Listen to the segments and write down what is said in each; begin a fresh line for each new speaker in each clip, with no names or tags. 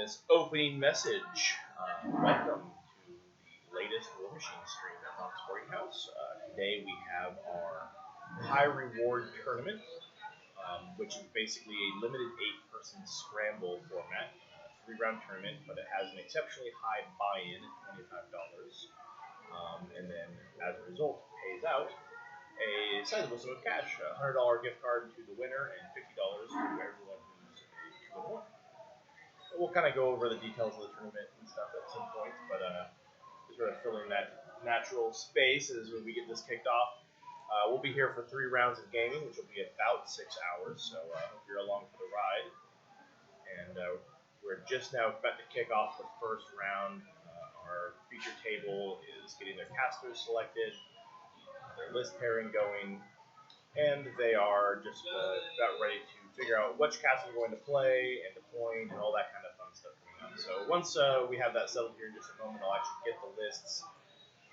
this opening message. Welcome to the latest Warmachine stream at Mock Sporting House. Today we have our high reward tournament, which is basically a limited 8-person scramble format, 3-round tournament, but it has an exceptionally high buy-in, $25, and then as a result pays out a sizable sum of cash, a $100 gift card to the winner and $50 to everyone who's a 2-1. We'll kind of go over the details of the tournament and stuff at some point, but just sort of filling that natural space as we get this kicked off. We'll be here for 3 rounds of gaming, which will be about 6 hours, so hope you're along for the ride. And we're just now about to kick off the first round. Our feature table is getting their casters selected, their list pairing going, and they are just about ready to figure out which caster we're going to play and deploy and all that kind of fun stuff coming up. So once we have that settled here in just a moment, I'll actually get the lists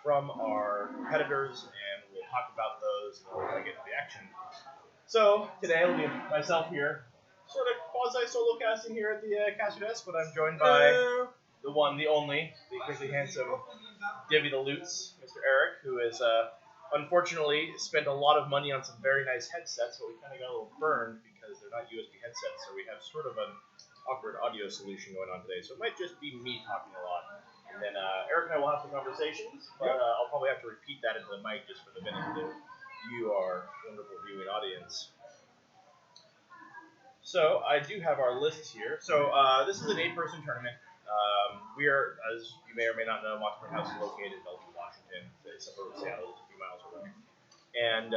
from our competitors and we'll talk about those and then we'll kind of get to the action. So today it'll be myself here, sort of quasi-solo casting here at the caster desk, but I'm joined by the one, the only, the incredibly handsome Divvy the Loots, Mr. Eric, who is unfortunately spent a lot of money on some very nice headsets, but we kind of got a little burned because they're not USB headsets, so we have sort of an awkward audio solution going on today. So it might just be me talking a lot. And then Eric and I will have some conversations, but I'll probably have to repeat that into the mic just for the benefit of you, our wonderful viewing audience. So I do have our lists here. So this is an 8-person tournament. We are, as you may or may not know, Mock Sporting House is located in Bellevue, Washington, the suburb of Seattle, just a few miles away. And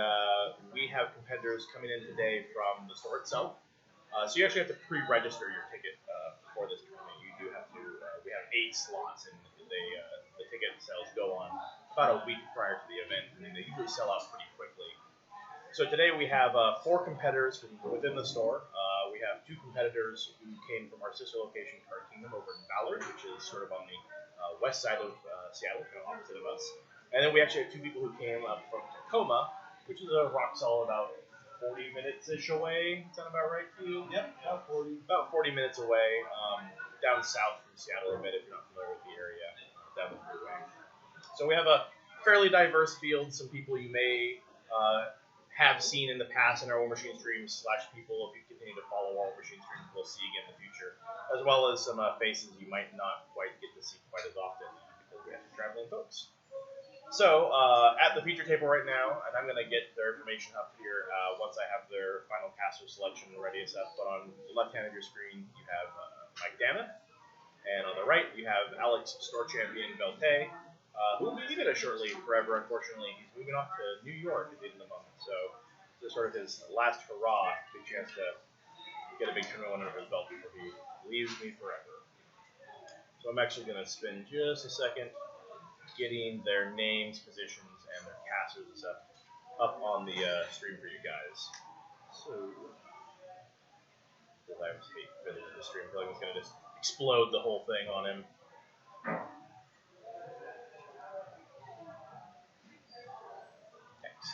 we have competitors coming in today from the store itself. So you actually have to pre-register your ticket for this tournament. You do have to. We have 8 slots, and the ticket sales go on about a week prior to the event, and they usually sell out pretty quickly. So today we have 4 competitors from within the store. We have 2 competitors who came from our sister location, Card Kingdom, over in Ballard, which is sort of on the west side of Seattle, kind of opposite of us. And then we actually have 2 people who came up from Tacoma, which is a rock solid about 40 minutes-ish away. Sound about right to you? Yep, about 40 minutes away, down south from Seattle a bit, if you're not familiar with the area, down the freeway. So we have a fairly diverse field. Some people you may have seen in the past in our Warmachine streams, / people, if you continue to follow our Warmachine streams, we'll see again in the future, as well as some faces you might not quite get to see quite as often because we have some traveling folks. So, at the feature table right now, and I'm going to get their information up here once I have their final caster selection ready and stuff, but on the left hand of your screen, you have Mike Dana, and on the right, you have Alex, Store Champion Belte, who will be leaving us shortly forever, unfortunately. He's moving off to New York at the end of the month, so this is sort of his last hurrah, big chance to get a big tournament under his belt before he leaves me forever. So I'm actually going to spend just a second getting their names, positions, and their casters and stuff up on the stream for you guys. So, because I always hate fiddling with the stream, I feel like it's going to just explode the whole thing on him. Next.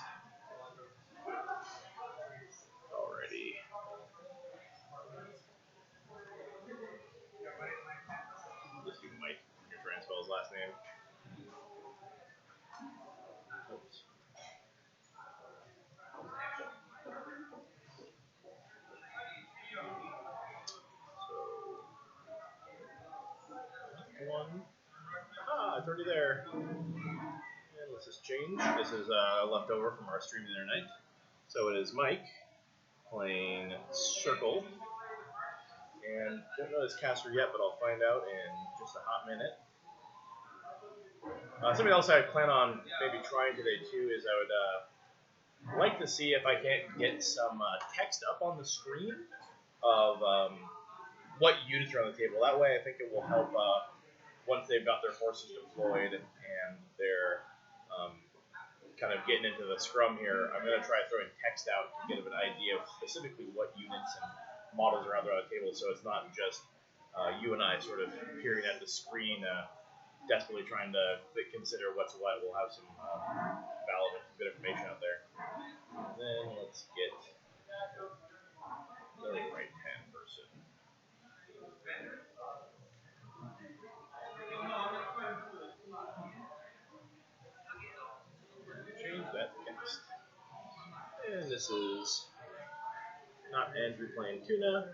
Alrighty. Just do Mike. You're trying to spell his last name. Oops. One. It's already there. And let's just change. This is left over from our stream the other night. So it is Mike playing Circle. And don't know his caster yet, but I'll find out in just a hot minute. Something else I plan on maybe trying today too is I would like to see if I can't get some text up on the screen of what units are on the table. That way I think it will help once they've got their forces deployed and they're kind of getting into the scrum here. I'm going to try throwing text out to get an idea of specifically what units and models are out there on the table, so it's not just you and I sort of peering at the screen, desperately trying to consider what's what. We'll have some valid and good information out there. And then let's get the right hand person. And this is not Andrew playing Tuna,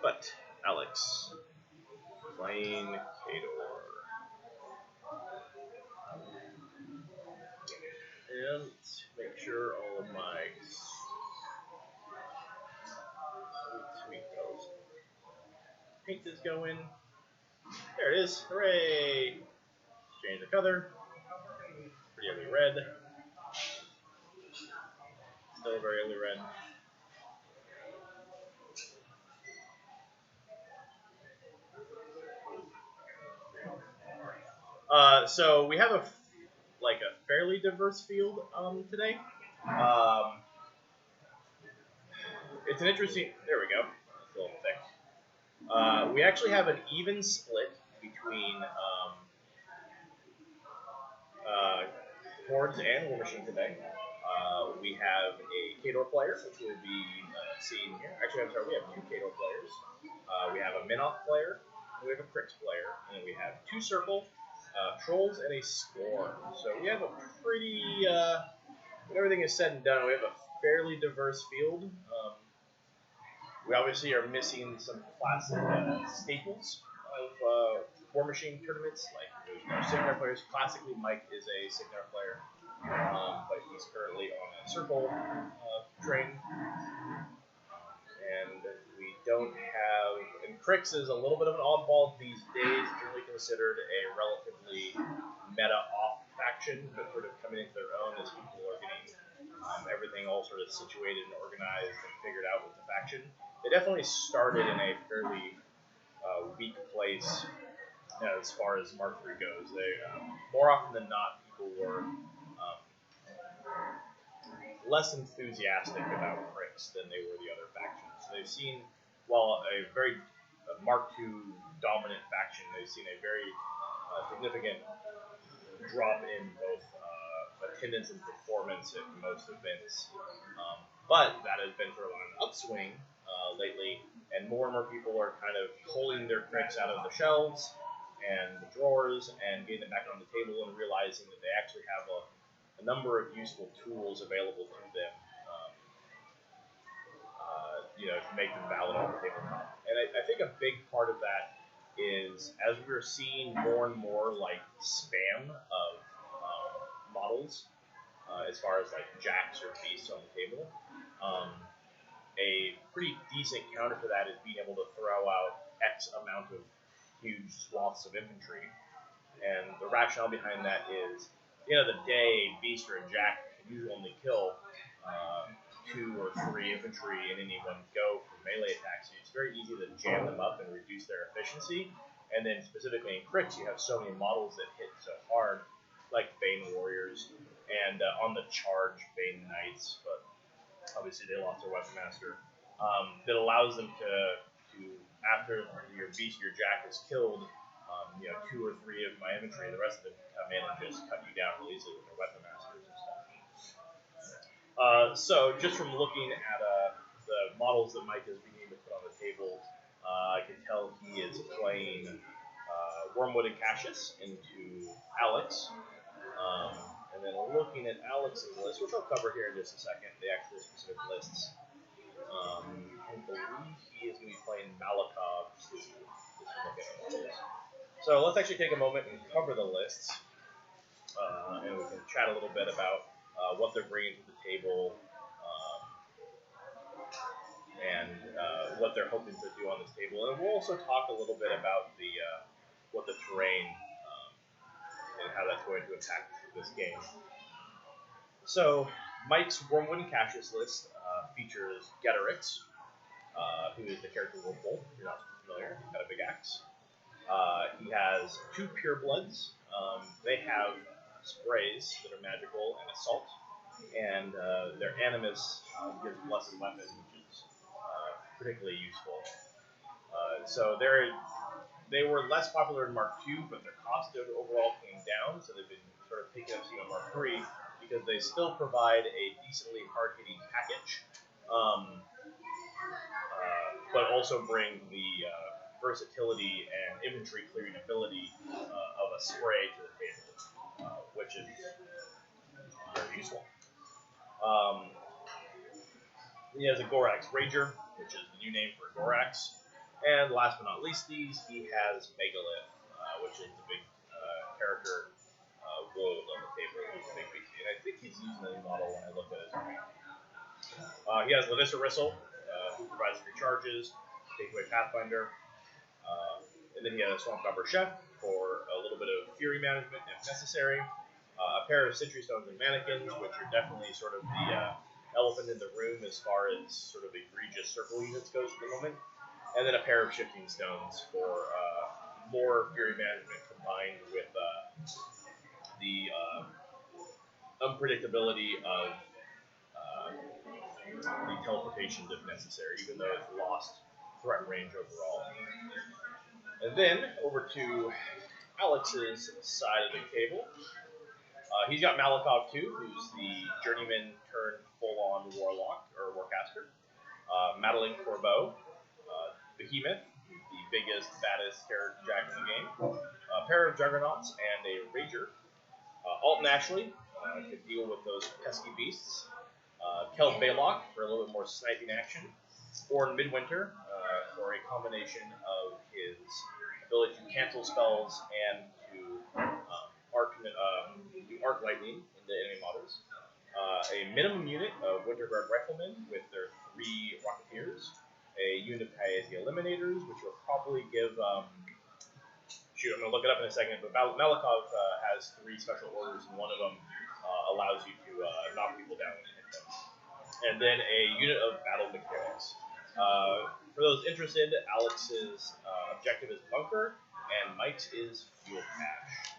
but Alex playing Kador. And make sure all of my sweet bells paint is going. There it is. Hooray! Change the color. Pretty ugly red. Still very ugly red. So we have a fairly diverse field today. It's an interesting. There we go. It's a little thick. We actually have an even split between Hordes and Warmachine today. We have a Kador player, which will be seen here. Actually, I'm sorry, we have 2 Kador players. We have a Minoth player, and we have a Crix player, and then we have 2 Circle, Trolls, and a Scorn. So we have a pretty, when everything is said and done, we have a fairly diverse field. We obviously are missing some classic staples of Warmachine tournaments, like our Signar players. Classically, Mike is a Signar player, but he's currently on a Circle train. And we don't have, and Crix is a little bit of an oddball these days, generally considered a relatively meta-off faction, but sort of coming into their own as people are getting everything all sort of situated and organized and figured out with the faction. They definitely started in a fairly weak place as far as Mark III goes. They more often than not, people were less enthusiastic about Crix than they were the other factions. So they've seen, while a very Mark II dominant faction, they've seen a very significant drop in both attendance and performance at most events. But that has been sort of on an upswing lately, and more people are kind of pulling their Crix out of the shelves and the drawers and getting them back on the table and realizing that they actually have a number of useful tools available to them, to make them valid on the tabletop. And I think a big part of that is, as we're seeing more and more like spam of models, as far as like jacks or beasts on the table, a pretty decent counter to that is being able to throw out X amount of huge swaths of infantry. And the rationale behind that is, at the end of the day, Beast or a Jack can usually only kill 2 or 3 infantry in any one go for melee attacks. So it's very easy to jam them up and reduce their efficiency. And then specifically in Crix, you have so many models that hit so hard, like Bane Warriors, and on the charge, Bane Knights, but obviously they lost their Weapon Master, that allows them to after your Beast, your Jack is killed, 2 or 3 of my infantry, the rest of them come in and just cut you down real easily with their Weapon Masters and stuff. So just from looking at the models that Mike is beginning to put on the table, I can tell he is playing Wormwood and Cassius into Alex. And then looking at Alex's list, which I'll cover here in just a second, the actual specific lists. I believe he is going to be playing Malakov too. So let's actually take a moment and cover the lists, and we can chat a little bit about what they're bringing to the table, and what they're hoping to do on this table. And we'll also talk a little bit about the what the terrain and how that's going to impact this game. So Mike's Wormwood and Cassius list features Getorix, who is the character Wolfwolf, if you're not familiar. He's got a big axe. He has 2 Purebloods. They have sprays that are magical and assault, and their Animus gives Blessed Weapon, which is particularly useful. So they were less popular in Mark II, but their cost overall came down, so they've been sort of picking up steam on Mark III, because they still provide a decently hard-hitting package, but also bring the versatility and infantry clearing ability of a spray to the table, which is very useful. He has a Gorax Rager, which is the new name for Gorax. And last but not least, he has Megalith, which is the big character wold on the table. He's a big beast. And I think he's using the new model when I look at his army. He has Ladissa Ristle, who provides 3 charges, take away Pathfinder. And then he has Swamp Gobber Chef for a little bit of Fury management if necessary. A pair of Sentry Stones and Mannequins, which are definitely sort of the elephant in the room as far as sort of egregious circle units goes at the moment. And then a pair of Shifting Stones for more Fury management combined with the unpredictability of the teleportations if necessary, even though it's lost threat range overall. And then over to Alex's side of the table. He's got Malakov too, who's the journeyman turned full-on warlock or warcaster. Madeline Corbeau, Behemoth, the biggest, baddest character jack in the game. A pair of Juggernauts and a Rager. Alton Ashley to deal with those pesky beasts. Keld Baylock for a little bit more sniping action. Orn Midwinter for a combination of his ability to cancel spells and to do arc lightning into enemy models. A minimum unit of Winterguard Riflemen with their 3 Rocketeers. A unit of Kayazi Eliminators, which will probably give... I'm going to look it up in a second, but Malakov has 3 special orders, and one of them allows you to knock people down when you hit them. And then a unit of Battle Mechanics. For those interested, Alex's objective is Bunker, and Mike's is Fuel Cache.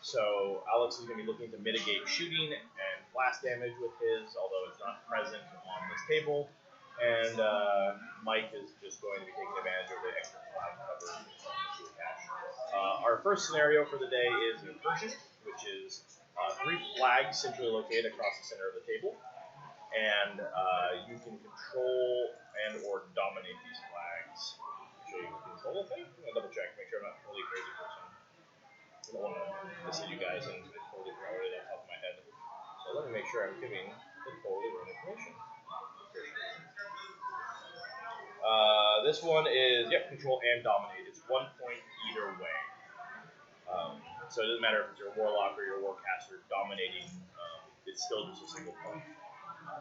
So Alex is going to be looking to mitigate shooting and blast damage with his, although it's not present on this table. And Mike is just going to be taking advantage of the extra cloud cover from the Fuel Cache. Our first scenario for the day is Incursion, which is 3 flags centrally located across the center of the table. And you can control and or dominate these flags. Actually, you can control the thing? I'm going to double check, make sure I'm not a totally crazy person. I don't want to mislead you guys and totally forgot it off the top of my head. So let me make sure I'm giving the totally wrong information. This one is, control and dominate. It's 1 point either way. So it doesn't matter if it's your warlock or your warcaster dominating, it's still just a single point.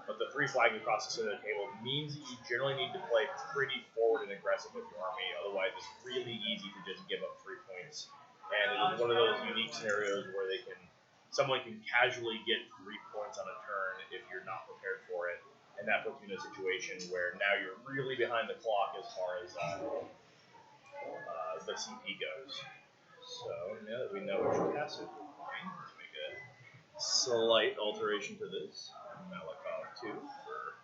But the 3 flags across the center of the table means that you generally need to play pretty forward and aggressive with your army, otherwise it's really easy to just give up 3 points. And it is one of those unique scenarios where someone can casually get 3 points on a turn if you're not prepared for it. And that puts you in a situation where now you're really behind the clock as far as the CP goes. So now that we know which passive we're playing, let's make a slight alteration to this. Malakov 2 for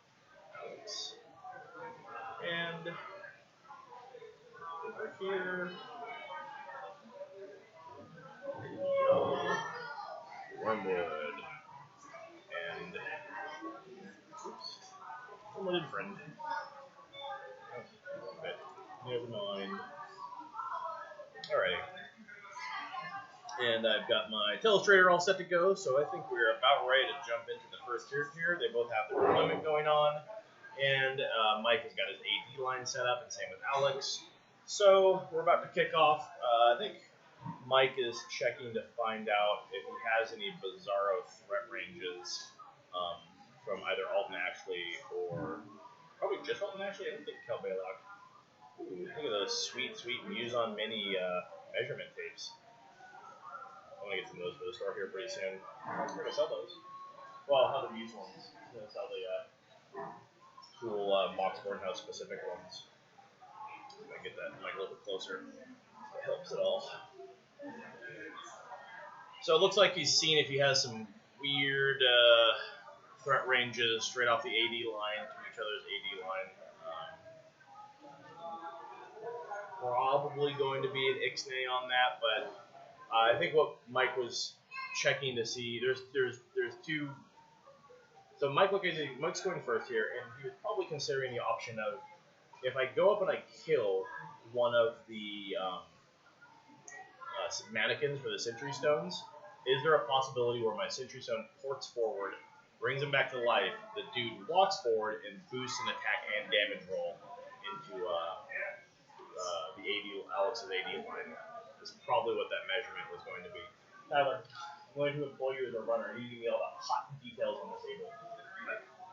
Alex. And over here, Wormwood. And limited friend. Never mind. Alrighty. And I've got my Telestrator all set to go, so I think we're about ready to jump into the first tier here. They both have their deployment going on, and Mike has got his AD line set up, and same with Alex. So we're about to kick off. I think Mike is checking to find out if he has any Bizarro threat ranges from either Alton Ashley or probably just Alton Ashley. I don't think Kel Baylock. Ooh, look at those sweet, sweet Muse on Mini measurement tapes. I'm going to get some of those for the store here pretty soon. I'm going to sell those. Well, not the Muse ones. I'm going to sell the cool Boxborn House specific ones. I'm going to get that mic a little bit closer. It helps at all. So it looks like he's seen if he has some weird threat ranges straight off the AD line to each other's AD line. Probably going to be an Ixnay on that, but I think what Mike was checking to see, there's 2. So Mike's going first here, and he was probably considering the option of, if I go up and I kill one of the mannequins for the Sentry Stones, is there a possibility where my Sentry Stone ports forward brings him back to life. The dude walks forward and boosts an attack and damage roll into the Alex's AD line. That's probably what that measurement was going to be. Tyler, I'm going to employ you as a runner. You need to give me all the hot details on the table.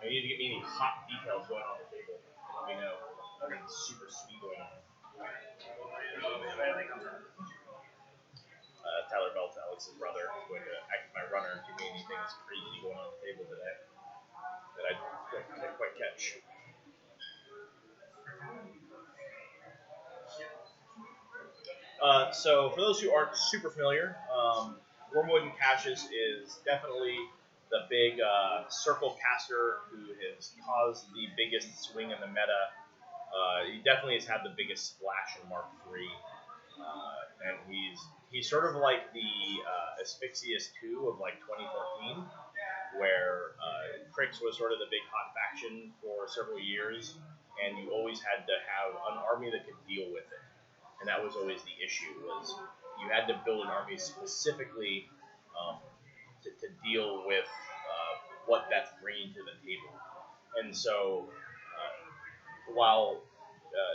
You need to get me any hot details going on the table. Let me know. Something super sweet going on. Tyler Belt, Alex's brother, is going to act as my runner and give me anything that's crazy going on the table today that I can't quite catch. So for those who aren't super familiar, Wormwood and Cassius is definitely the big circle caster who has caused the biggest swing in the meta. He definitely has had the biggest splash in Mark III, and he's sort of like the Asphyxius 2 of like 2014, where Crix was sort of the big hot faction for several years, and you always had to have an army that could deal with it. And that was always the issue, was you had to build an army specifically to deal with what that's bringing to the table. And so, while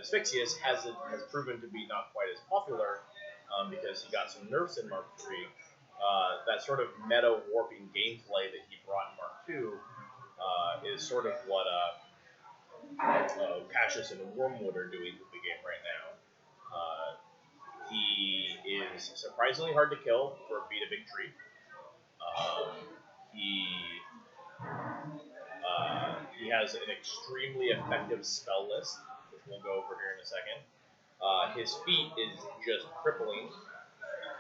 Asphyxius has proven to be not quite as popular because he got some nerfs in Mark III, that sort of meta warping gameplay that he brought in Mark II is sort of what Cassius and Wormwood are doing with the game right now. He is surprisingly hard to kill for Beat a Big Tree. He has an extremely effective spell list, which we'll go over here in a second. His feat is just crippling,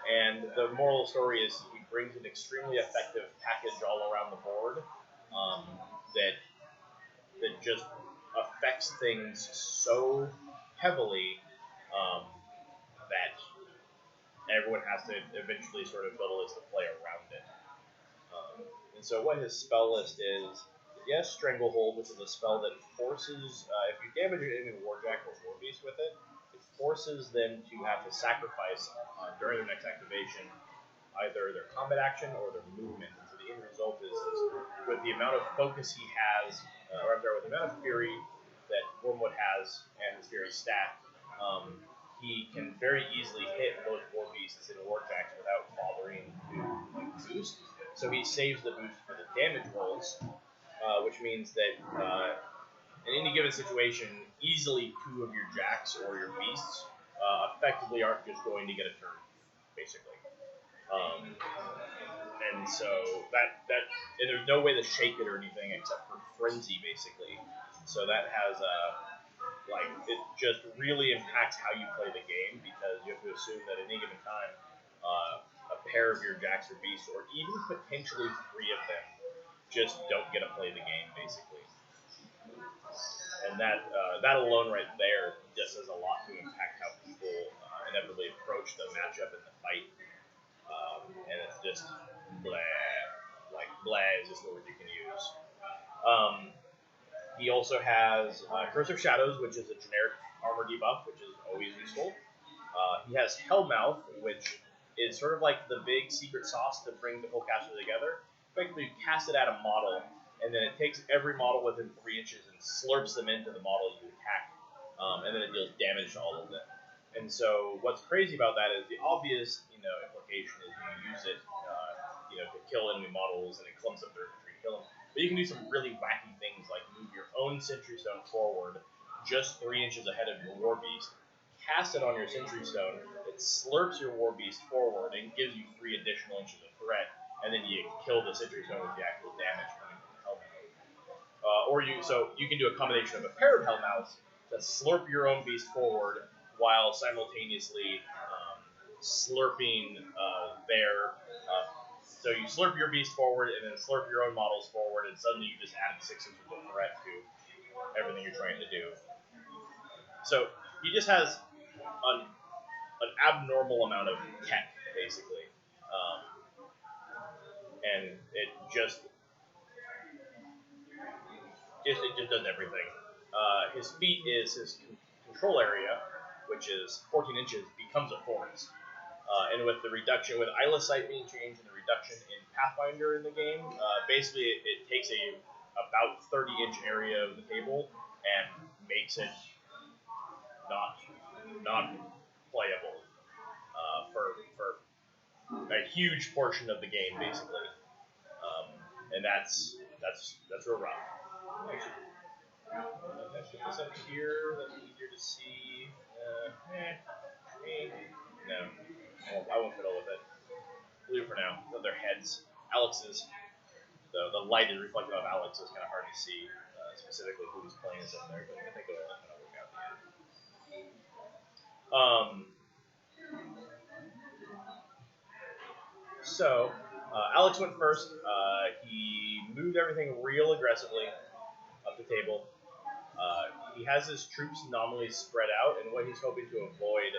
and the moral story is he brings an extremely effective package all around the board that just affects things so heavily that everyone has to eventually sort of build a list to play around it. And so what his spell list is, yes, Stranglehold, which is a spell that forces, if you damage an enemy Warjack or Warbeast with it, it forces them to have to sacrifice during their next activation either their combat action or their movement. And so the end result is with the amount of focus he has, with the amount of fury that Wormwood has and his fury stat, he can very easily hit both Warbeasts and Warjacks without bothering to boost. So he saves the boost for the damage rolls, which means that in any given situation, easily 2 of your Jacks or your Beasts effectively aren't just going to get a turn, basically. And so and there's no way to shake it or anything except for Frenzy, basically. So that has it just really impacts how you play the game, because you have to assume that at any given time, a pair of your Jacks or Beasts, or even potentially 3 of them, just don't get to play the game, basically. And that alone right there just does a lot to impact how people inevitably approach the matchup and the fight. And it's just blah. Like, blah is just the word you can use. He also has Curse of Shadows, which is a generic armor debuff, which is always useful. He has Hellmouth, which is sort of like the big secret sauce to bring the whole caster together. Effectively, you cast it at a model, and then it takes every model within 3 inches and slurps them into the model you attack, and then it deals damage to all of them. And so, what's crazy about that is the obvious, implication is you use it, to kill enemy models, and it clumps up their infantry to kill them. But you can do some really wacky things, like move your own Sentry Stone forward just 3 inches ahead of your War Beast, cast it on your Sentry Stone, it slurps your War Beast forward and gives you 3 additional inches of threat, and then you kill the Sentry Stone with the actual damage coming from the Hellmouth. So you can do a combination of a pair of Hellmouths to slurp your own beast forward while simultaneously slurping so you slurp your beast forward and then slurp your own models forward, and suddenly you just added 6 inches of threat to everything you're trying to do. So he just has an abnormal amount of tech, basically. And it just does everything. His feat is his control area, which is 14 inches, becomes a forest. And with the reduction, with Isla Sight being changed and the reduction in Pathfinder in the game, basically it takes a about 30-inch area of the table and makes it not playable for a huge portion of the game, basically. And that's real rough. Let's put this up here. That's easier to see. No, I won't fiddle with it. Blue for now. Their heads. Alex's. The light is reflective of Alex, so it's kind of hard to see specifically who's playing is up there. But I think it'll work out at the end. So Alex went first. He moved everything real aggressively up the table. He has his troops nominally spread out, and what he's hoping to avoid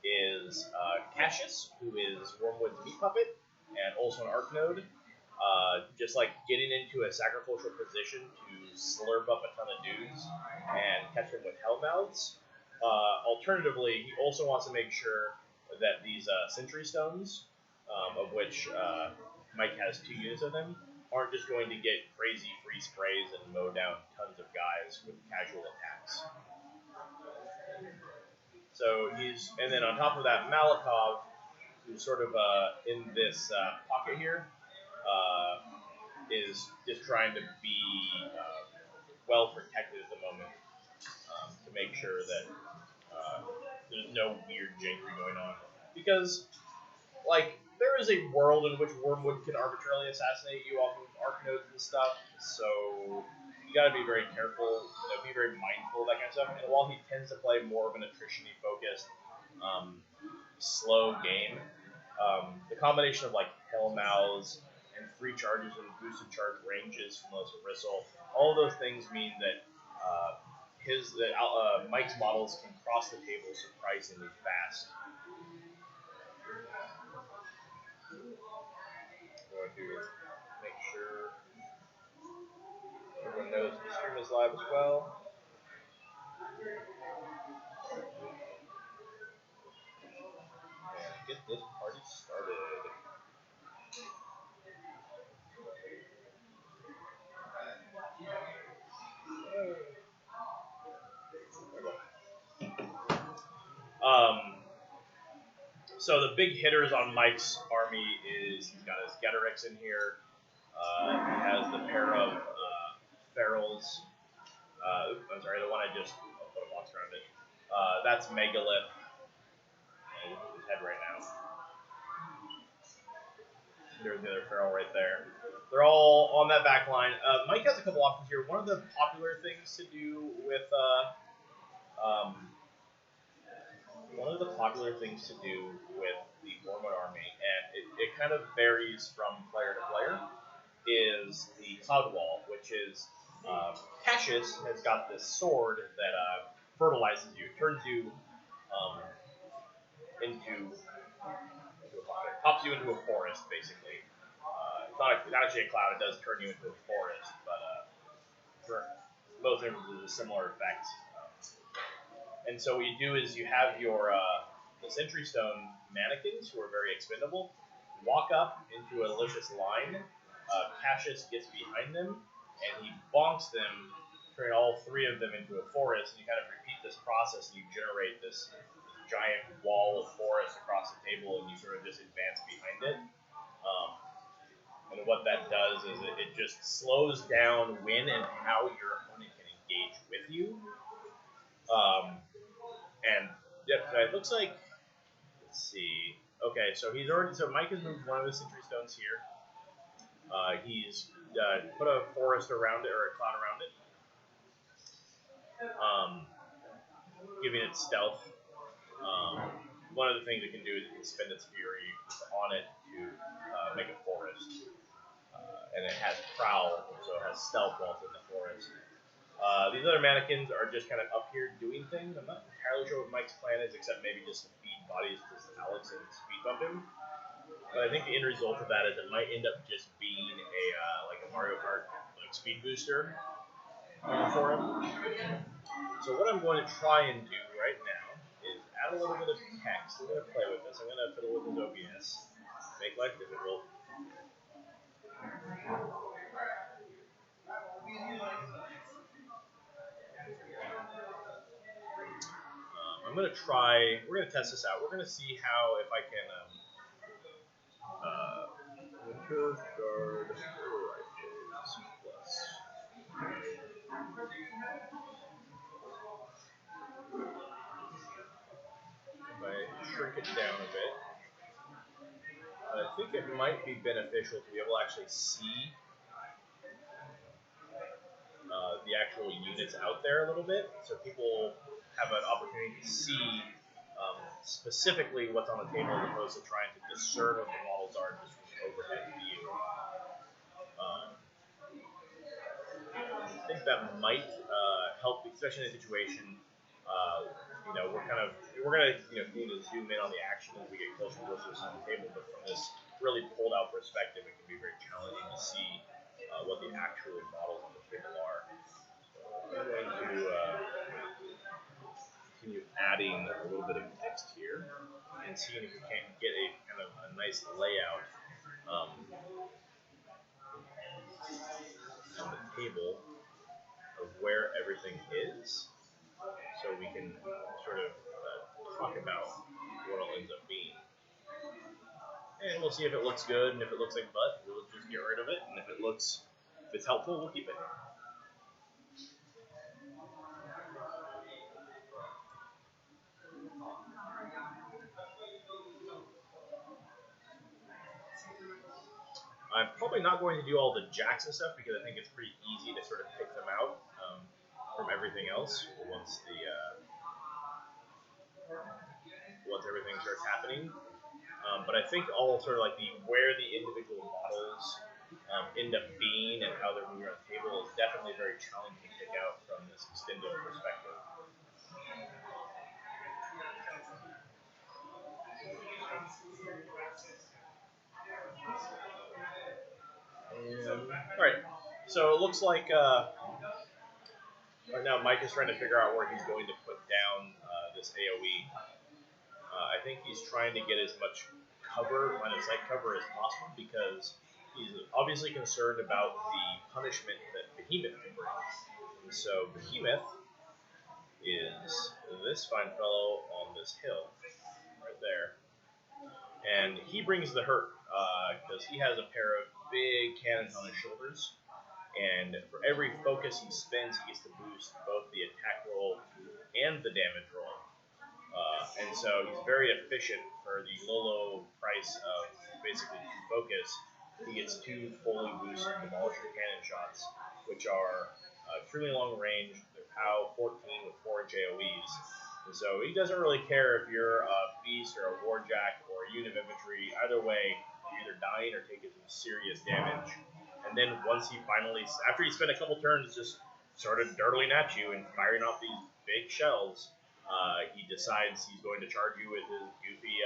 is Cassius, who is Wormwood's meat puppet, and also an Arc Node. Just like getting into a sacrificial position to slurp up a ton of dudes and catch them with Hellmouths. Alternatively, he also wants to make sure that these Sentry Stones, of which Mike has 2 units of them, aren't just going to get crazy free sprays and mow down tons of guys with casual attacks. So and then on top of that, Malikov, who's sort of in this pocket here, is just trying to be well protected at the moment to make sure that there's no weird jankery going on. Because, like, there is a world in which Wormwood can arbitrarily assassinate you off of Arc Nodes and stuff, so you gotta be very careful, be very mindful of that kind of stuff. And while he tends to play more of an attrition-y focused, slow game, the combination of, like, Hellmouths and free charges and boosted charge ranges from those Bristle, all of those things mean that Mike's models can cross the table surprisingly fast. I'm going to make sure everyone knows the stream is live as well. And get this party started. So the big hitters on Mike's army is he's got his Getterix in here. He has the pair of Ferals. I'm sorry, the one I just put a box around it. That's Megalith. His head right now. There's the other Feral right there. They're all on that back line. Mike has a couple options here. One of the popular things to do with the Wormwood army, and it kind of varies from player to player, is the Cloud Wall, which is Cassius has got this sword that fertilizes you, turns you pops you into a forest, basically. It's not actually a cloud, it does turn you into a forest, but for most instances, it's a similar effect. And so what you do is you have your the Sentry Stone mannequins, who are very expendable, walk up into a delicious line. Cassius gets behind them, and he bonks them, turning all 3 of them into a forest, and you kind of repeat this process, and you generate this giant wall of forest across the table, and you sort of just advance behind it. And what that does is it just slows down when and how your opponent can engage with you. And yeah, it looks like, let's see. Okay, so Mike has moved one of the Sentry Stones here. He's put a forest around it, or a cloud around it, giving it stealth. One of the things it can do is it can spend its fury on it to make a forest. And it has prowl, so it has stealth while it's in the forest. These other mannequins are just kind of up here doing things. I'm not entirely sure what Mike's plan is, except maybe just to feed bodies to Alex and speed bump him. But I think the end result of that is it might end up just being like a Mario Kart speed booster for him. So what I'm going to try and do right now is add add a little bit of text. We're going to play with this. I'm going to fiddle with his OBS, make life difficult. I'm going to try, we're going to test this out. We're going to see how, if I can, Winter Guard Rifles Plus. If I shrink it down a bit, I think it might be beneficial to be able to actually see the actual units out there a little bit, so people have an opportunity to see specifically what's on the table as opposed to trying to discern what the models are just from the overhead view. I think that might help, especially in a situation. We're gonna need to zoom in on the action as we get closer and closer to the table, but from this really pulled out perspective, it can be very challenging to see what the actual models on the table are. I'm going to continue adding a little bit of text here and seeing if we can get a kind of a nice layout on the table of where everything is, so we can sort of talk about what it ends up being. And we'll see if it looks good, and if it looks like butt, we'll just get rid of it, and if it's helpful, we'll keep it. I'm probably not going to do all the jacks and stuff because I think it's pretty easy to sort of pick them out from everything else once everything starts happening. But I think all sort of like where the individual models end up being and how they're moving around the table is definitely very challenging to pick out from this extended perspective. Alright, so it looks like right now Mike is trying to figure out where he's going to put down this AoE. I think he's trying to get as much line of sight cover as possible because he's obviously concerned about the punishment that Behemoth can bring. And so Behemoth is this fine fellow on this hill right there. And he brings the hurt because he has a pair of big cannons on his shoulders. And for every focus he spends, he gets to boost both the attack roll and the damage roll. And so he's very efficient for the low price of basically 2 focus. He gets 2 fully boosted Demolisher cannon shots, which are extremely long range. They're POW 14 with 4-inch AoEs. And so he doesn't really care if you're a beast or a warjack or a unit of infantry. Either way, you're either dying or taking some serious damage. And then once he finally, after he spent a couple turns just sort of dirtling at you and firing off these big shells, he decides he's going to charge you with his goofy,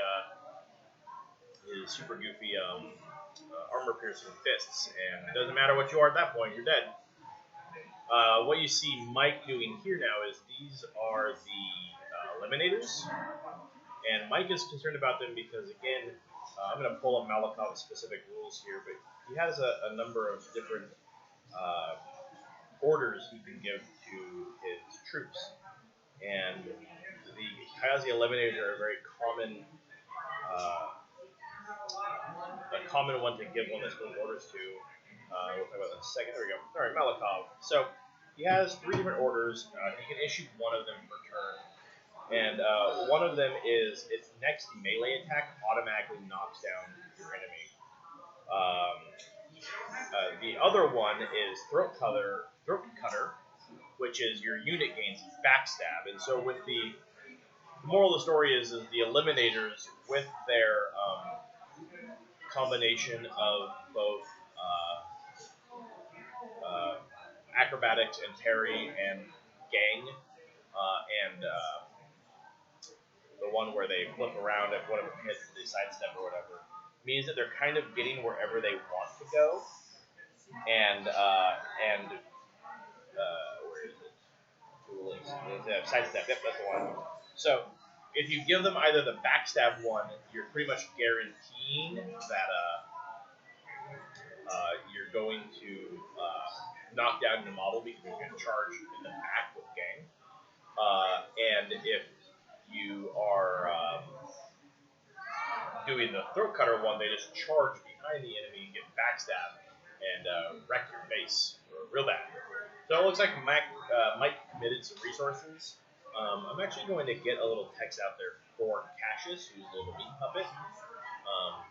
super goofy armor-piercing fists. And it doesn't matter what you are at that point, you're dead. What you see Mike doing here now is these are the eliminators. And Mike is concerned about them because, again, I'm going to pull up Malakov's specific rules here, but he has a number of different orders he can give to his troops. And the Kayazi Eliminators are a very common one to give one of those orders to. We'll talk about that in a second. There we go. All right, Malakov. So he has 3 different orders. He can issue one of them per turn. And one of them is its next melee attack automatically knocks down your enemy. The other one is Throat Cutter, which is your unit gains backstab. And so with the moral of the story is the Eliminators, with their combination of both acrobatics and parry and gang, and the one where they flip around at whatever hits they sidestep or whatever, means that they're kind of getting wherever they want to go. And where is it? Sidestep. Yep, that's the one. So if you give them either the backstab one, you're pretty much guaranteeing that you're going to knock down the model because you're going to charge in the back with gang. And if you are doing the throat cutter one, they just charge behind the enemy and get backstab and wreck your face real bad. So it looks like Mike committed some resources. I'm actually going to get a little text out there for Cassius, who's a little meat puppet,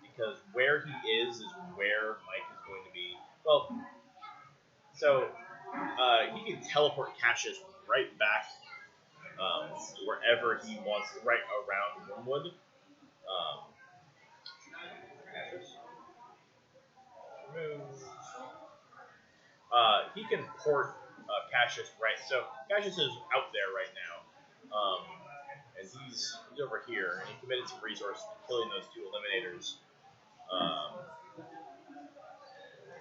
because where he is where Mike is going to be. Well, so he can teleport Cassius right back wherever he wants, right around Wormwood. Cassius. He can port Cassius right. So Cassius is out there right now, and he's over here, and he committed some resources to killing those two eliminators.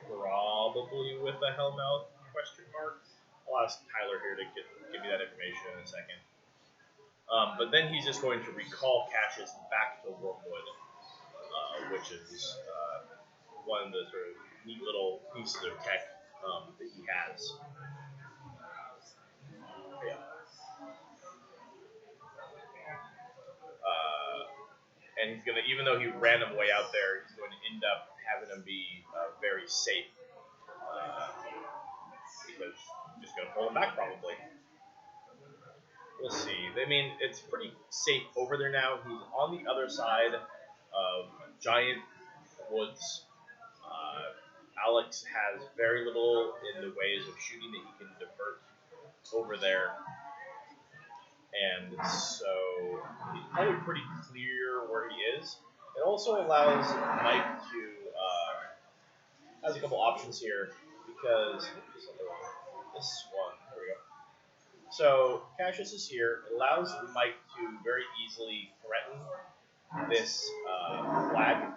Probably with a Hellmouth question mark. I'll ask Tyler here to give me that information in a second. But then he's just going to recall Cassius back to Wormwood, which is one of the sort of neat little pieces of tech that he has. Yeah. And he's gonna, even though he ran him way out there, he's going to end up having him be very safe because he's just gonna pull him back probably. We'll see. I mean, it's pretty safe over there now. He's on the other side of giant woods. Alex has very little in the ways of shooting that he can divert over there. And so he's probably pretty clear where he is. It also allows Mike to has a couple options here because this one, there we go. So Cassius is here. It allows Mike to very easily threaten this flag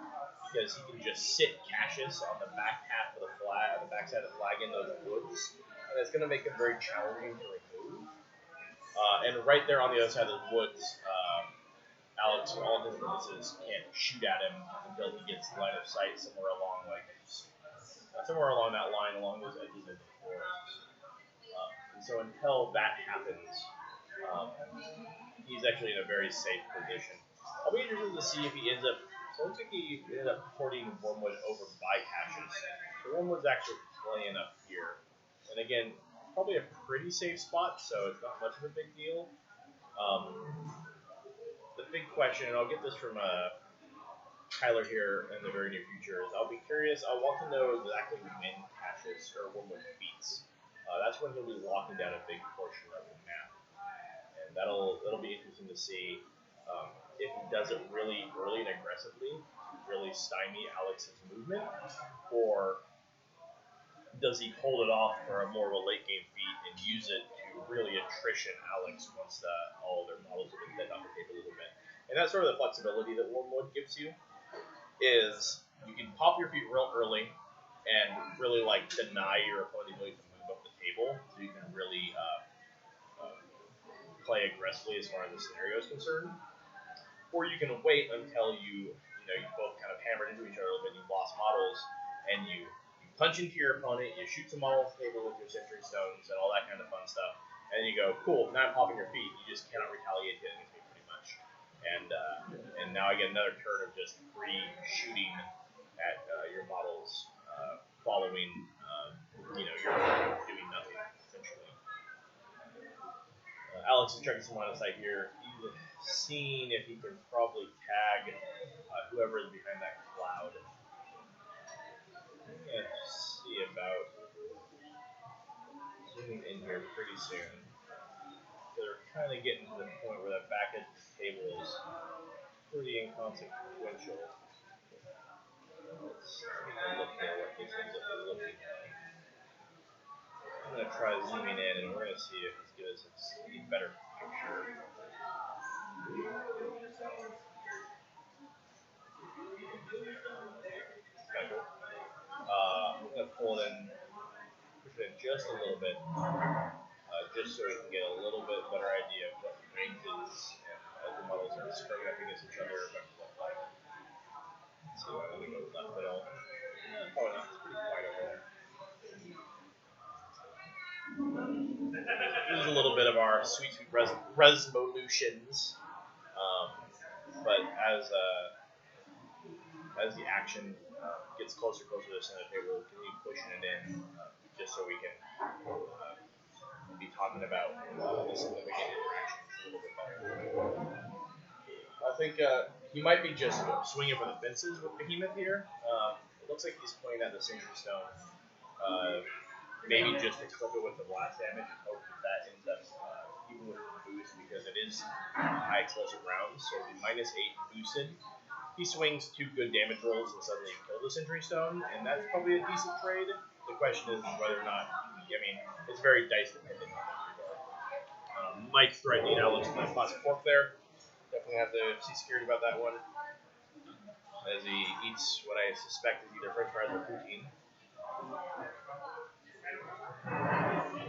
because he can just sit Cassius on the back half of the flag, the backside of the flag in those woods, and it's going to make him very challenging to remove. And right there on the other side of the woods, Alex, for all his purposes, can't shoot at him until he gets line of sight somewhere along that line, along those edges of the forest. And so until that happens, he's actually in a very safe position. I'll be interested to see if he ends up. So it looks like he ended up porting Wormwood over by Cassius. So Wormwood's actually playing up here, and again, probably a pretty safe spot, so it's not much of a big deal. The big question, and I'll get this from Tyler here in the very near future, is I'll be curious. I want to know exactly when Cassius or Wormwood beats. That's when he'll be locking down a big portion of the map, and that'll be interesting to see if he does it really early and aggressively to really stymie Alex's movement, or does he hold it off for a more of a late game feat and use it to really attrition Alex once all of their models have been off the table a little bit? And that's sort of the flexibility that Wormwood gives you, is you can pop your feet real early and really like deny your opponent the ability to move up the table, so you can really play aggressively as far as the scenario is concerned. Or you can wait until you both kind of hammered into each other a little bit, you've lost models, and you punch into your opponent, you shoot some models off the table with your sentry stones and all that kind of fun stuff, and then you go, cool, now I'm popping your feet, you just cannot retaliate against me pretty much. And now I get another turn of just free shooting at your models following your opponent doing nothing, essentially. Alex is trying some line of sight here. He's seeing if he can probably tag whoever is behind that cloud. I'm going to see about zooming in here pretty soon. They're kind of getting to the point where that back edge of the table is pretty inconsequential. Let's look at what this ends up looking like. I'm going to try zooming in, and we're going to see if this gives us a better picture. Kind of cool. I'm going to pull it in, push it in just a little bit, just so we can get a little bit better idea of what ranges and models are scrubbing up against each other. Let's see what I'm going to go left middle. Probably not. It's pretty quiet over there. This is a little bit of our sweet resolutions. But as the action gets closer and closer to the center of the table, we'll continue pushing it in just so we can be talking about the significant interaction a little bit better. I think he might be just swinging for the fences with Behemoth here. It looks like he's pointing at the Sentry Stone. Maybe just to clip it with the blast damage and hope that ends up even with the boost because it is high explosive rounds. So the -8 boosted. He swings 2 good damage rolls and suddenly kill the Sentry Stone, and that's probably a decent trade. The question is whether or not, it's very dice dependent on that regard. Mike threatening Alex with that plastic fork there. Definitely have to see security about that one. As he eats what I suspect is either french fries or poutine.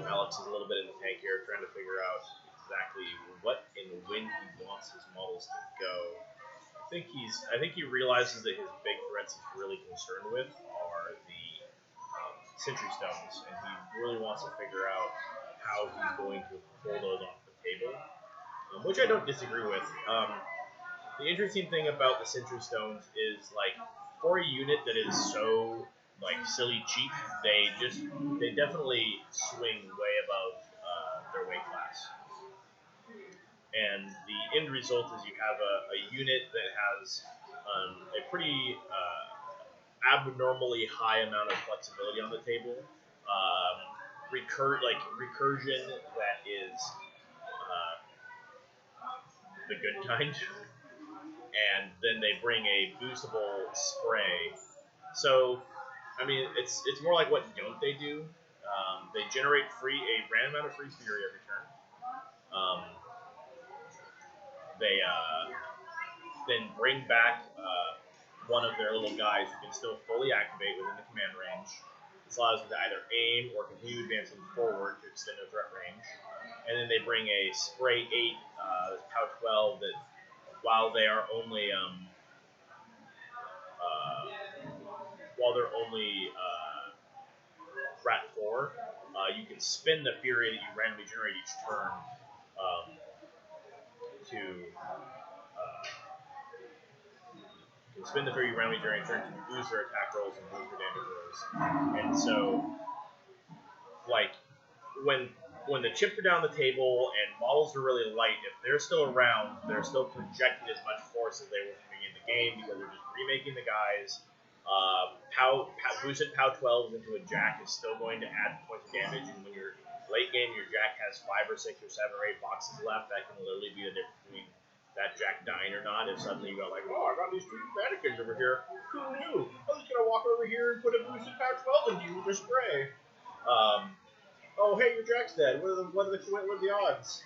Alex is a little bit in the tank here, trying to figure out exactly what and when he wants his models to go. I think he realizes that his big threats he's really concerned with are the Sentry Stones, and he really wants to figure out how he's going to pull those off the table, which I don't disagree with. The interesting thing about the Sentry Stones is, like, for a unit that is so, like, silly cheap, they definitely swing way above their weight class. And the end result is you have a unit that has a pretty abnormally high amount of flexibility on the table, recursion that is the good kind, and then they bring a boostable spray. So, it's more like what don't they do? They generate a random amount of free fury every turn. They then bring back one of their little guys who can still fully activate within the command range. This allows them to either aim or continue advancing forward to extend their threat range. And then they bring a Spray 8, this POW 12, that while they're only Rat 4, you can spin the Fury that you randomly generate each turn spin the Fury you randomly generate each turn to boost their attack rolls and boost their damage rolls. And so, like, when the chips are down the table and models are really light, if they're still around, they're still projecting as much force as they were coming in the game because they're just remaking the guys. Boosted POW 12 into a Jack is still going to add points of damage, and when you're late game, your Jack has 5 or 6 or 7 or 8 boxes left. That can literally be the difference between that Jack dying or not. If suddenly you go like, oh, I got these 2 mannequins over here. Who knew? I was gonna walk over here and put a boosted POW 12 into you with a spray. Oh, hey, your Jack's dead. What are the odds?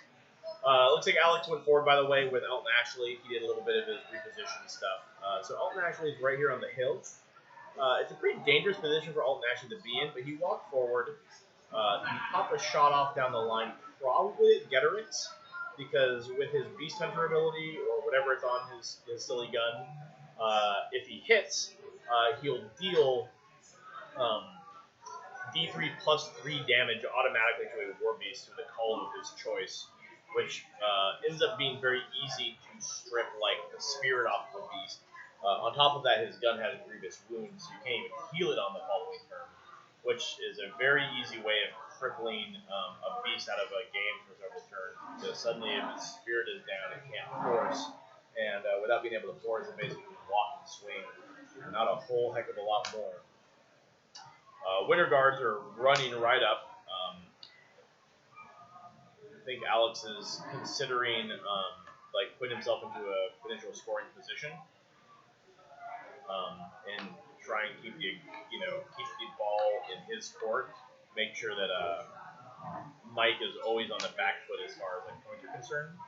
Looks like Alex went forward, by the way, with Elton Ashley. He did a little bit of his reposition stuff. So Elton Ashley is right here on the hill. It's a pretty dangerous position for Elton Ashley to be in, but he walked forward. He popped a shot off down the line, probably at Getterix, because with his Beast Hunter ability, or whatever it's on his silly gun, if he hits, he'll deal D3 plus 3 damage automatically to a War Beast with a call of his choice, which ends up being very easy to strip like the spirit off of a beast. On top of that, his gun has grievous wounds, so you can't even heal it on the following turn, which is a very easy way of crippling a beast out of a game for several turns. Because suddenly, if its spirit is down, it can't force, and without being able to force, it basically can walk and swing, not a whole heck of a lot more. Winter Guards are running right up. I think Alex is considering putting himself into a potential scoring position, and try and keep the ball in his court. Make sure that Mike is always on the back foot as far as points are concerned.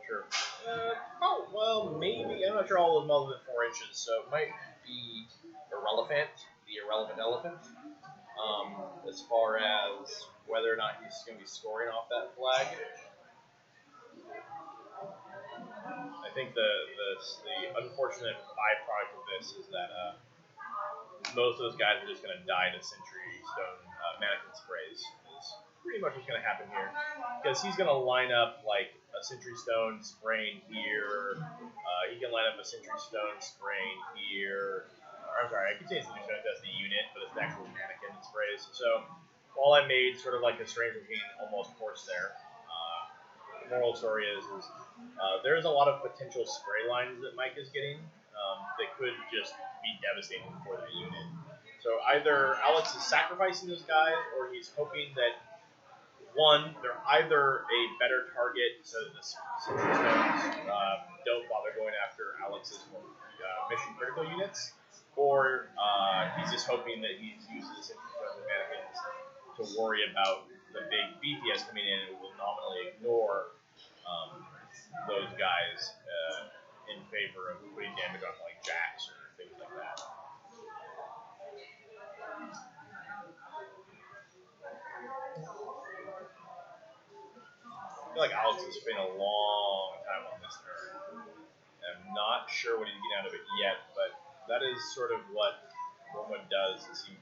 Sure. Maybe. I'm not sure all those models are 4 inches, so it might be irrelevant. The irrelevant elephant. As far as whether or not he's going to be scoring off that flag. I think the unfortunate byproduct of this is that most of those guys are just going to die to Sentry Stone Mannequin Sprays. Is pretty much what's going to happen here. Because he's going to line up like a Sentry Stone spraying here. He can line up a Sentry Stone spraying here. I'm sorry, I keep saying Sentry Stone, that's the unit, but it's the actual mannequin that sprays. So while I made sort of like a Strange Machine almost horse there, the moral story is there's a lot of potential spray lines that Mike is getting that could just be devastating for that unit. So either Alex is sacrificing those guys, or he's hoping that, one, they're either a better target so that the Sentry Stones don't bother going after Alex's mission critical units, or he's just hoping that he uses the Sentry Stones and mannequins to worry about the big BPS coming in and will nominally ignore those guys in favor of putting damage on like jacks or things like that. I feel like Alex has spent a long time on this turn. I'm not sure what he's getting out of it yet, but that is sort of what Warma does, is he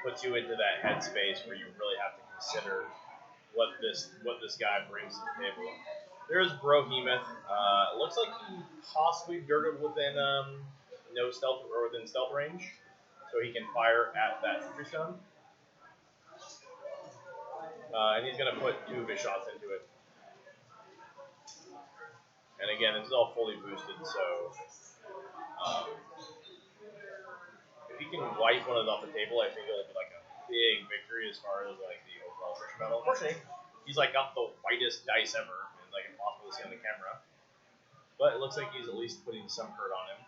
puts you into that headspace where you really have to consider what this guy brings to the table. There's Brohemoth. It looks like he possibly dirted within no stealth or within stealth range, so he can fire at that Sentry Stone. And he's gonna put 2 of his shots into it. And again, this is all fully boosted, so if he can wipe one of those off the table, I think it'll be like a big victory as far as like the overall attrition battle. Unfortunately, he's like got the whitest dice ever, and like impossible to see on the camera. But it looks like he's at least putting some hurt on him,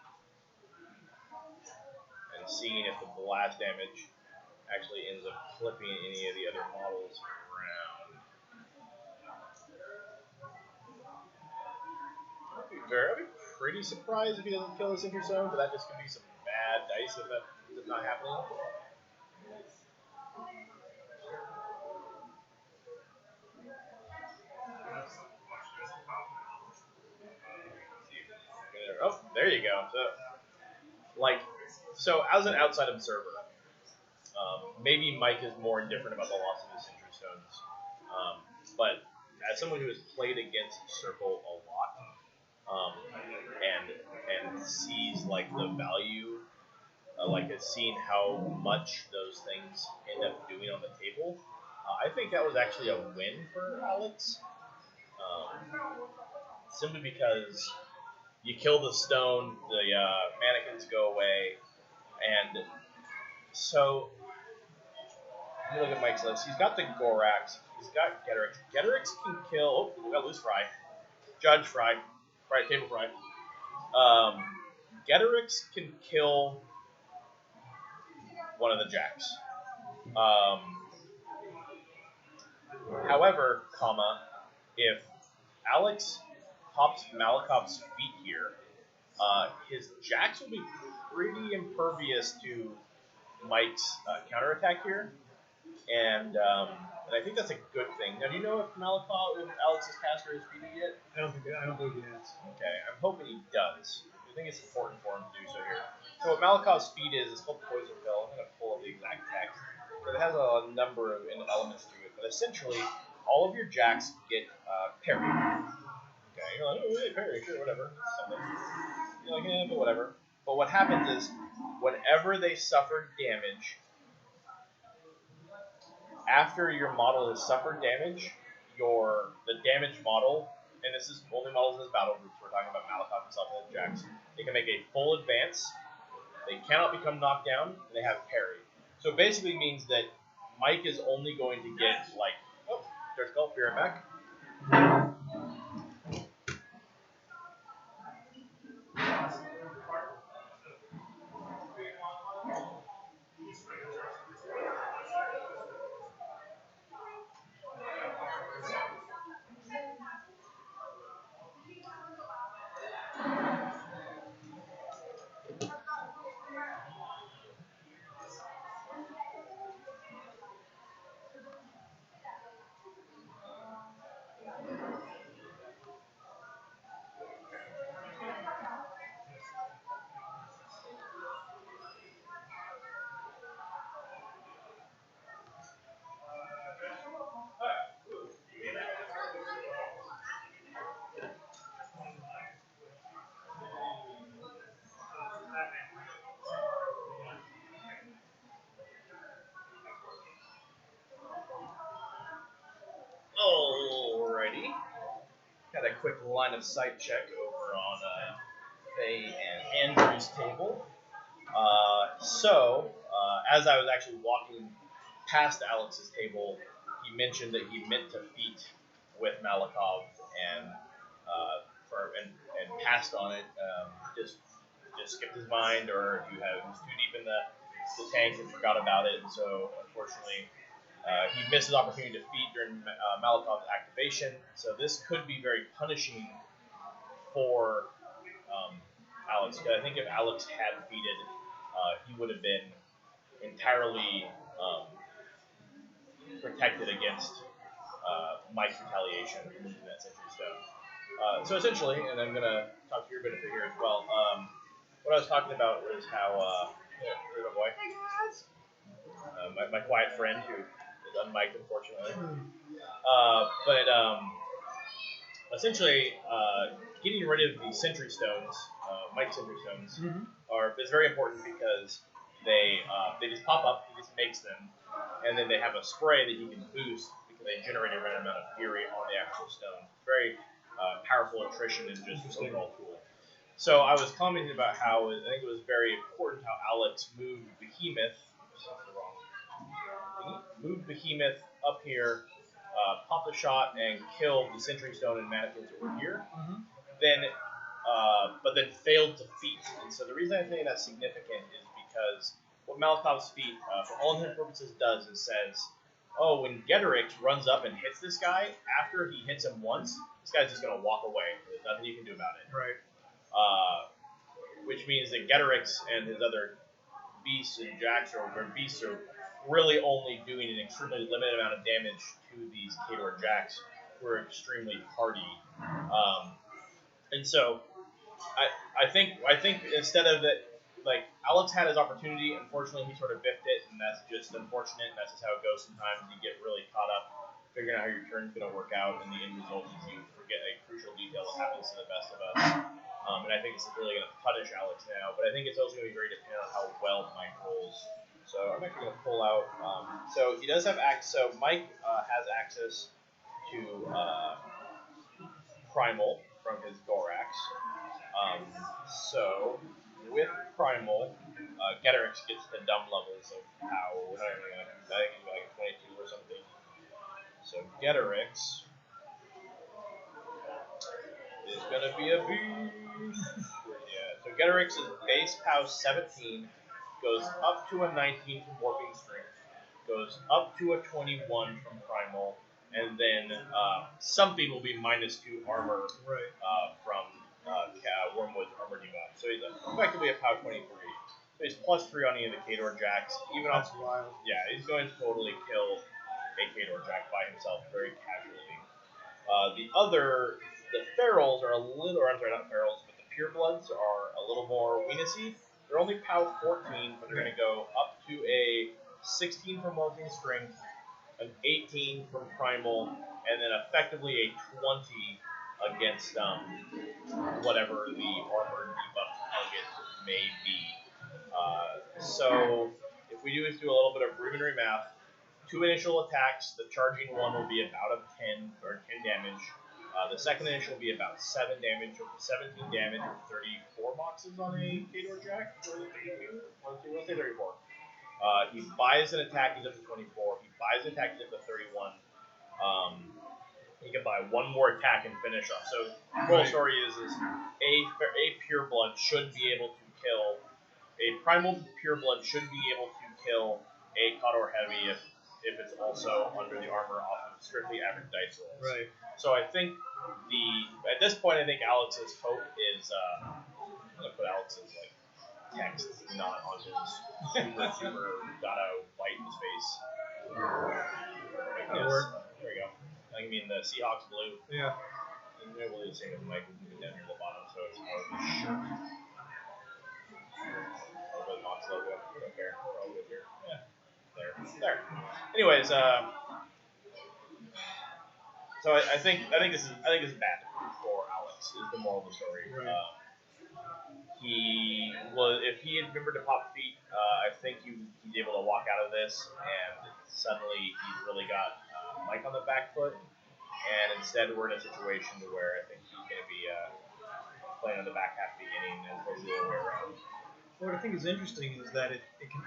and seeing if the blast damage actually ends up clipping any of the other models around. I'd be pretty surprised if he doesn't kill the Sentry Stone, but that just could be some bad dice if that is not happening. Oh, there you go. So as an outside observer, maybe Mike is more indifferent about the loss of the Sentry Stones, but as someone who has played against Circle a lot, and sees like the value, like has seen how much those things end up doing on the table, I think that was actually a win for Alex, simply because you kill the stone, the mannequins go away, and so let me look at Mike's list. He's got the Gorax, he's got Getterix. Getterix can kill. Oh, we got Loose Fry, Judge Fry, Table Fry. Getterix can kill one of the jacks. However, if Alex pops Malakov's feet here, his jacks will be pretty impervious to Mike's counterattack here, and I think that's a good thing. Now, do you know if Alex's caster is feeded yet?
I don't think he has.
Okay, I'm hoping he does. I think it's important for him to do so here. So what Malakov's feed is called Poison Pill. I'm going to pull up the exact text. But it has a number of elements to it. But essentially, all of your jacks get parried. Okay, you're like, oh, hey, parry, sure, whatever. Something. You're like, but whatever. But what happens is, whenever they suffer damage, after your model has suffered damage, the damage model, and this is only models in this battle group, so we're talking about Malakov himself and the jacks, they can make a full advance, they cannot become knocked down, and they have parry. So it basically means that Mike is only going to get, like, oh, there's Gulp, be right back. Got a quick line of sight check over on Faye and Andrew's table. As I was actually walking past Alex's table, he mentioned that he meant to feat with Malikov and and passed on it. Just skipped his mind, or he was too deep in the tank and forgot about it. And so, unfortunately, he missed his opportunity to feed during Malikov's activation. So this could be very punishing for Alex. I think if Alex had feeded, he would have been entirely protected against Mike's retaliation in that Century Stone. So essentially, and I'm going to talk to your benefit here as well, what I was talking about was how, here's my boy, my quiet friend who is unmiked, unfortunately. Essentially, getting rid of the Century Stones, Mike's Century Stones, is very important because they just pop up, he just makes them, and then they have a spray that he can boost because they generate a random amount of fury on the actual stone. Very powerful attrition and just overall tool. So I was commenting about how I think it was very important how Alex moved Behemoth. Moved Behemoth up here, popped a shot, and killed the Century Stone and mannequins that were here. But then failed to feat. And so the reason I think that's significant is because what Malikov's feat, for all intents and purposes, does is says, oh, when Geterix runs up and hits this guy, after he hits him once, this guy's just going to walk away. There's nothing you can do about it.
Right.
Which means that Geterix and his other beasts and jacks or beasts are really only doing an extremely limited amount of damage to these Khador jacks who are extremely hardy. And so I think instead of that, like, Alex had his opportunity. Unfortunately, he sort of biffed it, and that's just unfortunate. And that's just how it goes sometimes. You get really caught up figuring out how your turn's going to work out, and the end result is you forget a crucial detail that happens to the best of us. And I think this is really going to punish Alex now, but I think it's also going to be very dependent on how well Mike rolls. So I'm actually going to pull out. So he does have access. So Mike has access to Primal from his Gorax. So with Primal, Geterix gets the dumb levels of how, I think he's like 22 or something. So Geterix is going to be a beast. Yeah, so Geterix's base POW 17 goes up to a 19 from Warping Strength, goes up to a 21 from Primal, and then something will be -2 armor from Wormwood's armor debuff. So he's effectively a POW 23. So he's +3 on any of the Khador jacks. Even
That's wild.
Yeah, he's going to totally kill a Khador jack by himself very casually. The ferals are a little, or I'm sorry, not ferals, but the purebloods are a little more weaknessy. They're only POW 14, but they're going to go up to a 16 from Warping Strength, an 18 from Primal, and then effectively a 20 against whatever the armor debuff target may be. So if we do a little bit of rudimentary math, 2 initial attacks, the charging one will be about 10 damage. The second initial will be about 7 damage, 17 damage, 34 boxes on a Khador jack. Or is it 32? Let's say 34. He buys an attack, he's up to 24. He buys an attack, he's up to 31. He can buy one more attack and finish off. So the whole story is a pureblood should be able to kill, a primal pureblood should be able to kill a Khador heavy if it's also under the armor off of strictly average dice rolls.
Right.
So I think at this point, I think Alex's hope is, I'm going to put Alex's text not on his super gotta bite in his face. There we go. I mean the Seahawks blue.
Yeah.
And maybe we'll do the same with Mike. We'll move it down here to the bottom so it's more of a shirt. Over the Mox logo. We don't care. We're all good here. Yeah. There. Anyways, so I think this is bad for Alex. Is the moral of the story.
Right.
If he had remembered to pop feet, I think he's able to walk out of this, and suddenly he's really got Mike on the back foot. and instead we're in a situation where I think he's going to be playing on the back half of the inning as opposed to the other way around.
What I think is interesting is that it can.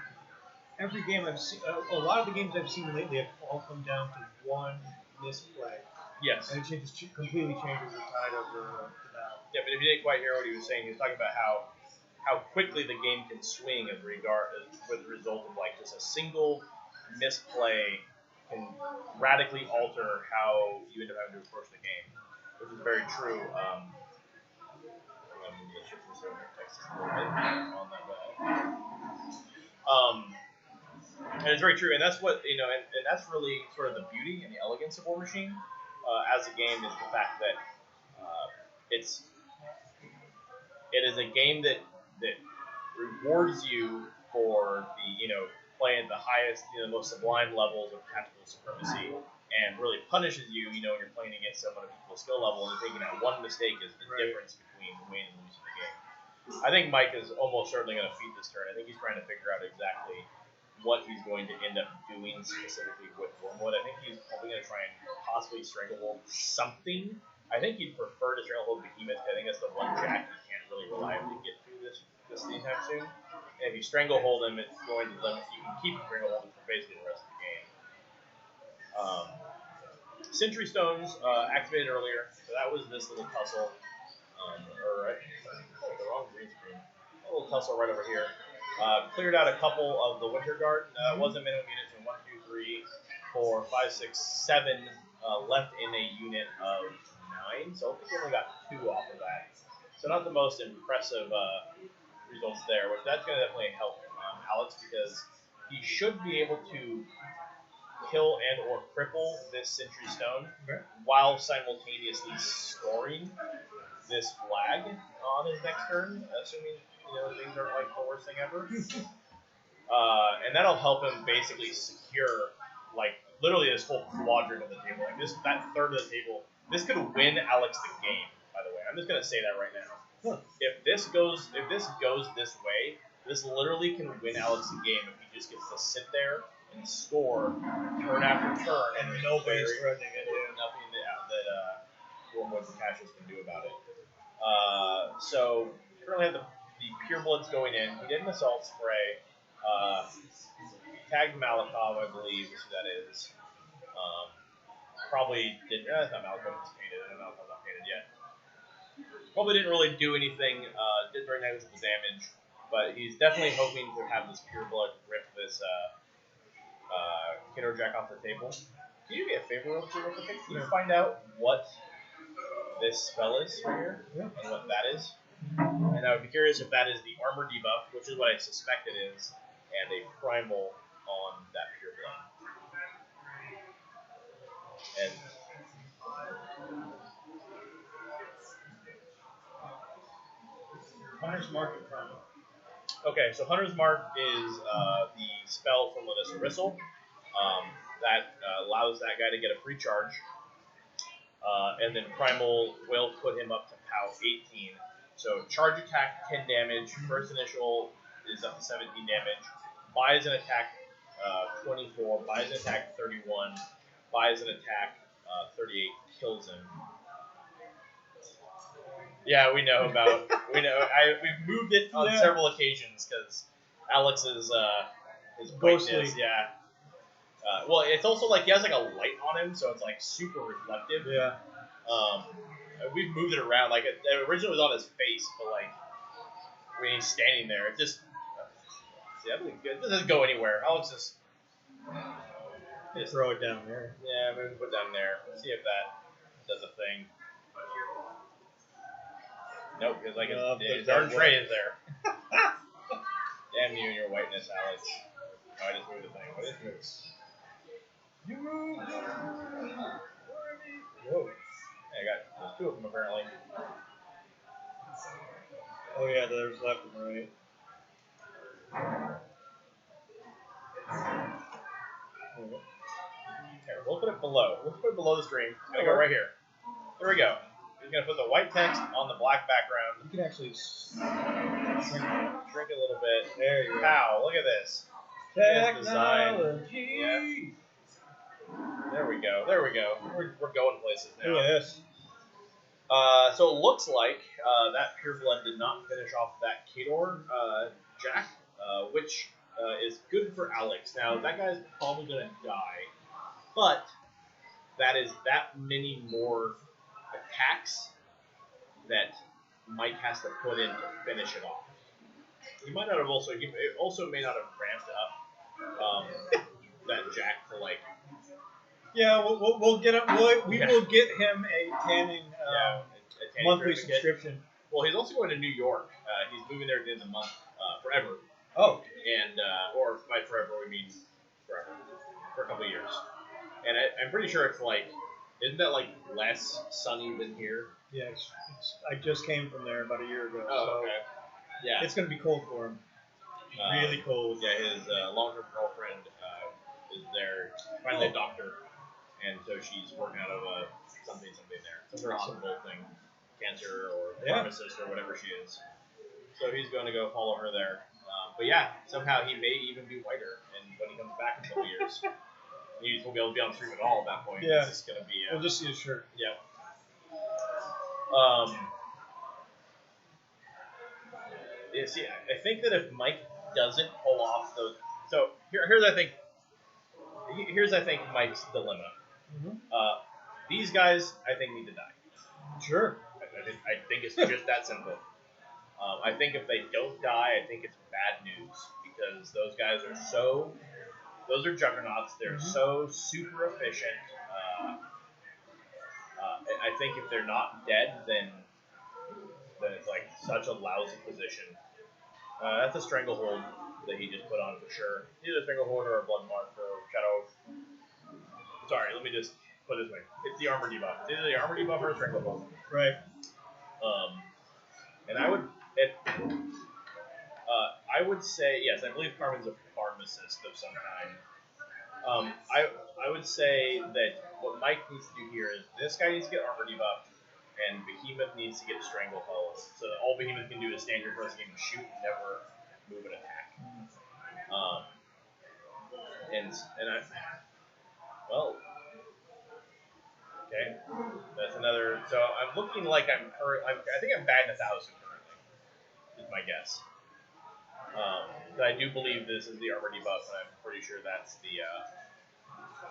Every game I've seen, a lot of the games I've seen lately have all come down to one misplay.
Yes.
And it completely changes the tide of the battle.
Yeah, but if you didn't quite hear what he was saying, he was talking about how quickly the game can swing with the result of like just a single misplay can radically alter how you end up having to approach the game, which is very true. And it's very true, and that's what and that's really sort of the beauty and the elegance of Warmachine as a game is the fact that it is a game that rewards you for the playing at the highest, most sublime levels of tactical supremacy, and really punishes you, when you're playing against someone of equal skill level and thinking that one mistake is the difference between winning and losing the game. I think Mike is almost certainly going to feed this turn. I think he's trying to figure out exactly what he's going to end up doing specifically with Wormwood. I think he's probably going to try and possibly stranglehold something. I think he'd prefer to stranglehold Behemoth. I think that's the one jack he can't really reliably get through this anytime soon. And if you stranglehold him, it's going to limit. You can keep strangleholding for basically the rest of the game. Sentry Stones activated earlier, so that was this little tussle. The wrong green screen. A little tussle right over here. Cleared out a couple of the Winter Guard. Wasn't minimum units in 1, 2, 3, 4, 5, 6, 7 left in a unit of 9. So I think we only got 2 off of that. So not the most impressive results there, which that's going to definitely help Alex because he should be able to kill and or cripple this Sentry Stone while simultaneously scoring this flag on his next turn, assuming things aren't like the worst thing ever. And that'll help him basically secure like literally this whole quadrant of the table. Like that third of the table, this could win Alex the game, by the way. I'm just gonna say that right now. If this goes this way, this literally can win Alex the game if he just gets to sit there and score turn after turn
and nobody's threatening it.
Nothing that Wormwood and Cassius can do about it. So currently have the Purebloods going in. He did an assault spray. Tagged Malakov, I believe is who that is. Probably didn't. That's not Malakov. It's painted. Malakov's not painted yet. Probably didn't really do anything. Did very negligible damage, but he's definitely hoping to have this Pureblood rip this Kiddo Jack off the table. Can you do me a favor real quick? Can you find out what this spell is right here and what that is? And I would be curious if that is the armor debuff, which is what I suspect it is, and a primal on that Pureblood. And
Hunter's Mark and primal.
Okay, so Hunter's Mark is the spell from Lanissa Rissel that allows that guy to get a free charge. And then Primal will put him up to POW 18. So charge attack 10 damage, first initial is up to 17 damage, buys an attack 24, buys an attack 31, buys an attack 38, kills him. Yeah, we know. We've moved it on several occasions because Alex's brightness, well, it's also like he has like a light on him, so it's like super reflective.
Yeah.
We've moved it around. Like it originally was on his face, but like when he's standing there, it just it doesn't go anywhere. Alex just
throw it down there.
Yeah, maybe put it down there. Let's see if that does a thing. Nope, because like his darn tray is there. Damn you and your whiteness, Alex. Oh, I just moved the thing. What is this? You moved. Whoa. Hey, there's 2 of them apparently.
Oh yeah, there's left and right.
Here, we'll put it below. We'll put it below the stream. It's gonna go right here. There we go. He's gonna put the white text on the black background.
You can actually
shrink it a little bit.
There you go.
Wow, look at this.
Technology.
Yeah. There we go. There we go. We're going places now.
Yes.
So it looks like that Pure Blood did not finish off that Kador Jack, which is good for Alex. Now, that guy's probably going to die, but that is that many more attacks that Mike has to put in to finish it off. He might not have also, he also may not have ramped up that Jack to like.
Yeah, we'll get him. We will get him a tanning
a tanning
monthly
certificate.
subscription.
Well, he's also going to New York. He's moving there at the end of the month, forever.
Oh.
And or by forever we mean forever, for a couple of years. And I'm pretty sure it's like, isn't that like less sunny than here?
Yeah, I just came from there about a year ago.
Oh,
so
okay. Yeah.
it's going to be cold for him. Really cold.
Yeah, his long-term girlfriend is there, finally a doctor, and so she's working out of something there, some sort of hospital thing, cancer or pharmacist or whatever she is. So he's going to go follow her there. But yeah, somehow he may even be whiter, and when he comes back in a couple years, he won't be able to be on the stream at all at that point.
Yeah.
It's just going to be.
We'll just see his shirt.
Yeah. Yeah, see, I think that if Mike doesn't pull off those, so here's I think Mike's dilemma.
Mm-hmm.
These guys I think need to die.
Sure.
I think it's just that simple. I think if they don't die, I think it's bad news because those guys are those are juggernauts. They're so super efficient. I think if they're not dead, then it's like such a lousy position. That's a stranglehold that he just put on for sure. Either a stranglehold or a blood mark or shadow. Sorry, let me just put it this way. It's the armor debuff. It's either the armor debuff or a stranglehold.
Right.
And I would say yes. I believe Carmen's a pharmacist of some kind. I would say that what Mike needs to do here is this guy needs to get armor debuff, and Behemoth needs to get stranglehold. So that all Behemoth can do is stand your first game and shoot, and never move an attack. Okay, that's another. So I'm looking like I think I'm batting 1,000 currently. Is my guess. But I do believe this is the armor debuff, and I'm pretty sure that's the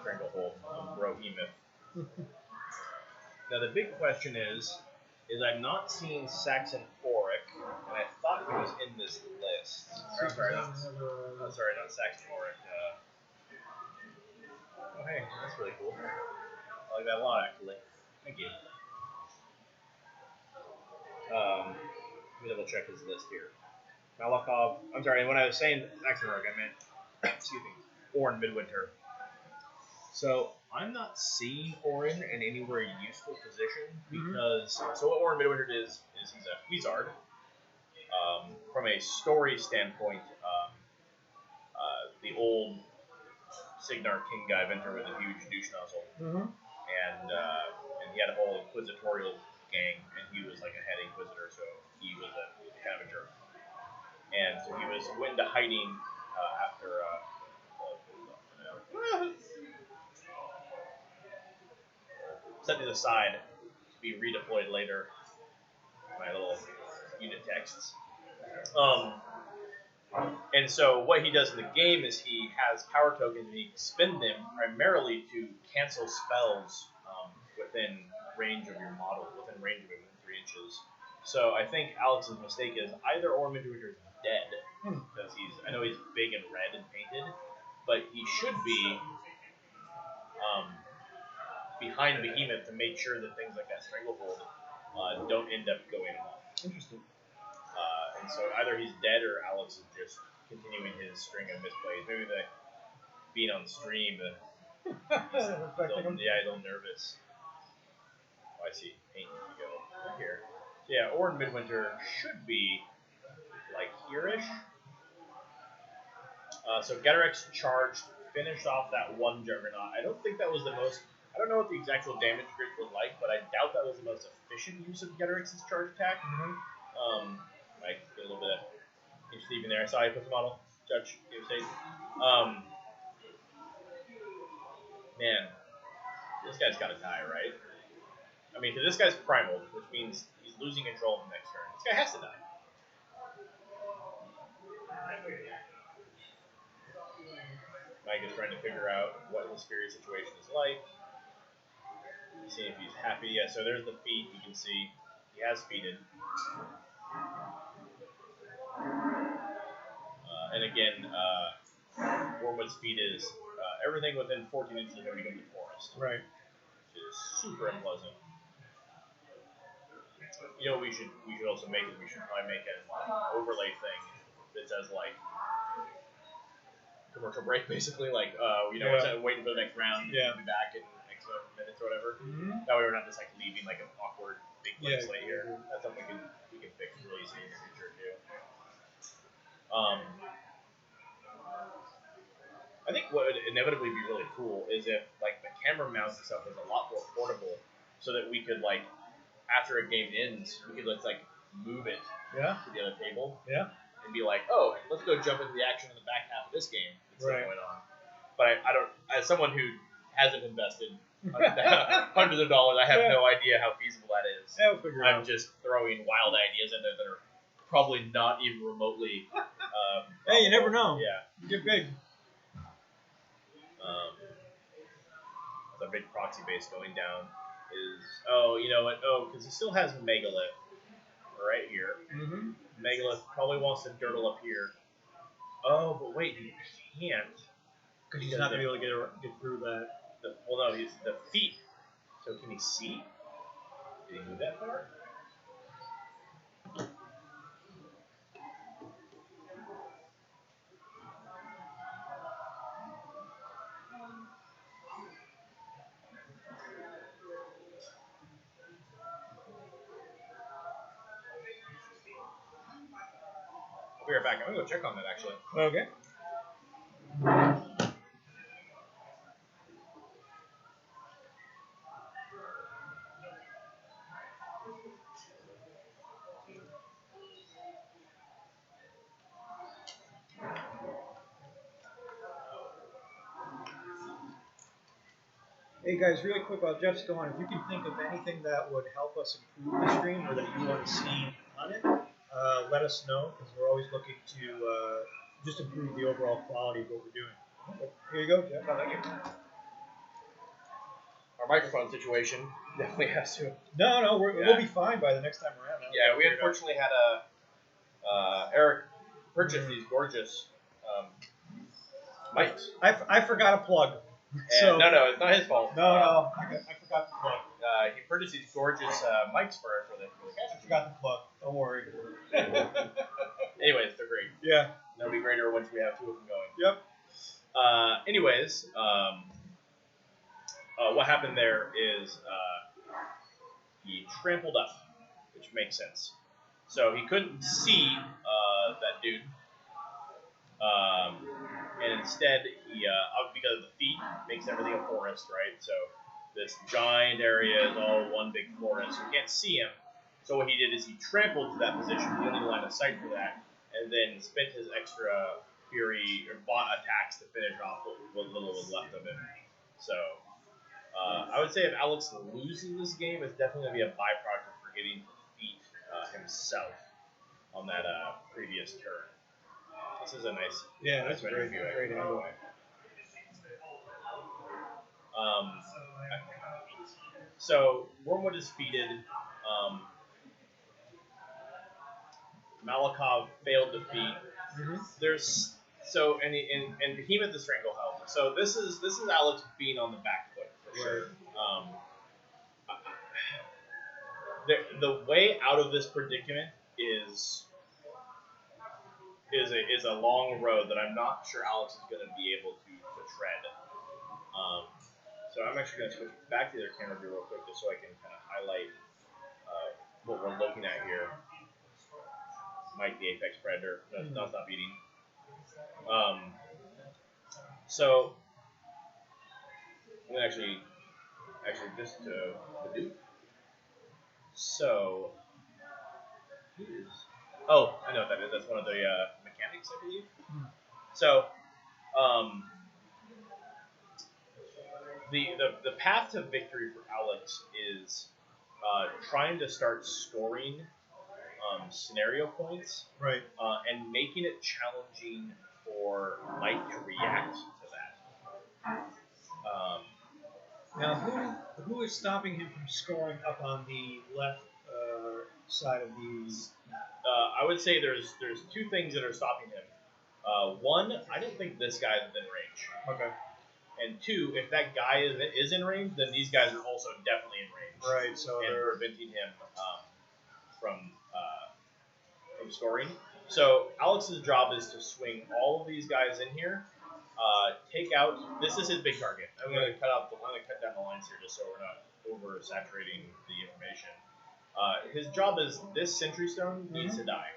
stranglehold of Behemoth. Now the big question is I'm not seeing Saxon Auric, and I thought he was in this list. Sorry, not Saxon Auric. Oh hey, that's really cool. I like that a lot, actually. Thank you. Let me double check his list here. Malakov. I'm sorry, when I was saying Saxon Auric, I meant excuse me, Orin Midwinter. So I'm not seeing Orin in anywhere useful position because so what Orin Midwinter is he's a Wizard. From a story standpoint, the old Signar King guy Venter with a huge douche nozzle, and he had a whole inquisitorial gang, and he was like a head inquisitor, so he was a kind of a jerk, and so he went into hiding after. Set these aside to be redeployed later. My little unit texts. And so what he does in the game is he has power tokens and he can spend them primarily to cancel spells within range of your model, within 3 inches. So I think Alex's mistake is either Orin Midwinter is dead, because I know he's big and red and painted, but he should be behind Behemoth to make sure that things like that stranglehold don't end up going off.
Interesting.
And so either he's dead or Alex is just continuing his string of misplays. Maybe being on stream, he's a little nervous. Oh, I see. Paint to go right here. So yeah, Orin Midwinter should be like here-ish. So Getarex charged, finished off that one Juggernaut. I don't think that was the most. I don't know what the exact damage grid was like, but I doubt that was the most efficient use of Getarex's charge attack. I get a little bit of interesting even there. I saw you put the model. Judge, game state. Man, this guy's got to die, right? I mean, 'cause this guy's primal, which means he's losing control the next turn. This guy has to die. Mike is trying to figure out what his spirit situation is like. See if he's happy. Yeah, so there's the feet. You can see he has feeded. And again, Wormwood's feet is everything within 14 inches of him becomes a forest.
Right.
Which is super unpleasant. You know what we should also make is we should probably make an overlay thing that says like commercial break basically, like waiting for the next round,
yeah.
We'll be back in X amount of minutes or whatever.
Mm-hmm.
That way we're not just like leaving like an awkward big blank slate here.
Mm-hmm.
That's something we can fix really easy in the future too. I think what would inevitably be really cool is if like the camera mounts and stuff was a lot more portable, so that we could like after a game ends, we could like move it to the other table.
Yeah.
And be like, oh, let's go jump into the action in the back half of this game that's still going on. But I don't, as someone who hasn't invested hundreds of dollars, I have no idea how feasible that is.
Yeah, we'll figure it out.
I'm just throwing wild ideas in there that are probably not even remotely.
Hey, you never know.
Yeah.
You get big.
The big proxy base going down is you know what? Because he still has Megalith right here.
Mm-hmm.
Megalith probably wants to dirtle up here. Oh, but wait, he can't.
Because he's not going to be able to get through that.
No, he's the feet. So can he see? Did he move that far? I'll be right back. I'm going to go check on that, actually.
Okay. Hey guys, really quick while Jeff's going, if you can think of anything that would help us improve the stream or that you want to see on it, let us know, because we're always looking to just improve the overall quality of what we're doing. So, here you go, Jeff.
Thank you. Our microphone situation definitely has to.
No, we'll be fine by the next time around.
Yeah, we unfortunately had Eric purchase these gorgeous mics.
I forgot a plug.
So, no, it's not his fault.
No, I forgot the plug.
He purchased these gorgeous mics for the
I forgot the plug. Don't worry.
Anyways, they're great.
Yeah.
They'll be greater once we have two of them going.
Yep.
Anyways, what happened there is he trampled up, which makes sense. So he couldn't see that dude. And instead, he, because of the feet, makes everything a forest, right? So this giant area is all one big forest. You can't see him. So what he did is he trampled to that position, the only line of sight for that, and then spent his extra fury or bought attacks to finish off what little was left of him. So I would say if Alex loses this game, it's definitely going to be a byproduct of forgetting to defeat himself on that previous turn. This is a nice,
that's a great angle.
So Wormwood is defeated. Malakov failed defeat.
Mm-hmm.
There's and Behemoth is Stranglehold. So this is Alex being on the back foot for sure. The way out of this predicament is a long road that I'm not sure Alex is going to be able to tread. So I'm actually going to switch back to their camera view real quick just so I can kind of highlight what we're looking at here. Mike the Apex Predator. No, it's not beating. So I'm going to actually just to Hadoop. So I know what that is. That's one of the mechanics, I believe. So the path to victory for Alex is trying to start scoring scenario points,
Right.
and making it challenging for Mike to react to that.
Now, who is stopping him from scoring up on the left side of the map?
I would say there's two things that are stopping him. One, I don't think this guy is within range.
Okay.
And two, if that guy is in range, then these guys are also definitely in range.
Right. So
and
they're
preventing him from scoring. So Alex's job is to swing all of these guys in here, take out. This is his big target. I'm going to cut down the lines here just so we're not oversaturating the information. His job is this Sentry Stone needs to die.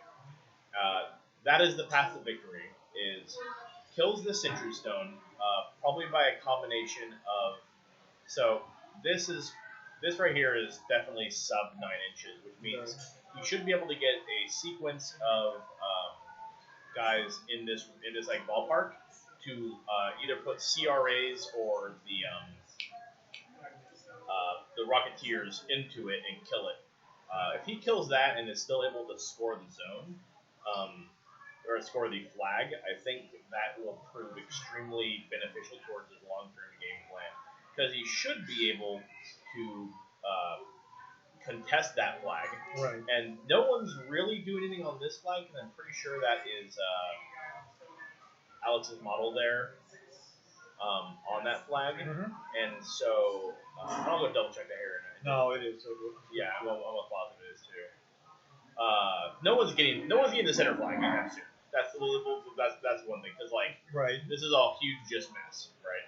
That is the path to victory. Is kills the Sentry Stone, probably by a combination of. So this right here is definitely sub 9 inches, which means you should be able to get a sequence of guys in this like ballpark to either put CRAs or the Rocketeers into it and kill it. If he kills that and is still able to score the zone, or score the flag, I think that will prove extremely beneficial towards his long-term game plan. Because he should be able to contest that flag.
right.
And no one's really doing anything on this flag, and I'm pretty sure that is Alex's model there on that flag. And so, I'll go double check that here.
No, it is.
Yeah, I'm almost positive it is too. No one's getting the center flag anytime soon. That's one thing, because like
right.
this is all huge just mess, right?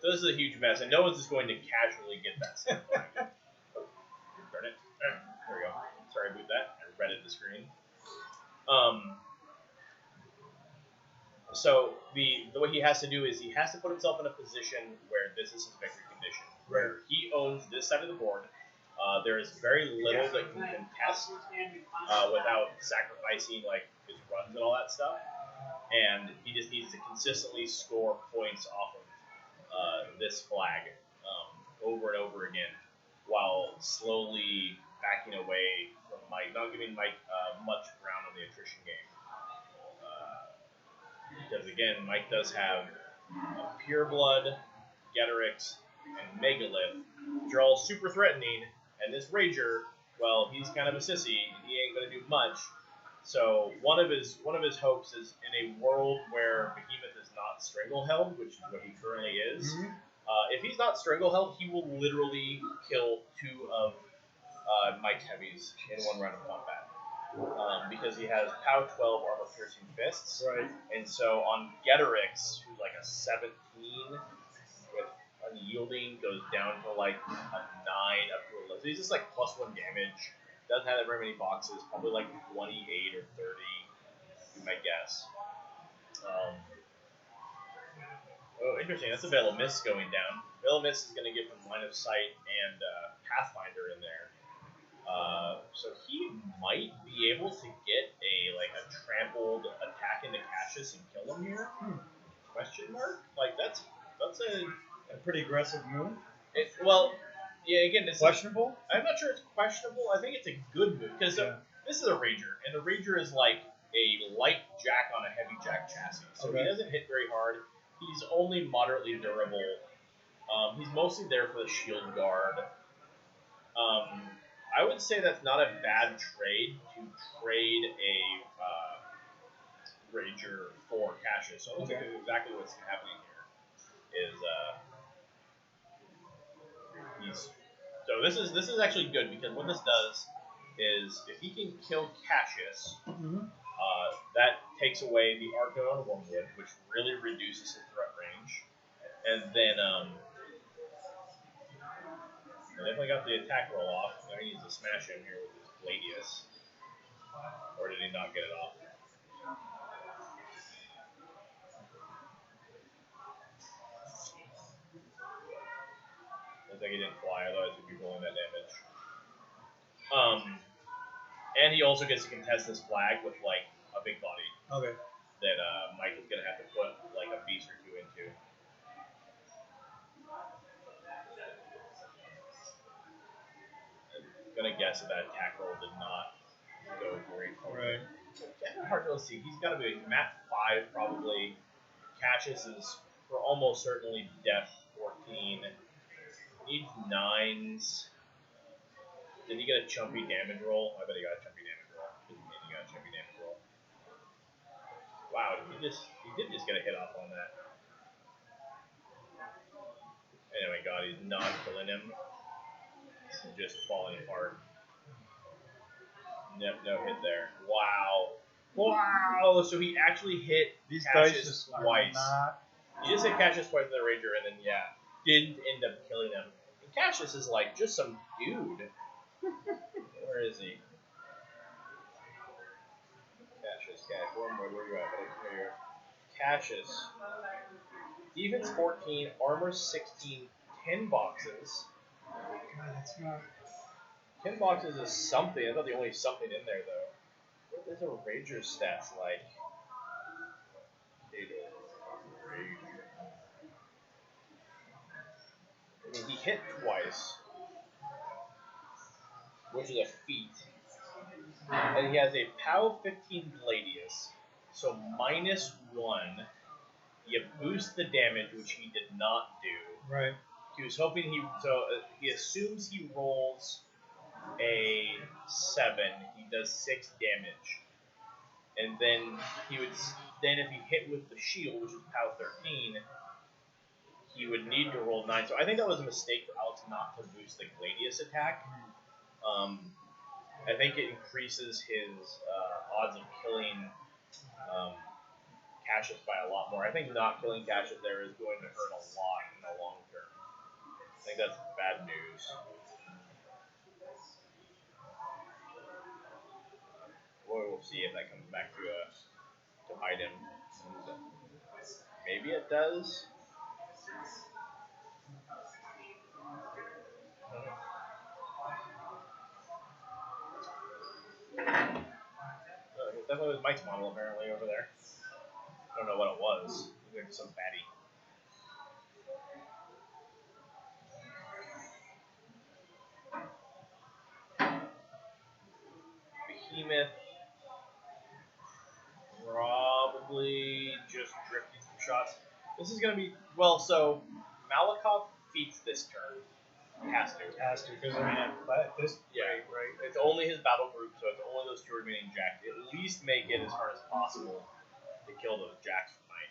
So this is a huge mess, and no one's just going to casually get that center flag. Darn it! There we go. Sorry, I moved that. I read the screen. So the what he has to do is he has to put himself in a position where this is his victory condition, where he owns this side of the board. There is very little that can contest without sacrificing like his runs and all that stuff, and he just needs to consistently score points off of this flag over and over again, while slowly backing away from Mike, not giving Mike much ground on the attrition game. Because again, Mike does have Pureblood, Getorix, and Megalith, which are all super threatening, and this Rager, well, he's kind of a sissy, and he ain't going to do much. So one of his hopes is in a world where Behemoth is not Strangleheld, which is what he currently is. If he's not Strangleheld, he will literally kill 2 of Mike's heavies in one round of combat. Because he has POW 12 Armor Piercing Fists.
Right.
And so on Getorix, who's like a 17 with unyielding, goes down to like a 9 up to a 11. So he's just like +1 damage. Doesn't have that very many boxes, probably like 28 or 30, be my guess. Oh, interesting. That's a Veil of Mist going down. Veil of Mist is going to give him line of sight and Pathfinder in there. So he might be able to get a trampled attack into Cassius and kill him here? Question mark? Like that's
A pretty aggressive move.
Well, yeah. Again, it's
Questionable.
I'm not sure it's questionable. I think it's a good move because this is a Rager, and a Rager is like a light jack on a heavy jack chassis, so he doesn't hit very hard. He's only moderately durable. He's mostly there for the shield guard. I would say that's not a bad trade to trade a Rager for Cassius. So let's look at exactly what's happening here. So this is actually good because what this does is if he can kill Cassius, that takes away the Arco on Wormwood, which really reduces his threat range, and then I definitely got the attack roll off. Now he needs to smash him here with his Gladius. Or did he not get it off? Looks like he didn't fly, otherwise he'd be rolling that damage. And he also gets to contest this flag with like a big body.
Okay.
that Mike is gonna have to put like a beast or two into. I'm gonna guess that attack roll did not go great for him. Yeah, hard to see. He's got to be Matt 5 probably. Cassius is for almost certainly def 14. Needs 9s. Did he get a chumpy damage roll? I bet he got a chumpy damage roll. He got a chumpy damage roll. Wow, he did just get a hit off on that. Anyway, God, he's not killing him. He's just falling apart. No hit there. Wow! So he actually hit Cassius twice. He just hit Cassius twice with the Ranger, and then didn't end up killing him. And Cassius is like just some dude. Where is he? Cassius, where are you at? There you are. Cassius. Defense 14, armor 16, 10 boxes.
God, that's not.
10 boxes is something. I thought the only something in there though. What is a Rager's stats like? I mean, he hit twice, which is a feat. And he has a POW 15 Gladius, so -1. You boost the damage, which he did not do.
Right.
He was hoping he assumes he rolls a 7. He does 6 damage, and then if he hit with the shield, which is POW 13, he would need to roll 9. So I think that was a mistake for Alex not to boost the Gladius attack. I think it increases his odds of killing Cassius by a lot more. I think not killing Cassius there is going to hurt a lot in the long term. I think that's bad news. Boy, we'll see if that comes back to bite him. Maybe it does. Definitely was Mike's model apparently over there. I don't know what it was. It was like some fatty. Behemoth. Probably just drifting some shots. This is going to be, so Malakoff feats this turn. He has to,
because at this
rate, right? It's only his battle group, so it's only those 2 remaining jacks. At least make it as hard as possible to kill those jacks tonight.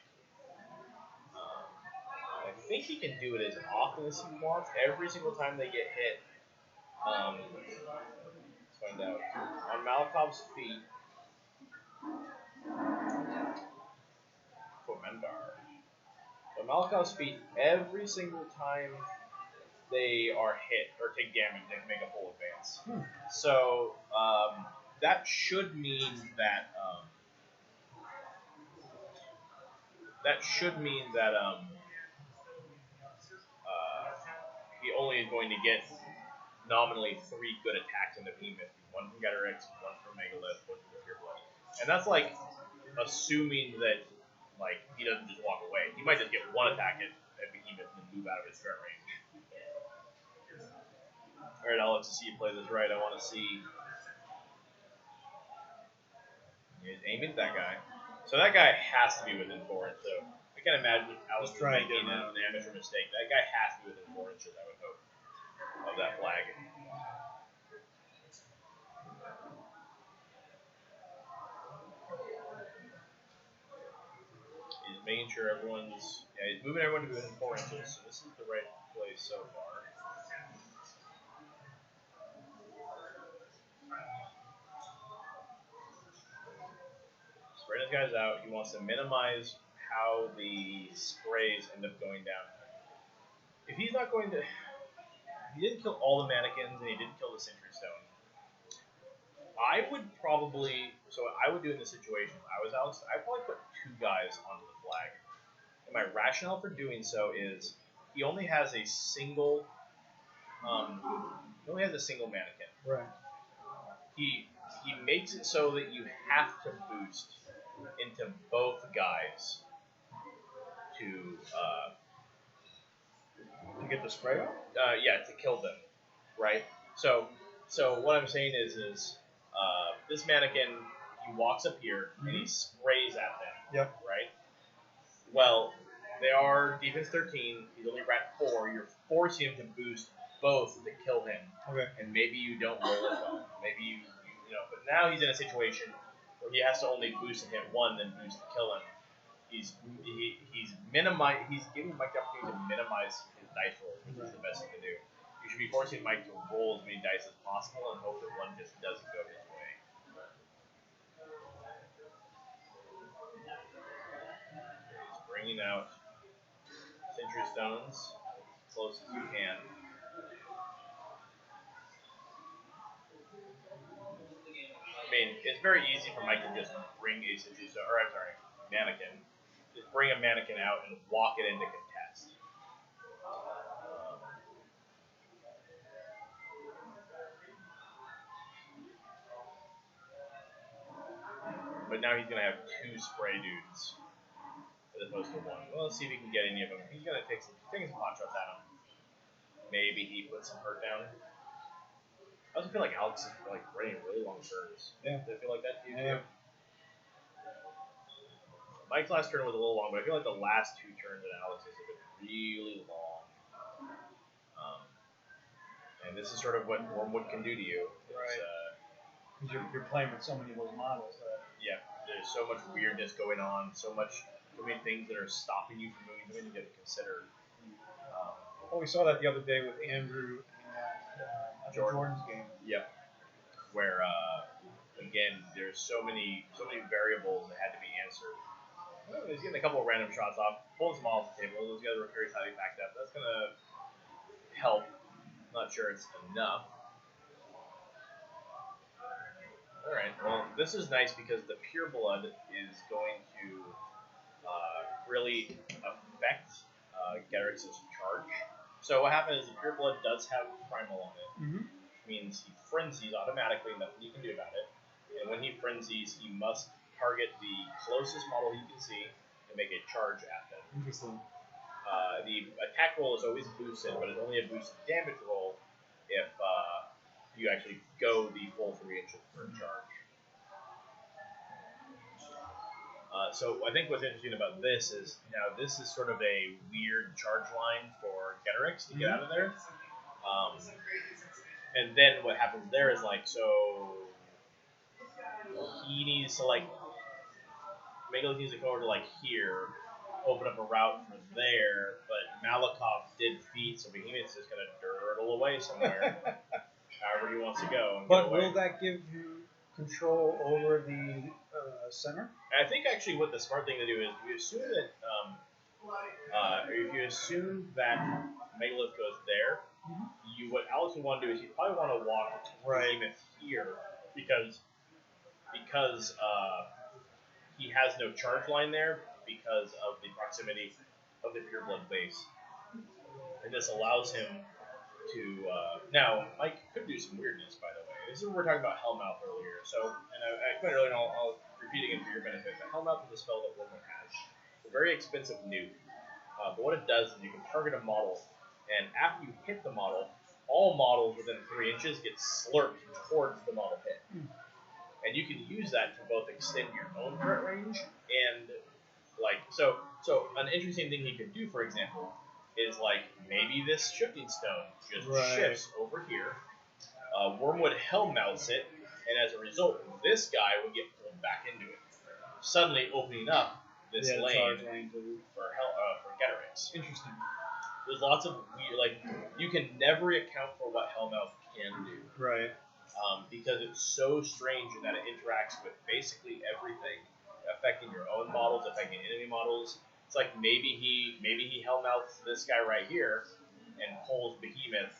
I think he can do it as often as he wants. Every single time they get hit. Let's find out. On Malakoff's feet. Komendar. On Malakoff's feet, every single time they are hit or take damage, they can make a full advance. So that should mean that he only is going to get nominally 3 good attacks in the Behemoth. 1 from Getter-X, 1 from Megalith, 1 from Pure Blood. And that's like assuming that he doesn't just walk away. He might just get 1 attack at Behemoth and then move out of his threat range. Alright, Alex, to see you play this right, I want to see. He's aiming at that guy. So that guy has to be within 4 inches. So I can't imagine Alex making an amateur mistake. That guy has to be within 4 inches, I would hope, of that flag. He's making sure he's moving everyone to within 4 inches. So this is the right place so far. Spraying his guys out. He wants to minimize how the sprays end up going down. If he's not going to... He didn't kill all the mannequins, and he didn't kill the Sentry Stone. I would probably... So what I would do in this situation, if I was Alex, I'd probably put 2 guys onto the flag. And my rationale for doing so is he only has a single... mannequin.
Right.
He makes it so that you have to boost into both guys to
get the spray off?
to kill them, right? So what I'm saying is this mannequin, he walks up here and he sprays at them.
Yep.
Right. Well, they are defense 13. He's only rank 4. You're forcing him to boost both to kill him.
Okay.
And maybe you don't roll it well. Maybe you know. But now he's in a situation where he has to only boost and hit 1, then boost to kill him. He's giving Mike the opportunity to minimize his dice rolls, which is the best thing to do. You should be forcing Mike to roll as many dice as possible and hope that one just doesn't go his way. He's bringing out Sentry Stones as close as you can. I mean, it's very easy for Mike to just bring a Sentry Stone, mannequin. Just bring a mannequin out and walk it into contest. But now he's going to have 2 spray dudes as opposed to 1. Well, let's see if he can get any of them. He's going to take some pot shots at him. Maybe he puts some hurt down. I also feel like Alex is running really long turns.
Yeah.
Does it feel like that to you?
Yeah.
Mike's last turn was a little long, but I feel like the last 2 turns in Alex's have been really long. And this is sort of what Wormwood can do to you.
Right. Because you're playing with so many of those models.
Yeah, there's so much weirdness going on, so many things that are stopping you from moving them, you got to consider.
We saw that the other day with Andrew at Jordan's game.
Yep. Where again, there's so many variables that had to be answered. Well, he's getting a couple of random shots off, pulls them all off the table. Those guys were very highly backed up. That's gonna help. Not sure it's enough. Alright, well, this is nice because the Pure Blood is going to really affect Gerrix's charge. So what happens is the Pure Blood does have Primal on it, which means he frenzies automatically, nothing you can do about it. And when he frenzies, he must target the closest model he can see and make a charge at them.
Interesting.
The attack roll is always boosted, but it's only a boosted damage roll if you actually go the full 3 inches per charge. So I think what's interesting about this is now this is sort of a weird charge line for Gerrix to get out of there. And then what happens there is so he needs to Megalith needs to go over to here, open up a route from there, but Malakoff did feet, so Behemoth's just going to dirtle away somewhere, however he wants to go.
But will that give you control over the center?
I think actually what the smart thing to do is if you assume that Megalith goes there, what Alex would want to do is he'd probably want to walk Behemoth here because he has no charge line there because of the proximity of the Pure Blood base. And this allows him to... now, Mike could do some weirdness, by the way. This is what we were talking about Hellmouth earlier. So, and I explained earlier, and I'll repeat again for your benefit, but Hellmouth is a spell that Wormwood has. It's a very expensive nuke. But what it does is you can target a model, and after you hit the model, all models within 3 inches get slurped towards the model hit. And you can use that to both extend your own threat range and so an interesting thing he could do, for example, is maybe this shifting stone just shifts over here. Wormwood Hellmouths it, and as a result, this guy would get pulled back into it, suddenly opening up this lane for Gerrix.
Interesting.
There's lots of weird, you can never account for what Hellmouth can do.
Right.
Because it's so strange in that it interacts with basically everything, affecting your own models, affecting enemy models. It's maybe he Hellmouths this guy right here and pulls Behemoth,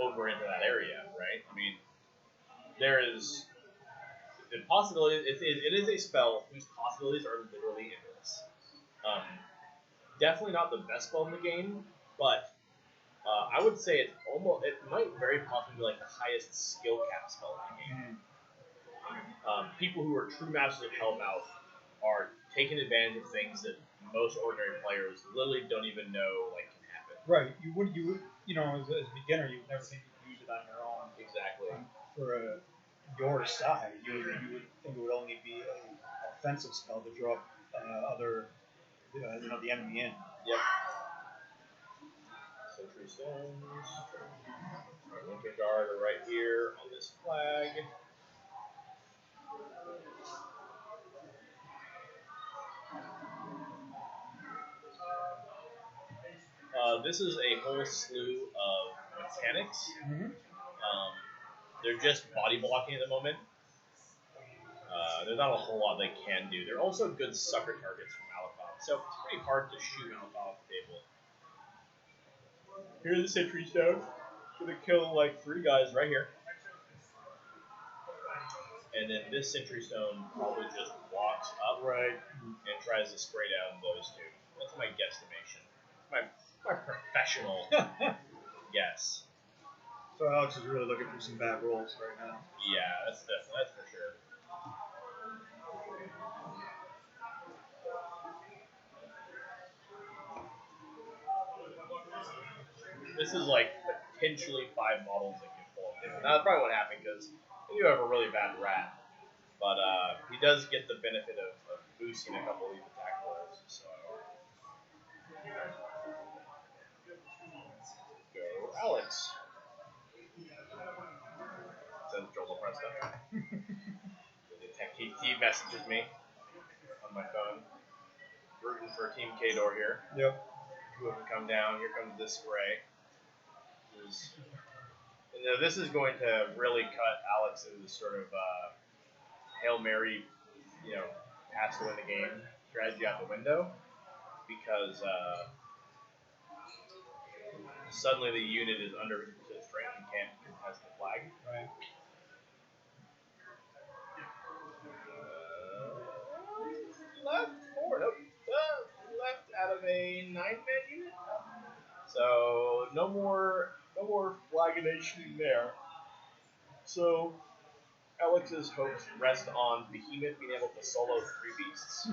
over into that area, right? I mean, there is the possibility. It is a spell whose possibilities are literally endless. Definitely not the best spell in the game, but I would say it might very possibly be the highest skill cap spell in the game. people who are true masters of Hellmouth are taking advantage of things that most ordinary players literally don't even know like can happen.
Right. You know, as a beginner, you would never think you'd use it on your own.
Exactly.
For your side, you would think it would only be an offensive spell to draw the enemy in.
Yep. Sentry stones. Our Lincoln Guard are right here on this flag. This is a whole slew of mechanics.
Mm-hmm.
They're just body blocking at the moment. There's not a whole lot they can do. They're also good sucker targets for Malakov, so it's pretty hard to shoot Malakov off the table. Here's the Sentry Stone. Gonna kill like 3 guys right here. And then this Sentry Stone probably just walks up and tries to spray down those 2. That's my guesstimation. My professional guess.
So Alex is really looking for some bad rolls right now.
Yeah, that's for sure. This is like potentially 5 models that can pull him. Now, that's probably what happened because you have a really bad rat. But he does get the benefit of boosting a couple of these attack rolls. So go Alex. Says Joel Presto. He messages me on my phone. Rooting for Team K-Door here.
Yep.
2 of them come down. Here comes this spray. And this is going to really cut Alex's sort of Hail Mary, pass to win the game strategy out the window, because suddenly the unit is under 50% strength and can't contest the flag.
Right.
Left out of a 9-man unit. So no more flagination there. So Alex's hopes rest on Behemoth being able to solo 3 beasts.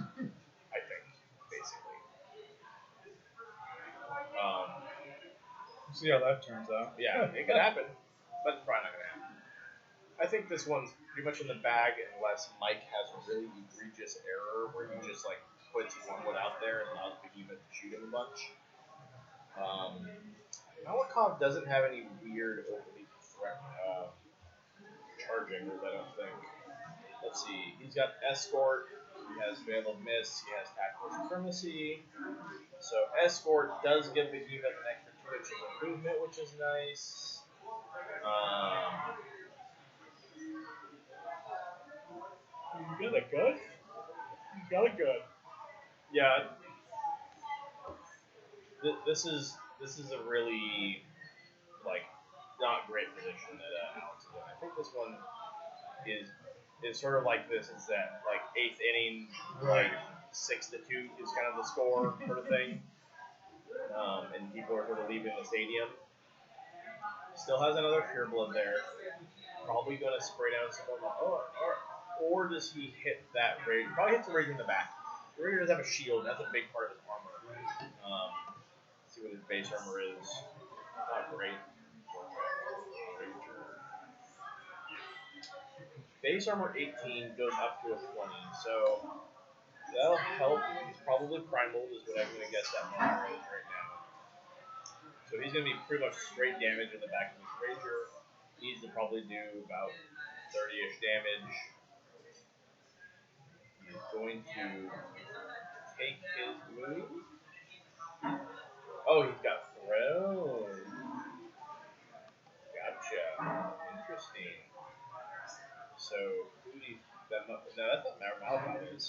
I think, basically.
See how that turns out.
Yeah, it could happen, but it's probably not going to happen. I think this one's pretty much in the bag unless Mike has a really egregious error where he just like puts Wormwood out there and allows Behemoth to shoot him a bunch. Malakov doesn't have any weird overly charging, I don't think. Let's see. He's got Escort. He has Veil of Mist. He has Tactical Supremacy. So Escort does give Behemoth an extra 2 inches of movement, which is nice. You got a gun? You got a gun. Yeah. This is a really not great position that Alex is in. I think this one is sort of like this. It's that 8th inning, 6-2 is kind of the score sort of thing. And people are sort of leaving the stadium. Still has another Pureblood there. Probably going to spray down some more. Or does he hit that Rage? Probably hits the Rage in the back. The Rage does have a shield. That's a big part of his armor. Let's see what his base armor is. Not great. Base armor 18 goes up to a 20, so that'll help. He's probably primal, is what I'm going to guess that marker is right now. So he's going to be pretty much straight damage in the back of his Rager. Needs to probably do about 30-ish damage. He's going to take his move. Oh, he's got thrown. Gotcha. Interesting. So, who do you... No, that's not Malakov is.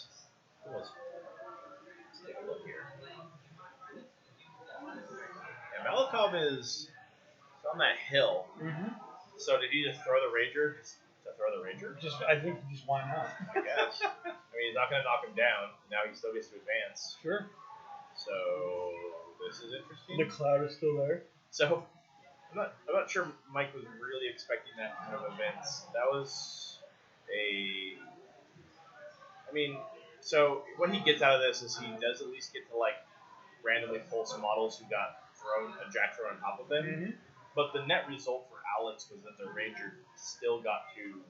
Who was... Let's take a look here. Yeah, Malakov is on that hill.
Mm-hmm.
So did he just throw the Rager? To throw the Ranger?
I think just why not?
I guess. I mean, he's not going to knock him down. Now he still gets to advance.
Sure.
So, this is interesting.
The cloud is still there.
So, I'm not sure Mike was really expecting that kind of event. That was I mean, so what he gets out of this is he does at least get to like randomly pull some models who got a jack thrown on top of them.
Mm-hmm.
But the net result for Alex was that the Ranger still got to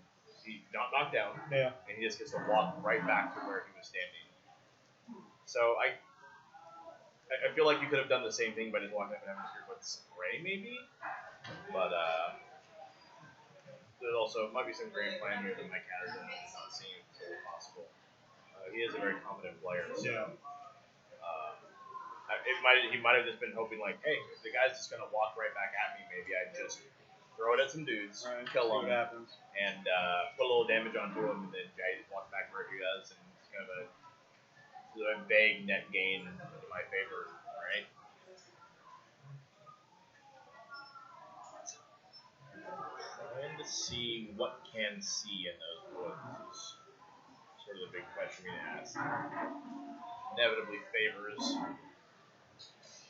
he not knocked down,
Yeah.
and he just gets to walk right back to where he was standing. So I feel like you could have done the same thing by just walking up and having to with spray maybe, but there's also might be some great plan here that Mike Hatter does not seem totally possible. He is a very competent player, so.
Yeah.
He might have just been hoping like, hey, if the guy's just gonna walk right back at me, maybe I just throw it at some dudes, kill them, and put a little damage onto him, and then Jay just walks back where he does, and it's kind of a vague net gain in my favor, right? Trying to see what can see in those woods is sort of the big question we ask. Inevitably favors.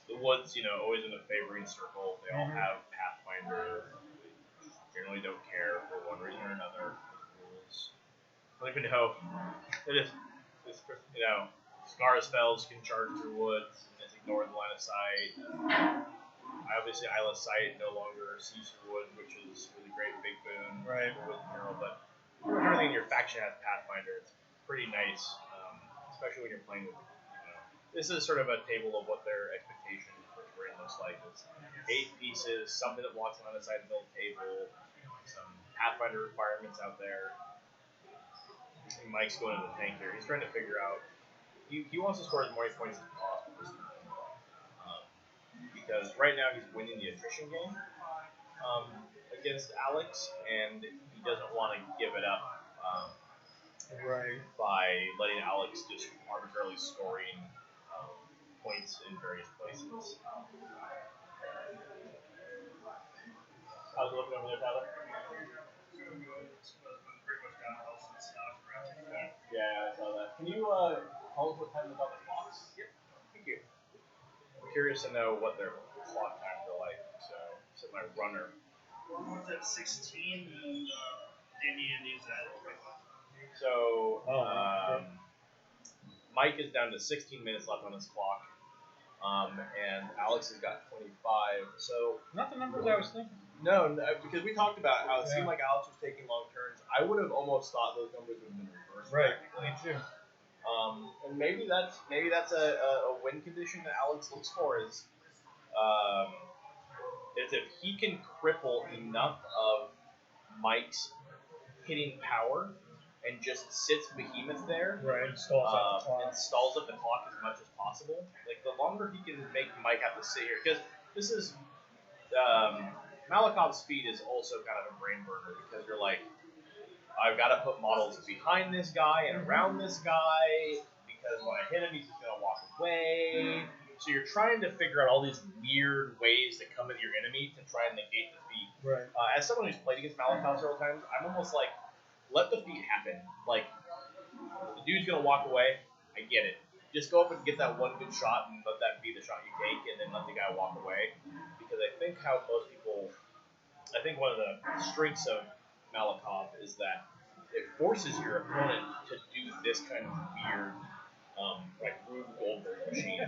The woods, always in a favoring circle. They all have Pathfinder. Generally don't care for one reason or another. Rules. I don't even know. Scar spells can charge through woods and just ignore the line of sight. Obviously, Eyeless Sight no longer sees through wood, which is really great, big boon for Wood in general. But everything in your faction has Pathfinder. It's pretty nice, especially when you're playing with. This is sort of a table of what their expectation for terrain looks like. It's 8 pieces, something that walks on the side of the table, some Pathfinder requirements out there. Mike's going to the tank here. He's trying to figure out. He wants to score as many points as possible this turn. Because right now he's winning the attrition game against Alex, and he doesn't want to give it up by letting Alex just arbitrarily scoring points in various places. How's it looking over there, Tyler? Yeah, I saw that. Can you tell us what time is on the clocks? Yep. Thank you. I'm curious to know what their clock times are like. So my runner.
One's at 16 and Andy's at 25.
So Mike is down to 16 minutes left on his clock. And Alex has got 25. So
not the numbers I was thinking.
No, because we talked about how it seemed like Alex was taking long turns. I would have almost thought those numbers would have been reversed.
Right. Me too.
And maybe that's a win condition that Alex looks for is if he can cripple enough of Mike's hitting power and just sits Behemoth there,
and stalls
up the clock as much as possible. Like the longer he can make Mike have to sit here, because this is Malakov's speed is also kind of a brain burner because you're like, I've got to put models behind this guy and around this guy because when I hit him, he's just going to walk away. So you're trying to figure out all these weird ways to come at your enemy to try and negate the feat.
Right.
As someone who's played against Malakov several times, I'm almost like, let the feat happen. Like, the dude's going to walk away. I get it. Just go up and get that one good shot and let that be the shot you take and then let the guy walk away. Because I think one of the strengths of Malakov is that it forces your opponent to do this kind of weird, Rube Goldberg machine.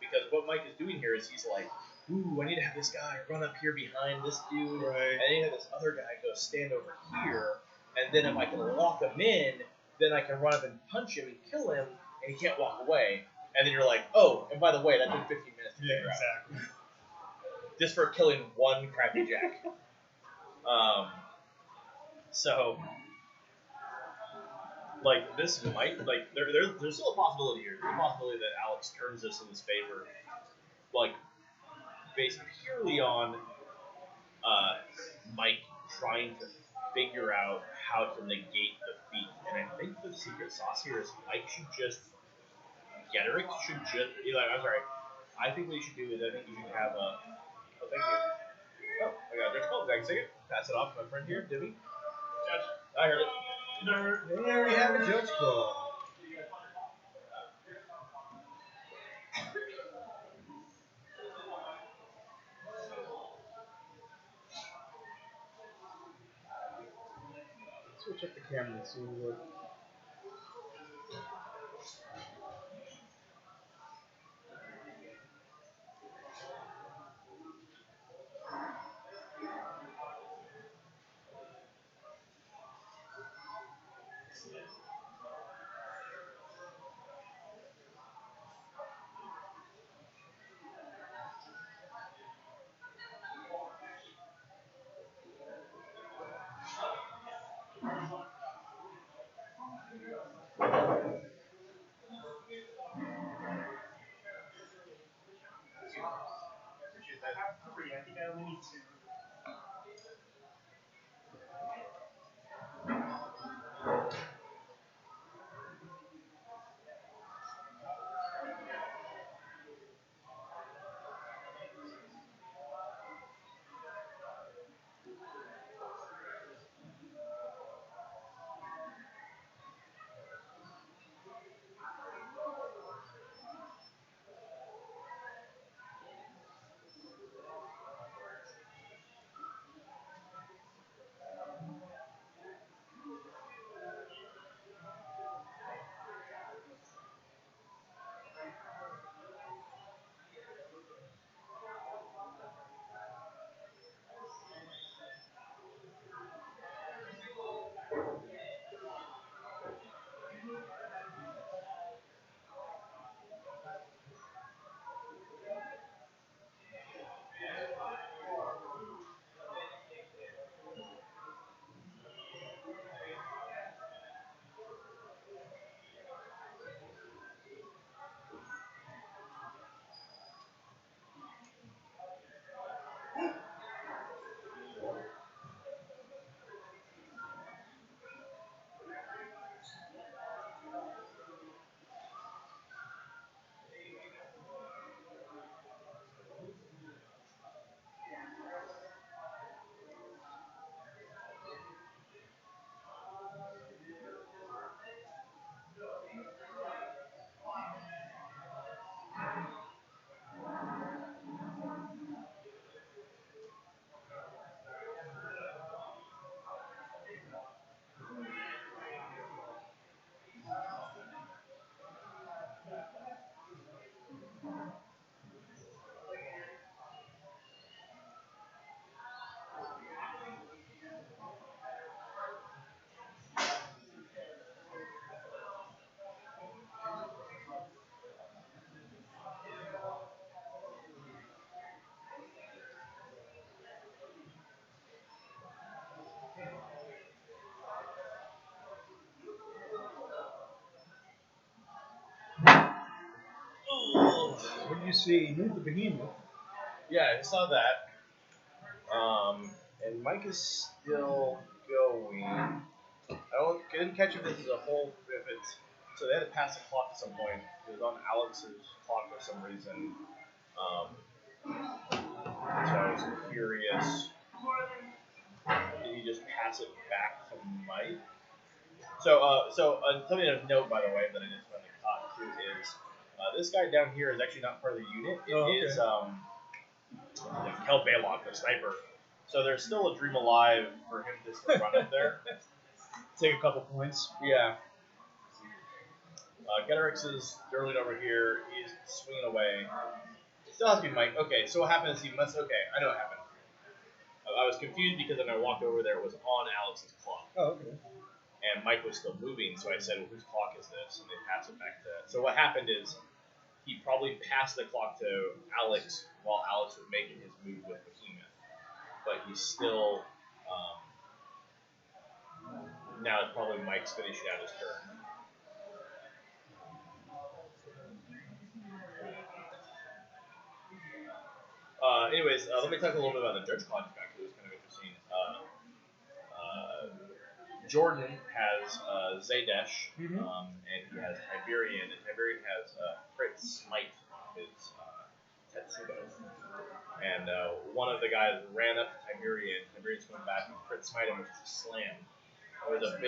Because what Mike is doing here is he's like, ooh, I need to have this guy run up here behind this dude, and I need to have this other guy go stand over here, and then if I can lock him in, then I can run up and punch him and kill him, and he can't walk away. And then you're like, oh, and by the way, that took 15 minutes to figure out. Just for killing one crappy jack. So, like, this might, like, there's still a possibility here. There's a possibility that Alex turns this in his favor, like, based purely on Mike trying to figure out how to negate the feat. And I think the secret sauce here is Mike should just, Gederick should just, I think what you should do is I think you should have a, oh, thank you. Oh, I got a Judge Call. Thanks, second. Pass it off to my friend here, Dibby. Judge. I heard it.
They already have a Judge Call. switch up the camera and see what.
I have 3. I think I only need 2.
What did you see? You moved the behemoth.
Yeah, I saw that. And Mike is still going. Didn't catch if this is a whole. If it's so they had to pass the clock at some point. It was on Alex's clock for some reason. So I was curious. Did he just pass it back to Mike? So something of note, by the way, that I just wanted to talk to is this guy down here is actually not part of the unit. It is Kel Balog, the sniper. So there's still a dream alive for him just to run up there.
Take a couple points.
Yeah. Getterix is dirling over here. He's swinging away. Still has to be Mike. Okay, so what happened is he must. Okay, I know what happened. I was confused because when I walked over there, it was on Alex's clock.
Oh, okay.
And Mike was still moving, so I said, well, whose clock is this? And they passed it back to. So what happened is he probably passed the clock to Alex while Alex was making his move with Behemoth. But he's still. Now it's probably Mike's finishing out his turn. Anyways, let me talk a little bit about the Judge Clock effect. It was kind of interesting. Jordan has Zadesh, and he has Tiberian, and Tiberian has Crit Smite, his Tetsubo. And one of the guys ran up to Tiberian. Tiberian's going back and Crit Smite him, which is a slam. It was an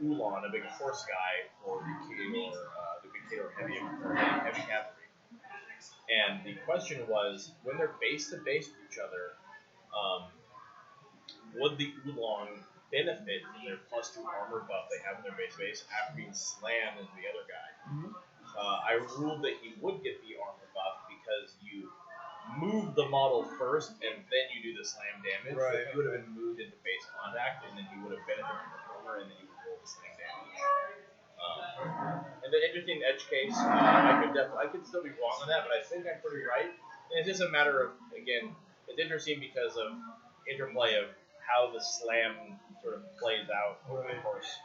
Ulan, a big horse guy for the Kator heavy cavalry. And the question was, when they're base to base with each other, would the Oolong benefit from their +2 armor buff they have in their base after being slammed into the other guy?
Mhm.
I ruled that he would get the armor buff because you move the model first and then you do the slam damage. So
Right.
he would have been moved into base contact and then he would have benefited from the armor and then you would roll the slam damage. And the interesting edge case, I could still be wrong on that, but I think I'm pretty right. And it's just a matter of, again, it's interesting because of interplay of how the slam sort of plays out over the course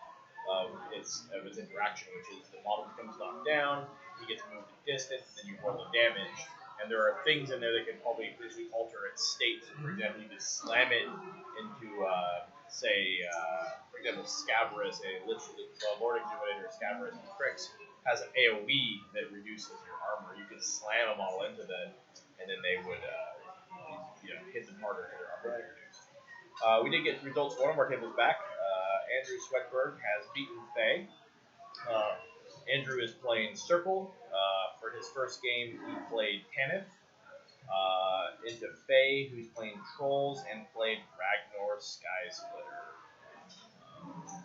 of its interaction, which is the model becomes knocked down, he gets moved a distance, and then you roll the damage. And there are things in there that can probably visually alter its state. For example, you could slam it into, for example, Scabrous, Lord Exuminator Scabrous and Crix has an AoE that reduces your armor. You could slam them all into that, and then they would hit them harder because their armor is reduced. We did get results for one of our tables back. Andrew Swedberg has beaten Faye. Andrew is playing Circle. For his first game, he played Tanith. Into Faye, who's playing Trolls, and played Ragnar Skysplitter.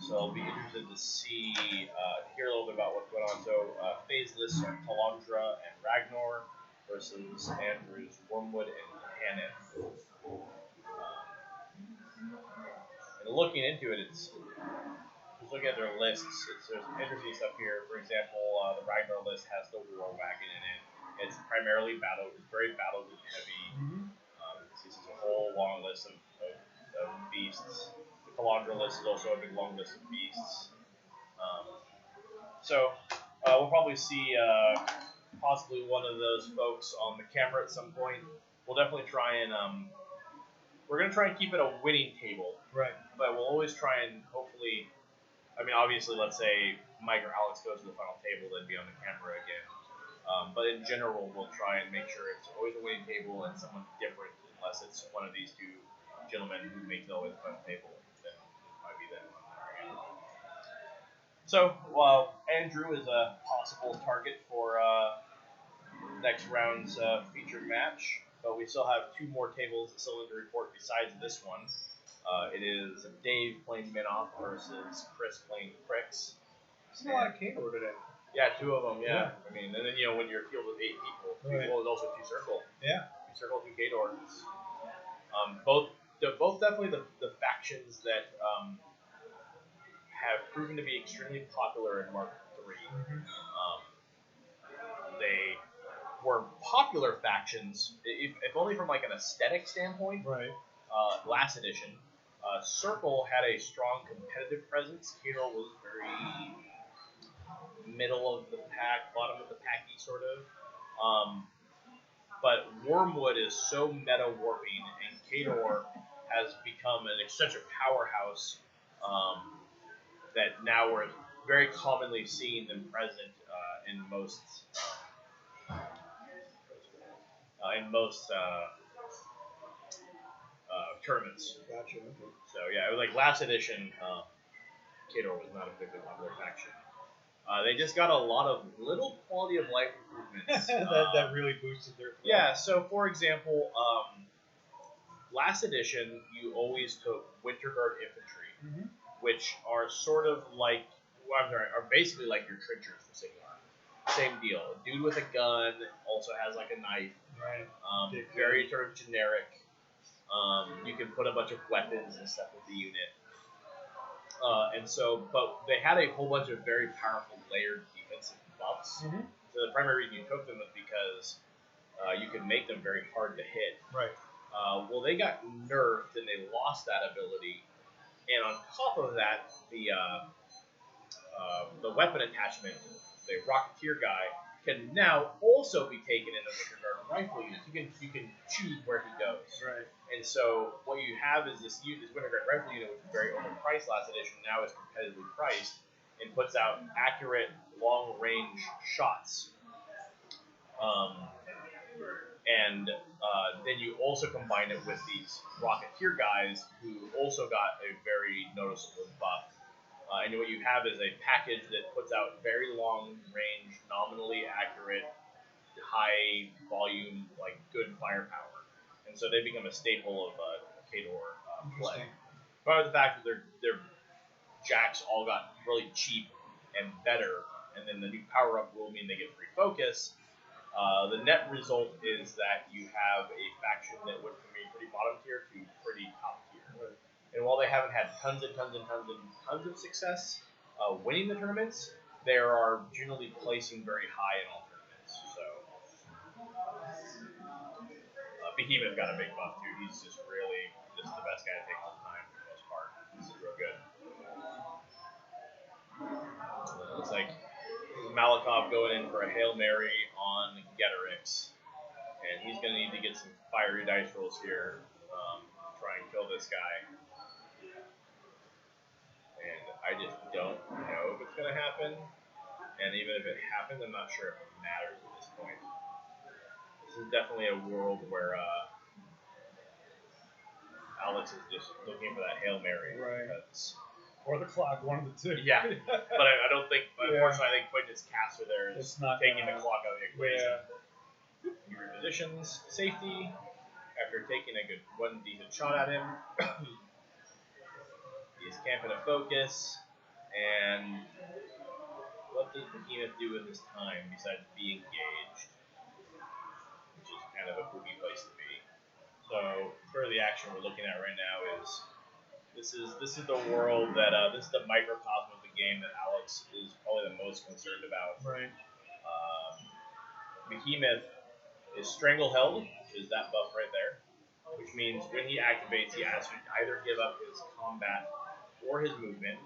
So I'll be interested to hear a little bit about what's going on. So Faye's lists are Talandra and Ragnar versus Andrew's Wormwood and Tanith. And looking into it, just looking at their lists, there's some interesting stuff here. For example, the Ragnar list has the War Wagon in it. It's primarily it's very battle group heavy.
Mhm.
This is a whole long list of beasts. The Calandra list is also a big long list of beasts. So we'll probably see possibly one of those folks on the camera at some point. We'll definitely try and we're gonna try and keep it a winning table.
Right.
But we'll always try and hopefully, obviously, let's say Mike or Alex goes to the final table, they'd be on the camera again. But in general, we'll try and make sure it's always a winning table and someone different, unless it's one of these two gentlemen who make it always the final table. Then it might be them on there again. So, Andrew is a possible target for next round's featured match, but we still have 2 more tables that still need to report besides this one. It is Dave playing Minoff versus Chris playing Crix.
There's a lot of K-Lord today.
Yeah, 2 of them, yeah. And then, when you're a field with 8 people,
right.
Well, there's also 2 Circle.
Yeah.
2 Circle, 2 K-Door. Both definitely the factions that have proven to be extremely popular in Mark III.
Mm-hmm.
They were popular factions, if only from like an aesthetic standpoint.
Right.
Last edition, Circle had a strong competitive presence. K-Door was very middle of the pack, bottom of the packy sort of. But Wormwood is so meta warping, and K-Door has become an eccentric powerhouse that now we're very commonly seeing them present in most tournaments.
Gotcha.
So yeah, it was like last edition, K-Door was not a particularly popular faction. They just got a lot of little quality of life improvements.
that really boosted their play.
Yeah, so for example, last edition, you always took Winter Guard infantry,
Mm-hmm.
which are sort of like, are basically like your trenchers for Sigmar. Same deal. A dude with a gun, also has like a knife.
Right.
Very sort of generic. You can put a bunch of weapons and stuff with the unit. But they had a whole bunch of very powerful layered defensive buffs.
Mm-hmm.
So the primary reason you took them was because you could make them very hard to hit.
Right.
Well, they got nerfed and they lost that ability. And on top of that, the weapon attachment, the Rocketeer guy, can now also be taken into Winter Guard rifle units. You can choose where he goes.
Right.
And so what you have is this Winter Guard rifle unit, which was very overpriced last edition, now is competitively priced and puts out accurate long-range shots. Then you also combine it with these Rocketeer guys who also got a very noticeable buff. And what you have is a package that puts out very long-range, nominally accurate, high-volume, like good firepower. And so they become a staple of K-Door play. Part of the fact that their jacks all got really cheap and better, and then the new power up will mean they get free focus. The net result is that you have a faction that went from being pretty bottom tier to pretty top tier.
Right.
And while they haven't had tons and tons and tons and tons of success winning the tournaments, they are generally placing very high in all tournaments. So Behemoth got a big buff too. He's just really just the best guy to take all the time for the most part. This is real good. Looks like Malikov going in for a Hail Mary on Getorix. And he's going to need to get some fiery dice rolls here to try and kill this guy. And I just don't know if it's going to happen. And even if it happens, I'm not sure if it matters at this point. This is definitely a world where Alex is just looking for that Hail Mary.
Right.
Because
Or the clock, one of the two.
yeah, but I don't think, unfortunately, I think putting his caster there is
It's not
taking
gonna-
the clock out of the equation.
Yeah.
He repositions to safety after taking a good one decent shot at him. He's camping a focus, and what does Behemoth do with his time besides be engaged? Which is kind of a spooky place to be. So, for the action we're looking at right now is this is the world that this is the microcosm of the game that Alex is probably the most concerned about.
Right.
Behemoth is Strangleheld, is that buff right there, which means when he activates, he has to either give up his combat or his movement.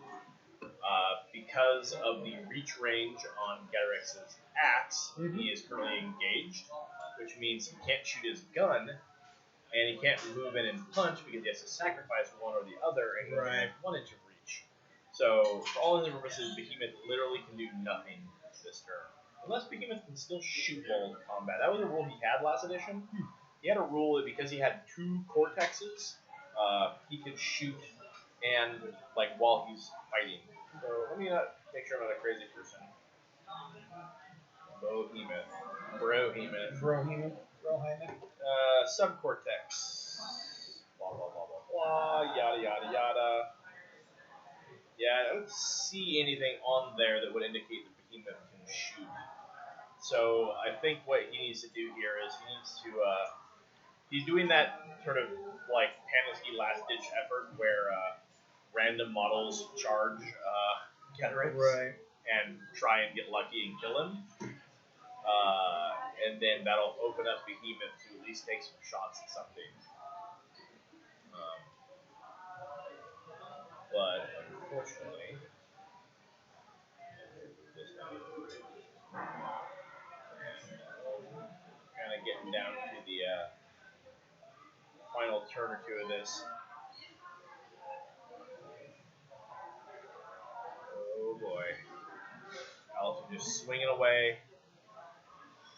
Because of the reach range on Getorix's axe, he is currently engaged, which means he can't shoot his gun. And he can't move in and punch because he has to sacrifice one or the other, and he only has 1 inch of reach. So, for all intents and purposes, Behemoth literally can do nothing this turn. Unless Behemoth can still shoot while in combat. That was a rule he had last edition. He had a rule that because he had 2 Cortexes, he could shoot and while he's fighting. So, let me make sure I'm not a crazy person. Behemoth.
Brohemoth.
Subcortex. Blah, blah, blah, blah, blah. Yada, yada, yada. Yeah, I don't see anything on there that would indicate that Behemoth can shoot. So I think what he needs to do here is he needs to, he's doing that sort of Pansy last-ditch effort where random models charge Getorix and try and get lucky and kill him. And then that'll open up Behemoth to at least take some shots at something. But unfortunately, kind of getting down to the final turn or two of this. Oh boy. Alex is just swinging away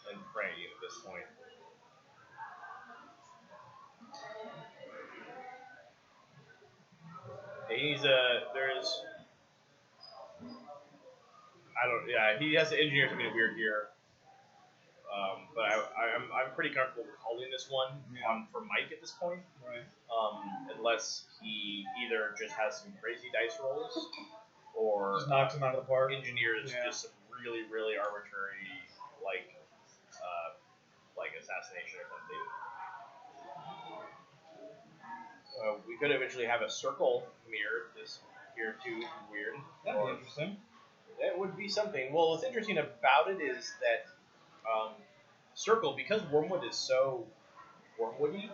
and praying at this point. He's he has to engineer something weird here. But I'm pretty comfortable calling this one for Mike at this point.
Right.
Unless he either just has some crazy dice rolls or
Just knocks him out of the park.
engineers just some really, really arbitrary assassination or something. We could eventually have a circle mirror this here too, which is weird.
That'd be interesting.
That would be something. Well, what's interesting about it is that Circle, because Wormwood is so Wormwoody,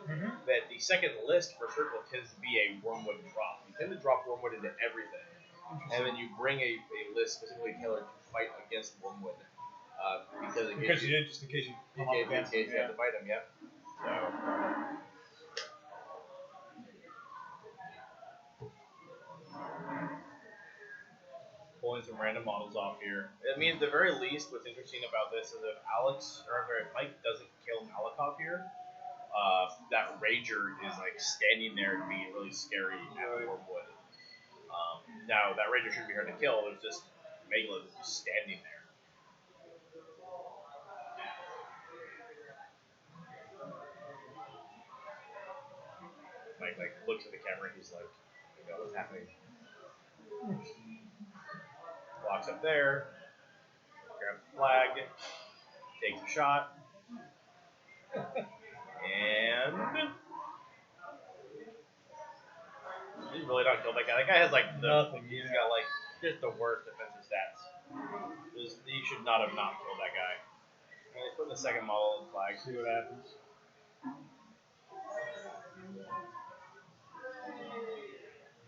that the second list for Circle tends to be a Wormwood drop. You tend to drop Wormwood into everything, and then you bring a list specifically tailored to fight against Wormwood. Because
you did, just in case you
you have to fight him, yeah. So. Pulling some random models off here. I mean, at the very least, what's interesting about this is if Mike doesn't kill Malikov here, that Rager is standing there and being really scary at Wormwood. Now, that Rager shouldn't be hard to kill, there's just Megla just standing there. Mike looks at the camera and he's like, oh my go. What's happening? Walks up there, grabs the flag, takes a shot, and he's really not killed that guy. That guy has like
Nothing.
He's got like just the worst defensive stats. He should not have not killed that guy. And he's putting the second model in the flag.
See what happens.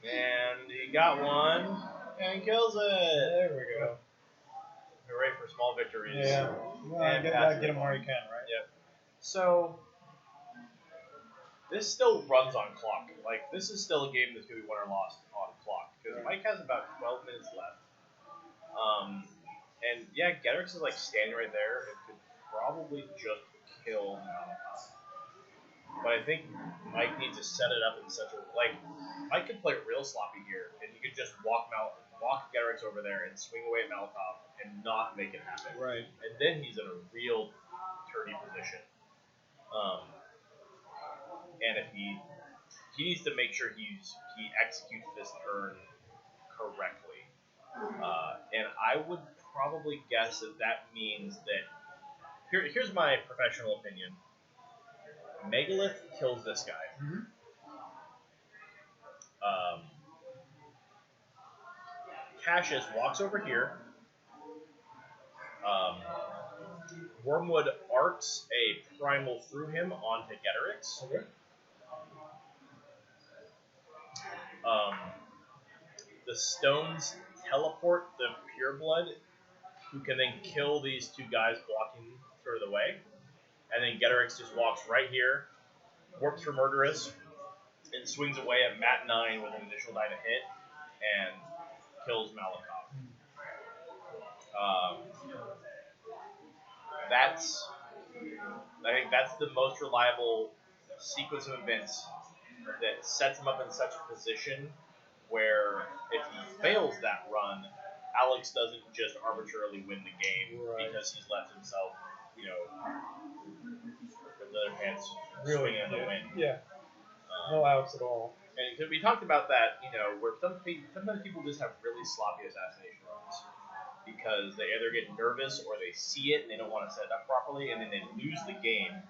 And he got one and kills it.
There we go.
Hooray for small victories.
Yeah. Well,
And
get him where you can, right?
Yep. So this still runs on clock. Like this is still a game that's gonna be won or lost on clock because Mike has about 12 minutes left. And yeah, Getrix is like standing right there and could probably just kill Malachi. But I think Mike needs to set it up in such a Mike could play real sloppy here, and he could just walk Getrix over there and swing away at Malachi and not make it happen.
Right.
And then he's in a real Tourney position. And if he needs to make sure he executes this turn correctly. And I would probably guess that means that here's my professional opinion. Megalith kills this guy.
Mm-hmm.
Cassius walks over here. Wormwood arcs a primal through him onto Getrix.
Okay.
The stones teleport the pureblood, who can then kill these two guys blocking further away. And then Getrix just walks right here, warps for Murderous, and swings away at Mat 9 with an additional die to hit, and kills Malachi. I think that's the most reliable sequence of events that sets him up in such a position where if he fails that run, Alex doesn't just arbitrarily win the game because he's left himself, with the other hands swinging in the wind.
Yeah. No outs at all.
And we talked about that, where sometimes people just have really sloppy assassination runs because they either get nervous or they see it and they don't want to set it up properly, and then they lose the game.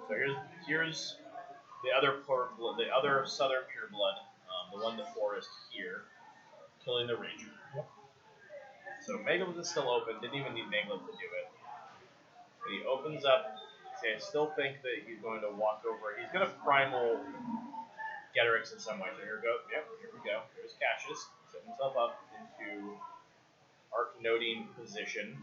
So here's the other southern pureblood, the one in the forest here, killing the Ranger.
Yep.
So Megalith is still open. Didn't even need Megalith to do it. But he opens up. I still think that he's going to walk over. He's going to primal Getrix in some way. So here we go. Yep, here we go. Here's Cassius. Set himself up into arc noding position.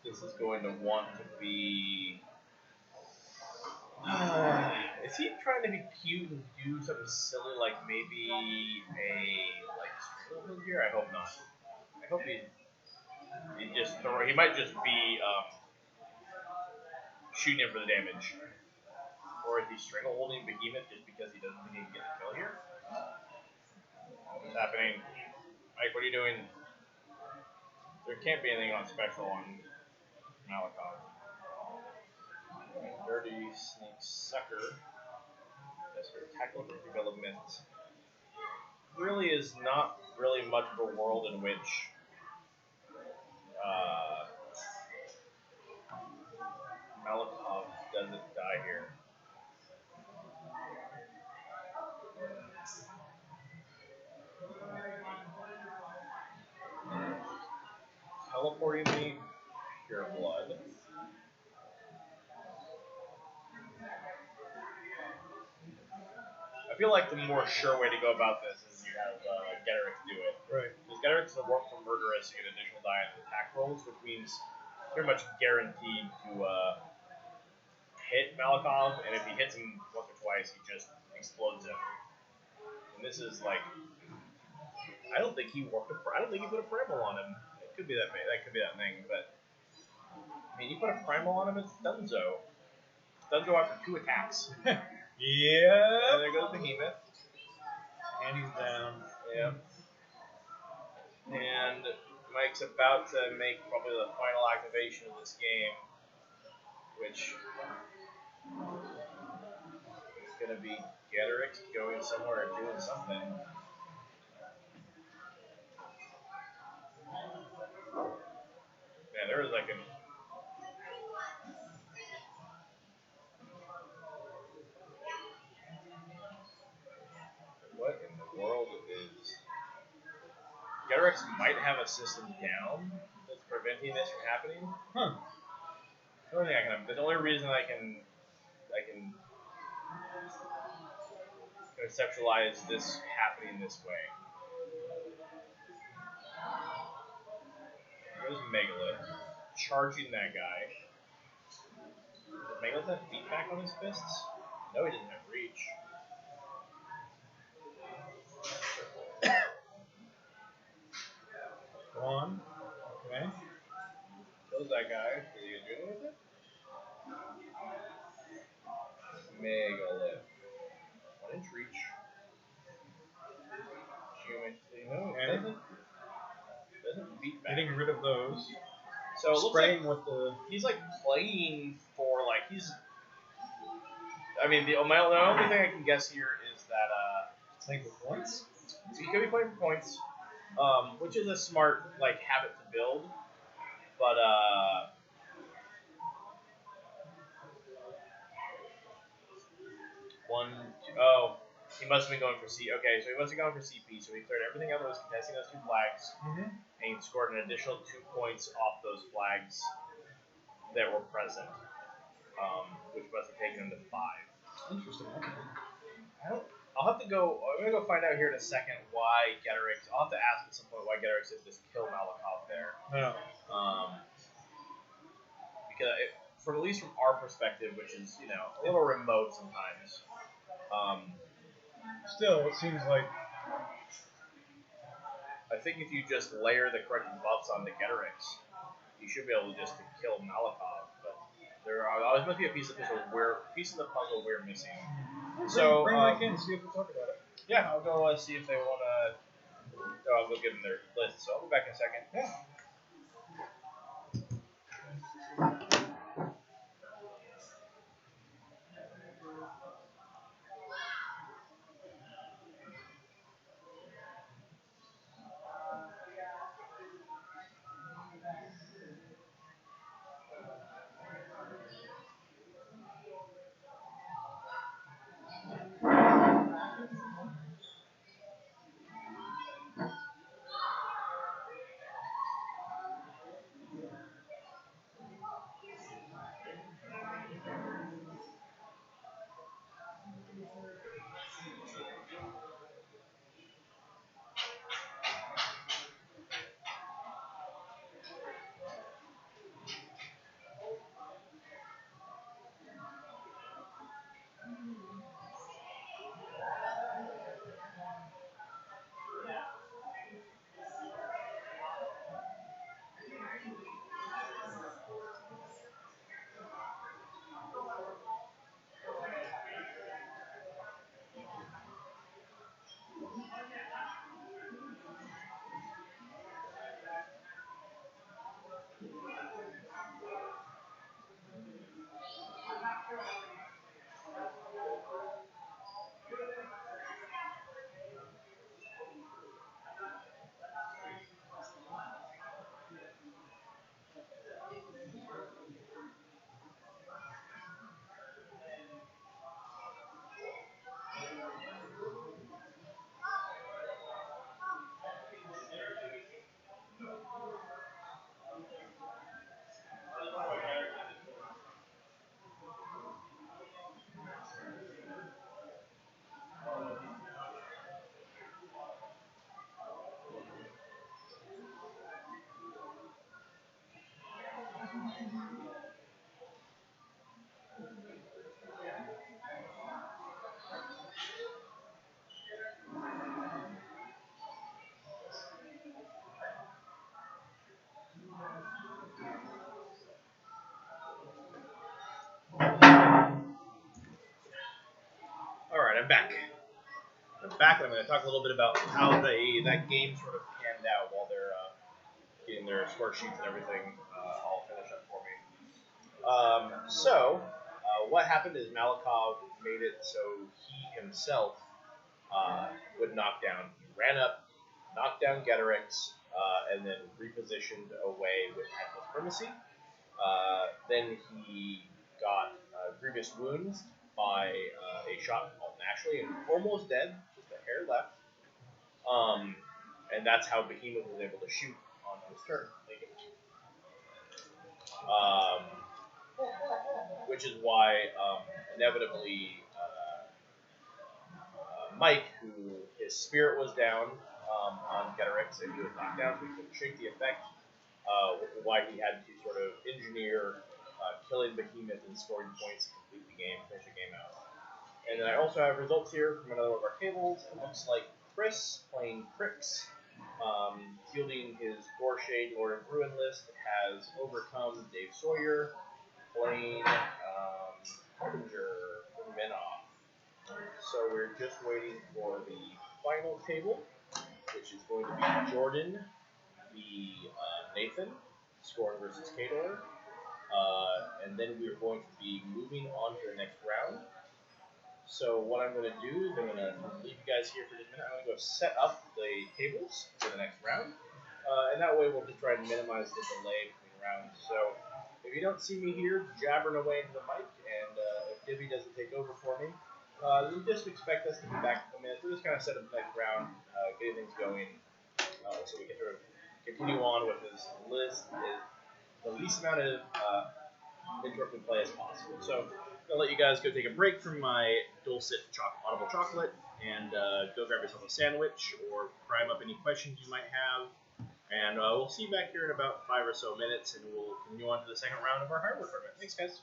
This is going to want to be... is he trying to be cute and do something silly like maybe a stranglehold here? I hope not. I hope he might just be shooting him for the damage. Or is he strangleholding Behemoth just because he doesn't think he can get the kill here? What's happening? Mike, what are you doing? There can't be anything on special on Malachi. Dirty Snake Sucker. That's for tackle for development. Really is not really much of a world in which Malachi doesn't die here. Teleporting me, pure blood. I feel like the more sure way to go about this is you have Getrix do it.
Right.
Because Getrix is a work from Murderous to get additional die on attack rolls, which means pretty much guaranteed to hit Malachi, and if he hits him once or twice, he just explodes him. And this is like, I don't think he put a primal on him. It could be that thing, but I mean, you put a primal on him, it's Dunzo. Dunzo after 2 attacks.
Yeah.
And there goes Behemoth.
And he's down.
Yeah. And Mike's about to make probably the final activation of this game, which is going to be Getterick going somewhere and doing something. Man, there was like what in the world is... Getterick might have a system down that's preventing this from happening.
Huh.
The only reason I can conceptualize this happening this way. There's Megalith charging that guy. Does Megalith have feedback on his fists? No, he doesn't have reach.
Go on. Okay.
Kills that guy. Is he gonna do anything with it? Megalith. 1 inch reach. No, it doesn't beat back.
Getting rid of those.
So it looks
spraying
like
with the.
he's like playing for like he's. I mean, the only thing I can guess here is that
Playing for points.
he could be playing for points, which is a smart like habit to build, but he must have been going for C. Okay, so he must have gone for CP. So he cleared everything out that was contesting those 2 flags, and he scored an additional 2 points off those flags that were present, which must have taken him to 5.
Interesting.
I'll have to go. I'm gonna go find out here in a second why Getterick. I'll have to ask at some point why Getterick didn't just kill Malakov there.
Yeah.
Because from at least from our perspective, which is a little remote sometimes.
Still, it seems like.
I think if you just layer the correct buffs on the Gettericks, you should be able to just kill Malakov. But there always must be a piece of the puzzle we're missing. So
bring Mike in, see if we talk about it.
Yeah, I'll go see if they want to. I'll go give them their list. So I'll be back in a second.
Yeah.
I'm back. And I'm going to talk a little bit about how that game sort of panned out while they're their score sheets and everything all finished up for me. What happened is Malikov made it so he himself would knock down. He ran up, knocked down Getorix, and then repositioned away with Atlas Primacy. Then he got grievous wounds by a shot called Naturally and almost dead, just a hair left. And that's how Behemoth was able to shoot on his turn. Which is why inevitably Mike, who his spirit was down on Getorix and he was knocked down, so he couldn't shake the effect, which is why he had to sort of engineer killing Behemoth and scoring points to complete the game, finish the game out. And then I also have results here from another one of our tables. It looks like Chris playing Crix, fielding his Gorshade Lord of Ruin list, has overcome Dave Sawyer, playing Harbinger from Minoff. So we're just waiting for the final table, which is going to be Jordan v. Nathan, scoring versus Kador. And then we're going to be moving on to the next round. So what I'm going to do is I'm going to leave you guys here for just a minute. I'm going to go set up the tables for the next round. And that way we'll just try to minimize the delay between rounds. So if you don't see me here jabbering away into the mic, and if Dibby doesn't take over for me, then just expect us to be back in a minute. We'll just kind of set up the next round, getting things going, so we can sort of continue on with this list is the least amount of interrupted play as possible. So I'll let you guys go take a break from my dulcet audible chocolate and go grab yourself a sandwich or prime up any questions you might have. And we'll see you back here in about 5 or so minutes, and we'll continue on to the second round of our hardware tournament. Thanks, guys.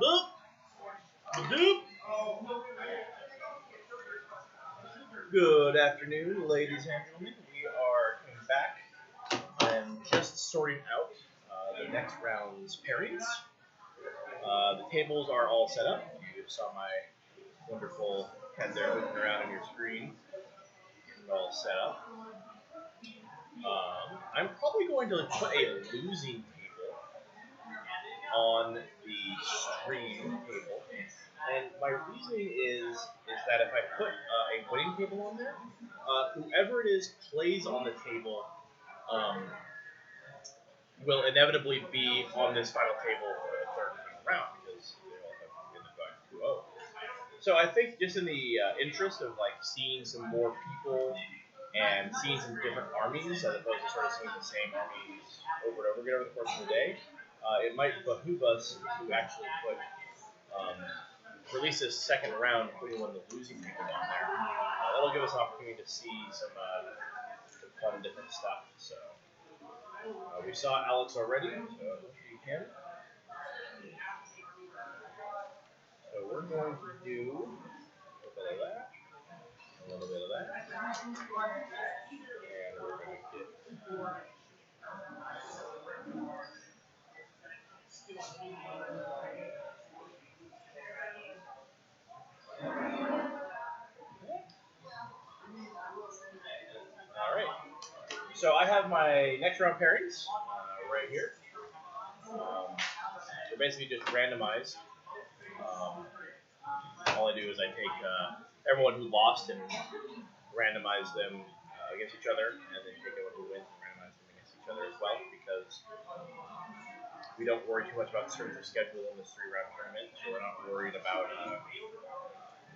Boop, doop. Good afternoon, ladies and gentlemen. We are coming back and just sorting out the next round's pairings. The tables are all set up. You saw my wonderful head there moving around on your screen. all set up. I'm probably going to put a losing table on the stream table, and my reasoning is that if I put a winning table on there, whoever it is plays on the table will inevitably be on this final table for the third round because they all have been going 2-0. So I think just in the interest of like seeing some more people and seeing some different armies as opposed to sort of seeing the same armies over and over again over the course of the day, it might behoove us to actually put for at least this second round, putting one of the losing people on there. That'll give us an opportunity to see some fun different stuff. So we saw Alex already, so you can. So we're going to do a bit of that, a little bit of that, and we're going to get. All right. So I have my next round pairings right here. They're basically just randomized. All I do is I take everyone who lost and randomize them against each other, and then take everyone who wins and randomize them against each other as well, because we don't worry too much about the strength of schedule in this 3-round tournament, so we're not worried about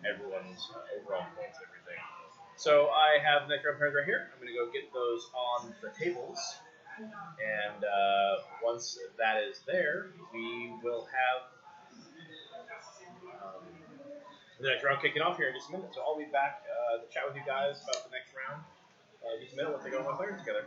everyone's overall points and everything. So I have the next round pairings right here. I'm going to go get those on the tables, and once that is there, we will have the next round kicking off here in just a minute. So I'll be back to chat with you guys about the next round in just a minute once I get all my players together.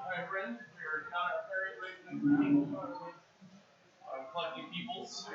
Alright, friends, we're not very collecting peoples.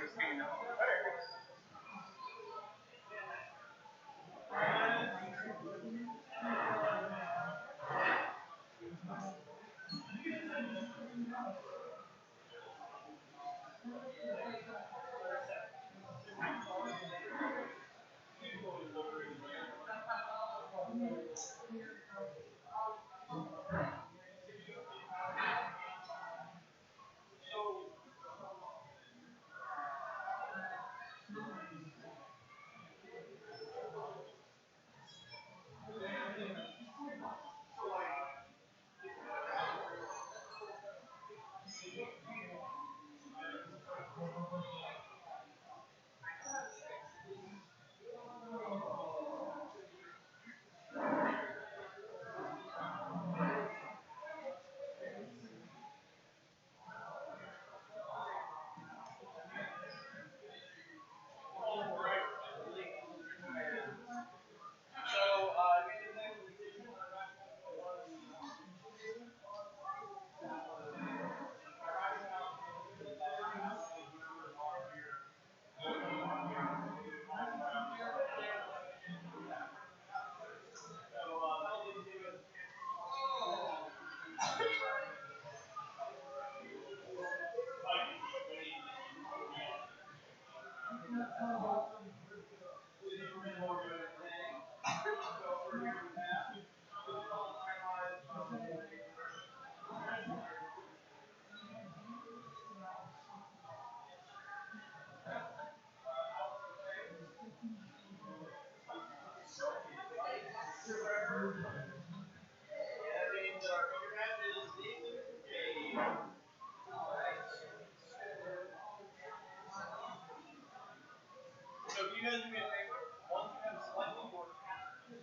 So if you guys do me a favor, once you have selected your captain,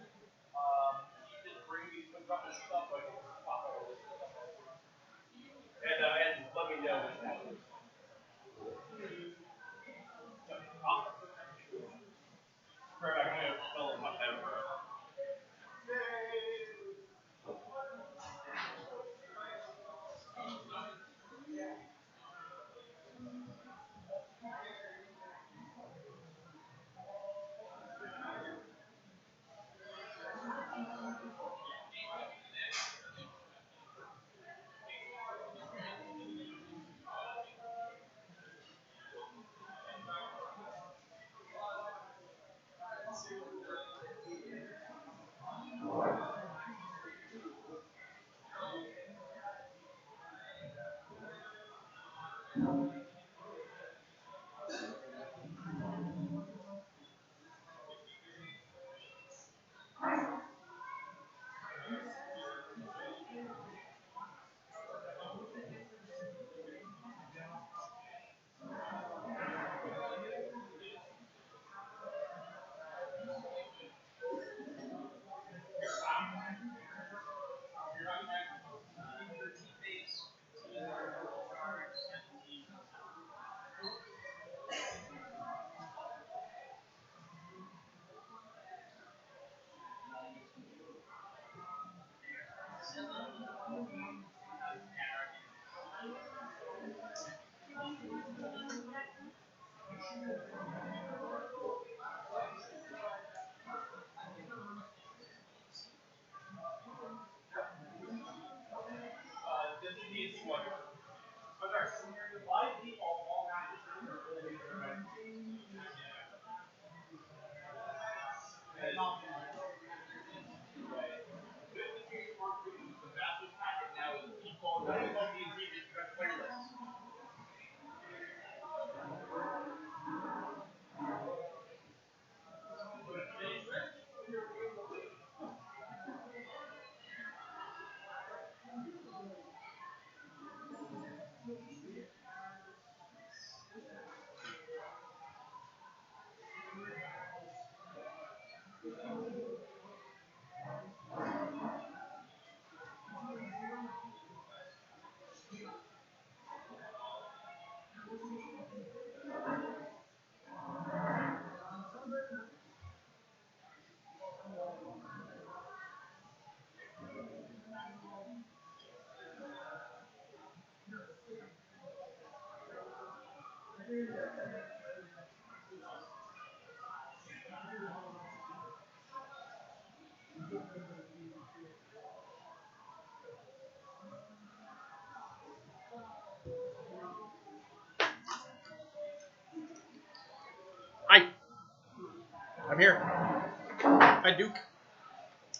just bring me some of the stuff so I can pop over this stuff. And let me know when that is.
Hi, I'm here. Hi, Duke.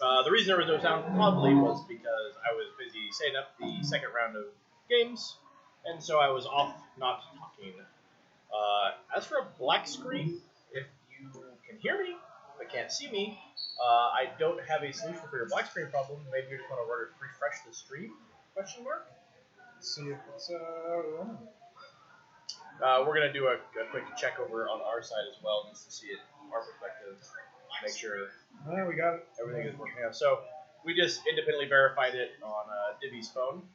The reason there was no sound probably was because I was busy setting up the second round of games, and so I was off not talking. As for a black screen, if you can hear me but can't see me, I don't have a solution for your black screen problem. Maybe you just want to refresh the stream? Question mark.
See if it's running.
We're gonna do a quick check over on our side as well, just to see it from our perspective, make sure
Yeah, we got it.
everything is working out. So we just independently verified it on Divvy's phone.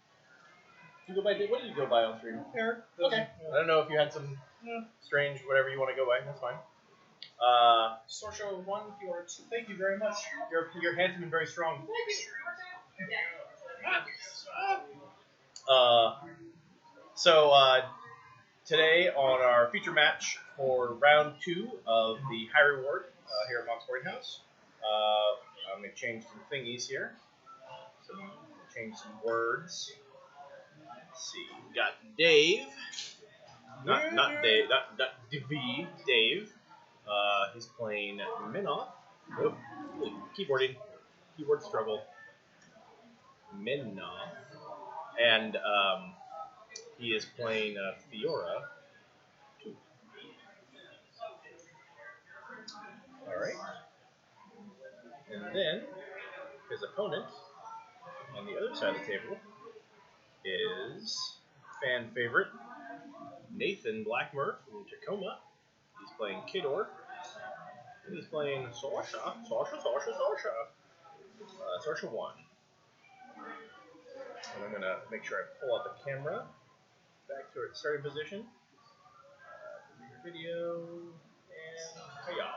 Do you go by Div? What do you go by on stream?
Eric.
Okay. I don't know if you had some strange whatever you want to go by. That's fine.
Sorsha 1, if you want to.
Thank you very much. You're handsome and very strong. Today on our feature match for round 2 of the high reward here at Mox Boarding House, I'm going to change some thingies here. So change some words. Let's see. We got Dave. Not Dave. Not Divi. Dave. He's playing Minoff. Oh, keyboarding. Keyboard struggle. Minoff. And he is playing Fiora. Alright. And then his opponent on the other side of the table is fan favorite Nathan Blackmer from Tacoma. He's playing Kidor. And he's playing Sorsha. Sorsha 1. And I'm going to make sure I pull out the camera back to its starting position. Video. And hiya.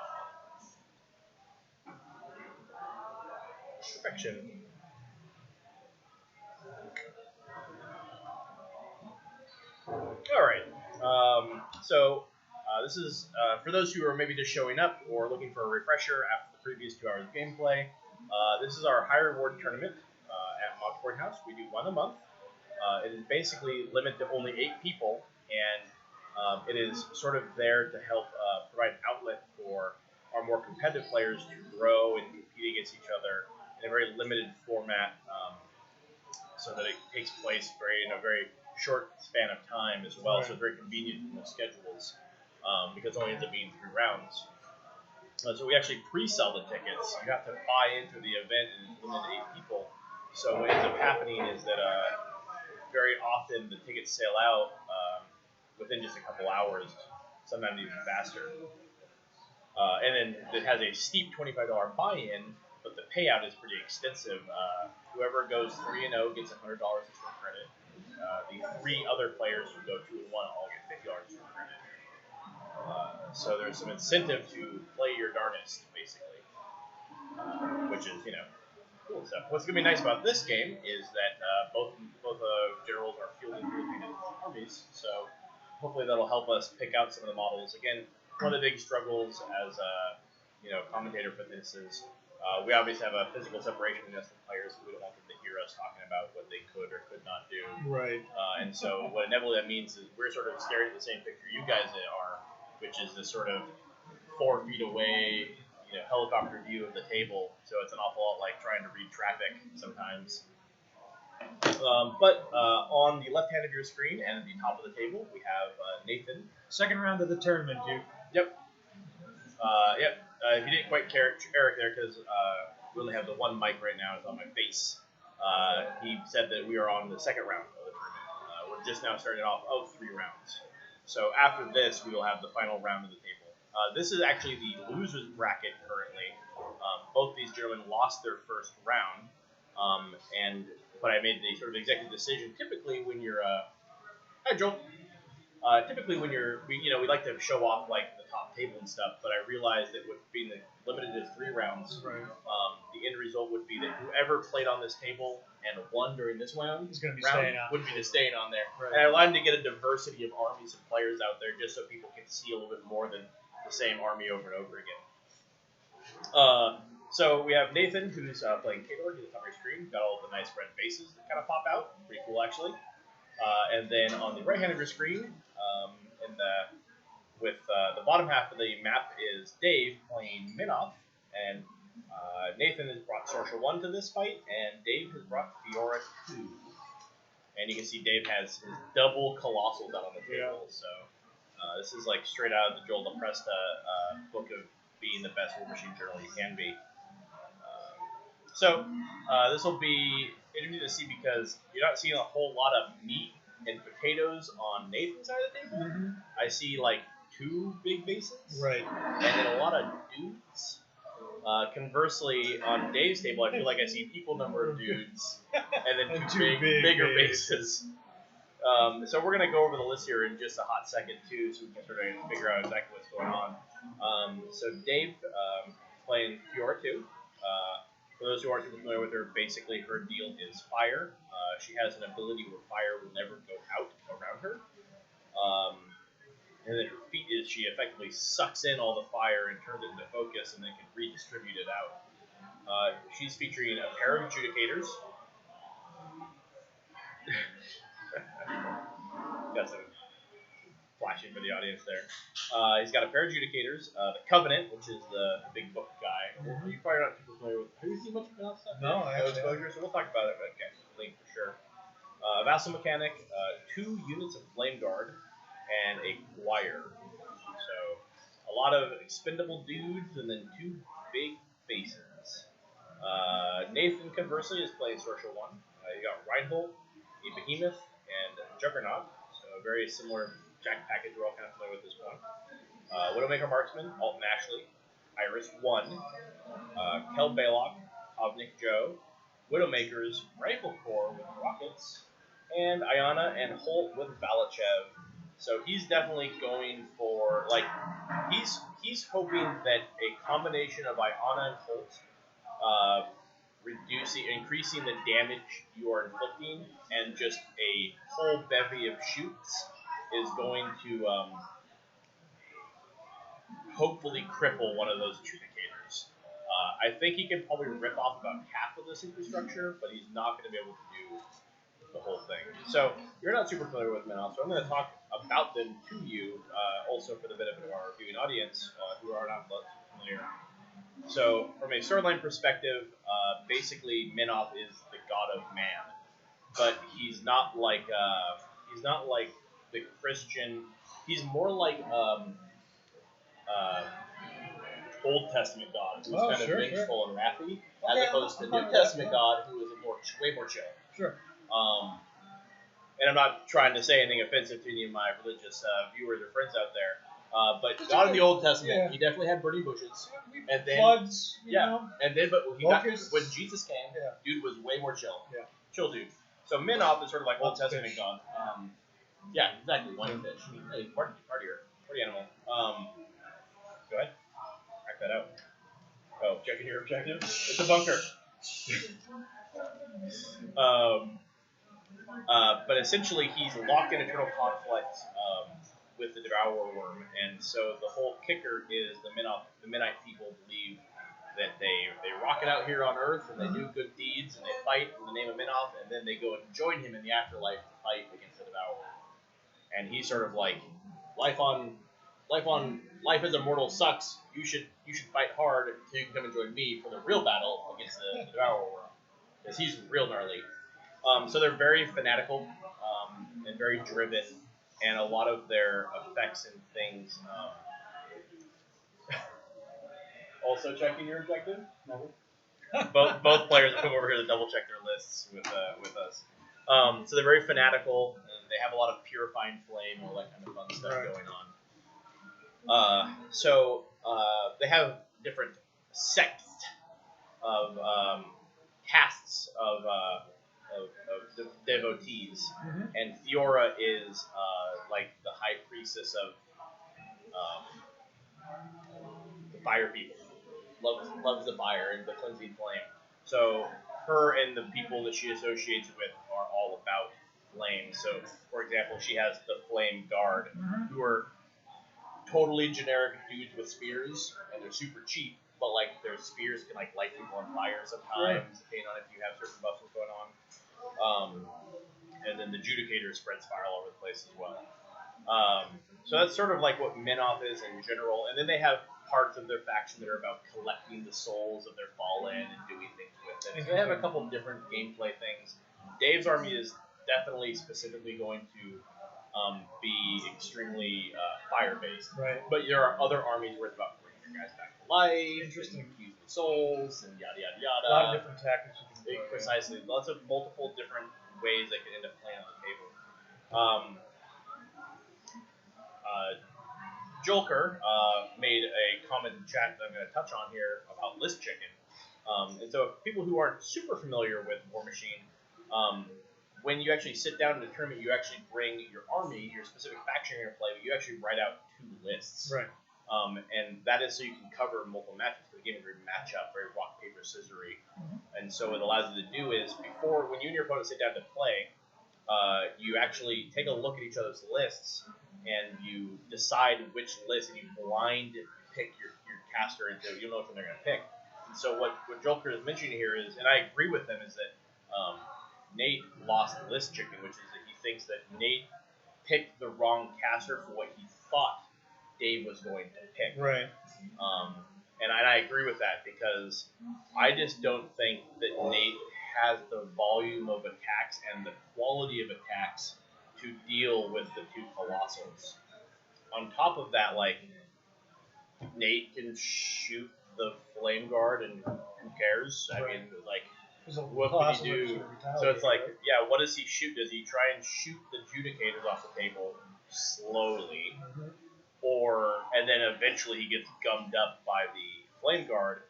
Perfection. Alright. This is for those who are maybe just showing up or looking for a refresher after the previous 2 hours of gameplay. This is our high reward tournament at Mox Boarding House. We do one a month. It is basically limited to only 8 people, and it is sort of there to help provide an outlet for our more competitive players to grow and compete against each other in a very limited format, so that it takes place in a very short span of time as well, so
Right.
it's very convenient in most schedules because it only ends up being 3 rounds. So we actually pre-sell the tickets. You have to buy into the event, and it's limited to 8 people. So what ends up happening is that very often the tickets sell out within just a couple hours, sometimes even faster. And then it has a steep $25 buy-in, but the payout is pretty extensive. Whoever goes 3-0 gets $100 in store credit. The 3 other players who go 2-1 all get $50 in store credit. So there's some incentive to play your darnest, basically, which is, cool stuff. What's going to be nice about this game is that both generals are fielding European armies, so hopefully that'll help us pick out some of the models. Again, one of the big struggles as a commentator for this is we obviously have a physical separation between us and players. We don't want them to hear us talking about what they could or could not do.
Right.
And so what inevitably that means is we're sort of staring at the same picture you guys are, which is this sort of 4 feet away, helicopter view of the table. So it's an awful lot like trying to read traffic sometimes. But on the left hand of your screen and at the top of the table, we have Nathan.
Second round of the tournament, Duke.
Yep. If you didn't quite catch Eric there, because we only have the one mic right now, it's on my face. He said that we are on the second round of the tournament. We're just now starting off of 3 rounds. So after this, we will have the final round of the table. This is actually the losers bracket currently. Both these gentlemen lost their first round, but I made the sort of executive decision. Typically, when you're hi Joel. Typically, when we like to show off like the top table and stuff, but I realized that with being limited to 3 rounds,
Right.
The end result would be that whoever played on this table and won during this round
He's going to be
round
staying on.
would be just staying on there.
Right.
And I allowed him to get a diversity of armies and players out there just so people can see a little bit more than the same army over and over again. So we have Nathan, who's playing Kador. He's on your screen. Got all the nice red faces that kind of pop out. Pretty cool, actually. And then on the right hand of your screen, with the bottom half of the map is Dave playing Minoff, and Nathan has brought Sorcerer 1 to this fight, and Dave has brought Fiora 2. And you can see Dave has his double Colossals out on the table, so this is like straight out of the Joel DePresta book of being the best Warmachine journal you can be. So this will be interesting to see because you're not seeing a whole lot of meat and potatoes on Nathan's side of the table.
Mm-hmm.
I see like 2 big bases,
Right.
and then a lot of dudes. Conversely, on Dave's table, I feel like I see equal number of dudes, and then
And
2 bigger bases. So we're gonna go over the list here in just a hot second too, so we can sort of figure out exactly what's going on. So Dave playing Fiora 2. For those who aren't too familiar with her, basically her deal is fire. She has an ability where fire will never go out around her. And then her feat is she effectively sucks in all the fire and turns it into focus and then can redistribute it out. She's featuring a pair of adjudicators. Got some flashing for the audience there. He's got a pair of adjudicators, the Covenant, which is the big book guy. You probably not too familiar with. Have you seen much about stuff?
No, I haven't.
Exposure, so we'll talk about it. But okay, link for sure. Vassal Mechanic, 2 units of Flame Guard, and a Choir. So a lot of expendable dudes, and then 2 big faces. Nathan, conversely, is playing Sorcerer 1. You got Reinhold, a Behemoth, and Juggernaut. So a very similar jack package we're all kind of familiar with at this point. Widowmaker Marksman, Alton Ashley, Iris 1, Kel Baylock, Hovnik Joe, Widowmakers, Rifle Corps with Rockets, and Ayana and Holt with Valachev. So he's definitely going for, like, he's hoping that a combination of Ayana and Holt increasing the damage you are inflicting, and just a whole bevy of shoots is going to hopefully cripple one of those adjudicators. I think he can probably rip off about half of this infrastructure, but he's not going to be able to do the whole thing. So you're not super familiar with Minoff, so I'm going to talk about them to you, also for the benefit of our viewing audience who are not familiar. So from a storyline perspective, basically Minoff is the god of man, but he's not like He's not like the Christian. He's more like Old Testament God, who's kind of vengeful and wrathy, as opposed to New Testament God, who is way more chill.
Sure.
And I'm not trying to say anything offensive to any of my religious viewers or friends out there. But God in the Old Testament, he definitely had burning bushes, and then
floods, you know?
and then but when Jesus came, dude was way more chill, chill dude. So Minoth is sort of like Old Testament God. Yeah, exactly. One fish. Hey, party animal. Go ahead, crack that out. Oh, checking your objective. It's a bunker. But essentially, he's locked in eternal conflict with the Devourer Worm, and so the whole kicker is the Midnight people believe that they rock it out here on Earth, and they do good deeds, and they fight in the name of Minoth, and then they go and join him in the afterlife to fight against the Devourer. And he's sort of like, life as a mortal sucks. You should fight hard so you can come and join me for the real battle against the Devourer Worm, because he's real gnarly. So they're very fanatical and very driven, and a lot of their effects and things. Also checking your objective. Both players come over here to double check their lists with us. So they're very fanatical. And they have a lot of purifying flame, all that kind of fun stuff going on. So they have different sects of castes of devotees, and Fiora is like the high priestess of the fire people. Loves the fire and the cleansing flame. So her and the people that she associates with are all about flame. So, for example, she has the Flame Guard, who are totally generic dudes with spears, and they're super cheap, but like their spears can like light people on fire sometimes, depending on if you have certain buffs going on. And then the Judicator spreads fire all over the place as well. So that's sort of like what Minoth is in general. And then they have parts of their faction that are about collecting the souls of their fallen and doing things with it. So they have a couple of different gameplay things. Dave's army is definitely specifically going to be extremely fire-based.
Right.
But there are other armies where it's about bringing your guys back to life, infusing souls, and yada yada yada.
A lot of different tactics you can play.
Precisely. Lots of multiple different ways that can end up playing on the table. Jolker made a comment in chat that I'm going to touch on here about list chicken. And so people who aren't super familiar with Warmachine, when you actually sit down in a tournament, you actually bring your army, your specific faction you're going to play, but you actually write out 2 lists.
Right.
And that is so you can cover multiple matches. The game is very matchup, very rock, paper, scissory. And so what it allows you to do is, when you and your opponent sit down to play, you actually take a look at each other's lists, and you decide which list, and you blind pick your caster into. You don't know which one they're going to pick. And so what Joker is mentioning here is, and I agree with him, is that Nate lost list chicken, which is that he thinks that Nate picked the wrong caster for what he thought Dave was going to pick.
Right.
And I agree with that, because I just don't think that Nate has the volume of attacks and the quality of attacks to deal with the 2 Colossals. On top of that, like, Nate can shoot the Flame Guard, and who cares? I mean, like, what can he do? So it's like, what does he shoot? Does he try and shoot the Judicators off the table slowly? And then eventually he gets gummed up by the Flame Guard?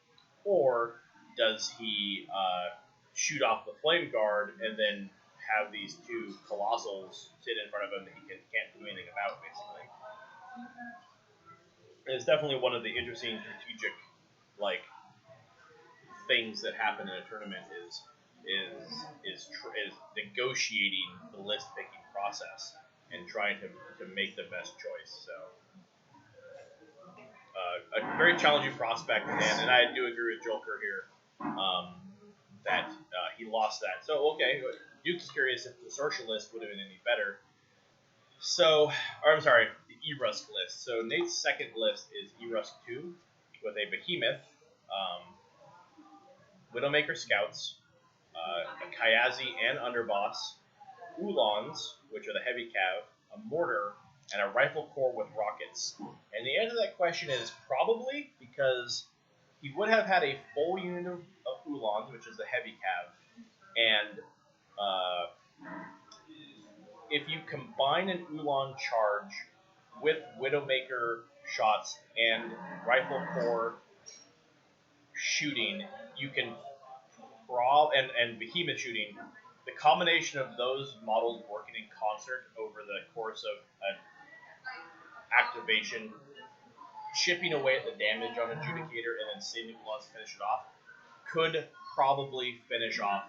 Or does he shoot off the Flame Guard and then have these 2 Colossals sit in front of him that he can't do anything about, basically? And it's definitely one of the interesting strategic, like, things that happen in a tournament is negotiating the list picking process and trying to make the best choice. So a very challenging prospect, and I do agree with Joker here that he lost that. So okay, Duke's curious if the social list would have been any better. So, I'm sorry, the Erusk list. So Nate's second list is Erusk 2 with a Behemoth, Widowmaker Scouts, a Kayazi and Underboss, Uhlans, which are the heavy cav, a mortar, and a rifle core with rockets. And the answer to that question is probably because he would have had a full unit of Uhlans, which is the heavy cav, and if you combine an Ulan charge with Widowmaker shots and rifle core shooting, you can and behemoth shooting. The combination of those models working in concert over the course of an activation, chipping away at the damage on Adjudicator, and then seeing Ulans finish it off, could probably finish off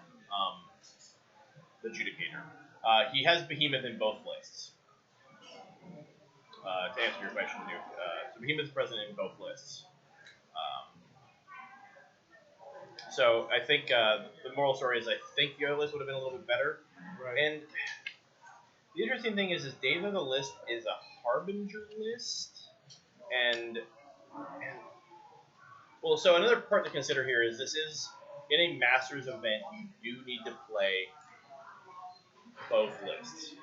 the Adjudicator. He has Behemoth in both lists. To answer your question, Duke. So Behemoth is present in both lists. So I think the moral story is I think the other list would have been a little bit better.
Right.
And the interesting thing is Days of the List is a Harbinger list. And well, so another part to consider here is this is in a Masters event, you do need to play both lists.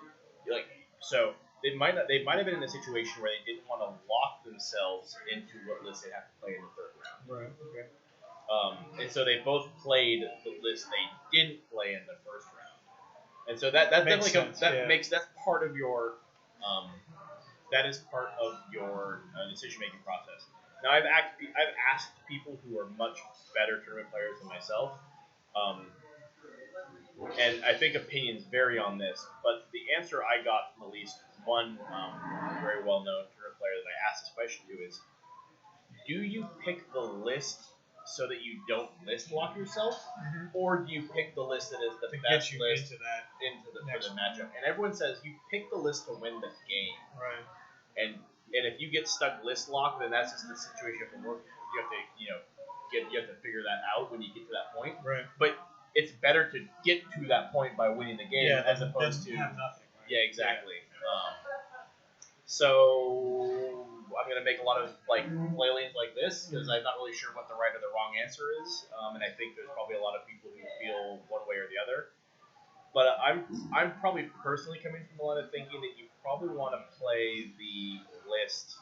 So they might have been in a situation where they didn't want to lock themselves into what list they have to play in the third round.
Right. Okay.
And so they both played the list they didn't play in the first round. And so that definitely that's part of your that is part of your decision making process. Now I've asked people who are much better tournament players than myself, and I think opinions vary on this, but the answer I got from at least one very well known tournament player that I asked this question to is, do you pick the list so that you don't list lock yourself, or do you pick the list that is the best list into the matchup? And everyone says you pick the list to win the game.
Right.
And if you get stuck list locked, then that's just the situation you have to work. You have to you have to figure that out when you get to that point.
Right.
But it's better to get to that point by winning the game as opposed to
have nothing. Right?
Yeah, exactly. So I'm gonna make a lot of playlines like this because I'm not really sure what the right or the wrong answer is, and I think there's probably a lot of people who feel one way or the other. But I'm probably personally coming from a lot of thinking that you probably want to play the list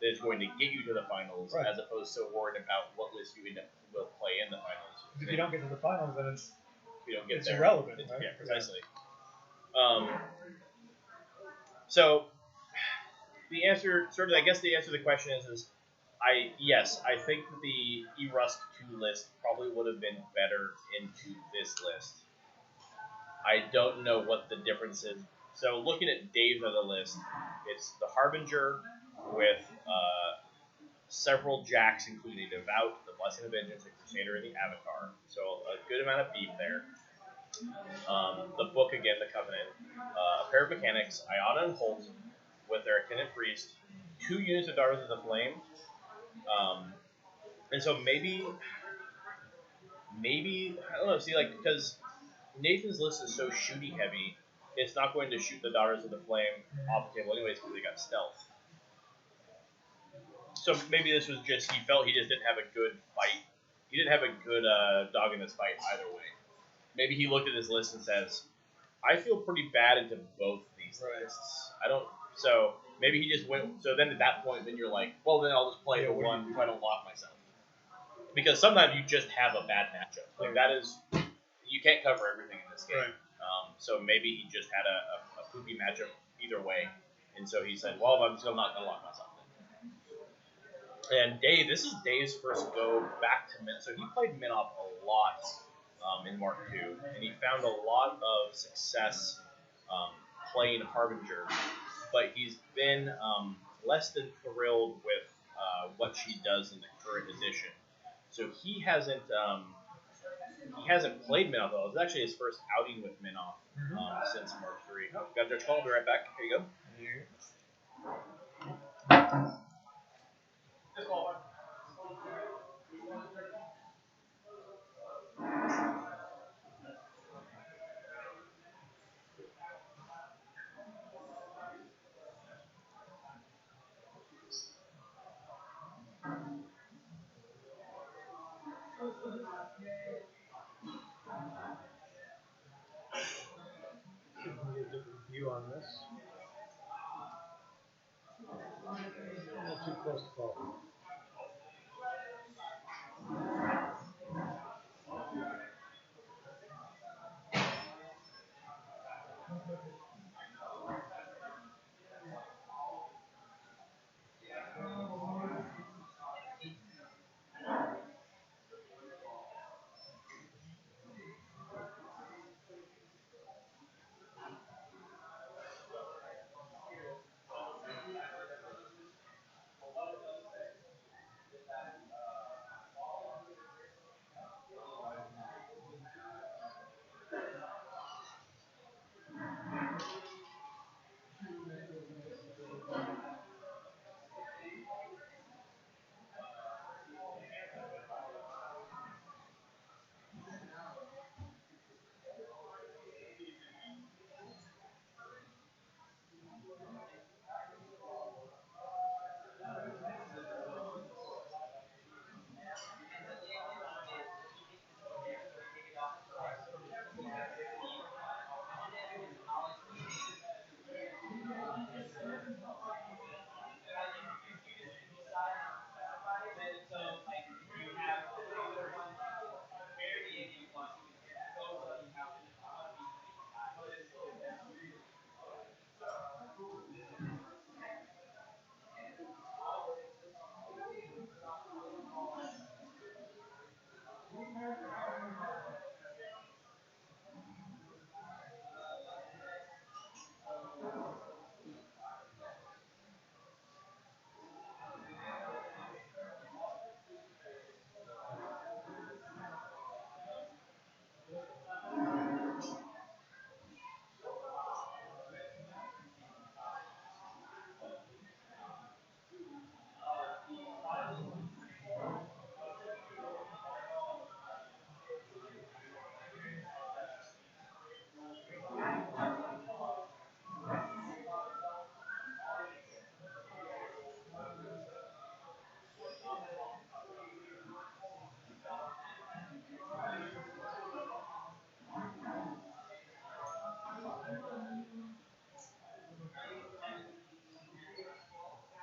that is going to get you to the finals, as opposed to worried about what list you will play in the finals.
If you don't get to the finals, then it's
irrelevant.
Right?
Yeah, precisely. So the answer, I guess the answer to the question is I think that the E-Rust 2 list probably would have been better into this list. I don't know what the difference is. So looking at Dave's other list, it's the Harbinger with several jacks, including the Devout, the Blessing of Vengeance, the Crusader, and the Avatar. So a good amount of beef there. The book again, the Covenant, a pair of mechanics, Iona and Holt, with their attendant priest, 2 units of Daughters of the Flame, and so maybe I don't know. See, because Nathan's list is so shooty heavy, it's not going to shoot the Daughters of the Flame off the table anyways because they got stealth. So maybe this was just he felt he just didn't have a good fight. He didn't have a good dog in this fight either way. Maybe he looked at his list and says, I feel pretty bad into both these lists. I don't. So maybe he just went. So then at that point, then you're like, well, then I'll just play the one so I don't lock myself. Because sometimes you just have a bad matchup. That is, you can't cover everything in this game.
Right.
So maybe he just had a poopy matchup either way, and so he said, well, I'm still not gonna lock myself in. And Dave, this is Dave's first go back to Min. So he played Minoff a lot in Mark II, and he found a lot of success playing Harbinger, but he's been less than thrilled with what she does in the current edition. So he hasn't played Minoff though. It was actually his first outing with Minoff since Mark III. Oh, got Judge Call. I'll be right back. Here you go.
view on this. Not too close to fall.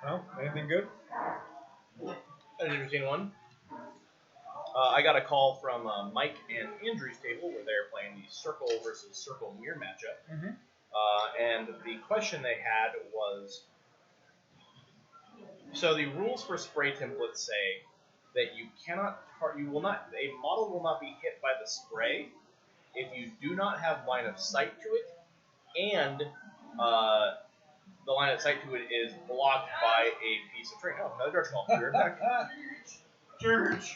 Well, anything good?
An interesting one. I got a call from Mike and Andrew's table where they're playing the circle versus circle mirror matchup.
Mm-hmm.
And the question they had was, so the rules for spray templates say that you cannot, a model will not be hit by the spray if you do not have line of sight to it, and the line of sight to it is blocked by a piece of terrain. Oh, another direction call. We're back.
Church.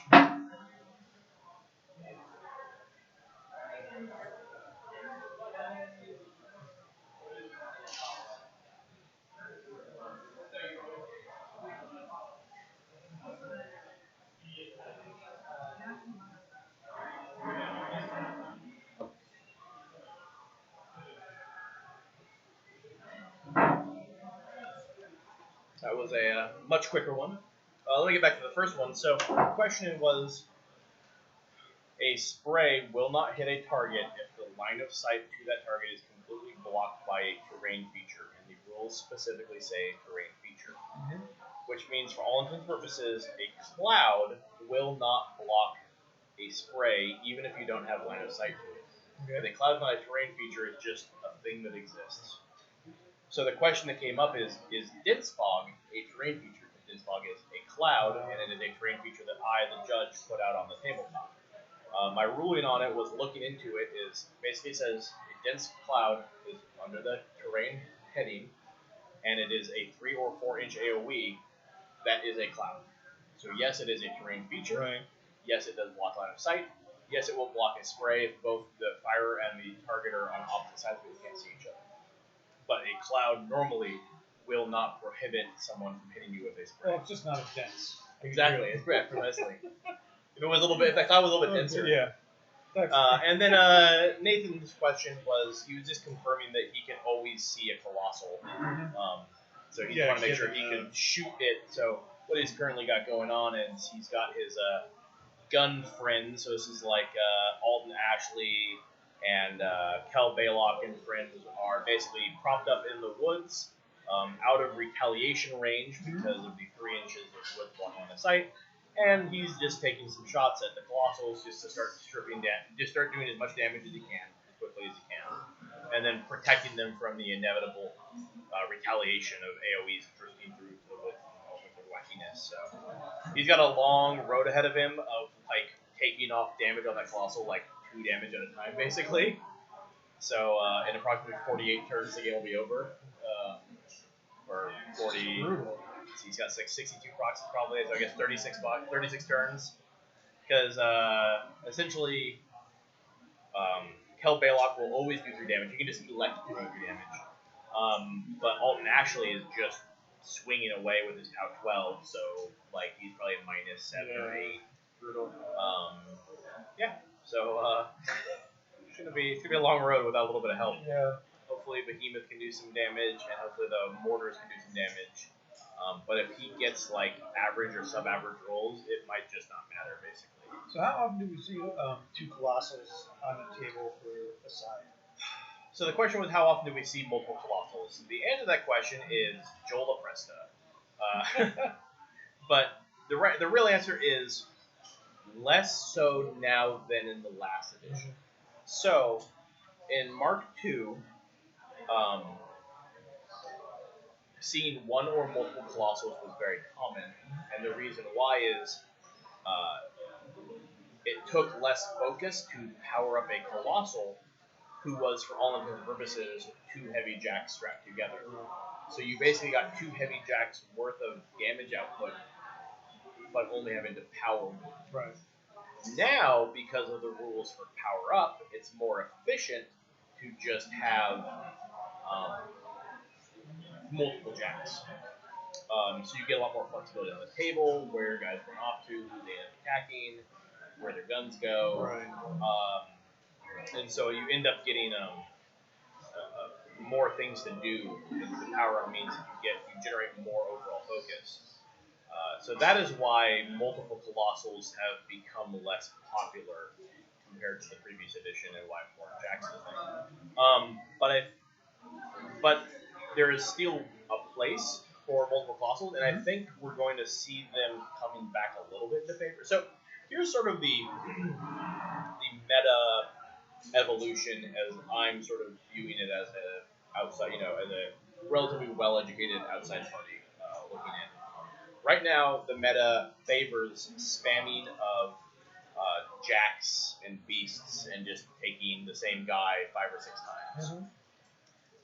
That was a much quicker one. Let me get back to the first one. So the question was, a spray will not hit a target if the line of sight to that target is completely blocked by a terrain feature. And the rules specifically say terrain feature.
Mm-hmm.
Which means, for all intents and purposes, a cloud will not block a spray, even if you don't have line of sight to it.
Okay.
The cloud is not a terrain feature, it's just a thing that exists. So the question that came up is dense fog a terrain feature? Dense fog is a cloud, and it is a terrain feature that I, the judge, put out on the tabletop. My ruling on it was looking into it is basically says a dense cloud is under the terrain heading, and it is a 3 or 4 inch AoE. That is a cloud. So yes, it is a terrain feature.
Right.
Yes, it does block line of sight. Yes, it will block a spray if both the fire and the target are on opposite sides, but we can't see each other. But a cloud normally will not prohibit someone from hitting you with a spray.
Well, it's just not as dense.
Exactly, it's precisely. If it was a little bit, if I thought it was a little bit denser.
Yeah.
And then Nathan's question was, he was just confirming that he can always see a colossal. So he want to make sure he can shoot it. So what he's currently got going on is he's got his gun friend. So this is like Alton Ashley, and Kel Baylock and friends are basically propped up in the woods, out of retaliation range because of the 3 inches of wood blocking line of sight. And he's just taking some shots at the Colossals just to start start doing as much damage as he can, as quickly as he can, and then protecting them from the inevitable retaliation of AoEs drifting through to the woods with their wackiness. So he's got a long road ahead of him of like taking off damage on that Colossal, like 2 damage at a time, basically. So in approximately 48 turns, the game will be over. Or 40. He's got 62 procs probably, so I guess 36 turns. Because essentially, Kel Baylock will always do 3 damage. You can just elect to do 3 damage. But Alton Ashley is just swinging away with his POW 12, so like he's probably -7 or 8.
Brutal.
Yeah. So it's gonna be a long road without a little bit of help.
Yeah.
Hopefully Behemoth can do some damage, and hopefully the Mortars can do some damage. But if he gets like average or sub-average rolls, it might just not matter, basically.
So how often do we see 2 Colossals on the table for a side?
So the question was, how often do we see multiple Colossals? The answer to that question is Joel Presta. But the real answer is less so now than in the last edition. So in Mark II, seeing 1 or multiple Colossals was very common, and the reason why is it took less focus to power up a Colossal who was, for all intents and purposes, 2 heavy jacks strapped together. So you basically got 2 heavy jacks worth of damage output, but only having to power 1.
Right.
Now, because of the rules for power up, it's more efficient to just have multiple jacks. So you get a lot more flexibility on the table, where your guys run off to, who they end up attacking, where their guns go.
Right.
And so you end up getting more things to do. The power up means you generate more overall focus. So that is why multiple Colossals have become less popular compared to the previous edition, and why more jacks is a thing. But there is still a place for multiple Colossals, and I think we're going to see them coming back a little bit into favor. So here's sort of the meta evolution as I'm sort of viewing it as as a relatively well-educated outside party looking in. Right now, the meta favors spamming of jacks and beasts and just taking the same guy 5 or 6 times.
Mm-hmm.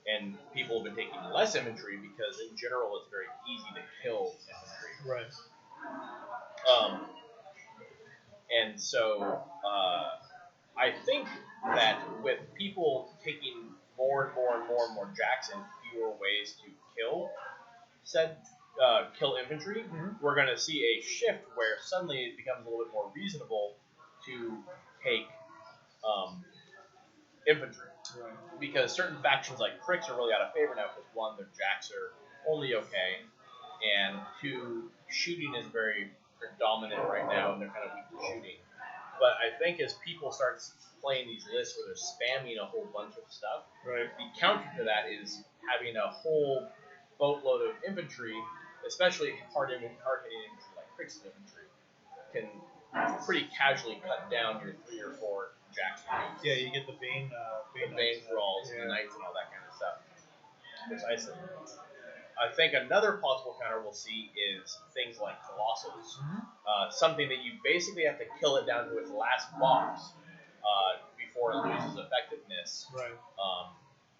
And people have been taking less infantry because, in general, it's very easy to kill infantry.
Right.
And so I think that with people taking more and more jacks and fewer ways to kill infantry, we're going to see a shift where suddenly it becomes a little bit more reasonable to take infantry.
Right.
Because certain factions like Pricks are really out of favor now because 1, their jacks are only okay, and 2, shooting is very predominant right now, and they're kind of weak to shooting. But I think as people start playing these lists where they're spamming a whole bunch of stuff,
right,
the counter to that is having a whole boatload of infantry, especially hard-hitting infantry like Pricks infantry, can pretty casually cut down your 3 or 4 jacks.
Yeah, you get the Bane
thralls and the knights and all that kind of stuff. Precisely. I think another possible counter we'll see is things like Colossals. Something that you basically have to kill it down to its last boss before it loses effectiveness.
Right.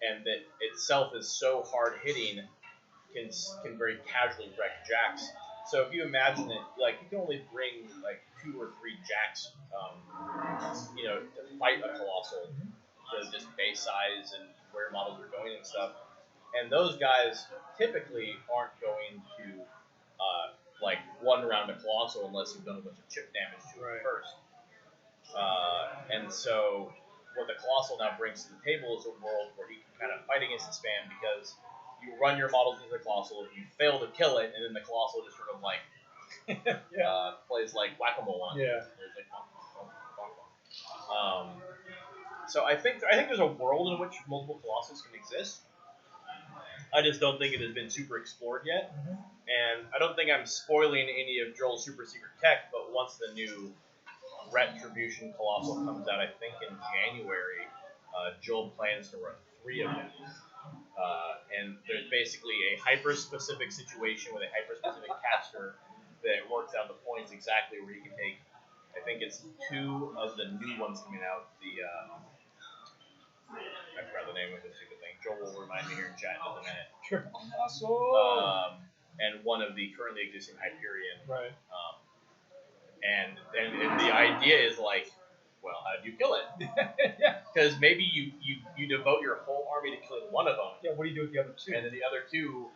And that itself is so hard hitting, can very casually wreck jacks. So if you imagine that, like, you can only bring like 2 or 3 jacks, to fight a Colossal, to just base size and where models are going and stuff. And those guys typically aren't going to one round a Colossal unless you've done a bunch of chip damage to it first. And so what the Colossal now brings to the table is a world where he can kind of fight against the spam, because you run your models into the Colossal, you fail to kill it, and then the Colossal just sort of plays like whack-a-mole on you.
Yeah.
There's like So I think there's a world in which multiple Colossals can exist. I just don't think it has been super explored yet.
Mm-hmm.
And I don't think I'm spoiling any of Joel's super secret tech, but once the new Retribution Colossal comes out, I think in January, Joel plans to run 3 of them. And there's basically a hyper-specific situation with a hyper-specific caster that works out the points exactly where you can take, I think it's 2 of the new ones coming out, I forgot the name of the stupid thing. Joel will remind me here in chat in a minute. And 1 of the currently existing Hyperion.
Right.
And the idea is like, well, how do you kill it? Because maybe you devote your whole army to killing 1 of them.
Yeah, what do you do with the other 2?
And then the other 2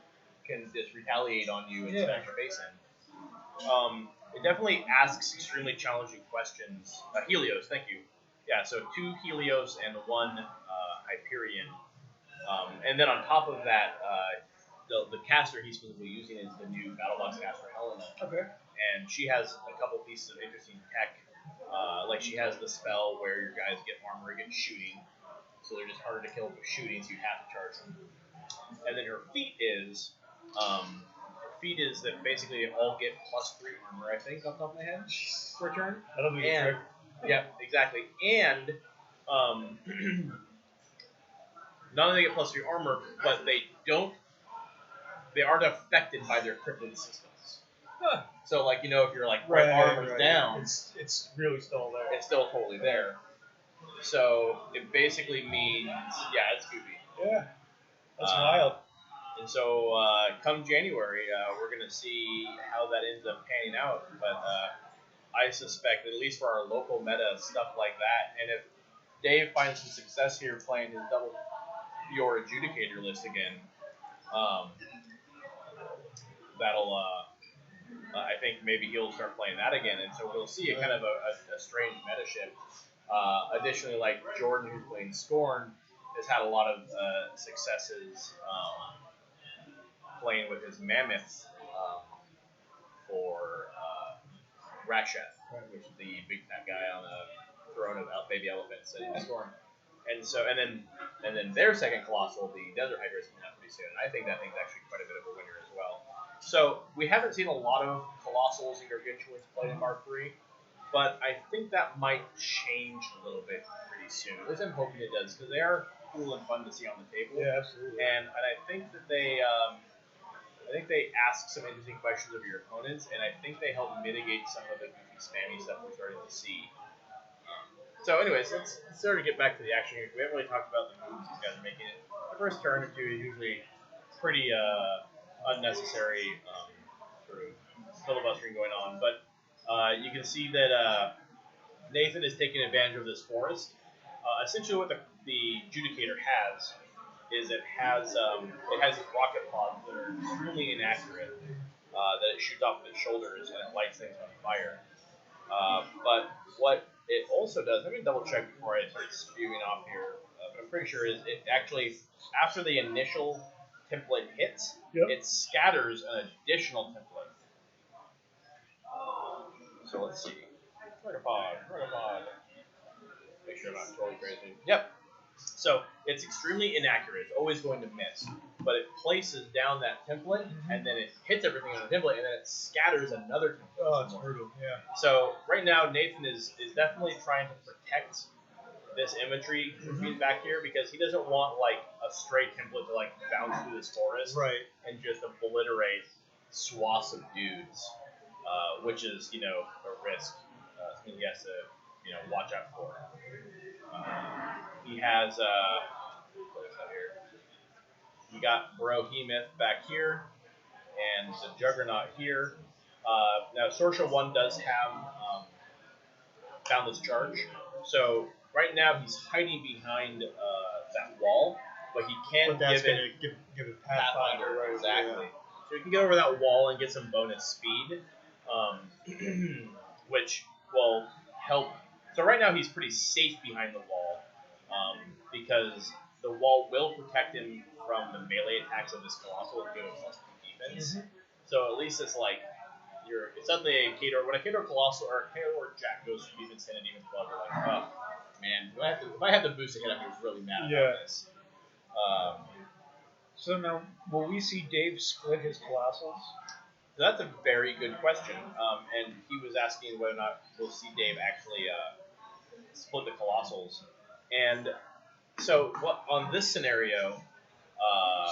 can just retaliate on you and smash your face in. It definitely asks extremely challenging questions. Helios, thank you. Yeah, so 2 Helios and 1 Hyperion. And then on top of that, the caster he's specifically using is the new BattleBox caster, Helena.
Okay.
And she has a couple pieces of interesting tech. Like she has the spell where your guys get armor against shooting. So they're just harder to kill with shooting, so you have to charge them. And then her feat is that basically they all get +3 armor, I think, off the top of my head, per turn.
That'll be a trick.
Yeah, exactly. And not only they get +3 armor, but they aren't affected by their crippling systems.
Huh.
So, like, you know, if your armor's down,
it's really still there.
it's still totally there. So it basically means, yeah, it's goofy.
Yeah, that's wild.
And so come January, we're going to see how that ends up panning out. But I suspect, at least for our local meta, stuff like that, and if Dave finds some success here playing his double your adjudicator list again, that'll, I think maybe he'll start playing that again. And so we'll see a kind of a strange meta shift. Additionally, like Jordan, who's playing Scorn, has had a lot of successes playing with his mammoths for Raksheth, which is the big fat guy on a throne of baby elephants in Scorn. And so, and then their second colossal, the Desert Hydra, is coming out pretty soon. I think that thing's actually quite a bit of a winner as well. So we haven't seen a lot of colossals and gargantuans played in Mark III, but I think that might change a little bit pretty soon. At least I'm hoping it does, because they are cool and fun to see on the table.
Yeah, absolutely.
And I think that they ask some interesting questions of your opponents, and I think they help mitigate some of the goofy spammy stuff we're starting to see. So anyways, let's sort of get back to the action here. We haven't really talked about the moves these guys are making. The first turn or 2 is usually pretty unnecessary sort of filibustering going on, but you can see that Nathan is taking advantage of this forest. Essentially what the Judicator has is it has these rocket pods that are extremely inaccurate, that it shoots off of its shoulders and it lights things on fire. But what it also does, let me double check before I start spewing off here, but I'm pretty sure is it actually, after the initial template hits, it scatters an additional template. So let's see. Triggerpod. Make sure I'm not totally crazy. Yep. So it's extremely inaccurate. It's always going to miss. But it places down that template, and then it hits everything on the template, and then it scatters another template.
Oh, it's brutal, yeah.
So right now, Nathan is definitely trying to protect this imagery being back here, because he doesn't want, like, a stray template to, like, bounce through this forest and just obliterate swaths of dudes, which is, you know, a risk something he has to, you know, watch out for. He has, we got Behemoth back here, and the Juggernaut here. Now, Sorcerer 1 does have Boundless Charge, so right now he's hiding behind that wall, but he can give
it Pathfinder, right?
Exactly.
Yeah.
So he can get over that wall and get some bonus speed, which will help. So right now he's pretty safe behind the wall, because the wall will protect him from the melee attacks of this Colossal and give him +2 defense. So at least it's like, it's suddenly a Khador, when a Khador Colossal or a Khador Jack goes from defense 10 to defense 12, you're like, oh, man, if I had to boost a hit, I'd be really mad
Yeah.
about this.
So now, will we see Dave split his colossals?
That's a very good question. And he was asking whether or not we'll see Dave actually split the colossals. And so, what on this scenario?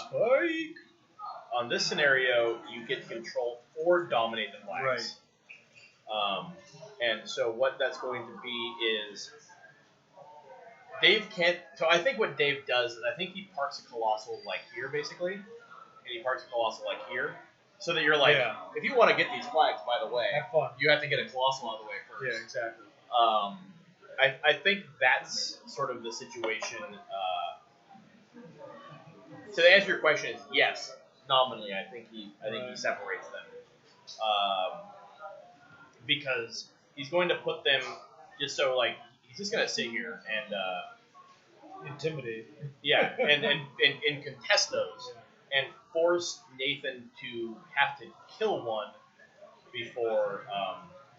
Spike.
On this scenario, you get to control 4 dominate the flags.
Right.
And so what that's going to be is Dave can't. So I think what Dave does is I think he parks a colossal like here basically, and he parks a colossal like here, so that you're like,
Yeah.
if you want to get these flags, by the way,
Have fun.
you have to get a colossal out of the way first.
Yeah, exactly.
I think that's sort of the situation. So the answer to your question is yes, nominally. I think he separates them, because he's going to put them just so like he's just gonna sit here and
Intimidate.
yeah, and contest those and force Nathan to have to kill one before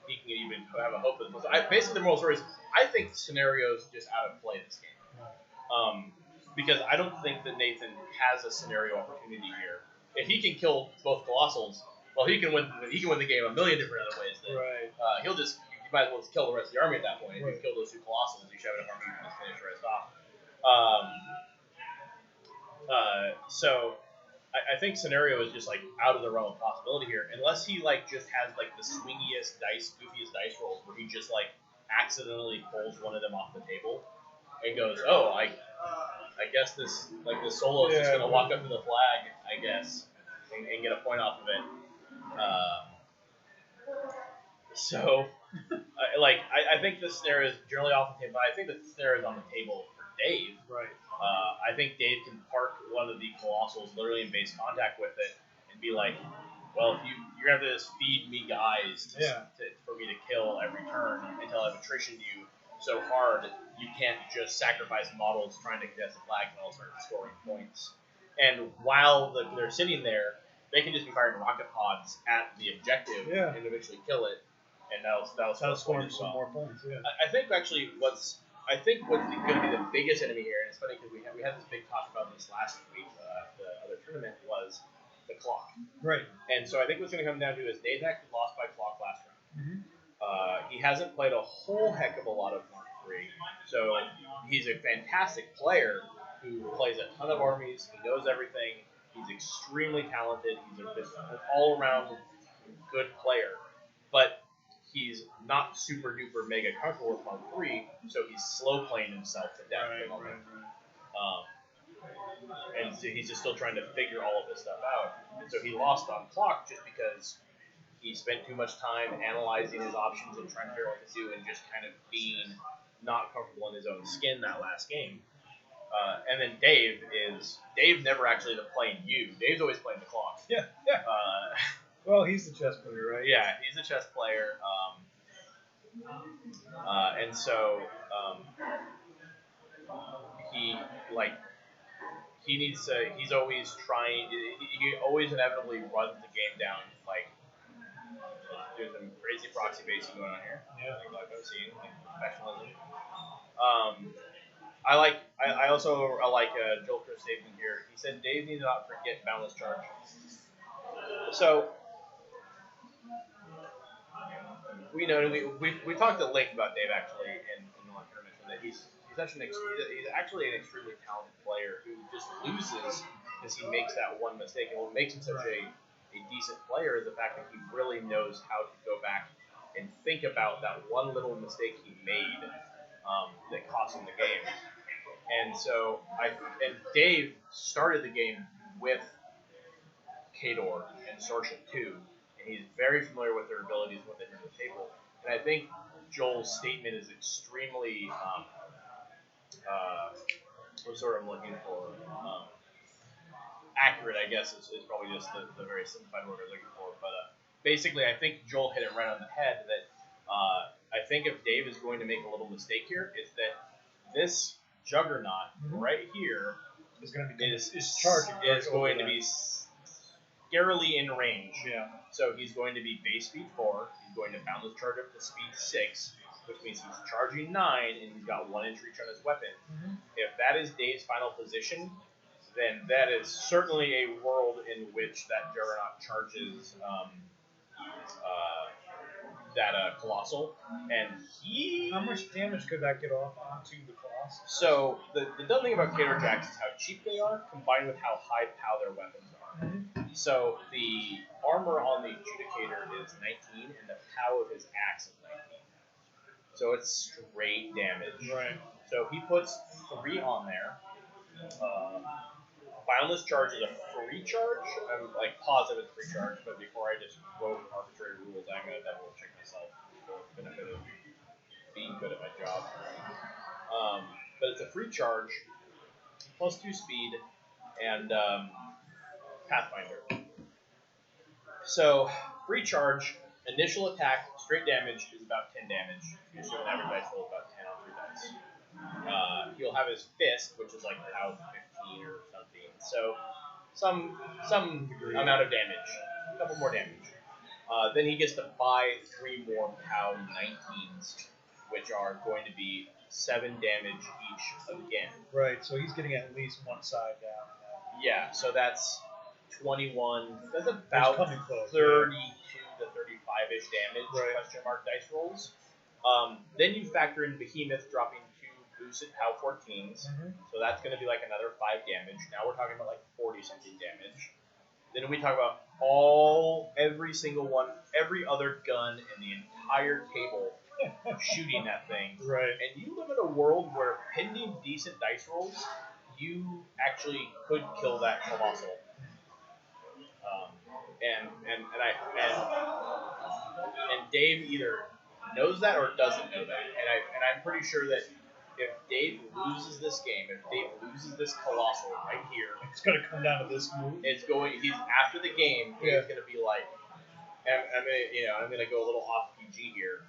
he can even have a hope of it. So basically, the moral story is I think the scenario's just out of play this game. Because I don't think that Nathan has a scenario opportunity here. If he can kill both colossals, well, he can win. He can win the game a million different other ways. Then
Right.
He'll just you might as well just kill the rest of the army at that point. If
Right.
you kill those 2 colossals, you should have enough army to just finish the rest off. So I think scenario is just like out of the realm of possibility here, unless he like just has like the swingiest goofiest dice rolls where he just like accidentally pulls one of them off the table and goes, oh, I guess this solo is just gonna walk up to the flag, I guess, and get a point off of it. I think the scenario is generally off the table, but I think the scenario is on the table for Dave.
Right.
I think Dave can park one of the colossals literally in base contact with it and be like, well, if you're gonna have to just feed me guys for me to kill every turn until I've attritioned you so hard you can't just sacrifice models trying to contest the flag and all start scoring points. And while they're sitting there, they can just be firing rocket pods at the objective and eventually kill it. And that'll score
some more points. Yeah.
I think actually what's going to be the biggest enemy here, and it's funny because we had this big talk about this last week, the other tournament, was the clock.
Right.
And so I think what's going to come down to is Nathan actually lost by clock last round.
Mm-hmm.
He hasn't played a whole heck of a lot of Mark III, so he's a fantastic player who plays a ton of armies. He knows everything. He's extremely talented. He's an all-around good player, but he's not super duper mega comfortable with Mark III, so he's slow playing himself to death at the moment. And so he's just still trying to figure all of this stuff out. And so he lost on clock just because he spent too much time analyzing his options and trying to figure out what to do and just kind of being not comfortable in his own skin that last game. And then Dave never actually ends up playing you. Dave's always playing the clock.
Yeah. Well, he's the chess player, right?
Yeah, he's a chess player. And so he needs to. He's always trying. He always inevitably runs the game down. Like there's some crazy proxy basing going on here.
Yeah.
Like I've seen, like professionalism. I also like Joel Chris statement here. He said Dave needs to not forget boundless charge. So we know we talked at length about Dave actually in the tournament that he's actually an extremely talented player who just loses because he makes that one mistake. And what makes him such a decent player is the fact that he really knows how to go back and think about that one little mistake he made that cost him the game. And so Dave started the game with Kador and Sorship too, and he's very familiar with their abilities and what they bring to the table. And I think Joel's statement is extremely what sort I'm looking for. Accurate, I guess, is probably just the very simplified word I'm looking for. But basically, I think Joel hit it right on the head that I think if Dave is going to make a little mistake here, it's that this juggernaut right here
is going to be
is going to be scarily in range.
Yeah.
So he's going to be base speed 4. He's going to boundless charge up to speed 6. which means he's charging 9 and he's got 1 inch reach on his weapon. If that is Dave's final position, then that is certainly a world in which that Juggernaut charges that Colossal, and he...
How much damage could that get off onto the Colossus?
So, the dumb thing about Cater Jacks is how cheap they are, combined with how high POW their weapons are. So, the armor on the Adjudicator is 19, and the POW of his axe is 19. So it's straight damage.
Right.
So he puts 3 on there. Boundless Charge is a free charge. I'm like positive it's free charge, but before I just quote arbitrary rules, I'm gonna double check myself for the benefit of being good at my job. But it's a free charge, plus 2 speed, and Pathfinder. So free charge, initial attack, straight damage is about 10 damage. You assume an average dice roll is about 10 on 3 dice. He'll have his fist, which is like POW 15 or something. So some amount of damage, a couple more damage. Then he gets to buy 3 more POW 19s, which are going to be 7 damage each again.
Right. So he's getting at least one side down.
Yeah. So that's 21. That's about 32
close,
to 35-ish damage.
Right.
Question mark dice rolls. Then you factor in Behemoth dropping 2 boosted POW 14s. So that's going to be like another 5 damage. Now we're talking about like 40-something damage. Then we talk about every single one, every other gun in the entire table shooting that thing.
Right.
And you live in a world where, pending decent dice rolls, you actually could kill that Colossal. And Dave either knows that or doesn't know that. And I'm pretty sure that if Dave loses this game, if Dave loses this Colossal right here,
It's going to come down to this move.
he's after the game, he's going to be like, I'm gonna go a little off PG here,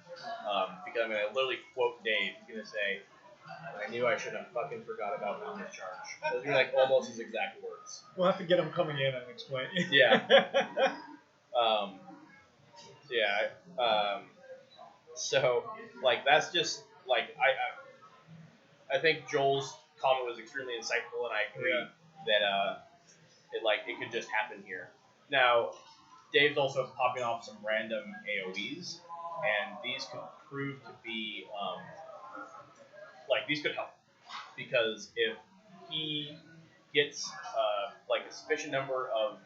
because I'm gonna literally quote Dave. He's gonna say, "I knew I shouldn't have fucking forgot about Boundless Charge." Those are like almost his exact words.
We'll have to get him coming in and explain.
Yeah. So like that's just like I think Joel's comment was extremely insightful, and I agree that it could just happen here. Now, Dave's also popping off some random AoEs, and these could prove to be these could help, because if he gets a sufficient number of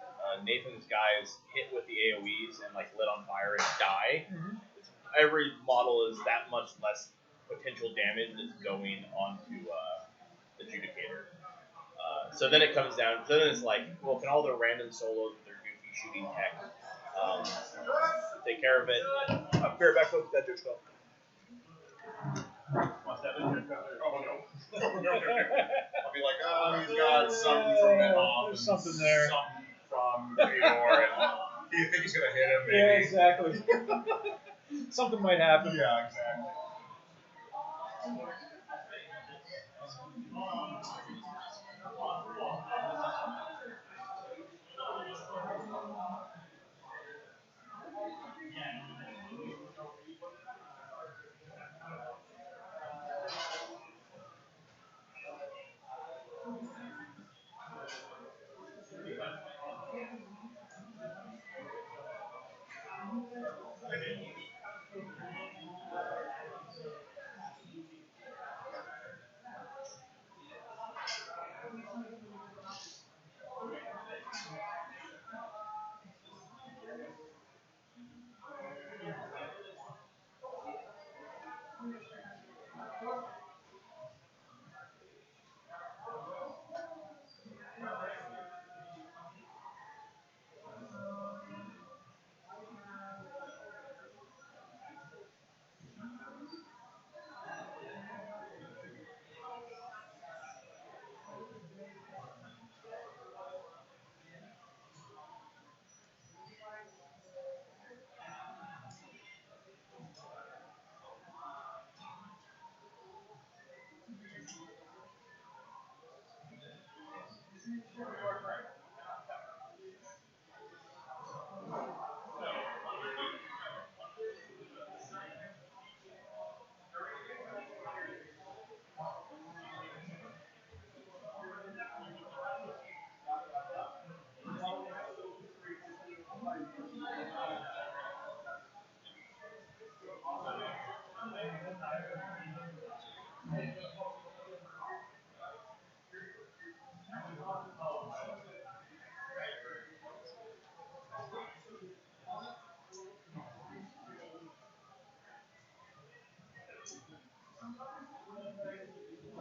Nathan's guys hit with the AoEs and lit on fire and die, every model is that much less potential damage that's going onto the Adjudicator. So then it comes down. So then it's like, well, can all the random solos with their goofy shooting tech take care of it? I'll be right back with that joke.
Must have been oh no. I'll be like, oh, he's got something from Menoff.
There's something there.
Something from Theodore, and do you think he's gonna hit him? Maybe?
Yeah, exactly. Something might happen.
Yeah, exactly.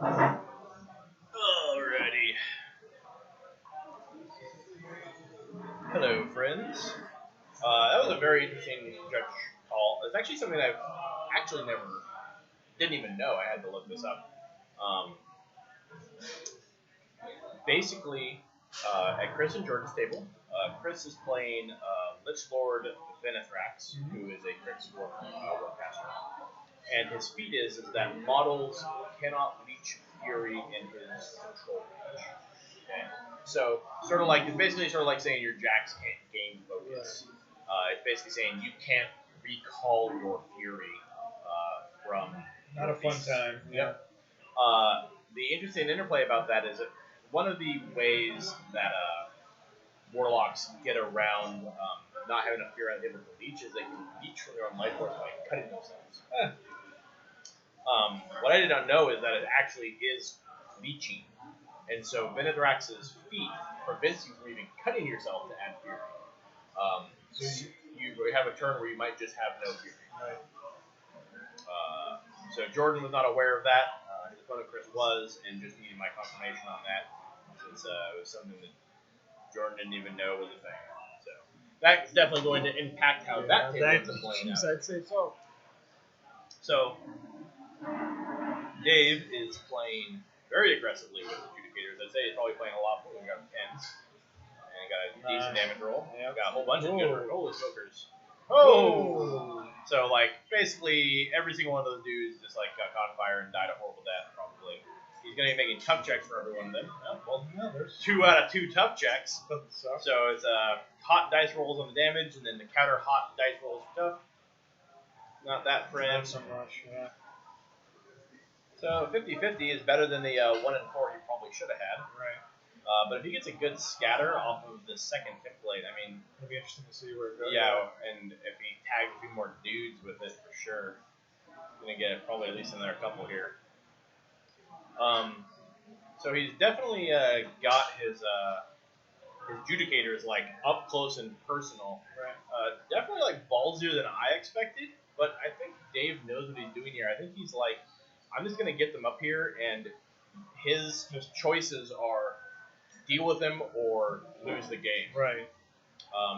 Alrighty. Hello, friends. That was a very interesting judge call. It's actually something I've actually didn't even know. I had to look this up. Basically, at Chris and Jordan's table, Chris is playing Lich Lord Benethrax, who is a Crix Warcaster. And his feat is that models cannot leech Fury in his control range. Okay? So, it's basically sort of like saying your Jax can't gain focus. It's basically saying you can't recall your Fury from.
Not a fun time.
Yep. The interesting interplay about that is that one of the ways that warlocks get around not having enough Fury on the table to leech is they can leech from their own life force by cutting themselves. What I did not know is that it actually is leeching. And so Benethrax's feat prevents you from even cutting yourself to add Fury. So you have a turn where you might just have no Fury.
Right.
So Jordan was not aware of that. His opponent Chris was, and just needed my confirmation on that, since it was something that Jordan didn't even know was a thing. So that's definitely going to impact how that table ends up playing out.
I'd say so.
So Dave is playing very aggressively with Adjudicators. I'd say he's probably playing a lot more. We got 10s. And got a decent damage roll.
Yep.
Got a whole bunch of good holy smokers.
Oh!
So, basically, every single one of those dudes just, got caught on fire and died a horrible death, probably. He's going to be making tough checks for every one of them.
There's
2 out of 2 tough checks.
doesn't suck.
So, it's hot dice rolls on the damage, and then the counter hot dice rolls for tough. Not that for him.
Not so much, yeah.
So, 50-50 is better than the 1 and 4 he probably should have had.
Right.
But if he gets a good scatter off of the second tip blade, I mean...
It'll be interesting to see where it goes.
Yeah, and if he tags a few more dudes with it, for sure. He's going to get probably at least another couple here. So he's definitely got his Judicators, up close and personal.
Right.
Definitely, ballsier than I expected, but I think Dave knows what he's doing here. I think he's I'm just going to get them up here, and his choices are deal with them or lose the game.
Right.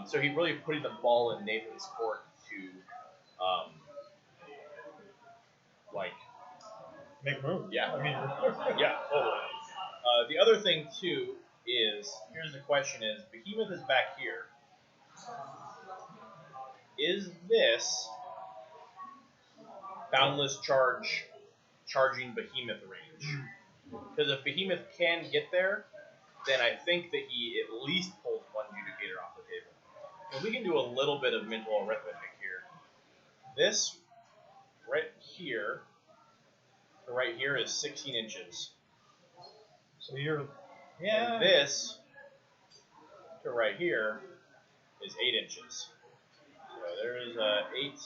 So he's really putting the ball in Nathan's court to,
make moves.
Yeah.
I mean,
yeah, totally. The other thing too is, here's the question: is Behemoth is back here? Is this boundless charging Behemoth range? Because if Behemoth can get there, then I think that he at least pulls one Judicator off the table. And we can do a little bit of mental arithmetic here. This right here is 16 inches.
so you're,
And this to right here is 8 inches. So there's 8,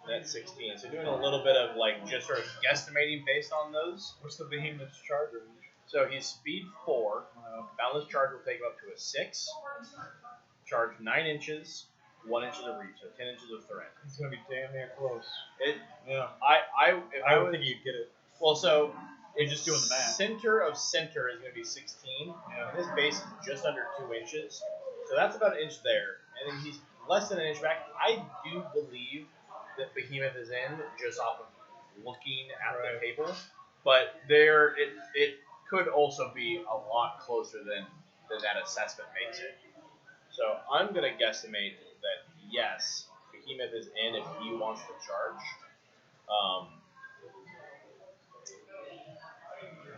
that's 16. So doing a little bit of just sort of guesstimating based on those.
what's the Behemoth's charge range?
So he's speed 4. Boundless charge will take him up to a 6. Charge 9 inches, 1 inch of reach, so 10 inches of threat.
It's going to be damn near close.
Yeah.
I would think you'd get it.
Well, so
You're just doing the math.
Center of center is going to be 16.
Yeah.
And his base is just under 2 inches. So that's about an inch there. And then he's less than an inch back. I do believe that Behemoth is in just off of looking at the table. But it could also be a lot closer than that assessment makes it. So I'm going to guesstimate that, yes, Behemoth is in if he wants to charge.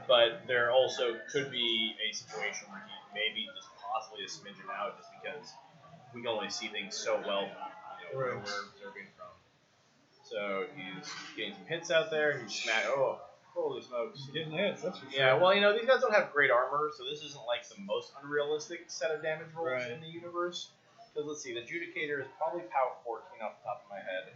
But there also could be a situation where he maybe just possibly a smidgen out just because we can only see things so well where we're observing from. So he's getting some hits out there. He's holy smokes.
He's getting hits, that's for sure.
Yeah, well, these guys don't have great armor, so this isn't the most unrealistic set of damage rolls in the universe. Because let's see, the Judicator is probably power 14 off the top of my head.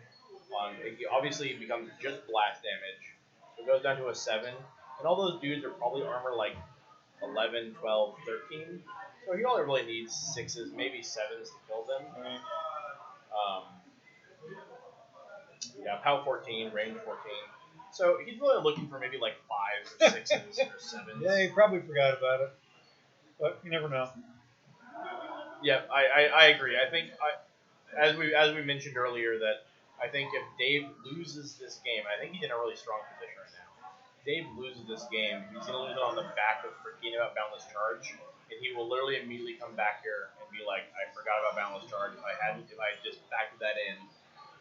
Obviously, it becomes just blast damage. So it goes down to a 7. And all those dudes are probably armor 11, 12, 13. So he only really needs 6s, maybe 7s to kill them.
Right.
Yeah, power 14, range 14. So he's really looking for maybe like 5s or 6s or 7s.
Yeah, he probably forgot about it, but you never know.
Yeah, I agree. I think as we mentioned earlier that I think if Dave loses this game, I think he's in a really strong position right now. If Dave loses this game, he's going to lose it on the back of forgetting about Boundless Charge, and he will literally immediately come back here and be like, I forgot about Boundless Charge. If I just factored that in,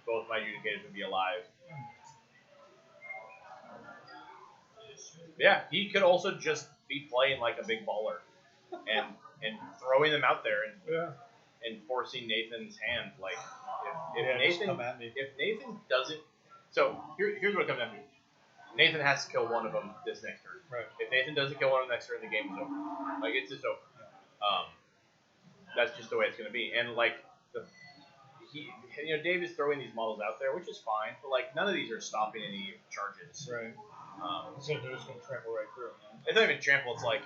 both my adjudicators would be alive. Yeah, he could also just be playing like a big baller and throwing them out there and forcing Nathan's hand. Like if Nathan doesn't, so here's what it comes down to. Nathan has to kill one of them this next turn.
Right.
If Nathan doesn't kill one of them next turn, the game is over. Like it's just over. That's just the way it's going to be. And like Dave is throwing these models out there, which is fine, but like none of these are stopping any charges.
Right. So they're just going to trample right through.
It's not even trample. It's like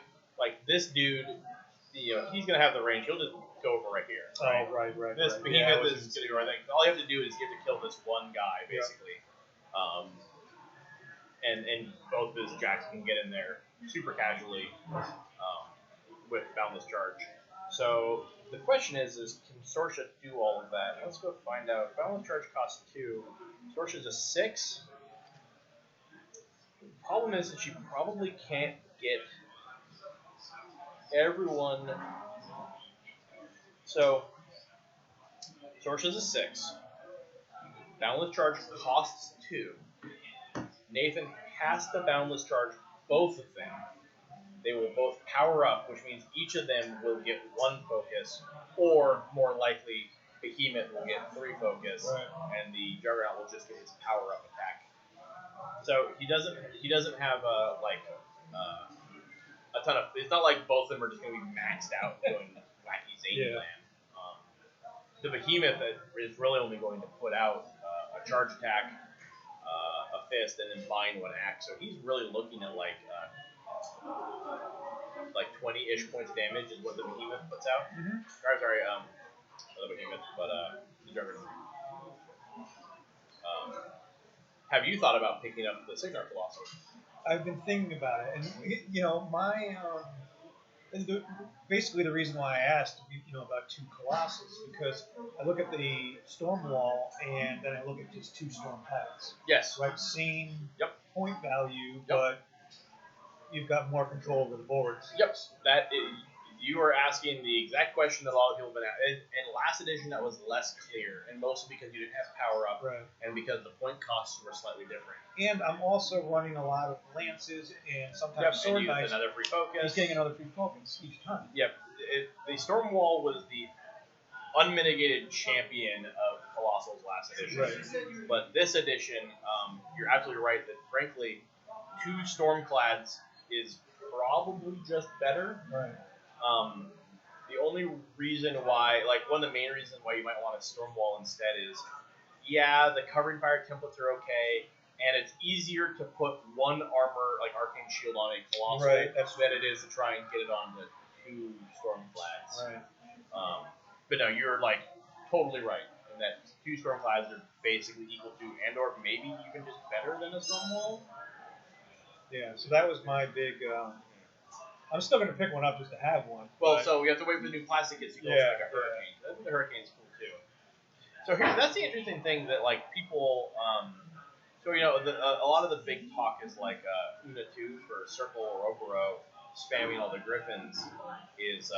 this dude. He's gonna have the range. He'll just go over right here.
Right. Right.
This behemoth is gonna go right there. All you have to do is you have to kill this one guy basically, and both of his jacks can get in there super casually with Boundless Charge. So the question is can Sorsha do all of that? Let's go find out. Boundless Charge costs 2. Sorsha's a 6. The problem is that she probably can't get everyone. So Sorsha's a 6. Boundless Charge costs 2. Nathan has to Boundless Charge both of them. They will both power up, which means each of them will get 1 focus, or more likely, Behemoth will get 3 focus, and the Juggernaut will just get his power up attack. So he doesn't have a ton of. It's not like both of them are just going to be maxed out doing wacky zany land. The Behemoth is really only going to put out a charge attack, a fist, and then bind 1 axe. So he's really looking at like 20-ish points damage is what the Behemoth puts out.
Mm-hmm.
Sorry, the Behemoth, but the Juggernaut. Have you thought about picking up the Signar Colossus?
I've been thinking about it, and my basically the reason why I asked about 2 Colossus because I look at the Storm Wall and then I look at just 2 Storm Paths.
Yes.
Right, same point value, but you've got more control over the boards.
Yep. You are asking the exact question that a lot of people have been asking. In last edition, that was less clear, and mostly because you didn't have power up, and because the point costs were slightly different.
And I'm also running a lot of lances and sometimes sword knights.
Another free focus.
He's getting another free focus each time.
Yep. The Storm Wall was the unmitigated champion of Colossals last edition.
Right.
But this edition, you're absolutely right that, frankly, 2 Stormclads is probably just better.
Right.
The only reason why, one of the main reasons why you might want a Storm Wall instead is, the covering fire templates are okay, and it's easier to put 1 armor, like Arcane Shield, on a Colossal than it is to try and get it onto 2 Stormclads.
Right.
But no, you're, totally right, in that 2 Stormclads are basically equal to, and/or maybe even just better than a Storm Wall.
Yeah, so that was my big... I'm still going to pick one up just to have one.
Well, so we have to wait for the new plastic kits to go like a Hurricane. I think the Hurricane's cool too. So that's the interesting thing that people. A lot of the big talk is Una 2 for Circle or Obero spamming all the Griffins is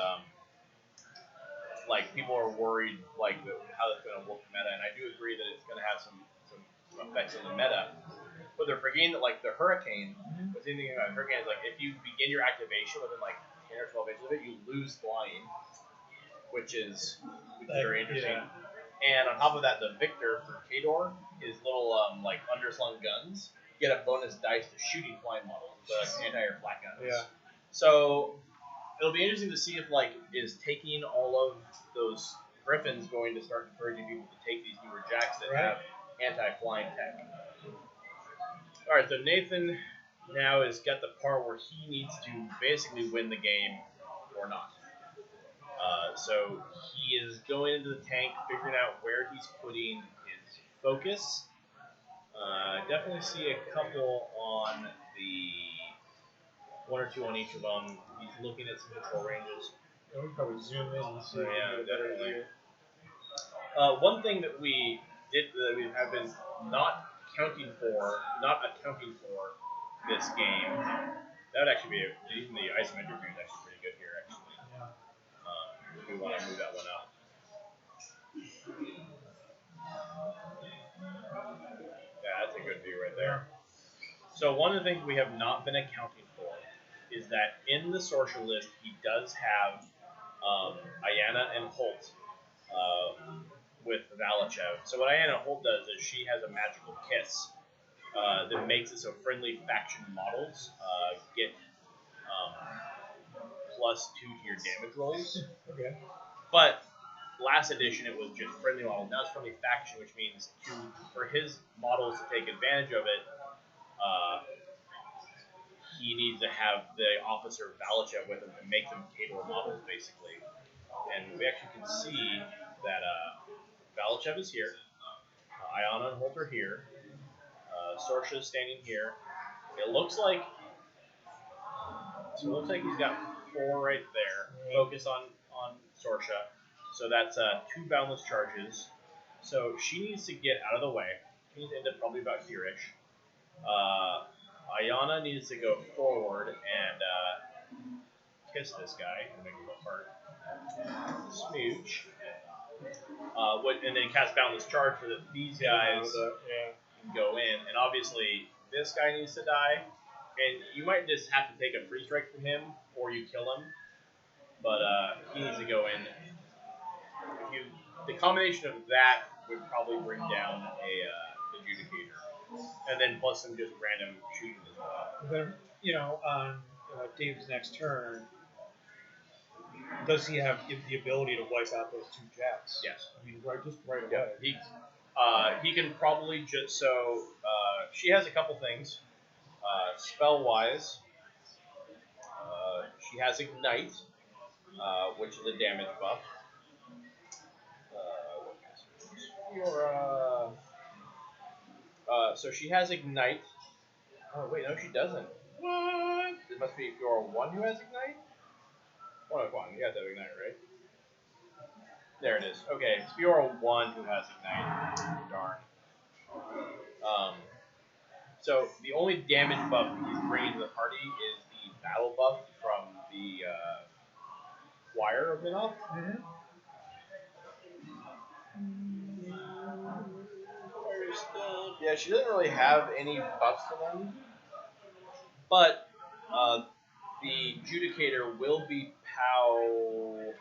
people are worried how that's going to work the meta, and I do agree that it's going to have some effects on the meta. But they're forgetting that the Hurricane, what's interesting about Hurricane is if you begin your activation within 10 or 12 inches of it, you lose flying, which is very interesting. Yeah. And on top of that, the Victor for Kador, his little underslung guns, get a bonus dice to shooting flying models, the anti-air flat guns. Yeah. So it'll be interesting to see if is taking all of those Griffins going to start encouraging people to take these newer jacks that have anti-flying tech. All right, so Nathan now has got the part where he needs to basically win the game or not. So he is going into the tank, figuring out where he's putting his focus. Definitely see a couple on the 1 or 2 on each of them. He's looking at some control ranges.
Yeah, we probably zoom in and see if we
Yeah,
can get a better
definitely.
view.
One thing that we did that we have been not accounting for this game. That would actually be even the isometric view is actually pretty good here. Actually,
Yeah.
if we want to move that one up. Yeah, that's a good view right there. So one of the things we have not been accounting for is that in the social list he does have Ayana and Holt with Valachev. So what Ayana Holt does is she has a magical kiss that makes it so friendly faction models get +2 to your damage rolls.
Okay.
But last edition it was just friendly models. Now it's friendly faction, which means for his models to take advantage of it, he needs to have the officer Valachev with him to make them capable models, basically. And we actually can see that Valachev is here. Ayana and Holt are here. Sorsha is standing here. It looks like he's got 4 right there. Focus on Sorsha. So that's 2 boundless charges. So she needs to get out of the way. She needs to end up probably about here-ish. Ayana needs to go forward and kiss this guy and make him look hard. Smooch. And then cast Boundless Charge for these guys can go in. And obviously, this guy needs to die. And you might just have to take a free strike from him, or you kill him. But he needs to go in. The combination of that would probably bring down a Adjudicator. And then plus some just random shooting as well.
Then, on Dave's next turn, does he have the ability to wipe out those 2 jacks?
Yes.
I mean, right away.
He can probably just she has a couple things. Spell wise, she has Ignite, which is a damage buff. So she has Ignite. Oh wait, no, she doesn't. What? It must be Fiora 1 who has Ignite. 101, you have to have Ignite, right? There it is. Okay, it's Fiora 1 who has Ignite. Darn. So the only damage buff he's bringing to the party is the battle buff from the Choir of Minoth.
Mm-hmm.
Yeah, she doesn't really have any buffs to them, but the Judicator will be POW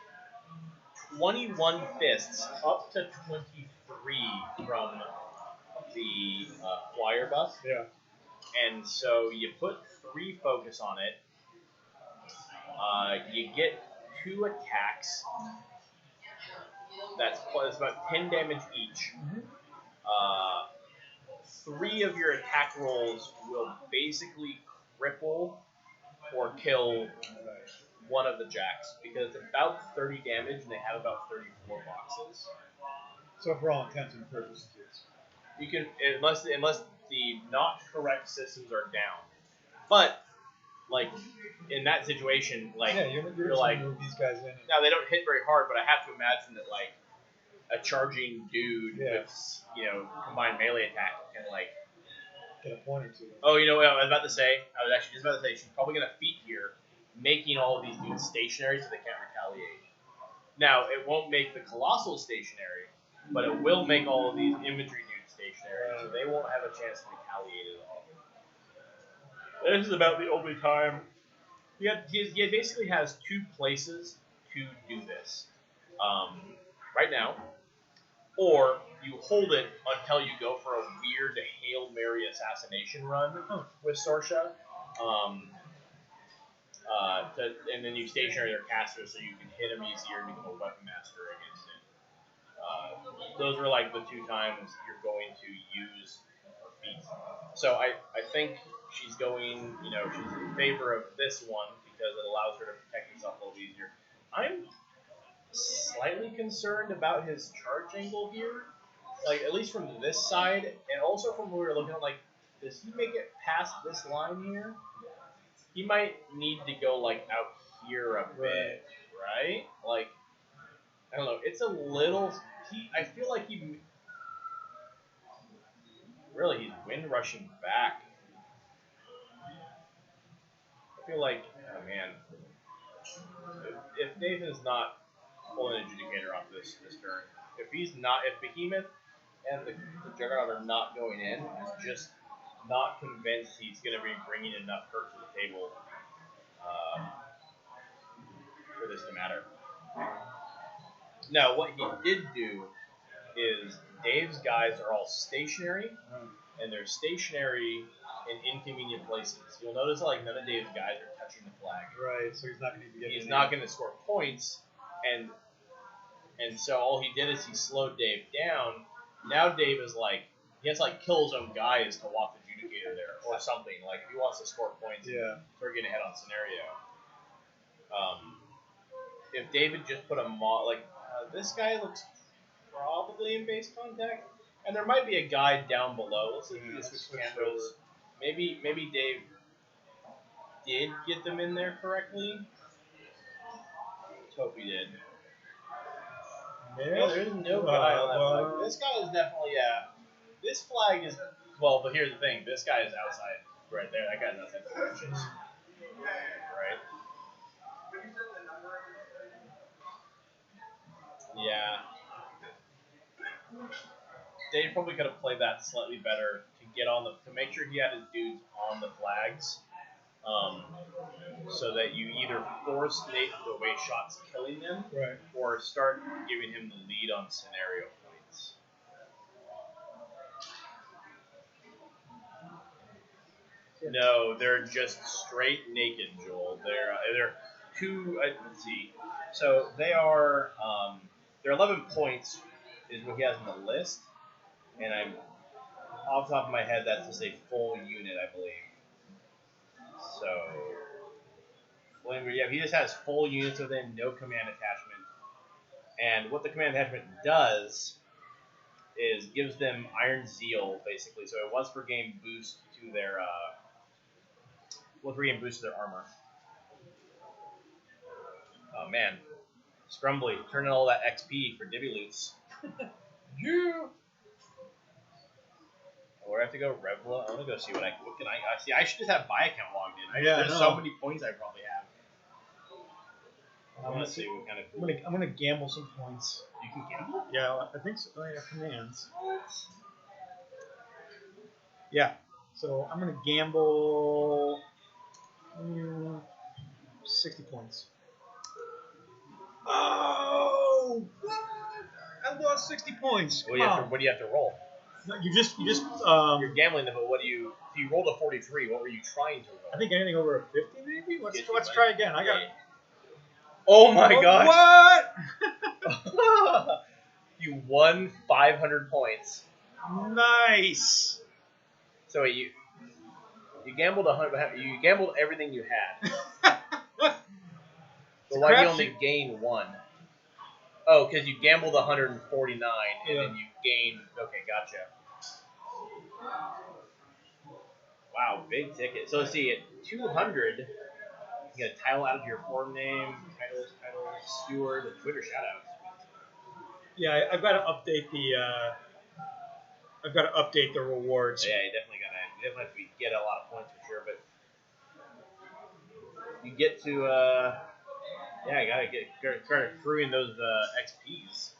21 fists up to 23 from the Choir buff.
Yeah.
And so you put 3 focus on it. You get 2 attacks. That's about 10 damage each.
Mm-hmm.
3 of your attack rolls will basically cripple or kill one of the jacks because it's about 30 damage and they have about 34 boxes.
So for all intents and purposes,
you can unless the not correct systems are down. But like in that situation, like
you're like move these guys in.
Now they don't hit very hard, but I have to imagine that like a charging dude with combined melee attack can like
get a point or 2.
Oh, you know what I was about to say? I was actually just about to say she's probably gonna feat here, making all of these dudes stationary so they can't retaliate. Now it won't make the colossal stationary, but it will make all of these infantry dudes stationary, so they won't have a chance to retaliate at all. This is about the only time. He basically has 2 places to do this. Right now, or you hold it until you go for a weird Hail Mary assassination run with Sorsha. And then you stationary their caster so you can hit them easier and become a weapon master against it. Those are like the 2 times you're going to use her feat. So I think she's going, she's in favor of this one because it allows her to protect herself a little easier. I'm slightly concerned about his charge angle here. like at least from this side, and also from where we were looking at, like, does he make it past this line here? He might need to go like out here a bit, right? Like, I don't know. It's a little. I feel like he's wind rushing back. I feel like, oh man, if Nathan's not pulling an adjudicator off this turn, if Behemoth and the Juggernaut are not going in, he's just not convinced he's going to be bringing enough hurt to the table for this to matter. Now, what he did do is Dave's guys are all stationary, and they're stationary in inconvenient places. You'll notice like none of Dave's guys are touching the flag.
Right, so he's not going to get.
He's not going to score points, and so all he did is he slowed Dave down. Now Dave is like, he has to like kill his own guys to walk the adjudicator there or something. Like if he wants to score points, start getting ahead on scenario. If David just put a this guy looks probably in base contact, and there might be a guy down below. Let's see if we just switch cameras. Maybe Dave did get them in there correctly. Let's hope he did. There's no guy on that flag. This guy is definitely, this flag is, well, but here's the thing. This guy is outside right there. That guy's outside the trenches. Right? Yeah. Dave probably could have played that slightly better to make sure he had his dudes on the flags. So that you either force Nate to waste shots killing them, or start giving him the lead on scenario points. No, they're just straight naked, Joel. They're two. Let's see. So they are. They're 11 points is what he has on the list, and I'm off the top of my head. That's just a full unit, I believe. So, yeah, he just has full units with him, no command attachment. And what the command attachment does is gives them Iron Zeal, basically. So a once per game boost to their armor. Oh man, Scrumbly, turning all that XP for Divvy Loots. Yeah. Where I have to go, Revla. I want to go see what can I see. I should just have my account logged in. There's so many points I probably have. I want to see what kind of. Cool.
I'm gonna gamble some points.
You can gamble?
Yeah, I think so. Oh, yeah, commands.
What?
Yeah. So I'm gonna gamble 60 points. Oh, what? I lost 60 points.
What do you have to roll?
No, you just.
You're gambling them, but what do you? If you rolled a 43, what were you trying to roll?
I think anything over a 50, maybe. Let's try again. I got.
Oh my gosh!
What?
You won 500 points.
Nice.
So wait, you gambled 100. You gambled everything you had. So why do you only gain 1? Oh, because you gambled 149 and then you gained. Okay, gotcha. Wow, big ticket. So let's see, at 200, you get a title out of your form name, title, steward, and Twitter shoutouts.
Yeah, I've got to update the rewards.
Yeah, you definitely have to get a lot of points for sure, but you get to I gotta start accruing those XPs.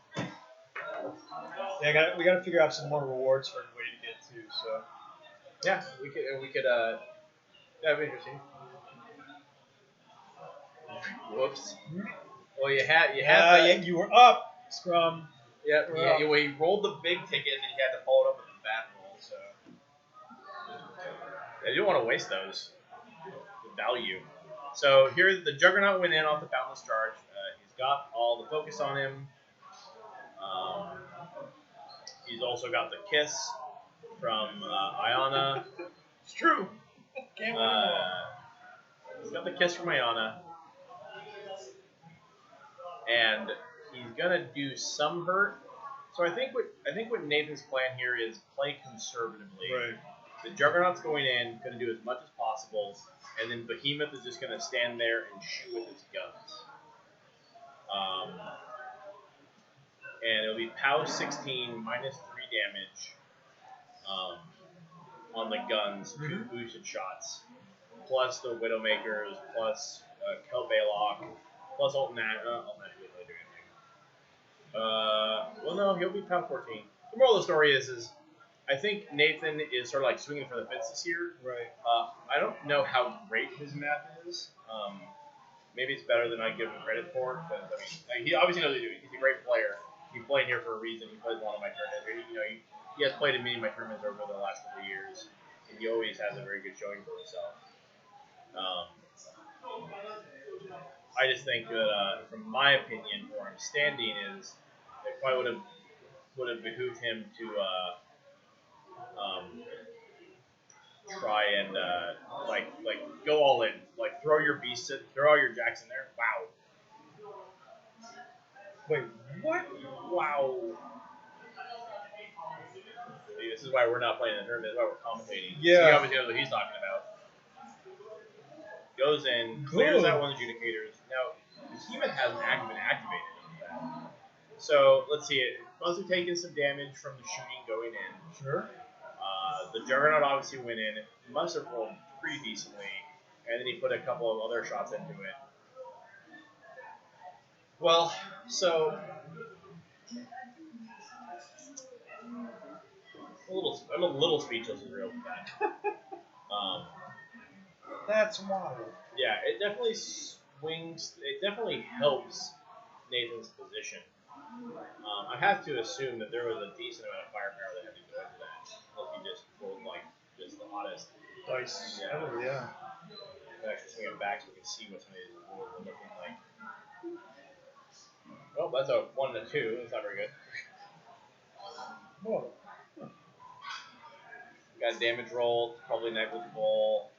Yeah, we gotta figure out some more rewards for everybody to get to. So
yeah, we could that'd be interesting. Whoops. Well,
you were up, Scrum.
Yeah, he rolled the big ticket and then he had to follow it up with the bad roll. So I didn't want to waste those. The value. So here, the Juggernaut went in off the Boundless Charge. He's got all the focus on him. He's also got the Kiss from Iona.
It's true.
He's got the Kiss from Iona. And he's going to do some hurt So I think what Nathan's plan here is play conservatively.
Right.
The Juggernaut's going in, going to do as much as possible, and then Behemoth is just going to stand there and shoot with his guns. And it'll be POW 16 minus 3 damage on the guns, 2 boosted shots, plus the Widowmakers, plus Kel Baylock, plus Altnat. Altnat didn't really do anything. Well, no, he'll be POW 14. The moral of the story is I think Nathan is sort of like swinging for the fences here.
Right.
I don't know how great his math is. Maybe it's better than I give him credit for. Because I mean, he obviously knows what he's doing. He's a great player. He's playing here for a reason. He plays a lot of my tournaments. He has played in many of my tournaments over the last couple of years, and he always has a very good showing for himself. I just think that, from my opinion, where I'm standing is it probably would have behooved him to try and like go all in, like throw your beasts, throw all your jacks in there. Wow.
Wait, what?
Wow. See, this is why we're not playing the tournament. This is why we're commentating.
Yeah.
He obviously knows what he's talking about. Goes in, clears
Good.
out one of the adjudicators. Now, Behemoth hasn't been activated on that. So let's see. It must have taken some damage from the shooting going in.
Sure.
The Juggernaut obviously went in. It must have rolled pretty decently, and then he put a couple of other shots into it. Well, so I'm a little speechless as real with that.
That's wild.
Yeah, it definitely swings. It definitely helps Nathan's position. I have to assume that there was a decent amount of firepower that had to go into that. Unless he just rolled like just the hottest
Dice.
Yeah.
Oh, yeah.
I'll actually swing it back so we can see what some of these rolls are looking like. Well, that's a 1 and a 2. That's not very good.
Whoa.
Got a damage roll, probably negligible.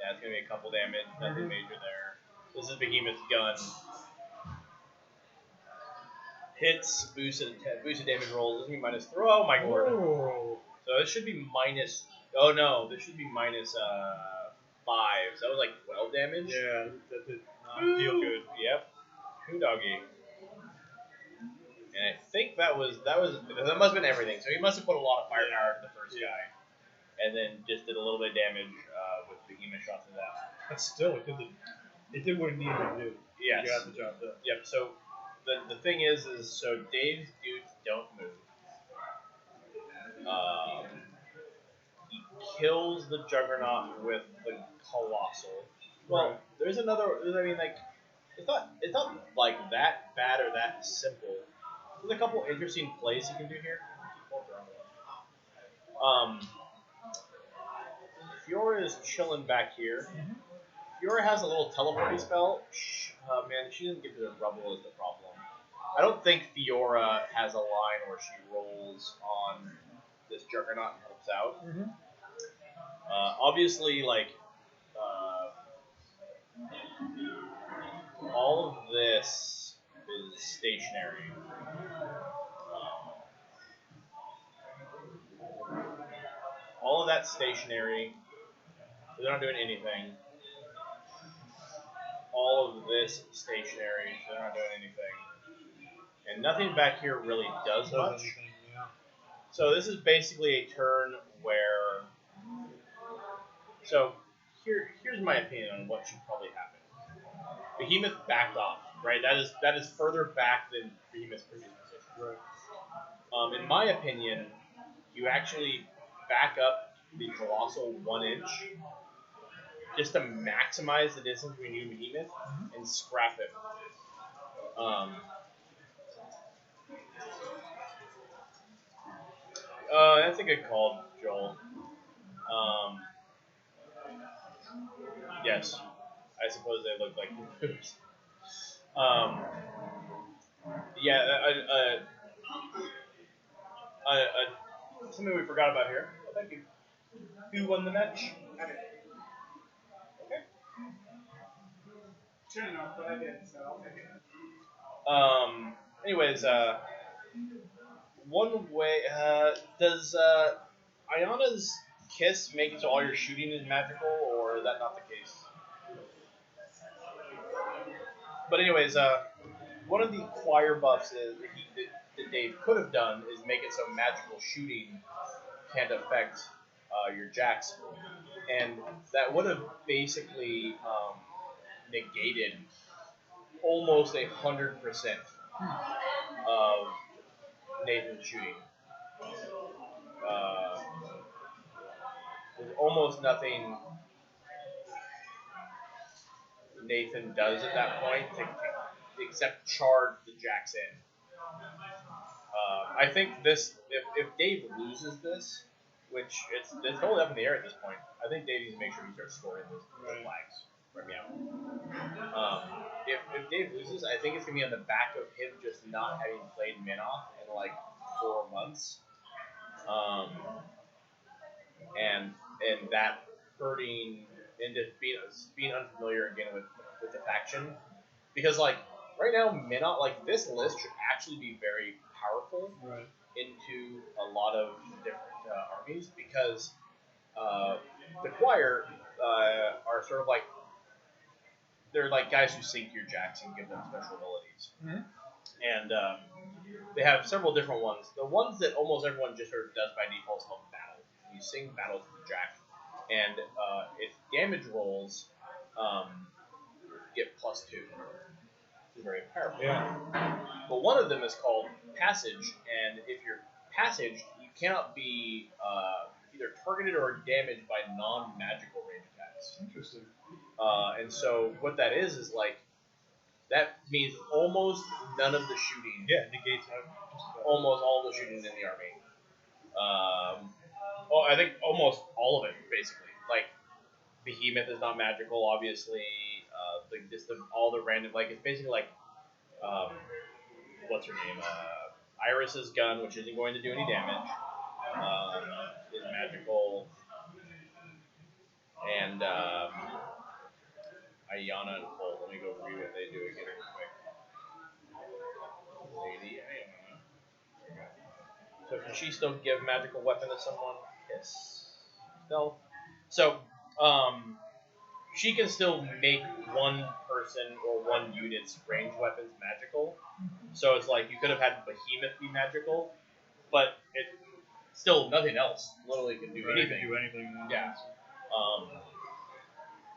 Yeah, it's gonna be a couple damage, nothing major there. This is Behemoth's gun. Hits, boosted damage rolls. This is minus 3. Oh my lord.
Oh.
So this should be minus. Oh no, this should be minus 5. So that was like 12 damage.
Yeah, that did not feel good.
Yep. Who doggy. And I think that must have been everything. So he must have put a lot of firepower to the first guy, and then just did a little bit of damage with Behemoth shots to that.
But still, it did what it needed to do.
Yes.
You got the job done.
Yep. So the thing is so Dave's dudes don't move. He kills the Juggernaut with the Colossal. Well, there's another. I mean, like it's not like that bad or that simple. There's a couple interesting plays you can do here. Fiora is chilling back here. Fiora has a little teleporting spell. Man, she doesn't get to the rubble is the problem. I don't think Fiora has a line where she rolls on this Juggernaut and helps out. Obviously, like all of this is stationary. All of that's stationary. So they're not doing anything. All of this stationary. So they're not doing anything. And nothing back here really does much.
Yeah.
So this is basically a turn where. So here's my opinion on what should probably happen. Behemoth backed off, right? That is further back than Behemoth's previous position. Right. In my opinion, you actually back up the Colossal 1 inch just to maximize the distance between you and Behemoth and scrap it. That's a good call, Joel. Yes, I suppose they look like moves. Something we forgot about here. Oh, thank you. Who won the match? Okay.
Shouldn't know, but I did, so I'll take it.
Anyways, One way, does Ayana's kiss make it so all your shooting is magical, or is that not the case? But anyways, one of the choir buffs that Dave could have done is make it so magical shooting can't affect your jacks, and that would have basically negated almost 100% of Nathan's shooting. Uh, there's almost nothing Nathan does at that point except charge the jacks in. I think this, if Dave loses this, which it's totally up in the air at this point, I think Dave needs to make sure he starts scoring those flags right now. If Dave loses, I think it's going to be on the back of him just not having played Minoth in like 4 months. And that hurting and just being unfamiliar again with the faction. Because like right now Minoth, like this list should actually be very powerful into a lot of different armies, because the choir are sort of like, they're like guys who sync your jacks and give them special abilities.
Mm-hmm.
And they have several different ones. The ones that almost everyone just sort of does by default is called battle. You sing battle to the jack, and its damage rolls get +2. It's very powerful.
Yeah.
But one of them is called passage, and if you're passaged, you cannot be either targeted or damaged by non-magical range attacks.
Interesting.
And so what that is like, that means almost none of the shooting.
Yeah, negates
almost all the shooting in the army. I think almost all of it, basically. Like, Behemoth is not magical, obviously. All the random, like, it's basically like, what's her name? Iris's gun, which isn't going to do any damage, is magical. And Ayana and Cole. Let me go read what they do again real quick. Lady Ayana. So can she still give magical weapon to someone? Yes. Stealth. So, she can still make one person or one unit's ranged weapons magical. So it's like you could have had Behemoth be magical, but it still nothing else. Literally can do anything.
Do anything.
Yeah.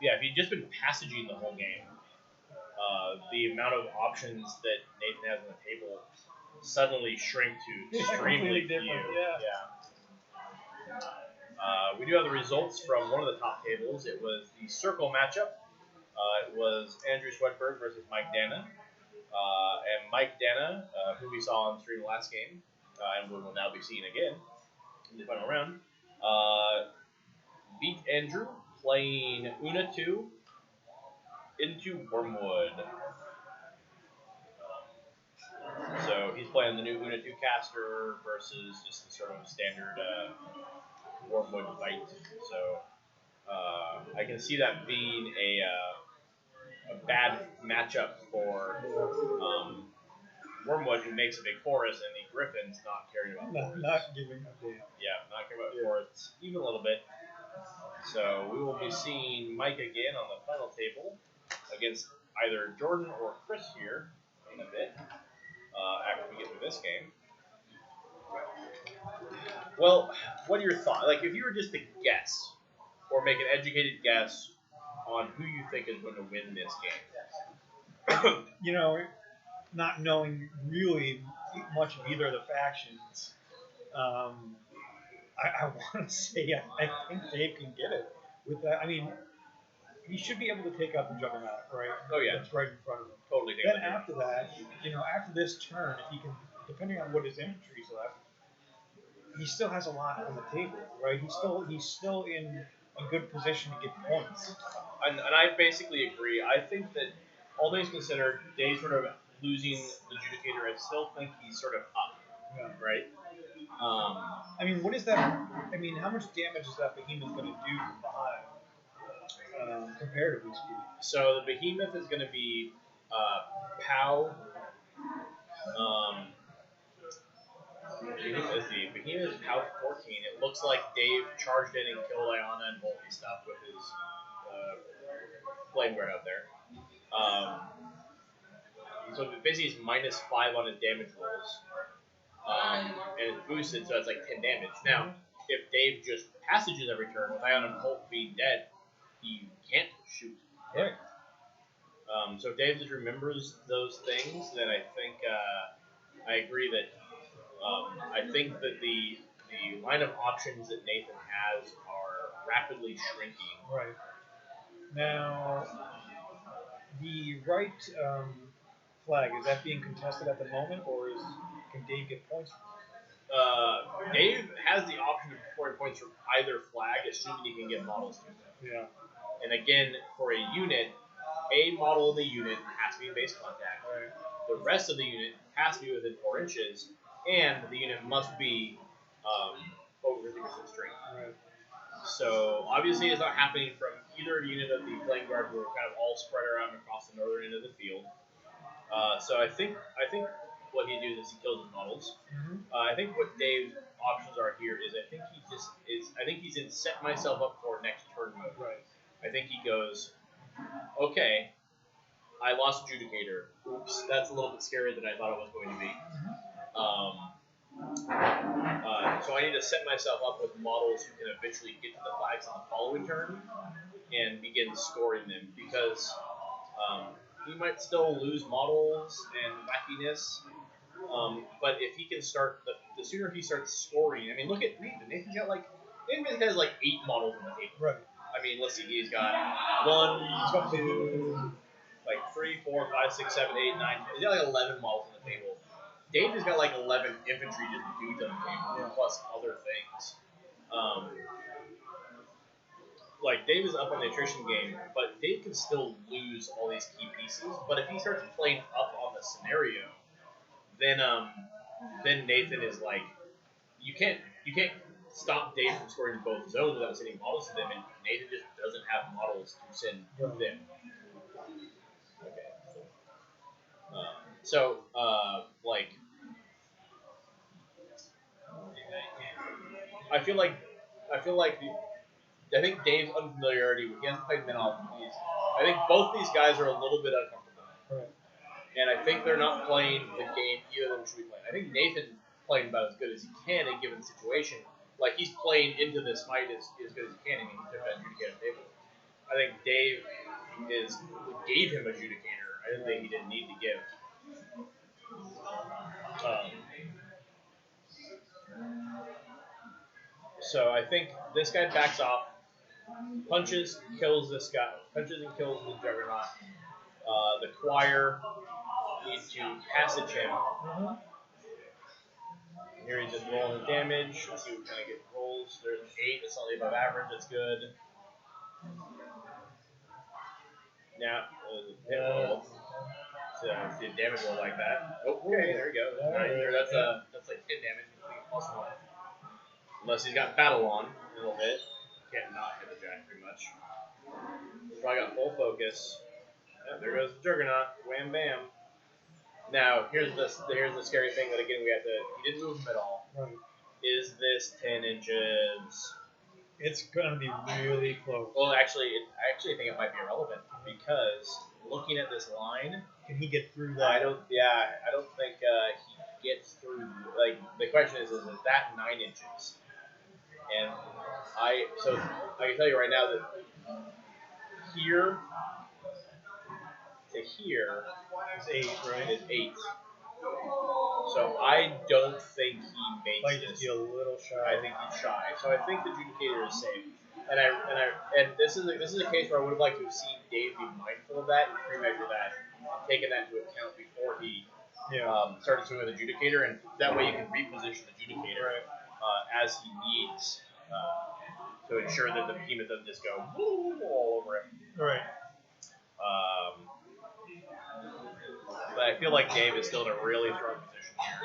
Yeah. If you'd just been passaging the whole game, the amount of options that Nathan has on the table suddenly shrink to extremely
different.
few.
Yeah.
We do have the results from one of the top tables. It was the circle matchup. It was Andrew Swedberg versus Mike Dana. And Mike Dana, who we saw on stream last game, and we will now be seeing again in the final round, beat Andrew playing Una 2 into Wormwood. So he's playing the new Una 2 caster versus just the sort of standard Wormwood fight. So I can see that being a bad matchup for Wormwood, who makes a big forest, and the Griffin's not caring about forests.
Not giving a damn.
Yeah, not caring about forests even a little bit. So we will be seeing Mike again on the final table against either Jordan or Chris here in a bit, after we get through this game. Well, what are your thoughts? Like, if you were just to guess, or make an educated guess on who you think is going to win this game.
Not knowing really much of either of the factions, I want to say I think Dave can get it. With that, I mean, he should be able to take out the Juggernaut, right?
Oh yeah,
that's right in front of him.
Totally.
Then after that, after this turn, if he can, depending on what his infantry's left, he still has a lot on the table, right? He's still in a good position to get points.
And I basically agree. I think that all things considered, Dave's sort of losing the Judicator. I still think he's sort of up, right?
I mean, what is that? I mean, how much damage is that Behemoth going to do from behind, comparatively speaking?
So the Behemoth is going to be POW, As the Behemoth House 14, it looks like Dave charged in and killed Ayana and Volty stuff with his Flame Guard out there. So basically he's -5 on his damage rolls. And it's boosted, so it's like 10 damage. Now, if Dave just passages every turn with Ion and Holt being dead, he can't shoot.
Right.
So if Dave just remembers those things, then I think I agree that I think that the line of options that Nathan has are rapidly shrinking.
Right. Now, the right flag, is that being contested at the moment, or can Dave get points?
Dave has the option of scoring points from either flag, assuming he can get models to them.
Yeah.
And again, for a unit, a model in the unit has to be in base contact.
Right.
The rest of the unit has to be within 4 inches, and the unit must be over 50% strength.
Right.
So obviously, it's not happening from either unit of the Flame Guard, who are kind of all spread around across the northern end of the field. So I think what he does is he kills his models.
Mm-hmm.
I think what Dave's options are here is I think he's in set myself up for next turn mode.
Right.
I think he goes, okay, I lost Adjudicator. Oops, that's a little bit scarier than I thought it was going to be. So I need to set myself up with models who can eventually get to the flags on the following turn and begin scoring them, because he might still lose models and wackiness. But if he can start, the sooner he starts scoring, I mean, look at Nathan. Nathan has like 8 models on the table.
Right.
I mean, let's see, he's got 1, 2, like 3, 4, 5, 6, 7, 8, 9. He's got like 11 models on the table. Dave has got like 11 infantry just dudes on the table, plus other things. Like, Dave is up on the attrition game, but Dave can still lose all these key pieces. But if he starts playing up on the scenario, then Nathan is like, you can't stop Dave from scoring both zones without sending models to them, and Nathan just doesn't have models to send to them. Okay. Like, I think Dave's unfamiliarity with, he hasn't played Minoff. I think both these guys are a little bit uncomfortable.
Right.
And I think they're not playing the game either of them should be playing. I think Nathan's playing about as good as he can in a given situation. Like, he's playing into this fight as good as he can. I mean, he took that Adjudicator table. I think Dave gave him Adjudicator. I didn't think he didn't need to give. So I think this guy backs off, punches and kills the Juggernaut. The Choir needs to passage him.
Mm-hmm.
Here he's just rolling his damage. Let's see what kind of get rolls. There's an 8, that's slightly above average, that's good. Now, hit roll. So, see a damage roll like that. Okay, there we go. That's like 10 damage, plus 1. Unless he's got Battle on, it'll hit. Can't not hit the Jack pretty much. So I got full focus. Yeah, there goes the Juggernaut. Wham bam. Now, here's the scary thing that, again, he didn't move him at all.
Right.
Is this 10 inches?
It's going to be really close.
Well, actually, I think it might be irrelevant, because looking at this line,
can he get through that?
I don't think he gets through. Like, the question is that 9 inches? And I can tell you right now that here to here
is 8, right?
Is 8. So I don't think he makes
Might
this.
just be a little shy.
I think he's shy. So I think the Adjudicator is safe. And this is a case where I would have liked to have seen Dave be mindful of that and pre-measure that, and taken that into account before he started swinging with Adjudicator, and that way you can reposition the Adjudicator as he needs to ensure that the behemoth doesn't just go all over him.
Right.
But I feel like Dave is still in a really strong position here.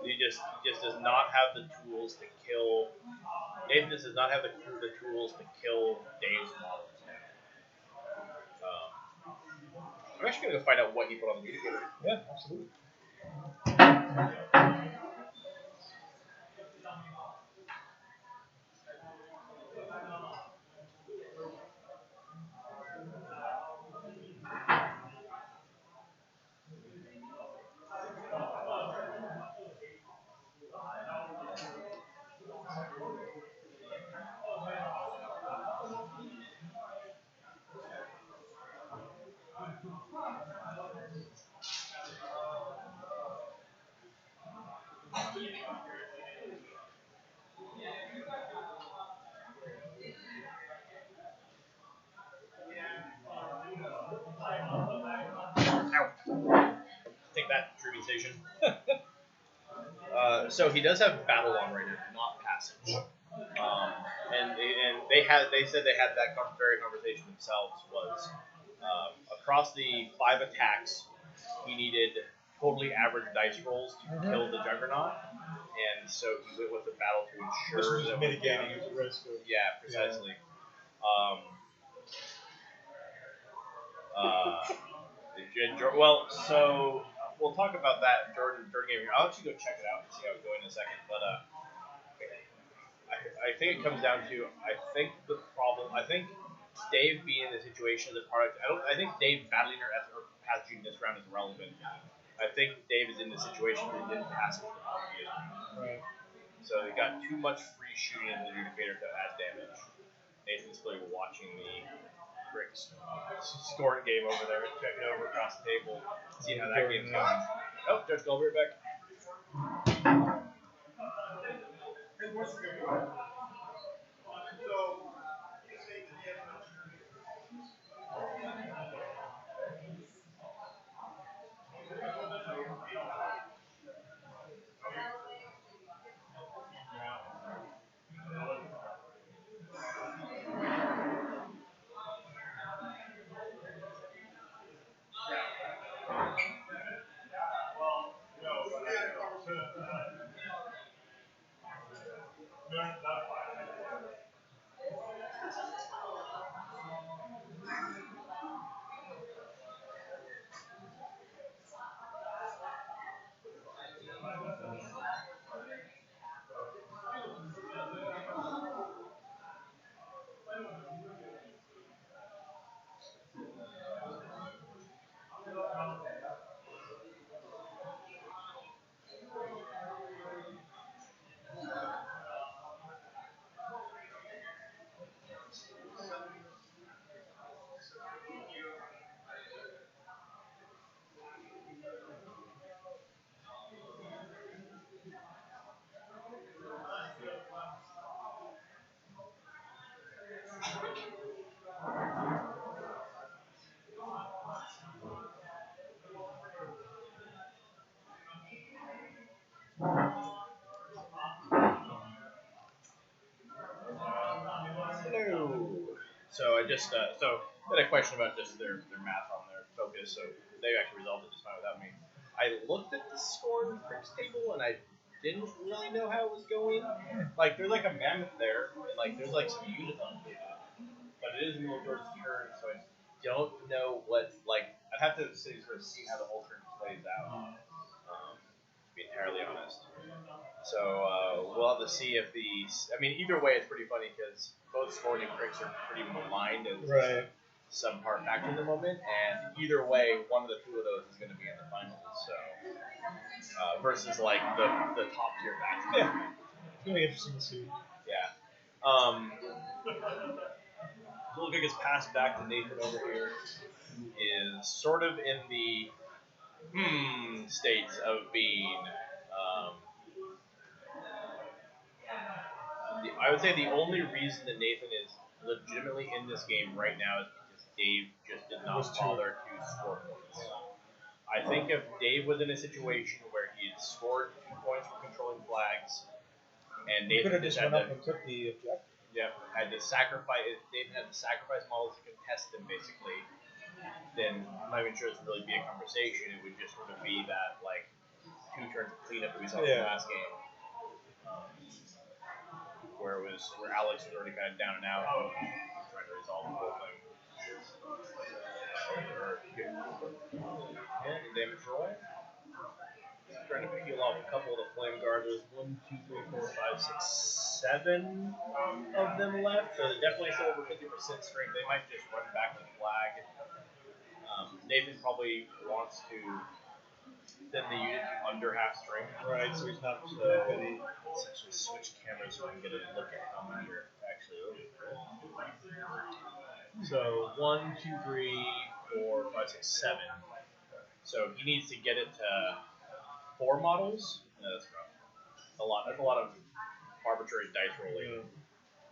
He just does not have the tools to kill. Nathan just does not have the tools to kill Dave's models. I'm actually going to go find out what he put on the Adjudicator.
Yeah, absolutely.
conversation. So he does have battle on right now, not passage. And they said they had that very conversation themselves. Was across the 5 attacks, he needed totally average dice rolls to kill the Juggernaut, and so he went with the battle to ensure
This was
that
mitigating his risk.
Yeah, precisely. Well, so we'll talk about that Jordan game. I'll actually go check it out and see how it's going in a second. But I think it comes down to I think Dave being in the situation of the product. I think Dave battling or passing this round is irrelevant. I think Dave is in the situation where he didn't pass it for the previous round.
Right.
So he got too much free shooting in the adjudicator to add damage. Nathan's clearly watching the Rick's scoring game over there, checking over across the table, seeing how that game's going. Oh, Judge Goldberg back. So I just had a question about just their math on their focus. So they actually resolved it just fine without me. I looked at the score in the Crick's table and I didn't really know how it was going. Like there's like a mammoth there, and like there's like some units on it, but it is in Lord George's turn, so I don't know what like. I'd have to sort of see how the whole turn plays out. To be entirely honest. So we'll have to see if I mean, either way, it's pretty funny because both Scored and Cricks are pretty maligned as subpar factor at the moment, and either way, one of the two of those is going to be in the finals. So versus like the top tier faction.
Yeah, it's gonna be interesting to see.
Yeah. Little Big gets passed back to Nathan over here, who is sort of in the state of being. I would say the only reason that Nathan is legitimately in this game right now is because Dave just did not bother to score points. I think if Dave was in a situation where he had scored 2 points for controlling flags, and Nathan
just went up and took the objective.
Yeah, had to sacrifice. Nathan had to sacrifice models to contest them, basically. Then I'm not even sure this would really be a conversation. It would just sort of be that like 2 turns of cleanup that we saw in the last game. Where Alex was already kind of down and out, trying to resolve the whole thing. And the damage roll. Trying to peel off a couple of the flame guards. There's 1, 2, 3, 4, 5, 6, 7 of them left. So they're definitely still over 50% strength. They might just run back to the flag. Nathan probably wants to send the unit to under half strength.
Right, so he's not any.
Let's actually switch cameras so I can get a look at how many are actually over. So 1, 2, 3, 4, 5, 6, 7. So he needs to get it to 4 models. No, that's rough. That's a lot of arbitrary dice rolling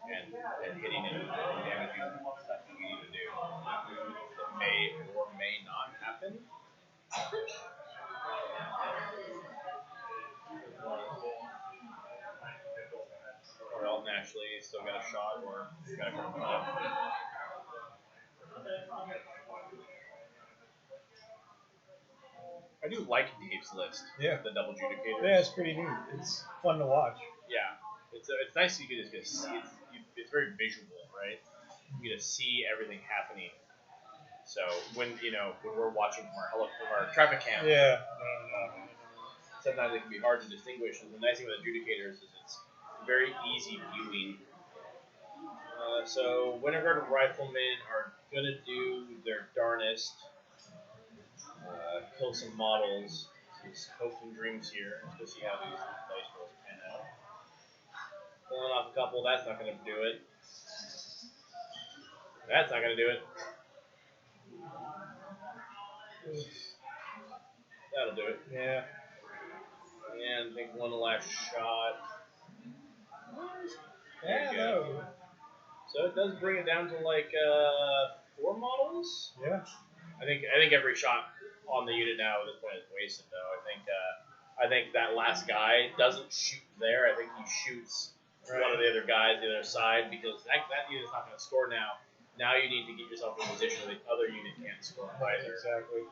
and hitting it and damaging stuff that we need to do. That may or may not happen. still got a shot or got to come up. I do like Dave's list.
Yeah.
The double judicators.
Yeah, it's pretty neat. It's fun to watch.
Yeah. It's nice you can just get to see it. It's very visual, right? You get to see everything happening. So when we're watching from our traffic cam, sometimes it can be hard to distinguish. And the nice thing with adjudicators is it's very easy viewing. So Winterguard Riflemen are gonna do their darnest, kill some models. These hopes and dreams here. Let's go see how these dice rolls pan out. Pulling off a couple, that's not gonna do it. That's not gonna do it. That'll do it.
Yeah.
And I think one last shot.
Yeah, no.
So it does bring it down to like 4 models.
Yeah.
I think every shot on the unit now at this point is wasted though. I think that last guy doesn't shoot there. I think he shoots one of the other guys the other side because that unit's not going to score now. Now you need to get yourself in a position where the other unit can't score either.
Exactly.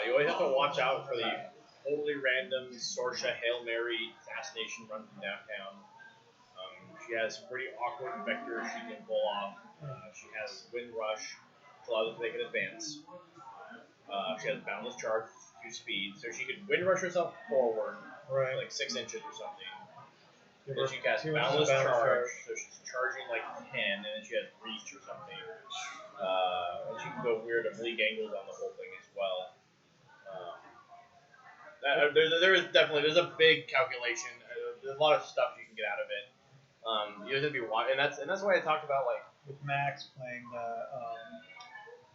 You always have to watch out for the totally random Sorsha Hail Mary assassination run from downtown. She has some pretty awkward vectors she can pull off. She has Wind Rush, which allows her to make an advance. She has Boundless Charge, 2 speed, so she could Wind Rush herself forward, like 6 inches or something. Then she casts Boundless Charge, so she's charging like 10, and then she has Reach or something. And she can go weird oblique angles on the whole thing as well. There's a big calculation. There's a lot of stuff you can get out of it. You have to be watching, and that's why I talked about like
with Max playing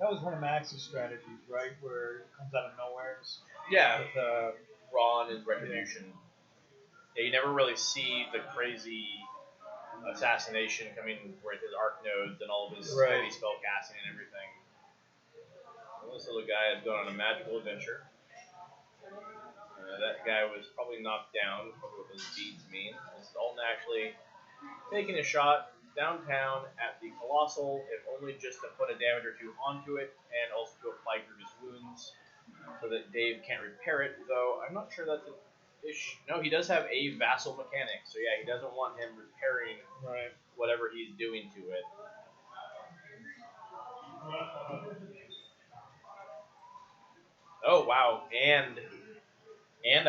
that was one of Max's strategies, right? Where it comes out of nowheres.
Yeah.
With
Ron and Retribution. Yeah, you never really see the crazy assassination coming with his arc nodes and all of his heavy spell casting and everything. Well, this little guy is going on a magical adventure. That guy was probably knocked down, probably what those beads mean. This is Alton actually taking a shot downtown at the Colossal, if only just to put a damage or 2 onto it, and also to apply grievous wounds, so that Dave can't repair it, though I'm not sure that's an issue. No, he does have a vassal mechanic, so yeah, he doesn't want him repairing whatever he's doing to it. Oh, wow, and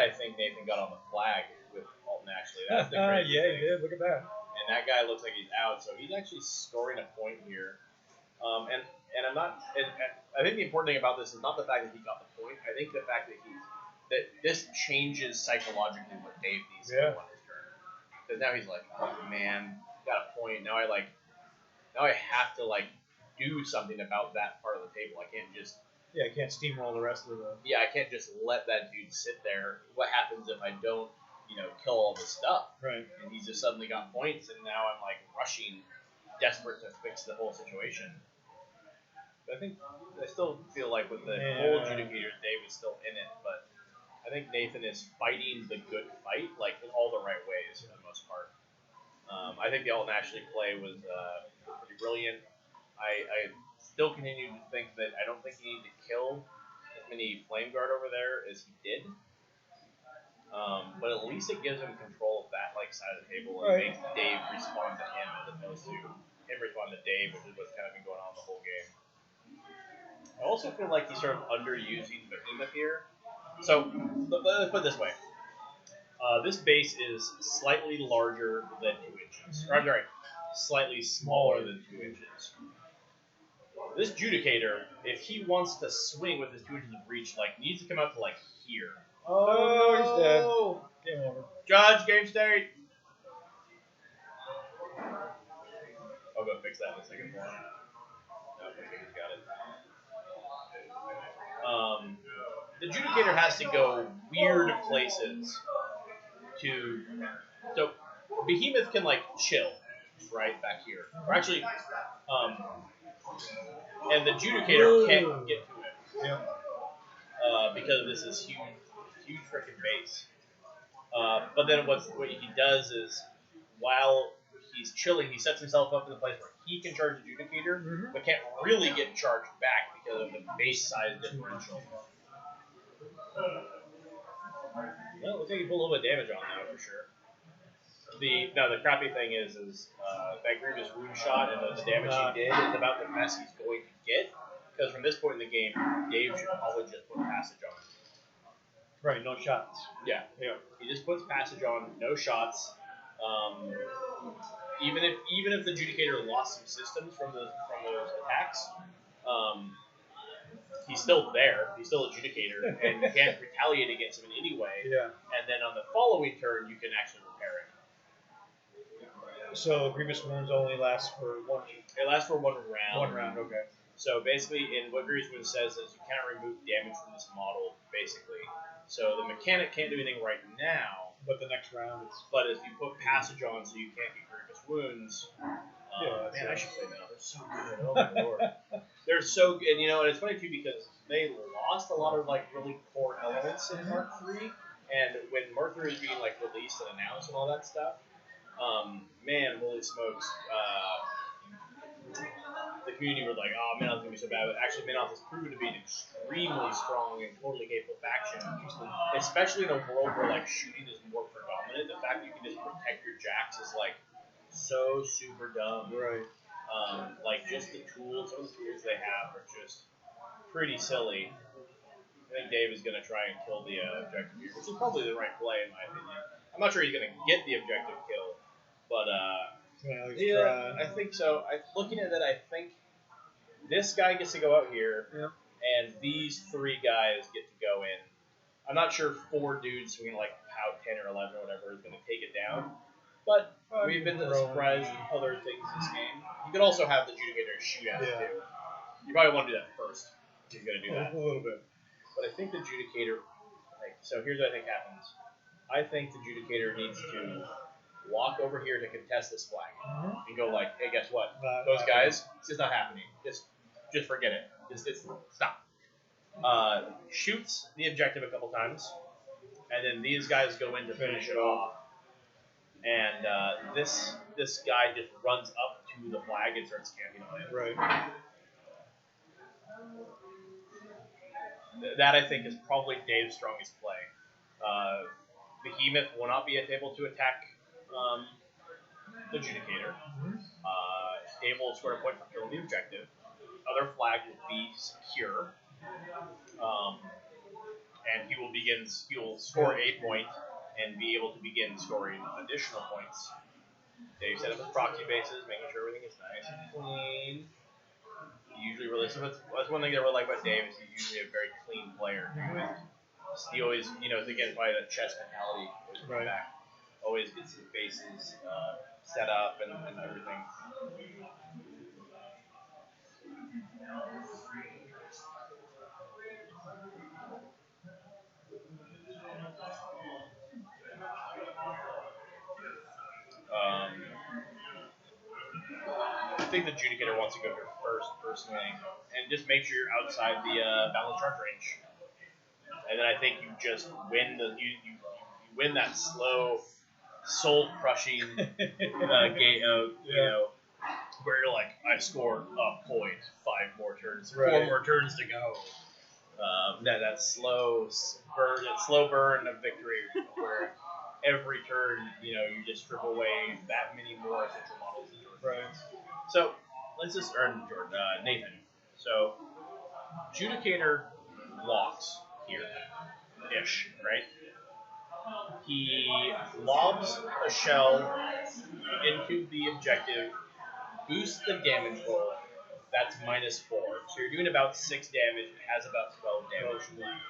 I think Nathan got on the flag with Alton, actually. That's the crazy thing.
He did. Look at that.
And that guy looks like he's out, so he's actually scoring a point here. And I'm not. I think the important thing about this is not the fact that he got the point. I think the fact that this changes psychologically what Dave needs to do on his turn. Because now he's like, oh man, got a point. Now I have to do something about that part of the table. I can't just.
Yeah, I can't steamroll the rest of the.
Yeah, I can't just let that dude sit there. What happens if I don't, kill all this stuff?
Right.
And he's just suddenly got points, and now I'm rushing, desperate to fix the whole situation. But I still feel like with the whole adjudicator, Dave is still in it. But I think Nathan is fighting the good fight, in all the right ways for the most part. I think the Alton Ashley play was pretty brilliant. I still continue to think that I don't think he needed to kill as many Flame Guard over there as he did. But at least it gives him control of that side of the table and makes Dave respond to him as opposed to him respond to Dave, which is what's kind of been going on the whole game. I also feel like he's sort of underusing Behemoth here. So let's put it this way. This base is slightly larger than 2 inches. Or, I'm sorry, slightly smaller than 2 inches. This Judicator, if he wants to swing with his 2 inches of reach, needs to come out to here.
Oh, he's dead. Game over.
Judge, game state. I'll go fix that in a second for him. No, I think he's got it. The Judicator has to go weird places so Behemoth can chill right back here. Or actually, and the Judicator can't get to it.
Yeah.
Because of this is huge freaking base. But then what he does is, while he's chilling, he sets himself up in a place where he can charge the Judicator, but can't really get charged back because of the base size differential. Well, looks like he pulled a little bit of damage on that for sure. The crappy thing is that Grievous wound shot and the damage he did is about the best he's going to get. Because from this point in the game, Dave should probably just put passage on.
Right, no shots.
Yeah. He just puts passage on, no shots. Even if the Judicator lost some systems from those attacks, he's still there. He's still a Judicator, and you can't retaliate against him in any way.
Yeah.
And then on the following turn, you can actually repair it.
So Grievous Wounds only last for one.
It lasts for 1 round.
1 round, okay.
So basically, what Grievous Wounds says is you cannot remove damage from this model, basically. So the mechanic can't do anything right now.
But the next round, it's...
But if you put passage on so you can't get Grievous Wounds... man, I should play them. They're so good. Oh my lord. They're so good. And it's funny too because they lost a lot of really core elements in Mark III. And when Mark III was being released and announced and all that stuff, man, holy smokes. The community were like, oh, Minoth's going to be so bad. But actually, Minoth has proven to be an extremely strong and totally capable faction. Especially in a world where, shooting is more predominant. The fact that you can just protect your jacks is, so super dumb.
Right.
Just the tools, some of the tools they have are just pretty silly. I think Dave is going to try and kill the objective here, which is probably the right play, in my opinion. I'm not sure he's going to get the objective kill, but... Yeah, I think so. Looking at it, I think this guy gets to go out here, and these 3 guys get to go in. I'm not sure 4 dudes swinging POW 10 or 11 or whatever is going to take it down, but we've been surprised with other things this game. You could also have the Judicator shoot at it too. You probably want to do that first if you're going to do that.
A little bit.
But I think the Judicator... So here's what I think happens. I think the Judicator needs to... walk over here to contest this flag and go hey, guess what? Those guys, it's just not happening. Just forget it. Just stop. Shoots the objective a couple times, and then these guys go in to finish it off. And this guy just runs up to the flag and starts camping on it.
Right.
That I think is probably Dave's strongest play. Behemoth will not be able to attack the Judicator. Dave will score a point for killing the objective. Other flag will be secure. And he will score a point and be able to begin scoring additional points. Dave set up his proxy bases, making sure everything is nice and clean. He usually that's one thing that I really like about Dave is he's usually a very clean player. He always, again, probably that chess mentality goes back. Always gets his bases set up and everything. I think the Judicator wants to go here first, personally, and just make sure you're outside the balanced charge range. And then I think you just win you win that slow, soul-crushing game. Where you're I scored a point, 5 more turns, 4 more turns to go. That slow burn of victory, where every turn, you just strip away that many more essential models in your turns. So let's just Nathan. So Judicator walks here-ish, right? He lobs a shell into the objective, boosts the damage roll. That's -4. So you're doing about 6 damage. It has about 12 damage left.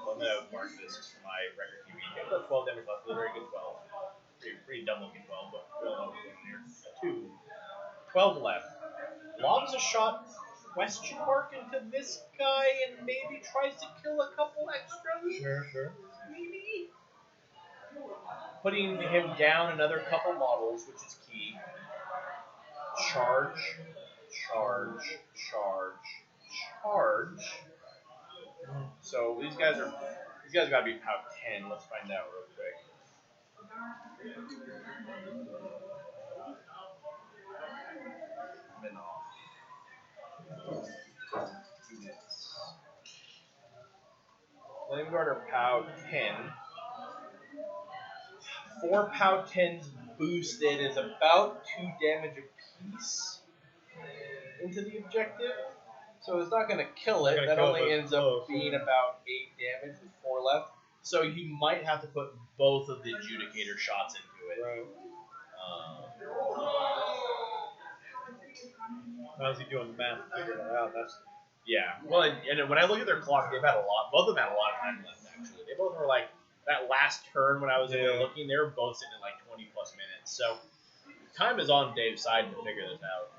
So I'm going to mark this just for my record TV. About 12 damage left. A very good 12. Pretty dumb looking 12, but we all know what's going here. 2. 12 left. Lobs a shot, question mark, into this guy and maybe tries to kill a couple extras.
Sure.
Maybe. Putting him down another couple models, which is key. Charge. So these guys are These guys got to be pout 10. Let's find out real quick. Units. Flame Guard are pout 10. 4 pout 10s boosted is about 2 damage apiece into the objective. So it's not going to kill it. That only ends up being about 8 damage with 4 left. So you might have to put both of the Adjudicator shots into it.
Right. How's he doing the math? Figure that out.
Yeah. Well, and when I look at their clock, they've had a lot. Both of them had a lot of time left, actually. They both were like, that last turn when I was looking, they were both sitting at like 20 plus minutes. So time is on Dave's side to figure this out.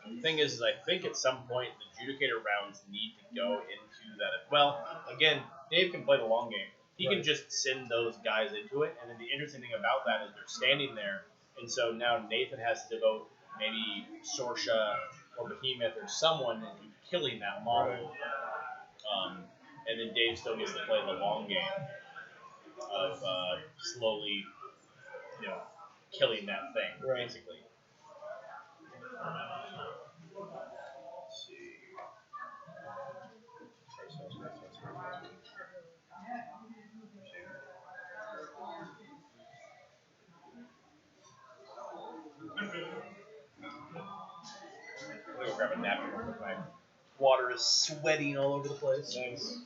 The thing is I think at some point the Adjudicator rounds need to go into that. Well, again, Dave can play the long game. He can just send those guys into it. And then the interesting thing about that is they're standing there. And so now Nathan has to devote maybe Sorsha or Behemoth or someone into killing that model. And then Dave still gets to play the long game of slowly, killing that thing, basically. Let's see. I'm gonna go grab a napkin real quick. My water is sweating all over the place.
Nice.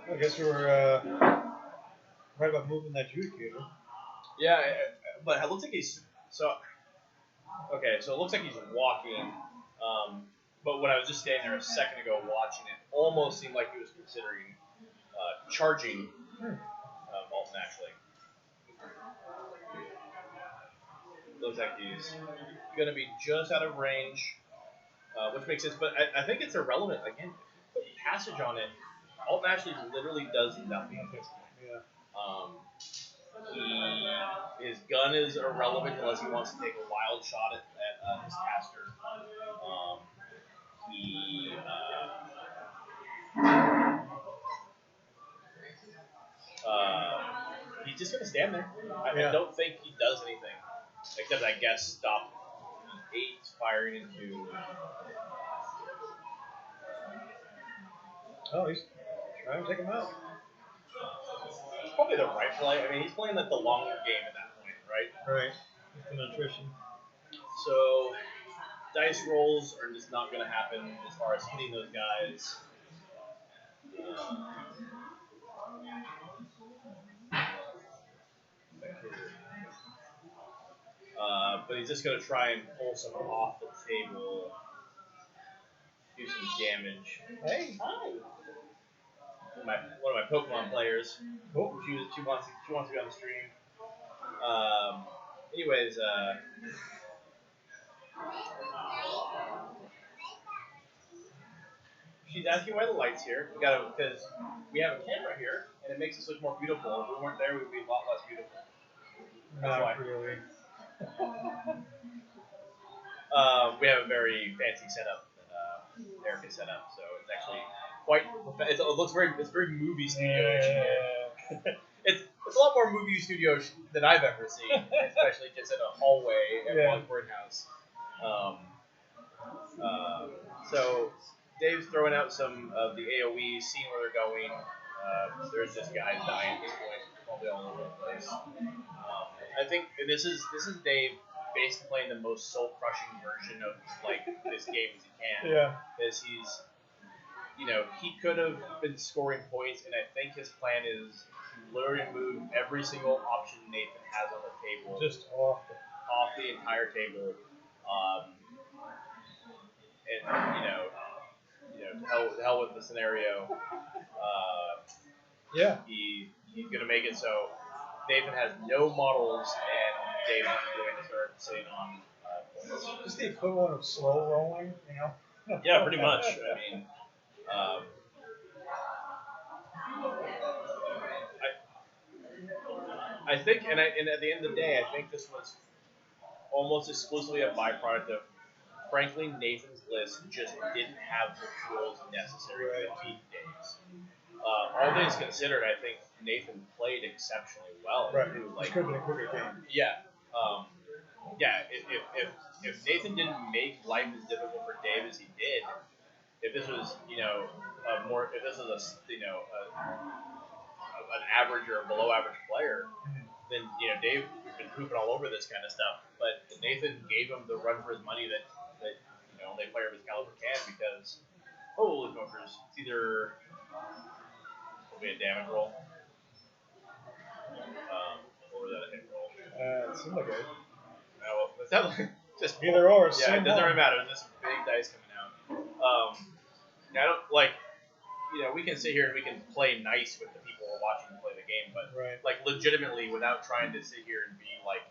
I guess we're right about moving that Adjudicator.
Yeah, but it looks like he's okay. So it looks like he's walking. But when I was just standing there a second ago watching it, almost seemed like he was considering charging Alt naturally. Looks like he's going to be just out of range, which makes sense. But I think it's irrelevant. Again, put passage on it. Alt naturally literally does nothing.
Yeah.
His gun is irrelevant unless he wants to take a wild shot at his caster. He's just gonna stand there. I don't think he does anything except, I guess, stop 8 firing into.
Oh, he's trying to take him out.
It's probably the right play. I mean, he's playing like the longer game at that point, right?
Right. It's the nutrition.
So dice rolls are just not going to happen as far as hitting those guys. But he's just going to try and pull someone off the table, do some damage.
Hey.
Hi. one of my Pokemon players.
Oh.
She wants to be on the stream. Anyways, she's asking why the light's here. Because we have a camera here, and it makes us look more beautiful. If we weren't there, we'd be a lot less beautiful. That's
Not
why.
really.
We have a very fancy setup that Eric has set up, so it's actually quite. It looks it's very movie studio-ish.
Yeah.
It's a lot more movie studio than I've ever seen, especially just in a hallway at one birdhouse. So Dave's throwing out some of the AOEs, seeing where they're going. There's just guys dying at this point, probably all over the place. I think this is Dave basically playing the most soul-crushing version of like this game as he can.
Yeah.
Because he's, he could have been scoring points, and I think his plan is to literally move every single option Nathan has on the table,
Just off
the entire table, and to hell with the scenario.
Yeah.
He's gonna make it so Nathan has no models, and Dave's going to start sitting on points.
Just the equivalent of slow rolling,
Yeah, pretty much. I mean, I think, and at the end of the day, I think this was almost exclusively a byproduct of, frankly, Nathan's list just didn't have the tools necessary to beat Dave's. All things considered, I think Nathan played exceptionally well.
Right.
Like,
This could have been a quicker game.
Yeah. If Nathan didn't make life as difficult for Dave as he did, if this was, if this was an average or a below average player, then Dave would have been pooping all over this kind of stuff. But Nathan gave him the run for his money that only a player of his caliber can, because holy smokers, it's either it'll be a damage roll, or was that a hit roll?
It seemed like it.
Well, it's definitely just
Either or.
Yeah, it doesn't really matter. There's just big dice coming out. I don't like. We can sit here and we can play nice with the people who are watching play the game, but like legitimately, without trying to sit here and be like,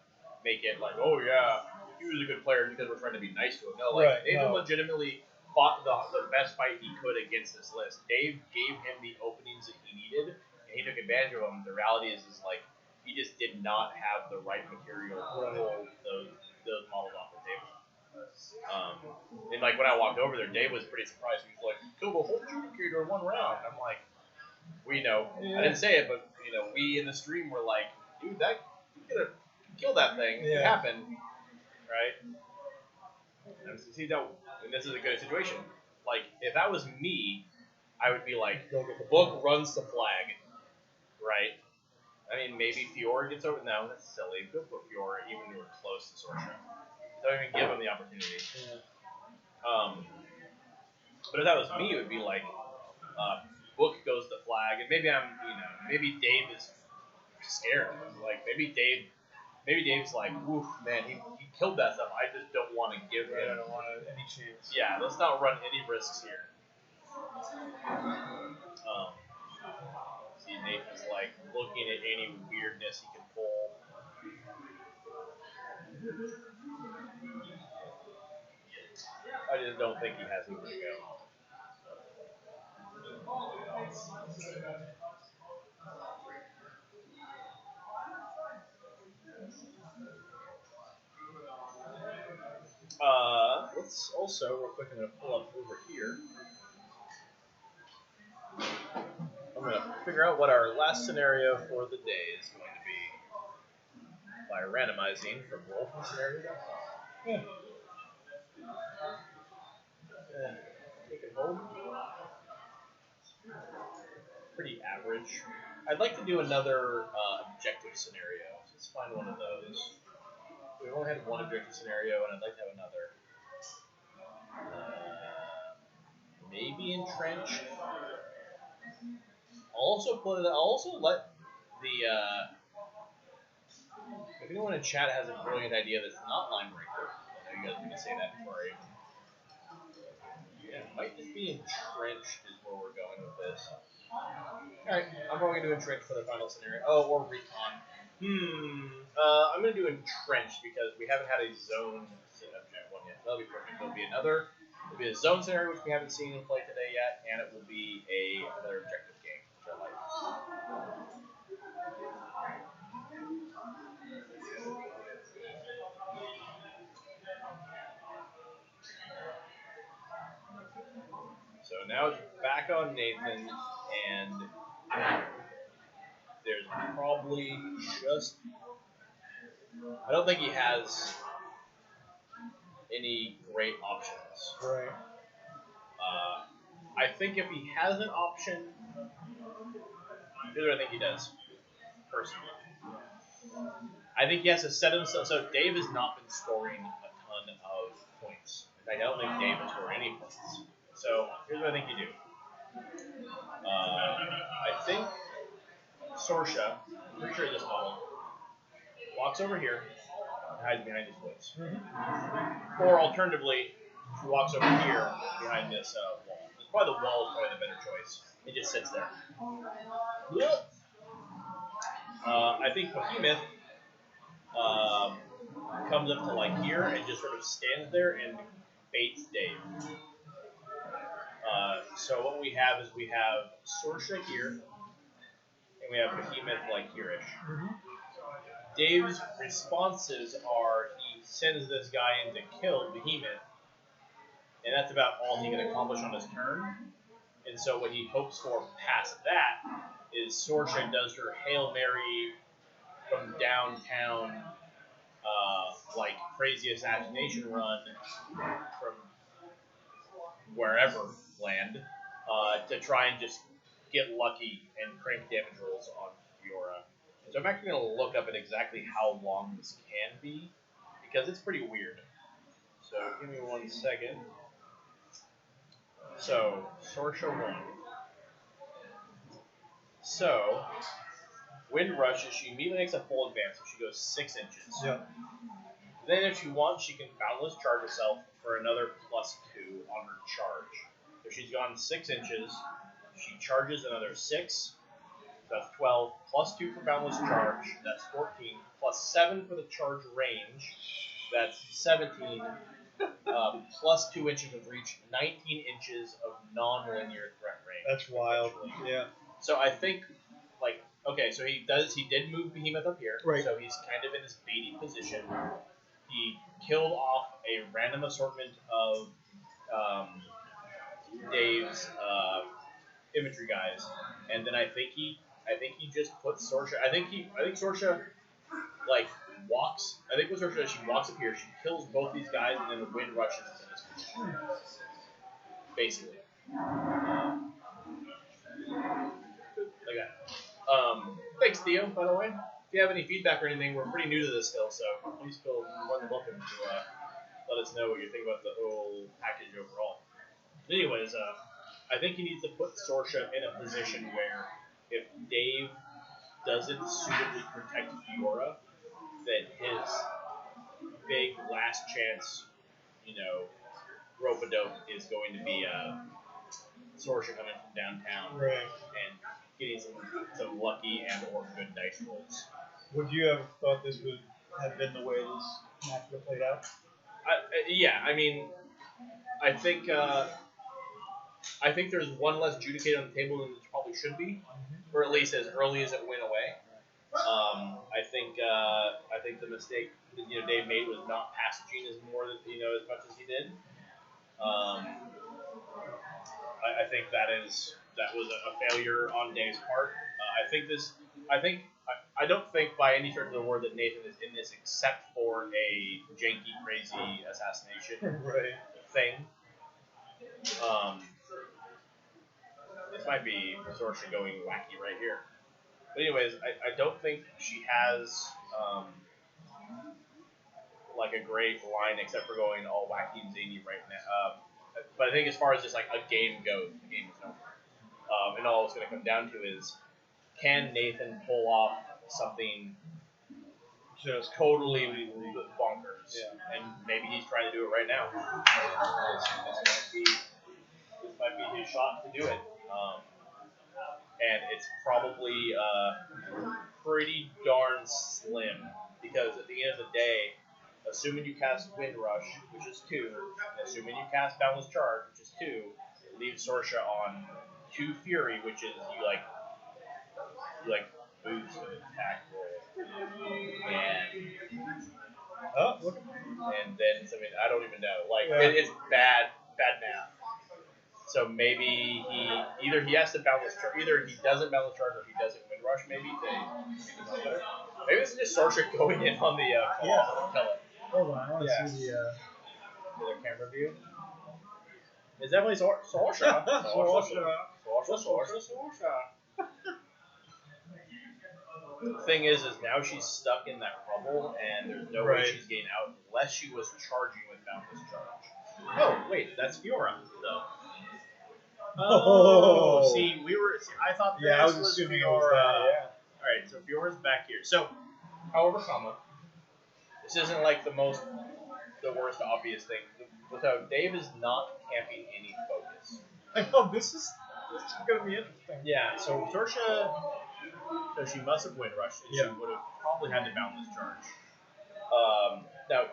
make it like, oh yeah, he was a good player because we're trying to be nice to him. No, like Nathan legitimately fought the best fight he could against this list. Dave gave him the openings that he needed, and he took advantage of them. The reality is like he just did not have the right material to pull those models off the table. And like when I walked over there, Dave was pretty surprised. He was like, "Killed a whole Judicator in one round." I'm like, I didn't say it, but we in the stream were like, "Dude, that you could have killed that thing. It happened, right?" And this is a good situation. Like if that was me, I would be like, "Book runs the flag," right? I mean, maybe Fiora gets over. No, that's silly. Go put Fiora even when we're close to Sorcerer. Don't even give him the opportunity. But if that was me, it would be like, Book goes the flag, and maybe maybe Dave is scared. Like maybe Dave's like, "Oof, man, he killed that stuff. I just don't want to give him.
I don't want any chance."
Yeah, let's not run any risks here. See, Nathan's like looking at any weirdness he can pull. I just don't think he has anywhere to go. Let's also, real quick, I'm going to pull up over here. I'm going to figure out what our last scenario for the day is going to be by randomizing from rollfromscenario.com.
Yeah.
Take it home. Pretty average. I'd like to do another objective scenario. So let's find one of those. We've only had one objective scenario, and I'd like to have another. Maybe entrenched. I'll also let the if anyone in chat has a brilliant idea that's not line breaker, I know you guys are gonna say that before I even. Yeah, it might just be entrenched is where we're going with this. Alright, I'm probably going to do Entrench for the final scenario. Oh, or Recon. I'm going to do Entrench because we haven't had a zone one yet. That'll be perfect. It'll be a zone scenario which we haven't seen in play today yet, and it will be another objective game, which I like. So now it's back on Nathan, and there's probably just... I don't think he has any great options.
Right.
I think if he has an option, here's what I think he does, personally. I think he has to set himself... So Dave has not been scoring a ton of points. In fact, I don't think Dave has scored any points. So here's what I think you do. I think Sorsha, I'm pretty sure this model, walks over here and hides behind these woods. Mm-hmm. Or alternatively, she walks over here behind this wall. Probably the wall is probably the better choice. It just sits there. I think Behemoth comes up to like here and just sort of stands there and baits Dave. So what we have is we have Sorsha here, and we have Behemoth like here-ish. Mm-hmm. Dave's responses are he sends this guy in to kill Behemoth, and that's about all he can accomplish on his turn. And so what he hopes for past that is Sorsha does her Hail Mary from downtown, like crazy assassination run from wherever land, to try and just get lucky and crank damage rolls on Fiora. So I'm actually going to look up at exactly how long this can be, because it's pretty weird. So give me 1 second. So, Sorsha 1. So, Wind Rush is she immediately makes a full advance, so she goes 6 inches.
Yep.
Then if she wants, she can Boundless Charge herself for another +2 on her charge. If she's gone 6 inches, she charges another 6. So that's 12, +2 for Boundless Charge, that's 14, +7 for the charge range, that's 17, +2 inches of reach, 19 inches of non-linear threat range.
That's wild. Yeah.
So I think, like, okay, so he did move Behemoth up here,
right.
So he's kind of in this baity position. He killed off a random assortment of Dave's infantry guys, and then I think he just puts Sorsha. I think Sorsha like walks. I think with Sorsha, she walks up here, she kills both these guys, and then the Wind rushes into this position. Basically, like that. Thanks, Theo. By the way, if you have any feedback or anything, we're pretty new to this still, so please feel more than welcome to let us know what you think about the whole package overall. Anyways, I think he needs to put Sorsha in a position where if Dave doesn't suitably protect Fiora, that his big last chance, rope-a-dope is going to be Sorsha coming from downtown,
right,
and getting some lucky and or good dice rolls.
Would you have thought this would have been the way this match would have played out?
Yeah, I mean, I think there's one less Judicated on the table than there probably should be, or at least as early as it went away. I think the mistake that Dave made was not passaging as much as he did. I think that was a failure on Dave's part. I don't think by any stretch of the word that Nathan is in this except for a janky, crazy assassination thing. This might be Sorsha going wacky right here. But anyways, I don't think she has like a great line except for going all wacky and zany right now. But I think as far as just like a game goes, the game is over. And all it's going to come down to is, can Nathan pull off something just totally bonkers? Yeah. And maybe he's trying to do it right now. This might be his shot to do it. and it's probably pretty darn slim because at the end of the day, assuming you cast Wind Rush, which is 2, and assuming you cast Boundless Charge, which is 2, it leaves Sorsha on 2 Fury, which is you boost an attack roll, and then something I don't even know. It's bad math. So maybe he has to Boundless Charge, either he doesn't Boundless Charge or he doesn't Wind Rush. Maybe this is just Sorsha going in on the pellet.
Hold on, I want to see the
camera view. It's definitely Sorsha. Sorsha. The thing is now she's stuck in that bubble, and there's no way she's getting out unless she was charging with Boundless Charge. Oh, wait, that's Fiora, though. Oh, I thought this was Fiora. Alright, so Fiora's back here. So, however, this isn't like the worst obvious thing. So, Dave is not camping any focus.
I know, this is going to be interesting.
Yeah, so Sorsha, she must have Wind Rushed, and she would have probably had to Boundless Charge. Now,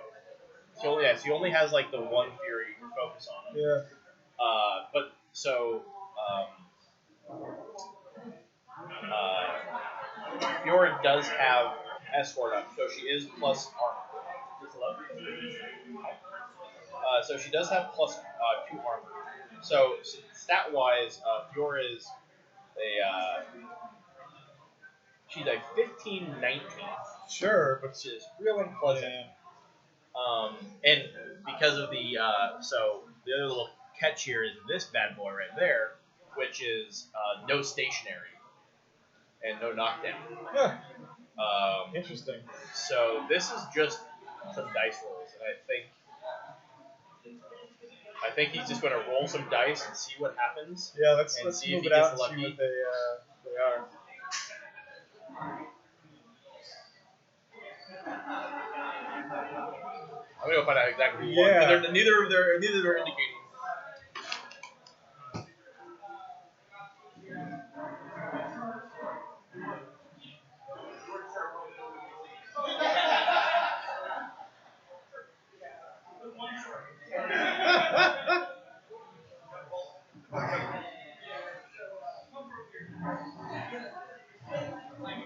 she only has like the 1 Fury focus on him.
Yeah.
But so Fiora does have escort up, so she is plus armor. So she does have plus 2 armor. So stat wise, Fiora is she's a 15-19.
Sure,
which is real unpleasant.
Yeah.
And because of the other little catch here is this bad boy right there, which is no stationary and no knockdown.
Interesting.
So this is just some dice rolls, and I think he's just going to roll some dice and see what happens.
Yeah, let's
see
move
if he
it out
gets
and
lucky.
see what they are.
I'm going to find out exactly what. Yeah. Neither they're indicating.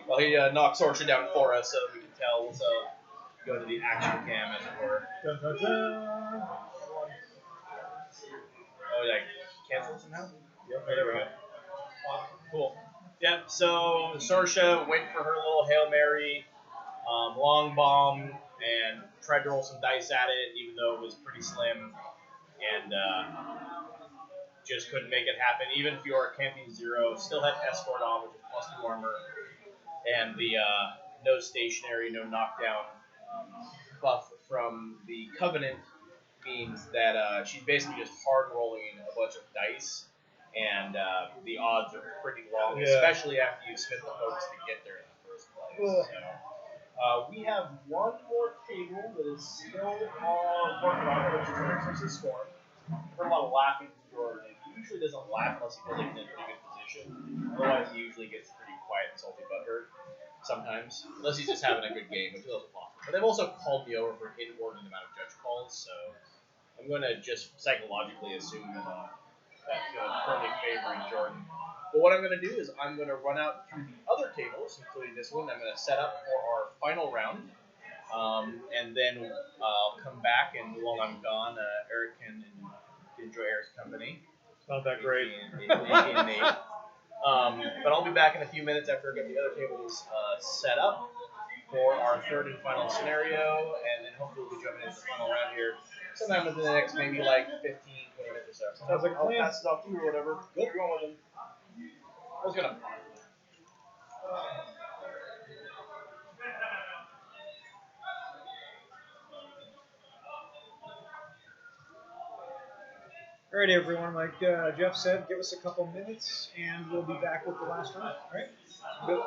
Well, he knocked Sorsha down for us, so we can tell. So go to the action cam, as it were.
Dun, dun, dun.
Oh, did I cancel it somehow?
Yep,
there we go. Cool. Yep, so Sorsha went for her little Hail Mary, long bomb, and tried to roll some dice at it, even though it was pretty slim, and just couldn't make it happen. Even Fiora camping 0, still had escort on, which is plus 2 armor, and the no stationary, no knockdown buff from the Covenant means that she's basically just hard rolling a bunch of dice, and the odds are pretty long, especially after you spent the hopes to get there in the first place. So, we have one more table that is still working on it, which is Texas Storm. I've heard a lot of laughing from Jordan. He usually doesn't laugh unless he feels like he's in a pretty good position. Otherwise, he usually gets pretty quiet and salty butthurt sometimes, unless he's just having a good game, which is also possible. But they've also called me over for an inordinate amount of judge calls, so I'm going to just psychologically assume that that's currently favoring Jordan. But what I'm going to do is I'm going to run out to the other tables, including this one. I'm going to set up for our final round, and then I'll come back, and while I'm gone, Eric can enjoy Eric's company.
It's not that great.
But I'll be back in a few minutes after I get the other tables set up for our third and final scenario, and then hopefully we'll be jumping into the final round here sometime within the next maybe like 15, 20 minutes or so.
Sounds like a plan.
I'll pass it off to you or whatever. Go. You're going with him. I was gonna.
All right, everyone. Like Jeff said, give us a couple minutes, and we'll be back with the last round. All right? Good.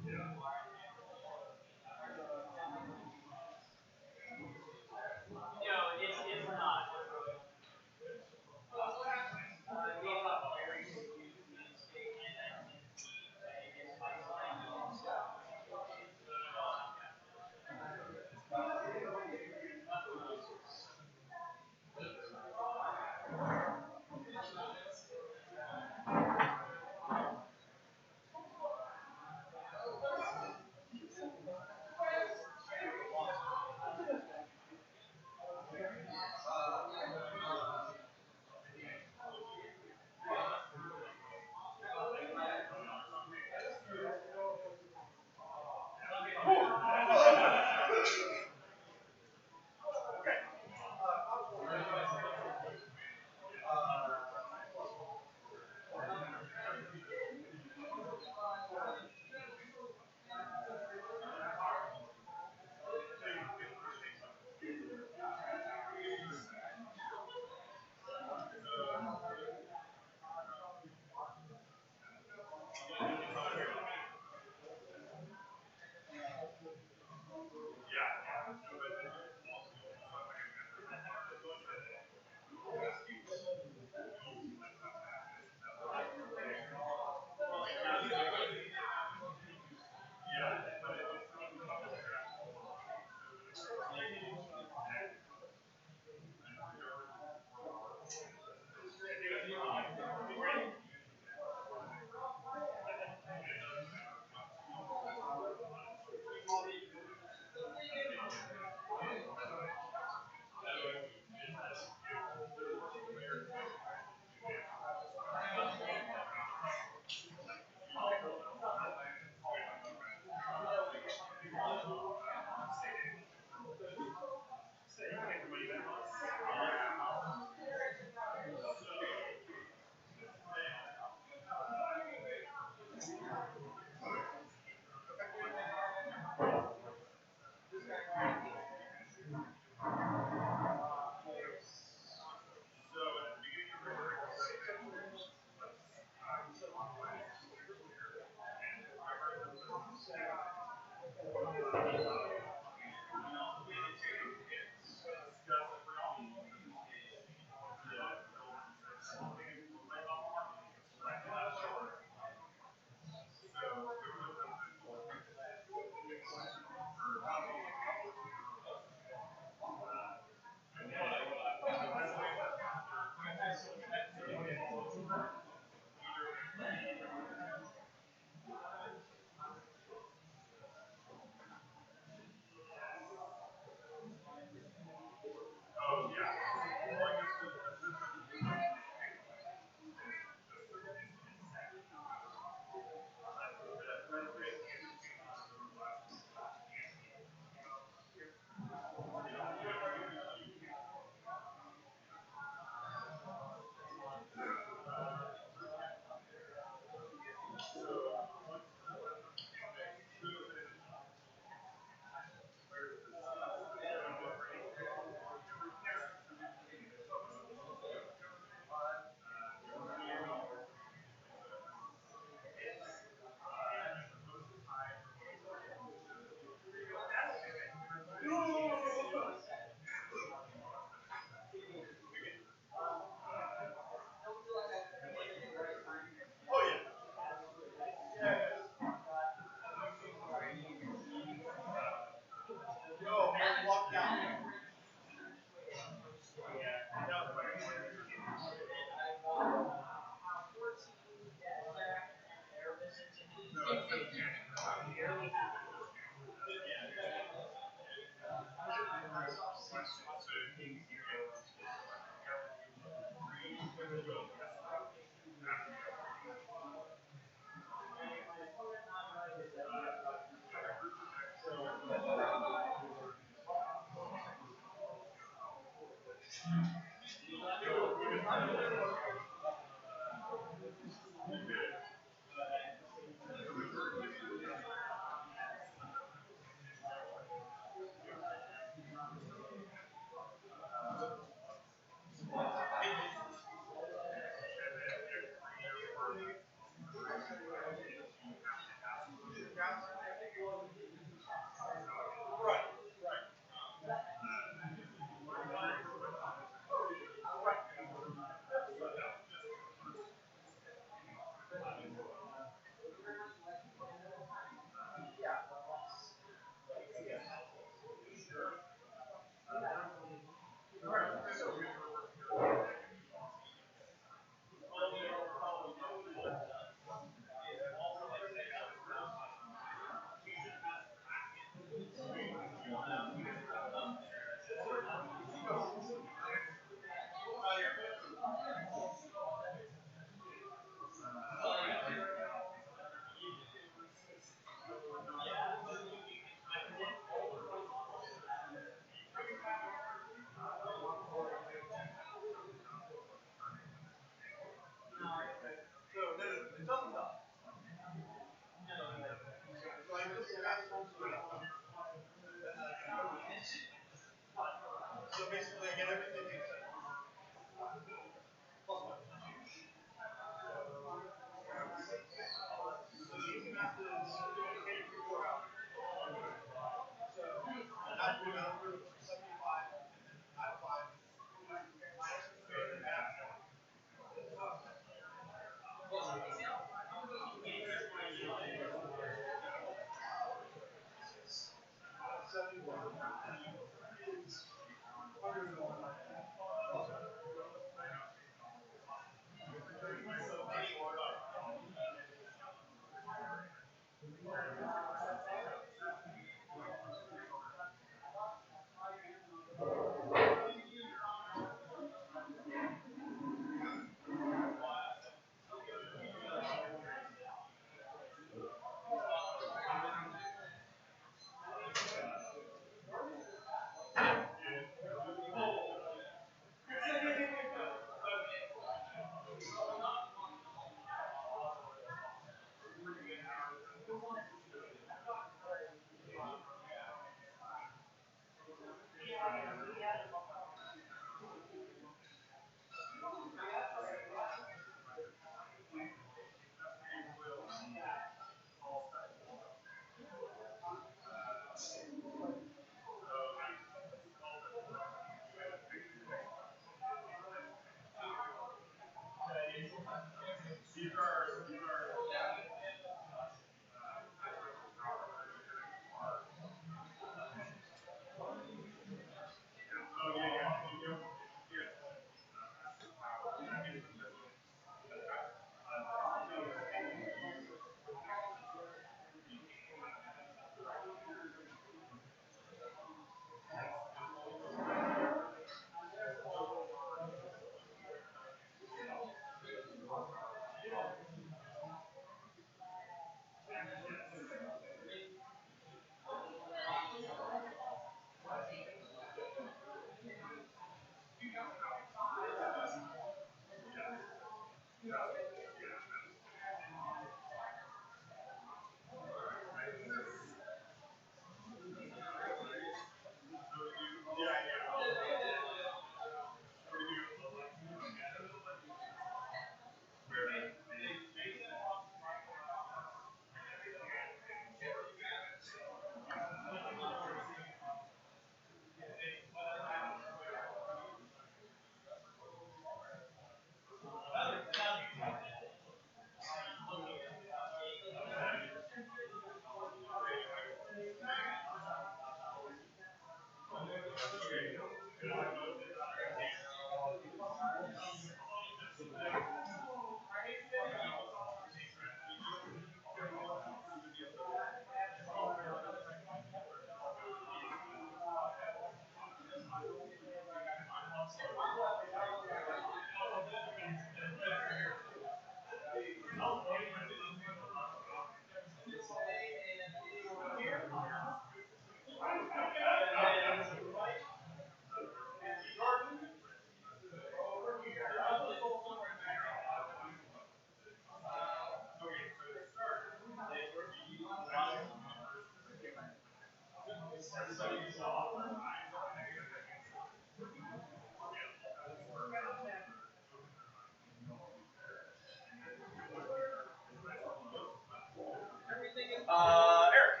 Eric.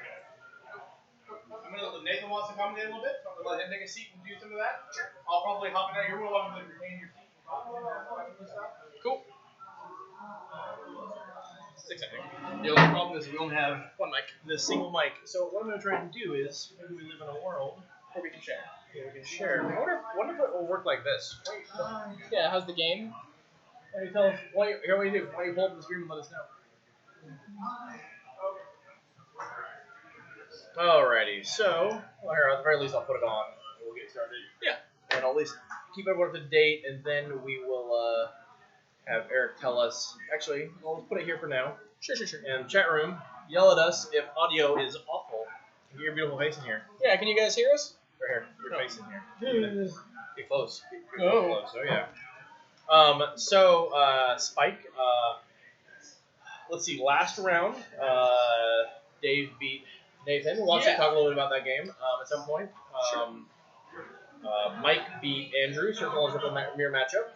Nathan wants to commentate a little bit, so I'm going to let him take a seat and do some of that. Sure. I'll probably hop in there. You're more welcome to retain your seat.
Cool.
It's exciting. The only problem is we only have one mic, this single mic. So what I'm going to try and do is, maybe we live in a world
Or we can share.
where we can share. I wonder if it will work like this.
Yeah, how's the game?
Why don't you tell us, what do you do? Why don't you pull up the screen and let us know? Alrighty, so, well, here, at the very least I'll put it on, and we'll get started.
Yeah.
And I'll at least keep everyone up to date, and then we will have Eric tell us, actually, I'll put it here for now.
Sure.
And chat room, yell at us if audio is awful. Get your beautiful face in here.
Yeah, can you guys hear us?
Right here, your face in here. Get close. Get
Oh.
close, oh yeah. Spike, let's see, last round, Dave beat Nathan. We'll actually talk a little bit about that game at some point. Mike beat Andrew, circle and circle mirror matchup.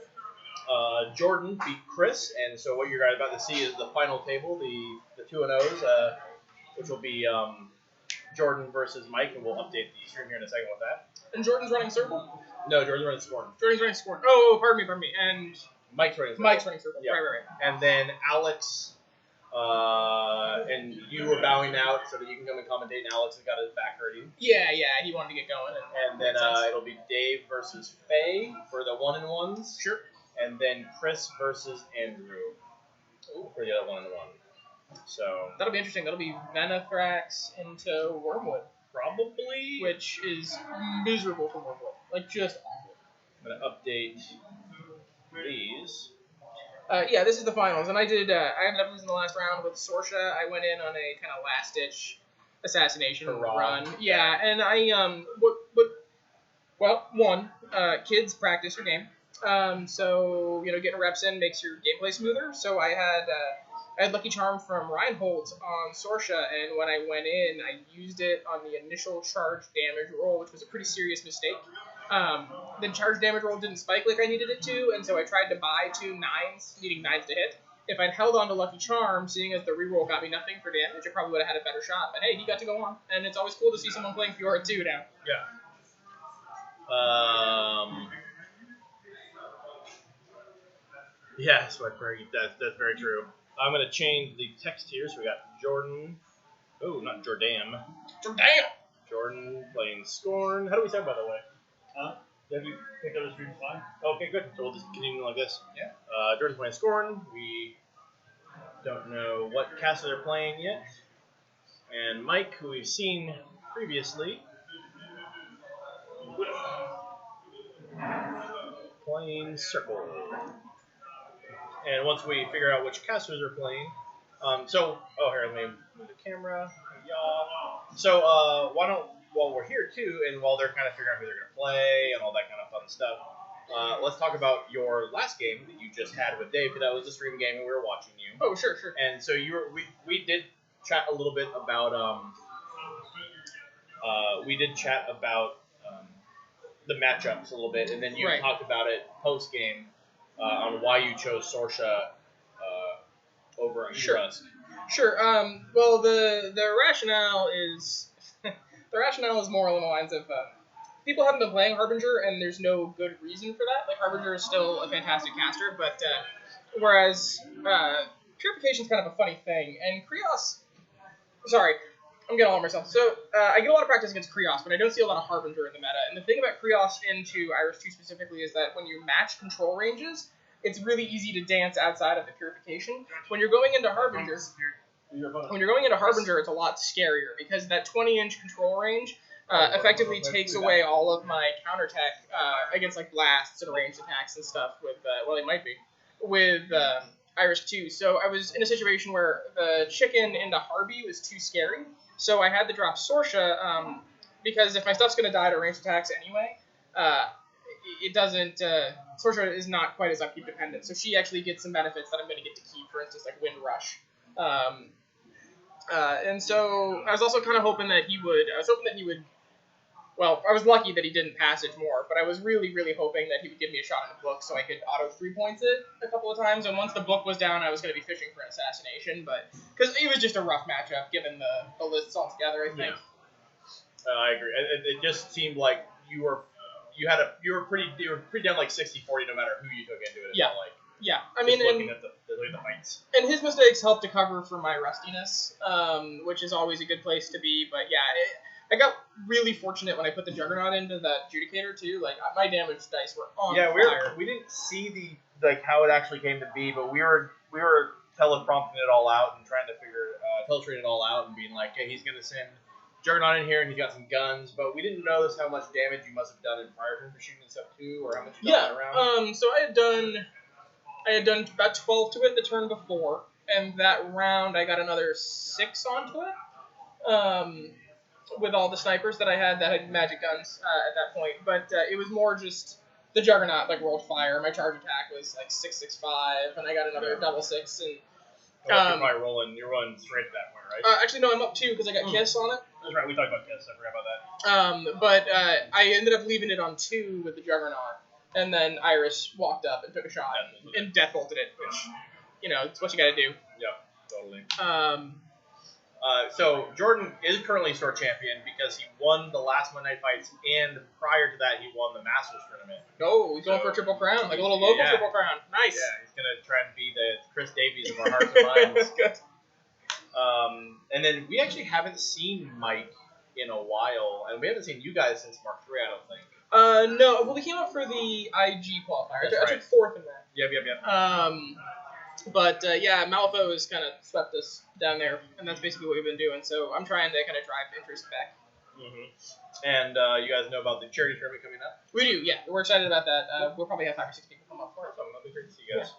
Jordan beat Chris, and so what you're guys about to see is the final table, the 2-0s, which will be Jordan versus Mike, and we'll update the stream here in a second with that.
And Jordan's running circle?
No, Jordan's running Scorn.
Jordan's running scorn. Oh, pardon me. And
Mike's running circle.
Mike's running circle.
Yeah.
Right.
And then Alex, and you were bowing out so that you can come and commentate, and Alex has got his back hurting.
Yeah, he wanted to get going.
And then it'll be Dave versus Faye for the 1-on-1s.
Sure.
And then Chris versus Andrew for the other 1-on-1. So
That'll be interesting. That'll be Venethrax into Wormwood,
probably
which is miserable for Wormwood. Like, just awful.
I'm gonna update these.
Yeah, this is the finals, and I ended up losing the last round with Sorsha. I went in on a kind of last-ditch assassination
Hurrah.
run. Yeah, and I one, kids practice your game. So getting reps in makes your gameplay smoother. So I had Lucky Charm from Reinhold on Sorsha, and when I went in, I used it on the initial charge damage roll, which was a pretty serious mistake. The charge damage roll didn't spike like I needed it to, and so I tried to buy 2 9s, needing 9s to hit. If I'd held on to Lucky Charm, seeing as the reroll got me nothing for damage, I probably would have had a better shot. But hey, he got to go on, and it's always cool to see someone playing Fiora 2 now.
Yeah. Yeah, Sweatberg. That's very true. I'm gonna change the text here. So we got Jordan. Oh, not Jordan. Jordan playing Scorn. How do we sound, by the way?
Have you picked up the stream fine?
Okay, good. So we'll just continue like this.
Yeah.
Jordan's playing Scorn. We don't know what caster they're playing yet. And Mike, who we've seen previously, playing Circle. And once we figure out which casters are playing, here, let me move the camera. Yeah. So, while we're here too, and while they're kind of figuring out who they're going to play and all that kind of fun stuff, let's talk about your last game that you just had with Dave, because that was the stream game and we were watching you.
Oh, sure.
And so we did chat a little bit about the matchups a little bit, and then you talked about it post game on why you chose Sorsha over Rusk.
Sure. Well, the rationale is more along the lines of people haven't been playing Harbinger, and there's no good reason for that. Like, Harbinger is still a fantastic caster, but whereas Purification's kind of a funny thing, and Krios. Sorry, I'm getting all of myself. So I get a lot of practice against Krios, but I don't see a lot of Harbinger in the meta. And the thing about Krios into Iris 2 specifically is that when you match control ranges, it's really easy to dance outside of the Purification. When you're going into Harbinger, it's a lot scarier because that 20-inch control range effectively takes away all of my counterattack against like blasts and ranged attacks and stuff with Iris 2. So I was in a situation where the chicken into Harby was too scary. So I had to drop Sorsha because if my stuff's going to die to ranged attacks anyway, it doesn't. Sorsha is not quite as upkeep dependent, so she actually gets some benefits that I'm going to get to keep. For instance, like Wind Rush. And so I was also kind of hoping that he would. Well, I was lucky that he didn't passage more, but I was really, really hoping that he would give me a shot in the book so I could auto 3 points it a couple of times. And once the book was down, I was going to be fishing for an assassination, but because it was just a rough matchup given the lists altogether, I think.
Yeah. I agree. It just seemed like you were pretty down like 60-40 no matter who you took into it.
Yeah. Yeah, I mean,
looking at the fights.
And his mistakes helped to cover for my rustiness, which is always a good place to be. But yeah, I got really fortunate when I put the Juggernaut into that Judicator too. Like my damage dice were on fire.
We didn't see how it actually came to be, but we were teleprompting it all out and trying to teletrain it all out and being like, hey, he's gonna send Juggernaut in here and he's got some guns, but we didn't notice how much damage you must have done in prior turn for shooting and stuff too, or how much you done that round.
So I had done about 12 to it the turn before, and that round I got another 6 onto it, with all the snipers that I had that had magic guns at that point. But it was more just the Juggernaut rolled fire. My charge attack was 665, and I got another double 6. And
you're rolling straight at that point, right?
Actually, no, I'm up 2 because I got Kiss on it.
That's right, we talked about Kiss. I forgot about that.
But I ended up leaving it on 2 with the Juggernaut. And then Iris walked up and took a shot and death bolted it, which, it's what you gotta do.
Yeah, totally. So Jordan is currently store champion because he won the last Monday Night Fights, and prior to that, he won the Masters tournament.
Oh, he's going for a triple crown, like a little local triple crown. Nice.
Yeah, he's gonna try and be the Chris Davies of our hearts and minds.
Good.
And then we actually haven't seen Mike in a while, and we haven't seen you guys since Mark 3, I don't think.
No. Well, we came up for the IG qualifier. I took 4th in that.
Yep.
But yeah, Malifaux has kind of swept us down there, and that's basically what we've been doing. So I'm trying to kind of drive interest back.
Mm-hmm. And you guys know about the charity tournament coming up?
We do, yeah. We're excited about that. We'll probably have 5 or 6 people come up for it.
Awesome. That'll be great to see you guys.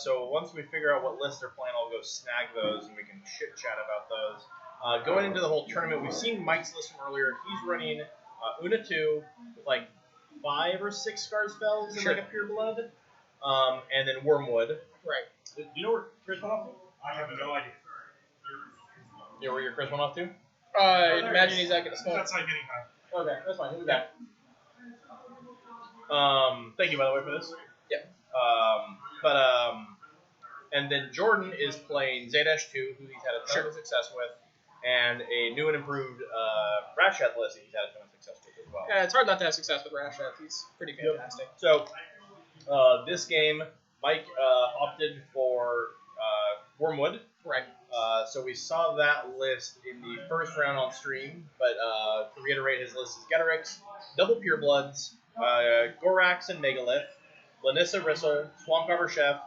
So once we figure out what lists they're playing, I'll go snag those and we can chit chat about those. Going into the whole tournament, we've seen Mike's list from earlier. He's running Una 2 with like 5 or 6 scar spells and
Sure.
like a pure blood, and then Wormwood.
Right.
Do you know where Chris went off to?
I have no idea.
You know where your Chris went off to?
Imagine he's not going to smoke.
That's not getting high.
Okay, that's fine. He'll be back. Thank you, by the way, for this.
Yeah.
And then Jordan is playing Z-2, who he's had a ton of success with, and a new and improved Ratchet list that he's had a ton of success with as well.
Yeah, it's hard not to have success with Rashad. He's pretty fantastic.
So, this game, Mike opted for Wormwood.
Right.
So we saw that list in the first round on stream, but to reiterate, his list is Getterix, Double Purebloods, Gorax and Megalith, Lanissa Ristle, Swampcover Chef,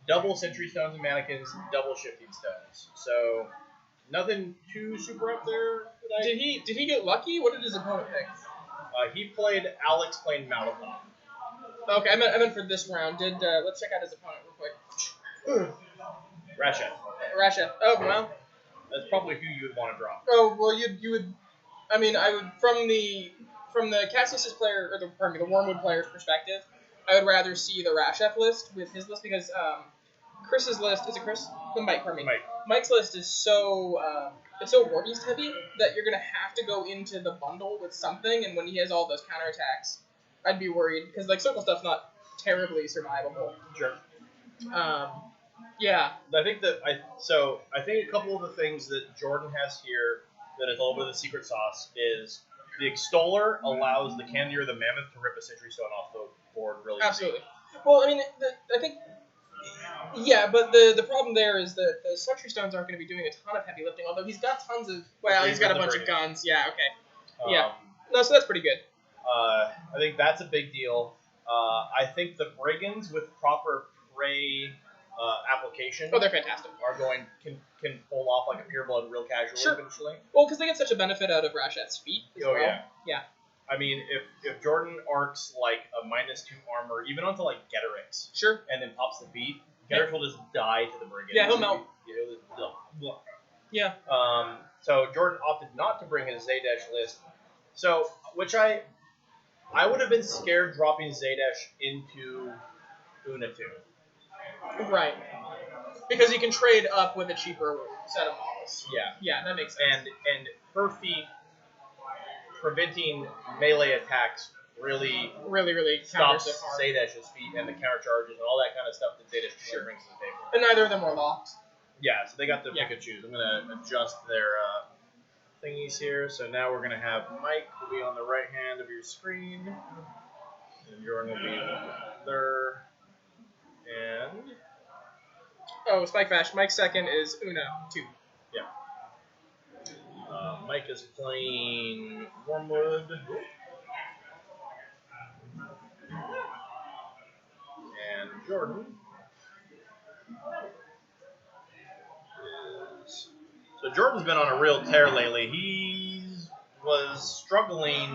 Double Sentry Stones and Mannequins, Double Shifting Stones. So nothing too super up there.
Did he get lucky? What did his opponent pick?
He played Alex playing Malathon.
Okay, I meant for this round. Let's check out his opponent real quick.
Ratchet.
Rashad. Oh well.
That's probably who you would want to drop.
Oh well, you would. I mean, I would from the Cassius's player or the Wormwood player's perspective, I would rather see the Rashef list with his list because Chris's list is it Chris? Mike. Mike's list is so it's so War Beast heavy that you're gonna have to go into the bundle with something, and when he has all those counterattacks, I'd be worried because like circle stuff's not terribly survivable.
Sure.
Yeah.
I think a couple of the things that Jordan has here that is a little bit of the secret sauce is the Extoller allows the Candy or the Mammoth to rip a Sentry Stone off the board really
Absolutely. Well, I mean, I think, yeah, but the problem there is that the Sentry Stones aren't going to be doing a ton of heavy lifting, although he's got tons of, well, he's got a bunch of guns. Yeah, okay. Yeah. No, so that's pretty good.
I think that's a big deal. I think the Brigands with proper prey application
Oh, they're fantastic.
are can pull off like a pure blood real casually
Sure.
eventually.
Well, because they get such a benefit out of Rashad's feet as well.
Yeah.
Yeah.
I mean, if Jordan arcs like a -2 armor, even onto like Getterix,
Sure.
and then pops the feet, Getterix will just die to the Brigand.
Yeah, he'll melt. Yeah.
So Jordan opted not to bring his Zaydash list. So, which I would have been scared dropping Zaydash into Una 2.
Right. Because you can trade up with a cheaper set of models.
Yeah.
Yeah, that makes sense.
And her feet preventing melee attacks really
Really
stops
counters it hard.
Zaydash's feet and the counter charges and all that kind of stuff that Zaydash
Sure.
brings to the table.
And neither of them were locked.
Yeah, so they got the
Yeah.
pick and choose. I'm going to adjust their thingies here. So now we're going to have Mike will be on the right hand of your screen. And Jordan will be there. And
Oh, Spike Bash. Mike's second is Una 2.
yeah. Mike is playing Wormwood. And Jordan is... So Jordan's been on a real tear lately. He was struggling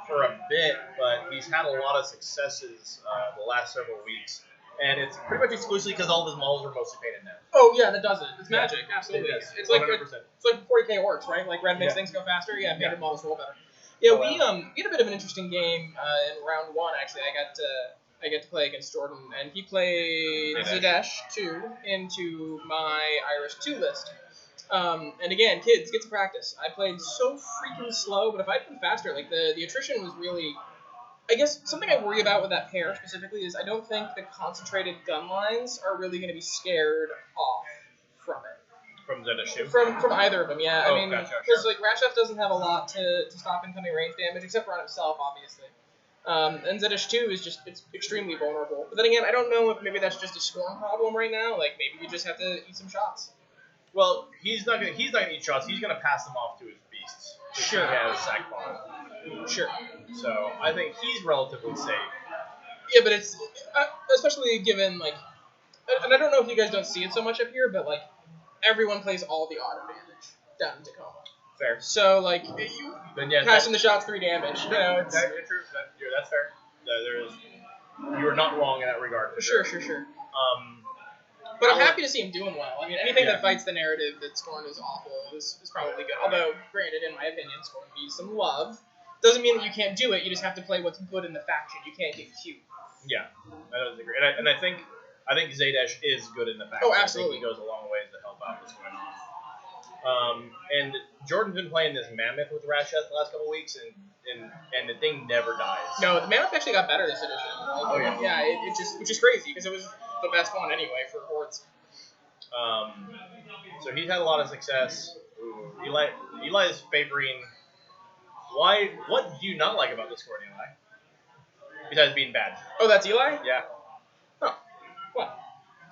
for a bit, but he's had a lot of successes the last several weeks. And it's pretty much exclusively because all of his models are mostly painted now.
Oh, yeah, that does it. It's magic.
Yeah,
Absolutely.
it does.
It's like
100%.
it's like 40k orcs, right? Like red makes
Yeah.
things go faster. Yeah, painted
Yeah.
models roll better. Yeah,
So,
we had a bit of an interesting game in round 1. Actually, I got to play against Jordan, and he played
Zaydash.
Zaydash 2 into my Irish 2 list. And again, kids, get to practice. I played so freaking slow, but if I'd been faster, like the attrition was really. I guess something I worry about with that pair specifically is I don't think the concentrated gun lines are really going to be scared off from it.
From Zaydash 2?
From either of them, yeah.
Oh,
I mean,
gotcha,
because
sure.
like Ratchef doesn't have a lot to stop incoming range damage, except for on himself, obviously. And Zedish 2 is it's extremely vulnerable. But then again, I don't know if maybe that's just a scorn problem right now. Like maybe you just have to eat some shots.
Well, he's not gonna eat shots. He's gonna pass them off to his beasts.
Sure.
He has Sackbond.
Sure.
So I think he's relatively safe.
Yeah, but it's especially given like and I don't know if you guys don't see it so much up here, but like everyone plays all the auto damage down in Tacoma.
Fair.
So like you
Then yeah,
casting the shots 3 damage. You know, it's
true. That's fair. You are not wrong in that regard.
for sure. But I'm happy to see him doing well. I mean, anything that fights the narrative that Scorn is awful is probably good. Although, granted, in my opinion, Scorn needs some love. Doesn't mean that you can't do it. You just have to play what's good in the faction. You can't get cute.
Yeah, I don't disagree. And I think Zaydash is good in the faction.
Oh, absolutely.
I think he goes a long ways to help out what's going on. And Jordan's been playing this Mammoth with Rasheth the last couple weeks, and the thing never dies.
No, the Mammoth actually got better this edition. Like, yeah, it just, which is crazy because it was the best one anyway for Hordes.
So he's had a lot of success. Ooh, Eli is favoring. Why? What do you not like about this score, Eli? Besides being bad.
Oh, that's Eli?
Yeah.
Oh, well,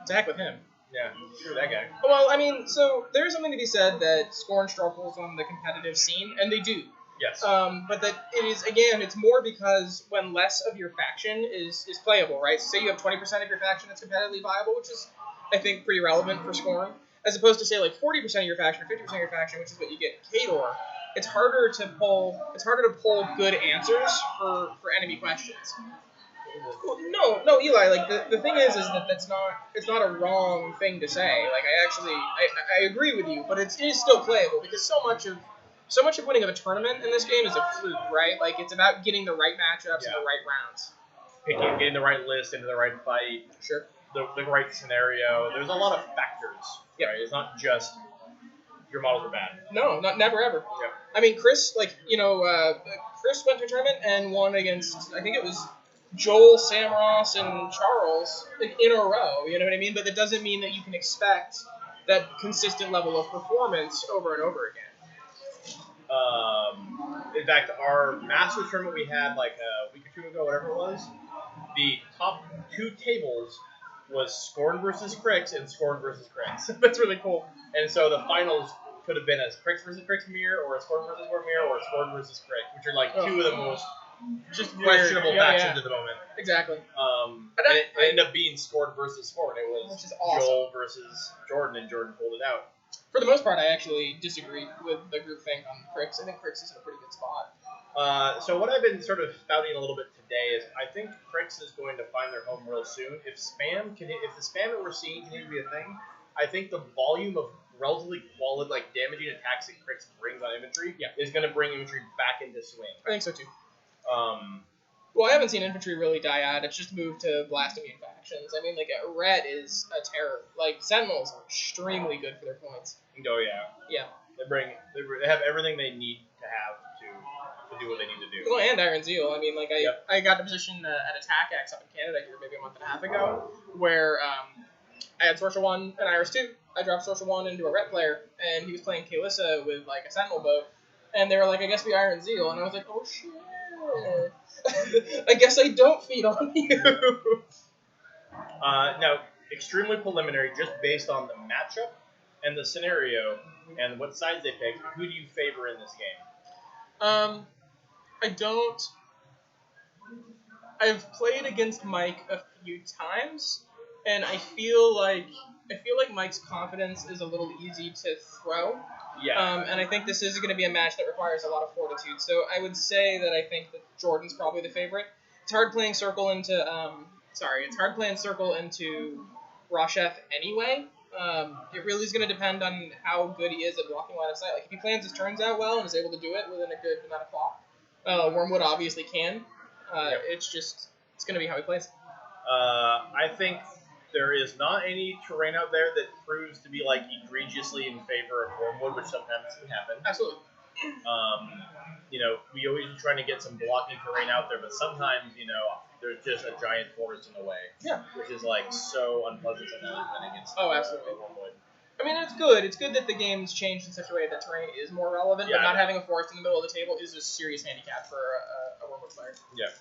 to heck with him.
Yeah, screw that guy.
Well, I mean, so there's something to be said that Scorn struggles on the competitive scene, and they do.
Yes.
But that it is, again, it's more because when less of your faction is playable, right? So say you have 20% of your faction that's competitively viable, which is, I think, pretty relevant for Scorn, as opposed to say like 40% of your faction or 50% of your faction, which is what you get in Khador. It's harder to pull good answers for enemy questions. Well, no, Eli. Like the thing is that it's not a wrong thing to say. Like I agree with you, but it is still playable because so much of winning of a tournament in this game is a fluke, right? Like it's about getting the right matchups and the right rounds.
Getting the right list into the right fight.
Sure.
The right scenario. There's a lot of factors.
Yep.
Right? It's not just your models are bad.
No, never ever.
Yep.
I mean, Chris, Chris went to a tournament and won against, I think it was Joel, Sam Ross, and Charles in a row. You know what I mean? But that doesn't mean that you can expect that consistent level of performance over and over again.
In fact, our Masters tournament we had like a week or two ago, whatever it was, the top 2 tables was Scorn versus Crix and Scorn versus Crix.
That's really cool.
And so the finals could have been a Crix versus Crix mirror, or a Scorn versus Scorn mirror, or a Scorn versus Crix, which are like 2 of the most just questionable factions at the moment.
Exactly.
And it ended up being Scorn versus Scorn. It was
which is awesome.
Joel versus Jordan, and Jordan pulled it out.
For the most part, I actually disagree with the group think on Crix. I think Crix is in a pretty good spot.
So what I've been sort of spouting a little bit today is I think Crix is going to find their home real soon. If the spam that we're seeing continues to be a thing, I think the volume of relatively quality, like damaging attacks that Crix brings on infantry is going to bring infantry back into swing.
I think so too. Well, I haven't seen infantry really die out. It's just moved to blast immune factions. I mean, like, Red is a terror. Like, Sentinels are extremely good for their points.
Oh, yeah.
Yeah.
They have everything they need to have to do what they need to do.
Well, and Iron Zeal. I mean, like, I got a position at Attack X up in Canada here maybe a month and a half ago, where I had Sorcerer 1 and Iris 2. I dropped Sorcerer 1 into a Red player, and he was playing Kalissa with, like, a Sentinel boat. And they were like, I guess we Iron Zeal. And I was like, oh, shit. I guess I don't feed on you.
Now, extremely preliminary, just based on the matchup and the scenario and what sides they pick. Who do you favor in this game?
I don't. I've played against Mike a few times, and I feel like Mike's confidence is a little easy to throw.
Yeah.
And I think this is going to be a match that requires a lot of fortitude. So I would say that I think that Jordan's probably the favorite. It's hard playing Circle into Rasheth anyway. It really is going to depend on how good he is at blocking line of sight. Like if he plans his turns out well and is able to do it within a good amount of clock, Wormwood obviously can. It's going to be how he plays.
I think there is not any terrain out there that proves to be like egregiously in favor of Wormwood, which sometimes can happen.
Absolutely.
We always are trying to get some blocking terrain out there, but sometimes, there's just a giant forest in the way.
Yeah.
Which is like so unpleasant sometimes when it gets
absolutely.
Wormwood.
I mean, it's good. It's good that the game's changed in such a way that terrain is more relevant, but not having a forest in the middle of the table is a serious handicap for a Wormwood player.
Yeah.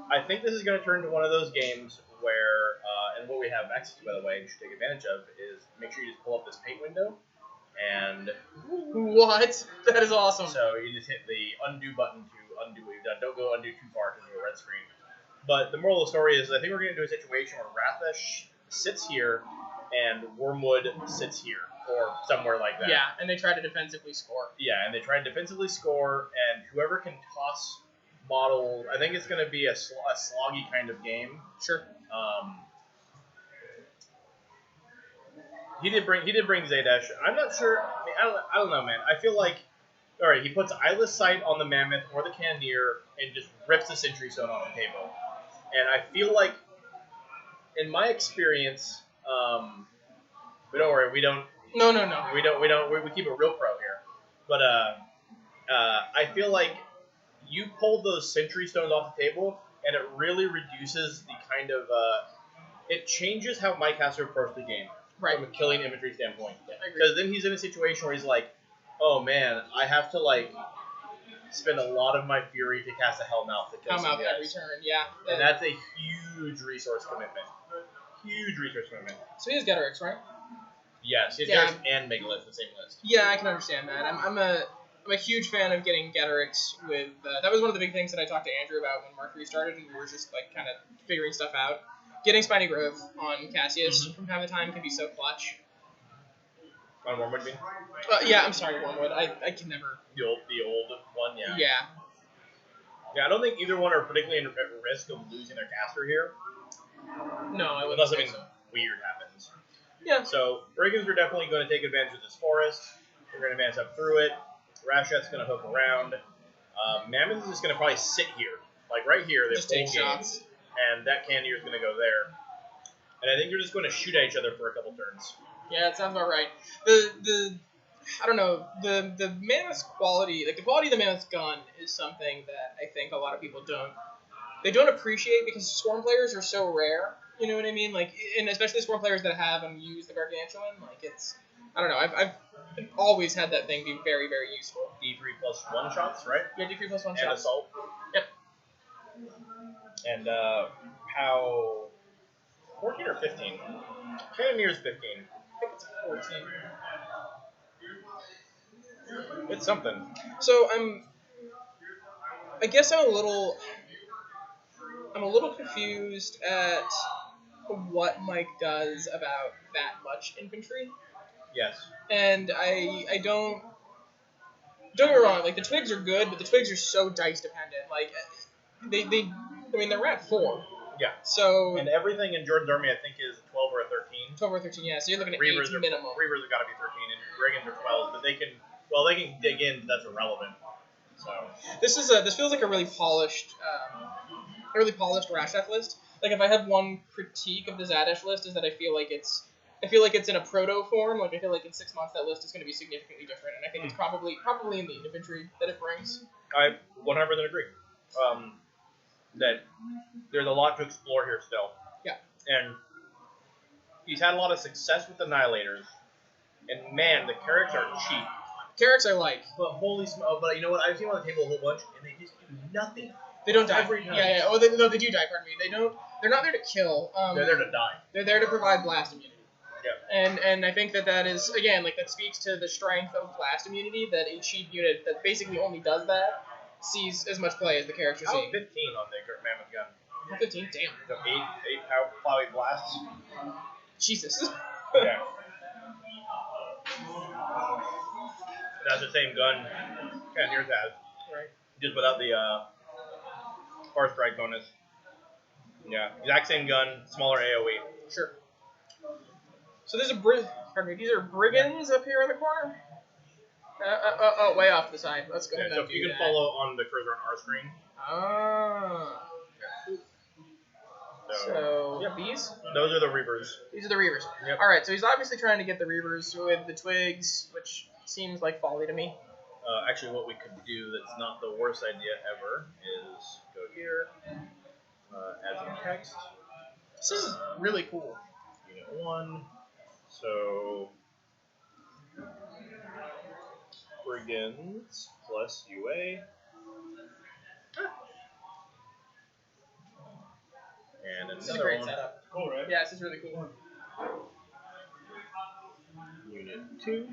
I think this is going to turn to one of those games where, and what we have access to, by the way, and you should take advantage of, is make sure you just pull up this paint window, and...
What? That is awesome.
So you just hit the undo button to undo what you've done. Don't go undo too far because of a red screen. But the moral of the story is I think we're getting into a situation where Ratha sits here and Wormwood sits here or somewhere like that.
Yeah, and they try to defensively score.
Yeah, and they try to defensively score, and whoever can toss model, I think it's going to be a sloggy kind of game.
Sure.
He did bring Zaydash. I'm not sure. I mean, I don't know, man. I feel like, all right, he puts Eyeless Sight on the Mammoth or the Cannoneer and just rips the Sentry Stone off the table. And I feel like, in my experience, but don't worry, we don't.
No.
We keep it real pro here. But I feel like you pulled those Sentry Stones off the table, and it really reduces the kind of. It changes how Mike has to approach the game.
Right.
From a killing imagery standpoint.
Yeah, I agree.
Because then he's in a situation where he's like, oh man, I have to like spend a lot of my fury to cast a Hellmouth to kill some
Hellmouth
guys.
every turn, yeah.
And that's a huge resource commitment. Huge resource commitment.
So he has Getterix, right?
Yes, his
Yeah.
guys and Megalith, the same list.
Yeah, I can understand that. I'm a huge fan of getting Getterix with. That was one of the big things that I talked to Andrew about when Mark 3 started, and we were just like kind of figuring stuff out. Getting Spiny Grove on Cassius from time to time can be so clutch.
On Wormwood, you mean?
Yeah, I'm sorry, Wormwood. I can never.
The old one, yeah.
Yeah.
Yeah, I don't think either one are particularly at risk of losing their caster here.
No, I wouldn't
Unless
say
something
so.
weird happens.
Yeah.
So, Brigands are definitely going to take advantage of this forest. They're going to advance up through it. Rashat's going to hook around. Mammoth is just going to probably sit here. Like right here, they
Just
full
take
game.
shots.
And that Cannoneer is going to go there. And I think they're just going to shoot at each other for a couple turns.
Yeah, it sounds about right. The I don't know, the Mammoth's quality, like the quality of the Mammoth's gun is something that I think a lot of people don't appreciate because Swarm players are so rare. You know what I mean? Like, and especially Swarm players that have and use the Gargantuan. Like, it's, I don't know. I've always had that thing be very, very useful.
D3 plus 1 shots, right?
Yeah, D3 plus 1
And
shots.
assault.
Yep.
And how 14 or 15? Cannoneer's 15.
I think it's 14.
It's something.
So I guess I'm a little confused at what Mike does about that much infantry.
Yes.
And I don't get me wrong, like the twigs are good, but the twigs are so dice dependent. Like they're at 4.
Yeah.
So
And everything in Jordan's army, I think, is a 12 or a 13.
12 or 13, yeah. So you're looking at
Reavers
8 minimum.
Reavers have got to be 13, and Brigands are 12. But they can dig in. But that's irrelevant. So.
This feels like a really polished Rashath list. Like if I have one critique of the Zadash list is that I feel like it's in a proto form. Like I feel like in 6 months that list is going to be significantly different, and I think it's probably in the infantry that it brings.
I 100% agree. That there's a lot to explore here still.
Yeah.
And he's had a lot of success with Annihilators. And man, the carrots are cheap.
Carrots I like.
But holy smoke! But you know what? I've seen them on the table a whole bunch, and they just do nothing.
They don't die.
Every time.
Yeah. Oh, they do die. Pardon me. They're not there to kill.
They're there to die.
They're there to provide blast immunity.
Yeah.
And I think that is again like that speaks to the strength of blast immunity that a cheap unit that basically only does that sees as much play as the character
How
seeing.
15 on the Mammoth gun?
15. Damn.
So 8 power plowing blasts.
Jesus.
Yeah. That's the same gun Cannoneers has.
Right.
Just without the Far Strike bonus. Yeah. Exact same gun, smaller AoE.
Sure. So there's these are brigands up here in the corner? Way off to the side. Let's go ahead
So
and
if you
do
can
that.
follow on the cursor on our screen.
Ah. So,
Yep.
these?
Those are the Reavers.
These are the Reavers.
Yep.
Alright, so he's obviously trying to get the Reavers with the twigs, which seems like folly to me.
Actually, what we could do that's not the worst idea ever is go here, add some text.
This is really cool.
Unit 1. So, Brigands plus UA. And
This is a
another
great
one.
setup.
Cool, right?
Yeah, this is really cool.
Unit 2.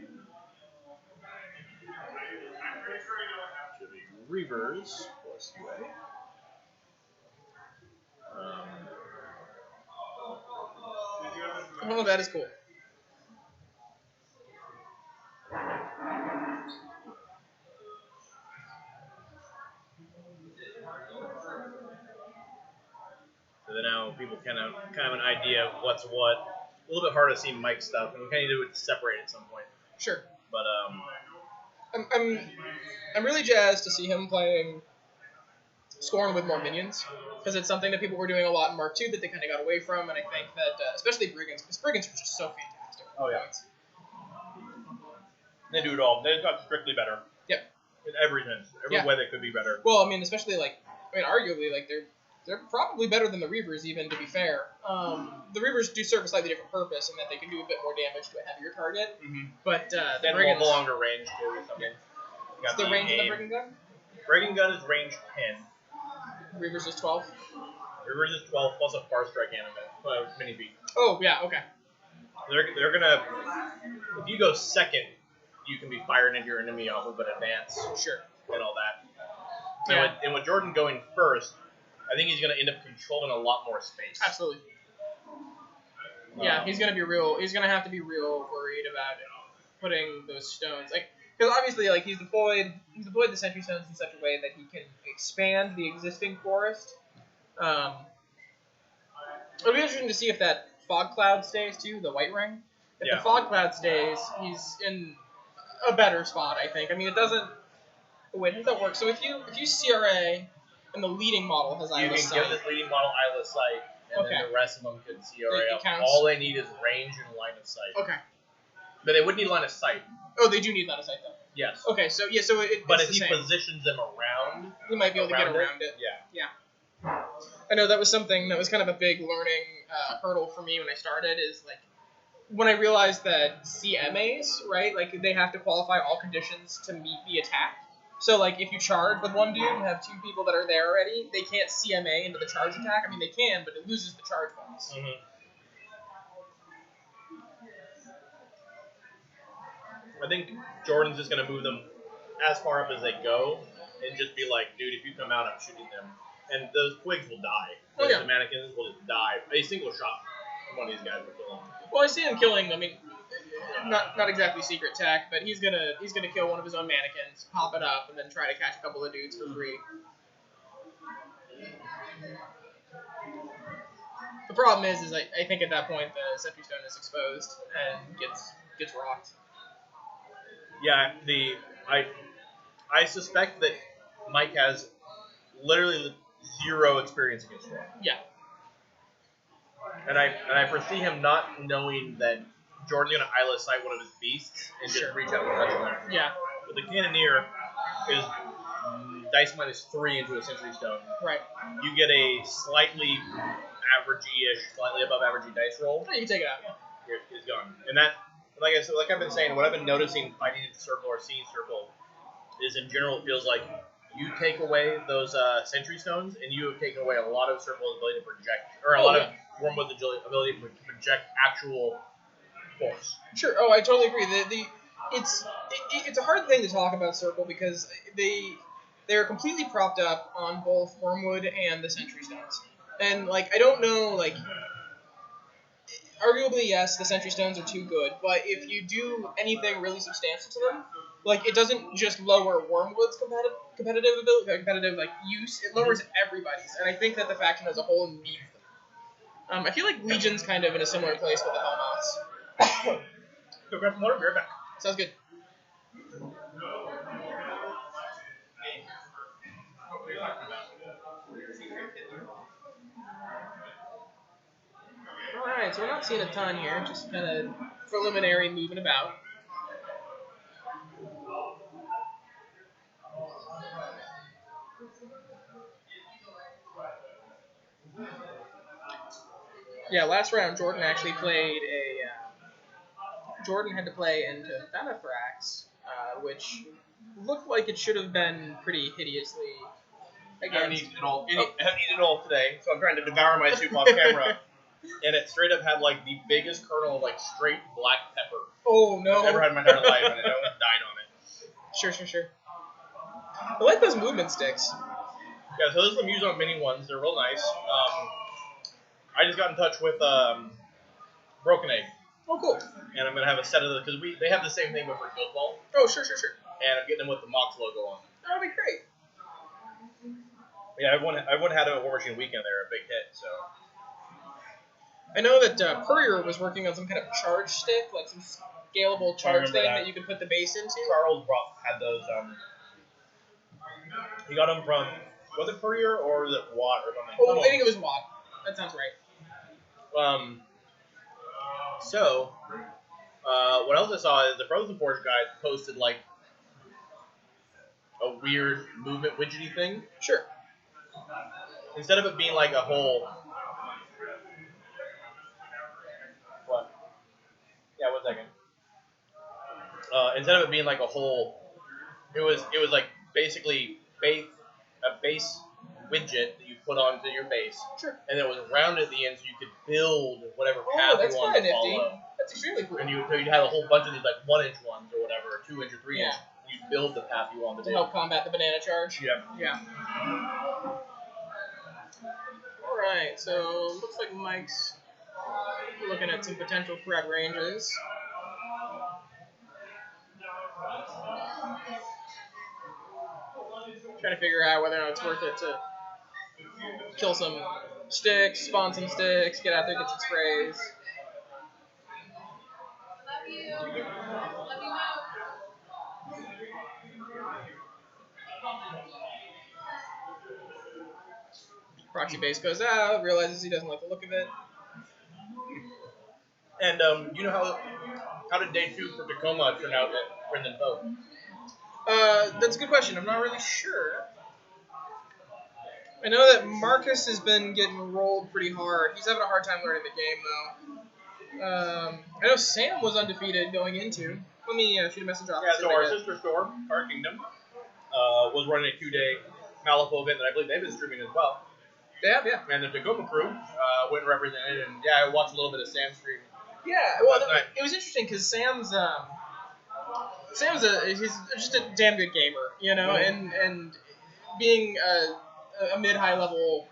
To the Reavers plus UA.
Oh, that is cool.
So then now people kind of have an idea of what's what. A little bit hard to see Mike's stuff, and we kind of do it separate at some point.
Sure.
But
I'm really jazzed to see him playing Scorn with more minions, because it's something that people were doing a lot in Mark II that they kind of got away from, and I think that, especially Brigands, because Brigands are just so fantastic.
Oh, yeah. They do it all. They got strictly better.
Yep.
In every sense. Every way they could be better.
Well, I mean, especially, arguably, they're probably better than the Reavers, even, to be fair. The Reavers do serve a slightly different purpose in that they can do a bit more damage to a heavier target.
Mm-hmm.
But the
and
Brigands...
more longer range, too.
What's the range of the Brigand gun?
Brigand gun is range 10.
Reavers is 12?
Reavers is 12 plus a far strike mini beat.
Oh, yeah, okay.
They're gonna... If you go second, you can be firing into your enemy off of an advance.
Sure.
And all that.
Yeah.
And with Jordan going first, I think he's going to end up controlling a lot more space.
Absolutely. Yeah, he's going to have to be real worried about putting those stones. Because obviously, he's deployed the sentry stones in such a way that he can expand the existing forest. It'll be interesting to see if that fog cloud stays too, the white ring. If the fog cloud stays, he's in a better spot, I think. I mean, it doesn't... Wait, how does that work? So if you CRA and the leading model has eyeless sight...
You can give this leading model eyeless sight, and then the rest of them could CRA.
It counts.
All they need is range and line of sight.
Okay.
But they would need line of sight.
Oh, they do need line of sight, though.
Yes.
Okay, so
But if
it's
he
the same.
positions them around...
He might be able to get around it.
Yeah.
I know that was something that was kind of a big learning hurdle for me when I started, is when I realized that CMAs, right, they have to qualify all conditions to meet the attack. So, if you charge with one dude and have two people that are there already, they can't CMA into the charge attack. I mean, they can, but it loses the charge bonus.
Mm-hmm. I think Jordan's just going to move them as far up as they go and just be like, dude, if you come out, I'm shooting them. And those twigs will die.
Oh, yeah.
The mannequins will just die. A single shot from one of these guys will kill them.
Well, I see him killing, not exactly secret tech, but he's gonna kill one of his own mannequins, pop it up, and then try to catch a couple of dudes for free. The problem is I think at that point the sentry stone is exposed and gets rocked.
Yeah, I suspect that Mike has literally 0 experience against Rock.
Yeah.
And I foresee him not knowing that Jordan's gonna eyeless sight one of his beasts and just reach out and touch him.
Yeah.
But the Cannoneer is dice -3 into a Sentry Stone.
Right.
You get a slightly averagey-ish, slightly above averagey dice roll.
Oh, you can take it out.
It's gone. And that, like I've been saying, what I've been noticing fighting in circle or seeing circle is in general it feels like you take away those Sentry Stones and you have taken away a lot of Circle's ability to project, or a lot of Wormwood's ability to project actual force.
Sure. Oh, I totally agree. It's a hard thing to talk about Circle because they're completely propped up on both Wormwood and the Sentry Stones. And I don't know, arguably yes, the Sentry Stones are too good, but if you do anything really substantial to them, it doesn't just lower Wormwood's competitive use, it lowers everybody's. And I think that the faction as a whole needs them. I feel like Legion's kind of in a similar place with the Hellmouths.
Go grab some water, be right back.
Sounds good. Alright, so we're not seeing a ton here, just kind of preliminary moving about. Yeah, last round Jordan actually played Jordan had to play into Thanathrax, which looked like it should have been pretty hideously
I haven't eaten it all today, so I'm trying to devour my soup off camera. And it straight up had the biggest kernel of straight black pepper
Oh no!
I've ever had in my entire life, and I almost died on it.
Sure. I like those movement sticks.
Yeah, so those are the Muson mini ones. They're real nice. I just got in touch with Broken Egg,
Oh, cool.
and I'm gonna have a set of those because they have the same thing but for Guild Ball,
Oh, sure.
and I'm getting them with the Mox logo on them.
That'll be great.
Yeah, everyone had a Warmachine weekend. They're a big hit. So
I know that Courier was working on some kind of charge stick, like some scalable charge thing that you could put the base into.
Charles had those. He got them from was it Courier or was it Watt or something?
Oh, I think it was Watt. That sounds right.
So what else I saw is the Frozen Forge guy posted like a weird movement widgety thing.
Sure.
Instead of it being like a whole. What? Yeah, 1 second. Instead of it being like a whole, it was like basically a base widget that you put onto your base.
Sure.
And it was rounded at the end, so you could build whatever
Oh,
path
that's
you wanted to
kind of
follow.
nifty. That's extremely cool.
And you'd have a whole bunch of these like 1-inch ones or whatever, or 2-inch or 3-inch.
Yeah.
And you'd build the path you wanted to
To
do.
help combat the banana charge.
Yeah.
Alright, so looks like Mike's looking at some potential threat ranges. Trying to figure out whether or not it's worth it to kill some sticks, spawn some sticks, get out there, get some sprays. Proxy base goes out, realizes he doesn't like the look of it.
And you know how did day 2 for Tacoma turn out at Brendan Vote?
That's a good question. I'm not really sure. I know that Marcus has been getting rolled pretty hard. He's having a hard time learning the game, though. I know Sam was undefeated going into. Let me shoot a message off.
Yeah, so our sister store, Our Kingdom, was running a 2-day Malifaux event that I believe they've been streaming as well.
Yeah.
And the Tacoma crew went and represented, and yeah, I watched a little bit of Sam's stream.
Yeah, well, it was interesting because Sam's he's just a damn good gamer, you know, and being a mid-high level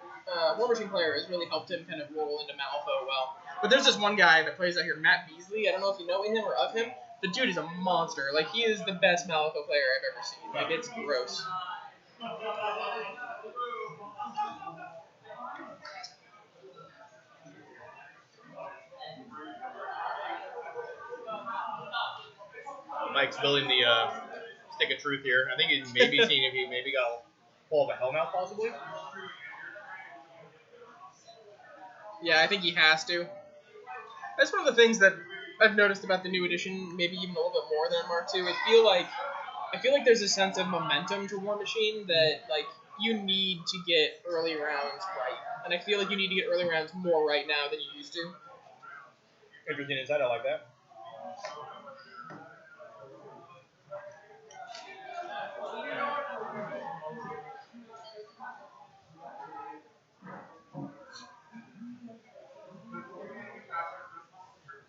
Warmachine player has really helped him kind of roll into Malifaux well. But there's this one guy that plays out here, Matt Beasley. I don't know if you know him or of him. The dude is a monster. Like, he is the best Malifaux player I've ever seen. Like, it's gross.
Mike's building the stick of truth here. I think he's maybe seeing if he maybe got a pull of a helm out possibly.
Yeah, I think he has to. That's one of the things that I've noticed about the new edition, maybe even a little bit more than Mark II. I feel like there's a sense of momentum to Warmachine that like you need to get early rounds right, and I feel like you need to get early rounds more right now than you used to.
Interesting insight. I like that.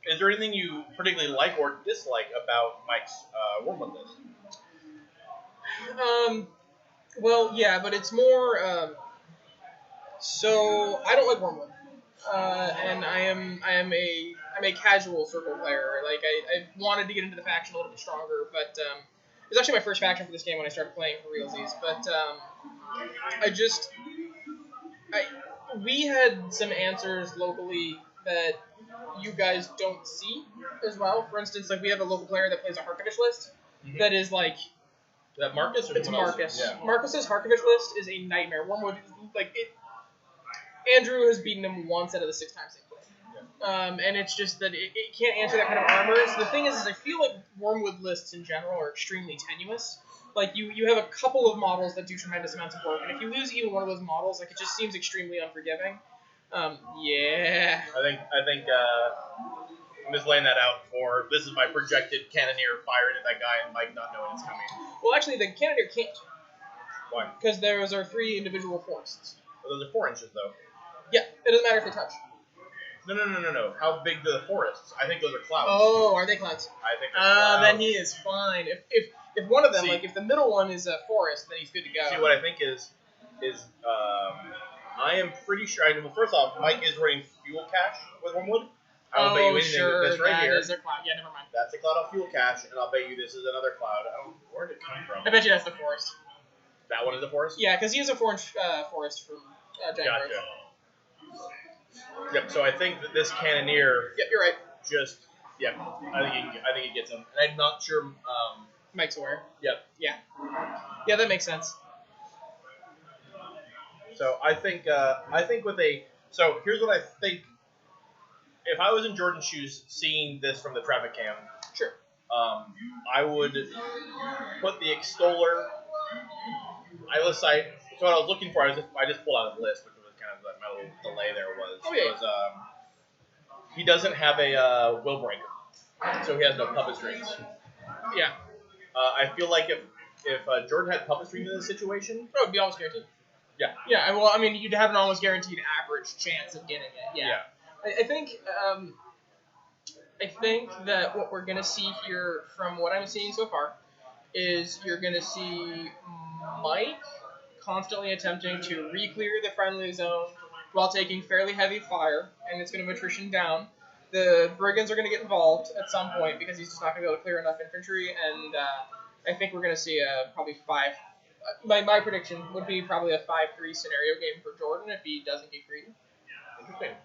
Is there anything you particularly like or dislike about Mike's Wormwood list?
Well, yeah, but it's more. So I don't like Wormwood, and I'm a casual circle player. Like I wanted to get into the faction a little bit stronger, but it was actually my first faction for this game when I started playing for realsies. But we had some answers locally that you guys don't see as well. For instance, like we have a local player that plays a Harkovich list that is like.
Is that Marcus or
It's
someone else?
Marcus.
Yeah.
Marcus's Harkovich list is a nightmare. Wormwood, like it. Andrew has beaten him once out of the 6 times they played. And it's just that it can't answer that kind of armor. So the thing is I feel like Wormwood lists in general are extremely tenuous. Like you have a couple of models that do tremendous amounts of work, and if you lose even one of those models, like it just seems extremely unforgiving. Yeah.
I think I'm just laying that out for this is my projected cannoneer firing at that guy and Mike not knowing it's coming.
Well, actually, the Cannoneer can't.
Why?
Because those are 3 individual forests.
Well, those are 4 inches though.
Yeah, it doesn't matter if they touch.
No. How big are the forests? I think those are clouds.
Oh, are they clouds?
I think they're clouds.
Then he is fine. If one of them,
See-
like if the middle one is a forest, then he's good to go.
See, what I think is I am pretty sure. Well, first off, Mike is running fuel cache with Wormwood. I won't bet you anything
sure,
that this right here.
That is a cloud. Yeah, never mind.
That's a cloud of fuel cache, and I'll bet you this is another cloud. Where did it come from?
I bet you that's the forest.
That one is the forest?
Yeah, because he has a forest from Giant
Gotcha. Yep, so I think that this Cannoneer
Yep, you're right.
just, I think it gets him. And I'm not sure,
Mike's aware.
Yep.
Yeah. Yeah, that makes sense.
So I think so here's what I think. If I was in Jordan's shoes, seeing this from the traffic cam,
Sure.
I would put the extoller. So what I was looking for, I just pulled out his list, which was kind of my little delay there was.
Oh, yeah.
Was he doesn't have a will breaker, so he has no puppet strings.
Yeah.
I feel like if Jordan had puppet strings in this situation,
Oh, it'd be almost guaranteed.
Yeah.
Yeah, well, I mean, you'd have an almost guaranteed average chance of getting it. Yeah. I think that what we're gonna see here, from what I'm seeing so far, is you're gonna see Mike constantly attempting to re-clear the friendly zone while taking fairly heavy fire, and it's gonna attrition down. The brigands are gonna get involved at some point because he's just not gonna be able to clear enough infantry, and I think we're gonna see probably 5. My prediction would be probably a 5-3 scenario game for Jordan if he doesn't get greedy.
Interesting.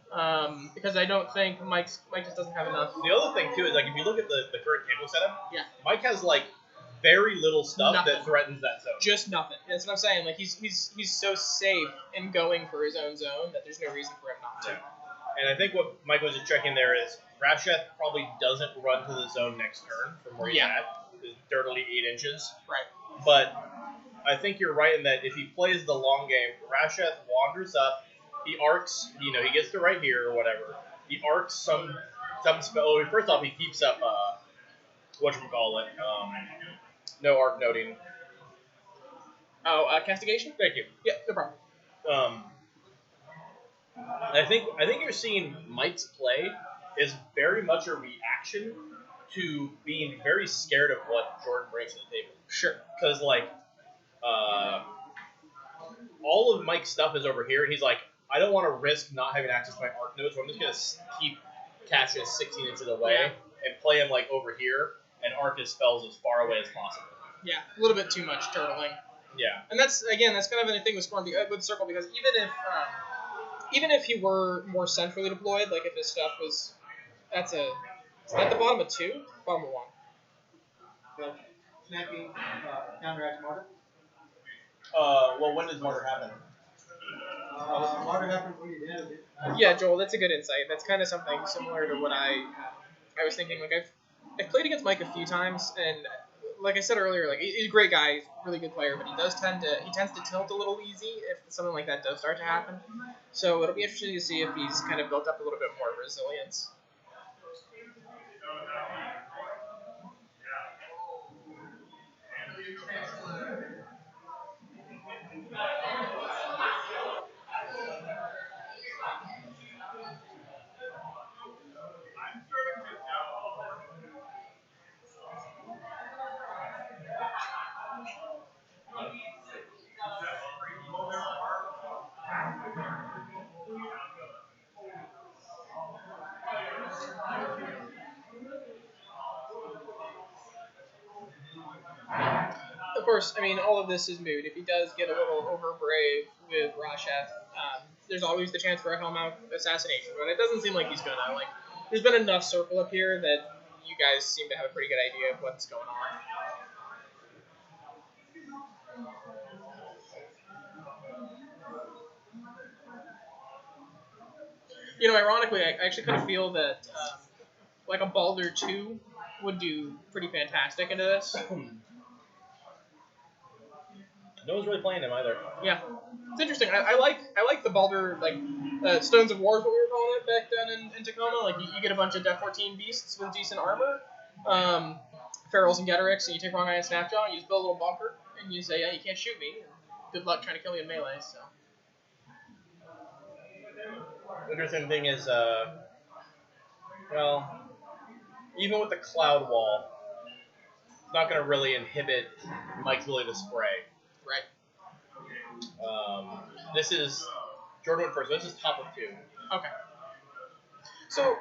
Because I don't think Mike just doesn't have enough.
The other thing too is like if you look at the current cable setup,
Yeah.
Mike has like very little stuff
Nothing.
that threatens that zone.
Just nothing. That's what I'm saying. Like he's so safe in going for his own zone that there's no reason for him not to.
And I think what Mike was just checking there is Rasheth probably doesn't run to the zone next turn from where he's at. It's dirtily 8 inches.
Right.
But I think you're right in that if he plays the long game, Rasheth wanders up, he arcs, he gets to right here or whatever. He arcs some spell. First off, he keeps up whatchamacallit, no arc noting.
Oh, castigation?
Thank you.
Yeah, no problem.
I think you're seeing Mike's play is very much a reaction to being very scared of what Jordan brings to the table.
Sure.
Because all of Mike's stuff is over here, and he's like, I don't want to risk not having access to my arc node, so I'm just gonna keep Cassius 16 inches away and play him over here and arc his spells as far away as possible.
Yeah, a little bit too much turtling.
Yeah.
And that's kind of a thing with Storm with Circle, because even if he were more centrally deployed, like if his stuff was, is that the bottom of 2? Bottom of 1.
So, snapping counteracts Martyr.
Well, when does Martyr happen?
Martyr happens when you damage it.
Yeah, Joel, that's a good insight. That's kind of something similar to what I was thinking. Like I've played against Mike a few times, and like I said earlier, like he's a great guy, he's a really good player, but he tends to tilt a little easy if something like that does start to happen. So it'll be interesting to see if he's kind of built up a little bit more resilience. Of course, I mean, all of this is moot. If he does get a little overbrave with Rasheth, there's always the chance for a Hellmouth assassination, but it doesn't seem like he's gonna. Like, there's been enough circle up here that you guys seem to have a pretty good idea of what's going on. Ironically, I actually kind of feel that like a Baldur 2 would do pretty fantastic into this.
No one's really playing him either.
Yeah, it's interesting. I like the Baldur, Stones of War is what we were calling it back then in Tacoma. Like you get a bunch of Def 14 beasts with decent armor, Ferals and Getterics, and you take Wrong Eye and Snapjaw, and you just build a little bunker, and you say, yeah, you can't shoot me. And good luck trying to kill me in melee. So.
Interesting thing is, even with the cloud wall, it's not going to really inhibit Mike's ability to spray.
Right.
This is Jordan went first. So this is top of 2.
Okay. So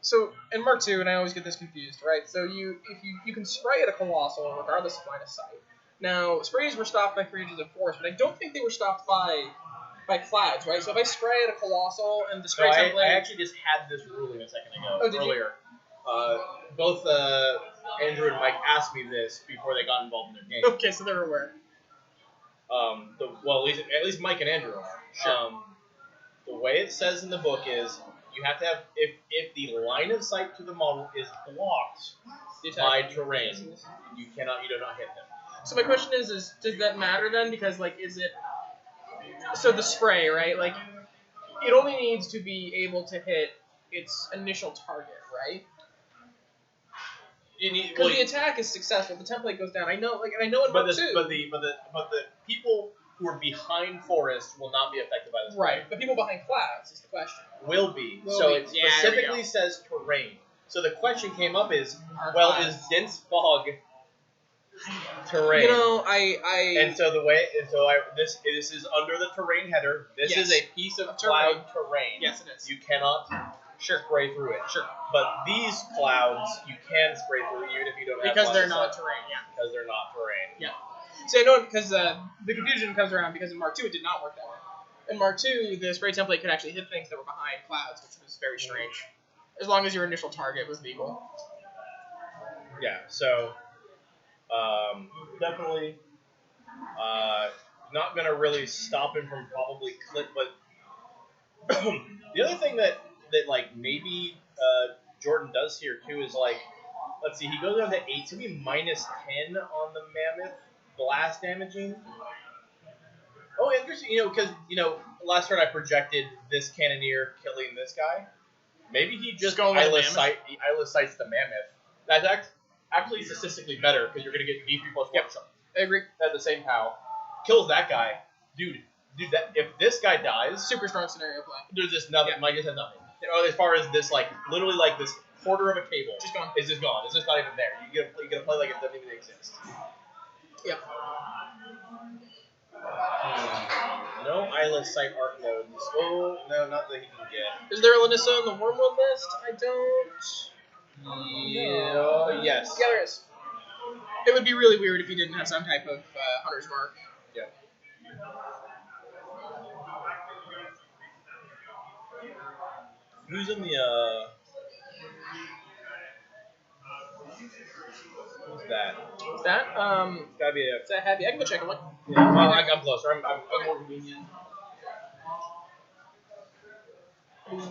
So in Mark II, and I always get this confused, right? So you can spray at a colossal regardless of line of sight. Now sprays were stopped by creatures of force, but I don't think they were stopped by clouds, right? So if I spray at a colossal and the
So
spray template,
I actually just had this ruling a second ago.
Oh, did you?
earlier. Both Andrew and Mike asked me this before they got involved in their game.
okay, so they're aware.
At least Mike and Andrew are.
Sure.
The way it says in the book is you have to have if the line of sight to the model is blocked by terrain, you do not hit them.
So my question is does that matter then? Because like, is it so the spray, right? Like, it only needs to be able to hit its initial target, right? Because the attack is successful, the template goes down. I know, like, and I know in Mark II.
But the people who are behind Forest will not be affected by this.
Right, but people behind clouds is the question.
Will be. It
Yeah,
specifically says terrain. So the question came up is,
Clouds.
is dense fog terrain?
You know,
this is under the terrain header. This
Yes.
is a piece of
terrain.
cloud terrain.
Yes, it is.
You cannot spray through it.
Sure.
But these clouds you can spray through even if you don't have
Because
line
they're
of
not
sight.
terrain, yeah.
Because they're not terrain.
Yeah. See, I know because the confusion comes around because in Mark II it did not work that way. In Mark II, the spray template could actually hit things that were behind clouds, which was very strange. As long as your initial target was legal.
Yeah, so definitely not going to really stop him from probably clip, but the other thing that like maybe Jordan does here too is like, let's see, he goes down to 8, so he'll be minus 10 on the Mammoth blast damaging. Oh, interesting, because, last turn I projected this Cannoneer killing this guy. Maybe he just eyeless sights the Mammoth. That's actually statistically better, because you're going to get D3 plus 1 shot.
I agree.
At the same pow. Kills that guy. Dude, that if this guy dies,
Super strong scenario play.
there's just nothing.
Yeah.
Mike just has nothing. As far as this, like, literally, like, this quarter of a table.
Just gone.
It's just gone. It's just not even there. You gotta play like it doesn't even exist.
Yep.
No eyeless sight arc nodes. Oh, no, not that he can get.
Is there a Lanissa on the Wormwood list? I don't.
Yes.
Yeah, there is. It would be really weird if you didn't have some type of Hunter's Mark.
Yeah. Who's in the, Who's that?
Is that?
It's gotta be
Is that heavy? I can go check and look.
I'm closer. I'm more convenient.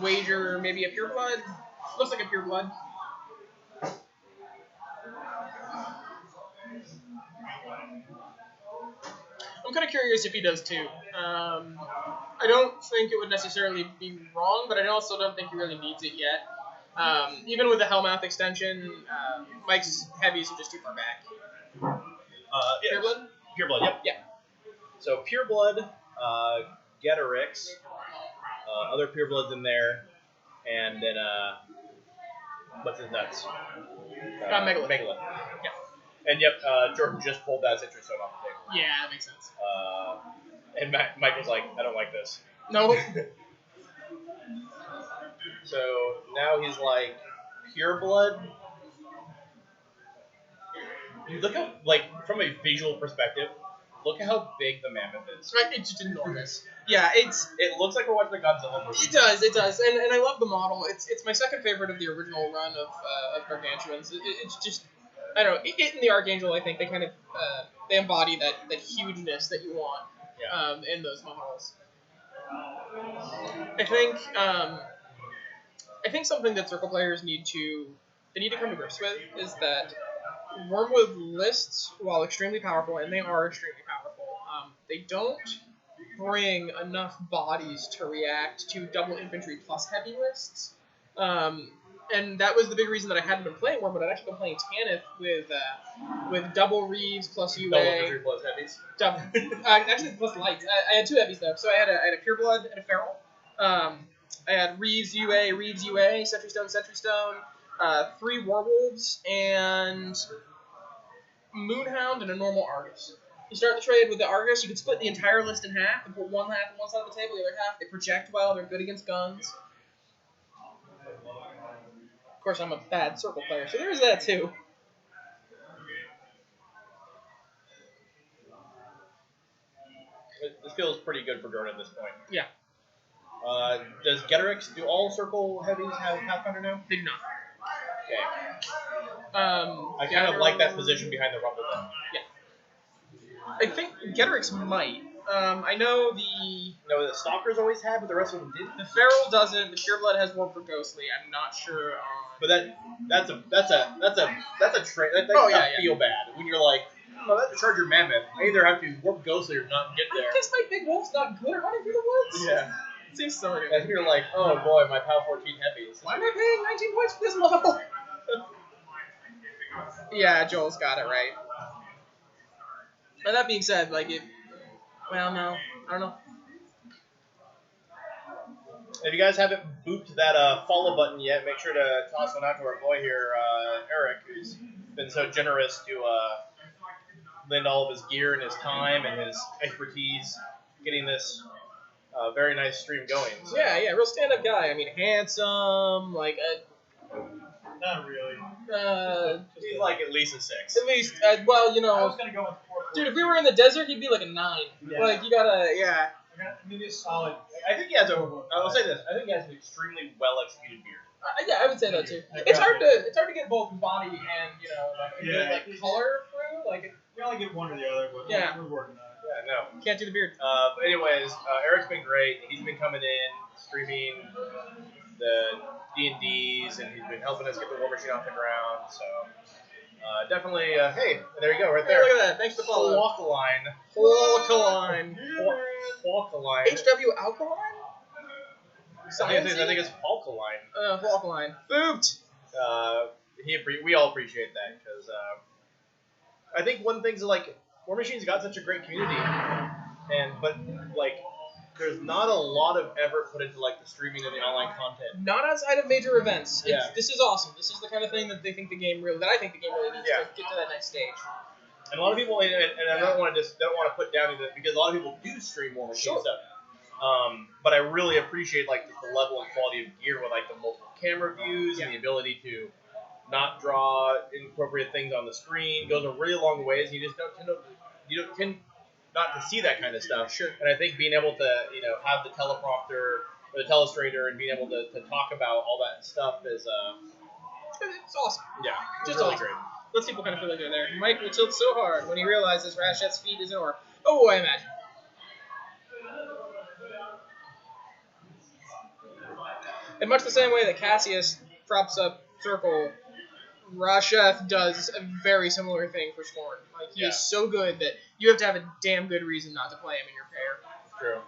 Wager maybe a pure blood. Looks like a pure blood. I'm kind of curious if he does too. I don't think it would necessarily be wrong, but I also don't think he really needs it yet. Even with the Hellmouth extension, Mike's heavies are just too far back. Pure blood?
Pure blood, yep.
Yeah.
So pure blood, Getorix, other pure bloods in there, and then what's his nuts?
Megalith.
Megalith. Yeah. And yep, Jordan just pulled that citrus stone off the table.
Yeah, that makes sense.
And Mike was like, I don't like this.
No.
So now he's like, pure blood. Dude, look how, like, from a visual perspective, look at how big the Mammoth is.
It's just enormous. Yeah, it
looks like we're watching a Godzilla movie.
It does, and I love the model. It's my second favorite of the original run of Gargantuans. It's just, I don't know, it and the Archangel, I think they kind of they embody that hugeness that you want in those models. I think something that Circle players need to come to grips with is that Wormwood lists, while extremely powerful, and they are extremely powerful, they don't bring enough bodies to react to double infantry plus heavy lists. And that was the big reason that I hadn't been playing Wormwood. I'd actually been playing Tanith with double Reeves plus UA.
Double infantry plus heavies.
Actually, plus lights. I had two heavies though. So I had a Pure Blood and a Feral. I had Reeves UA, Sentry Stone, 3 Warwolves, and Moonhound and a normal Argus. You start the trade with the Argus. You can split the entire list in half and put one half on one side of the table, the other half. They project well. They're good against guns. Of course, I'm a bad circle player, so there's that too.
This feels pretty good for Jordan at this point.
Yeah.
Does Getrix, do all circle heavies have Pathfinder now?
They do not.
Okay. I kind of like that position behind the rumble though.
I think Getrix might. I know
No, the Stalkers always have, but the rest of them didn't.
the Feral doesn't. The Pureblood has Warp for Ghostly. I'm not sure on.
But that's a trait. That
Oh,
does
yeah, yeah.
feel bad when you're like, oh, that's a Charger Mammoth. I either have to warp Ghostly or not get there.
I guess my big wolf's not good at running through the woods.
Yeah.
It seems so weird.
And you're like, oh boy, my POW 14 heavy.
Why am I paying 19 points for this model? Yeah, Joel's got it right. But that being said, like well, no, I don't know.
If you guys haven't booped that follow button yet, make sure to toss one out to our boy here, Eric, who's been so generous to lend all of his gear and his time and his expertise getting this very nice stream going. So.
Yeah, real stand-up guy. I mean, handsome, like
Not really.
He's like at least a 6.
at least, well,
I was gonna go with 4.
dude, if we were in the desert, he'd be like a 9.
Yeah.
Like, you gotta, yeah.
Maybe a solid.
I think he has I'll say this. I think he has an extremely well executed beard.
Yeah, I would say that too.
I
It's
got
hard to get both body and
Yeah.
color through. Like,
We only get one or the other, but
Yeah.
we're working on it.
Yeah, no.
can't do the beard.
But anyways, Eric's been great. He's been coming in, streaming the D&Ds, and he's been helping us get the Warmachine off the ground. So definitely, hey, there you go, right
Hey,
there.
look at that. Thanks for the follow.
Alkaline.
Alkaline.
Alkaline.
HW Alkaline?
I think it's alkaline.
Alkaline. Booped.
We all appreciate that because I think one thing's like Warmachine's got such a great community, but like there's not a lot of effort put into like the streaming and the online content.
Not outside of major events.
Yeah.
This is awesome. This is the kind of thing that I think the game really needs to get to that next stage.
And a lot of people, and I don't want to put down into it because a lot of people do stream Warmachine stuff. But I really appreciate like the level and quality of gear with like the multiple camera views and the ability to not draw inappropriate things on the screen. Goes a really long ways. You just don't tend not to see that kind of stuff.
Sure.
And I think being able to have the teleprompter or the telestrator and being able to talk about all that stuff is
It's awesome.
yeah,
Just
really
awesome.
great.
Lets people kind of feel like they're there. Mike will tilt so hard when he realizes Rashet's feet is an orb. Oh, I imagine. In much the same way that Cassius props up Circle, Rasheth does a very similar thing for Scorn. Like, he is so good that you have to have a damn good reason not to play him in your pair.
True.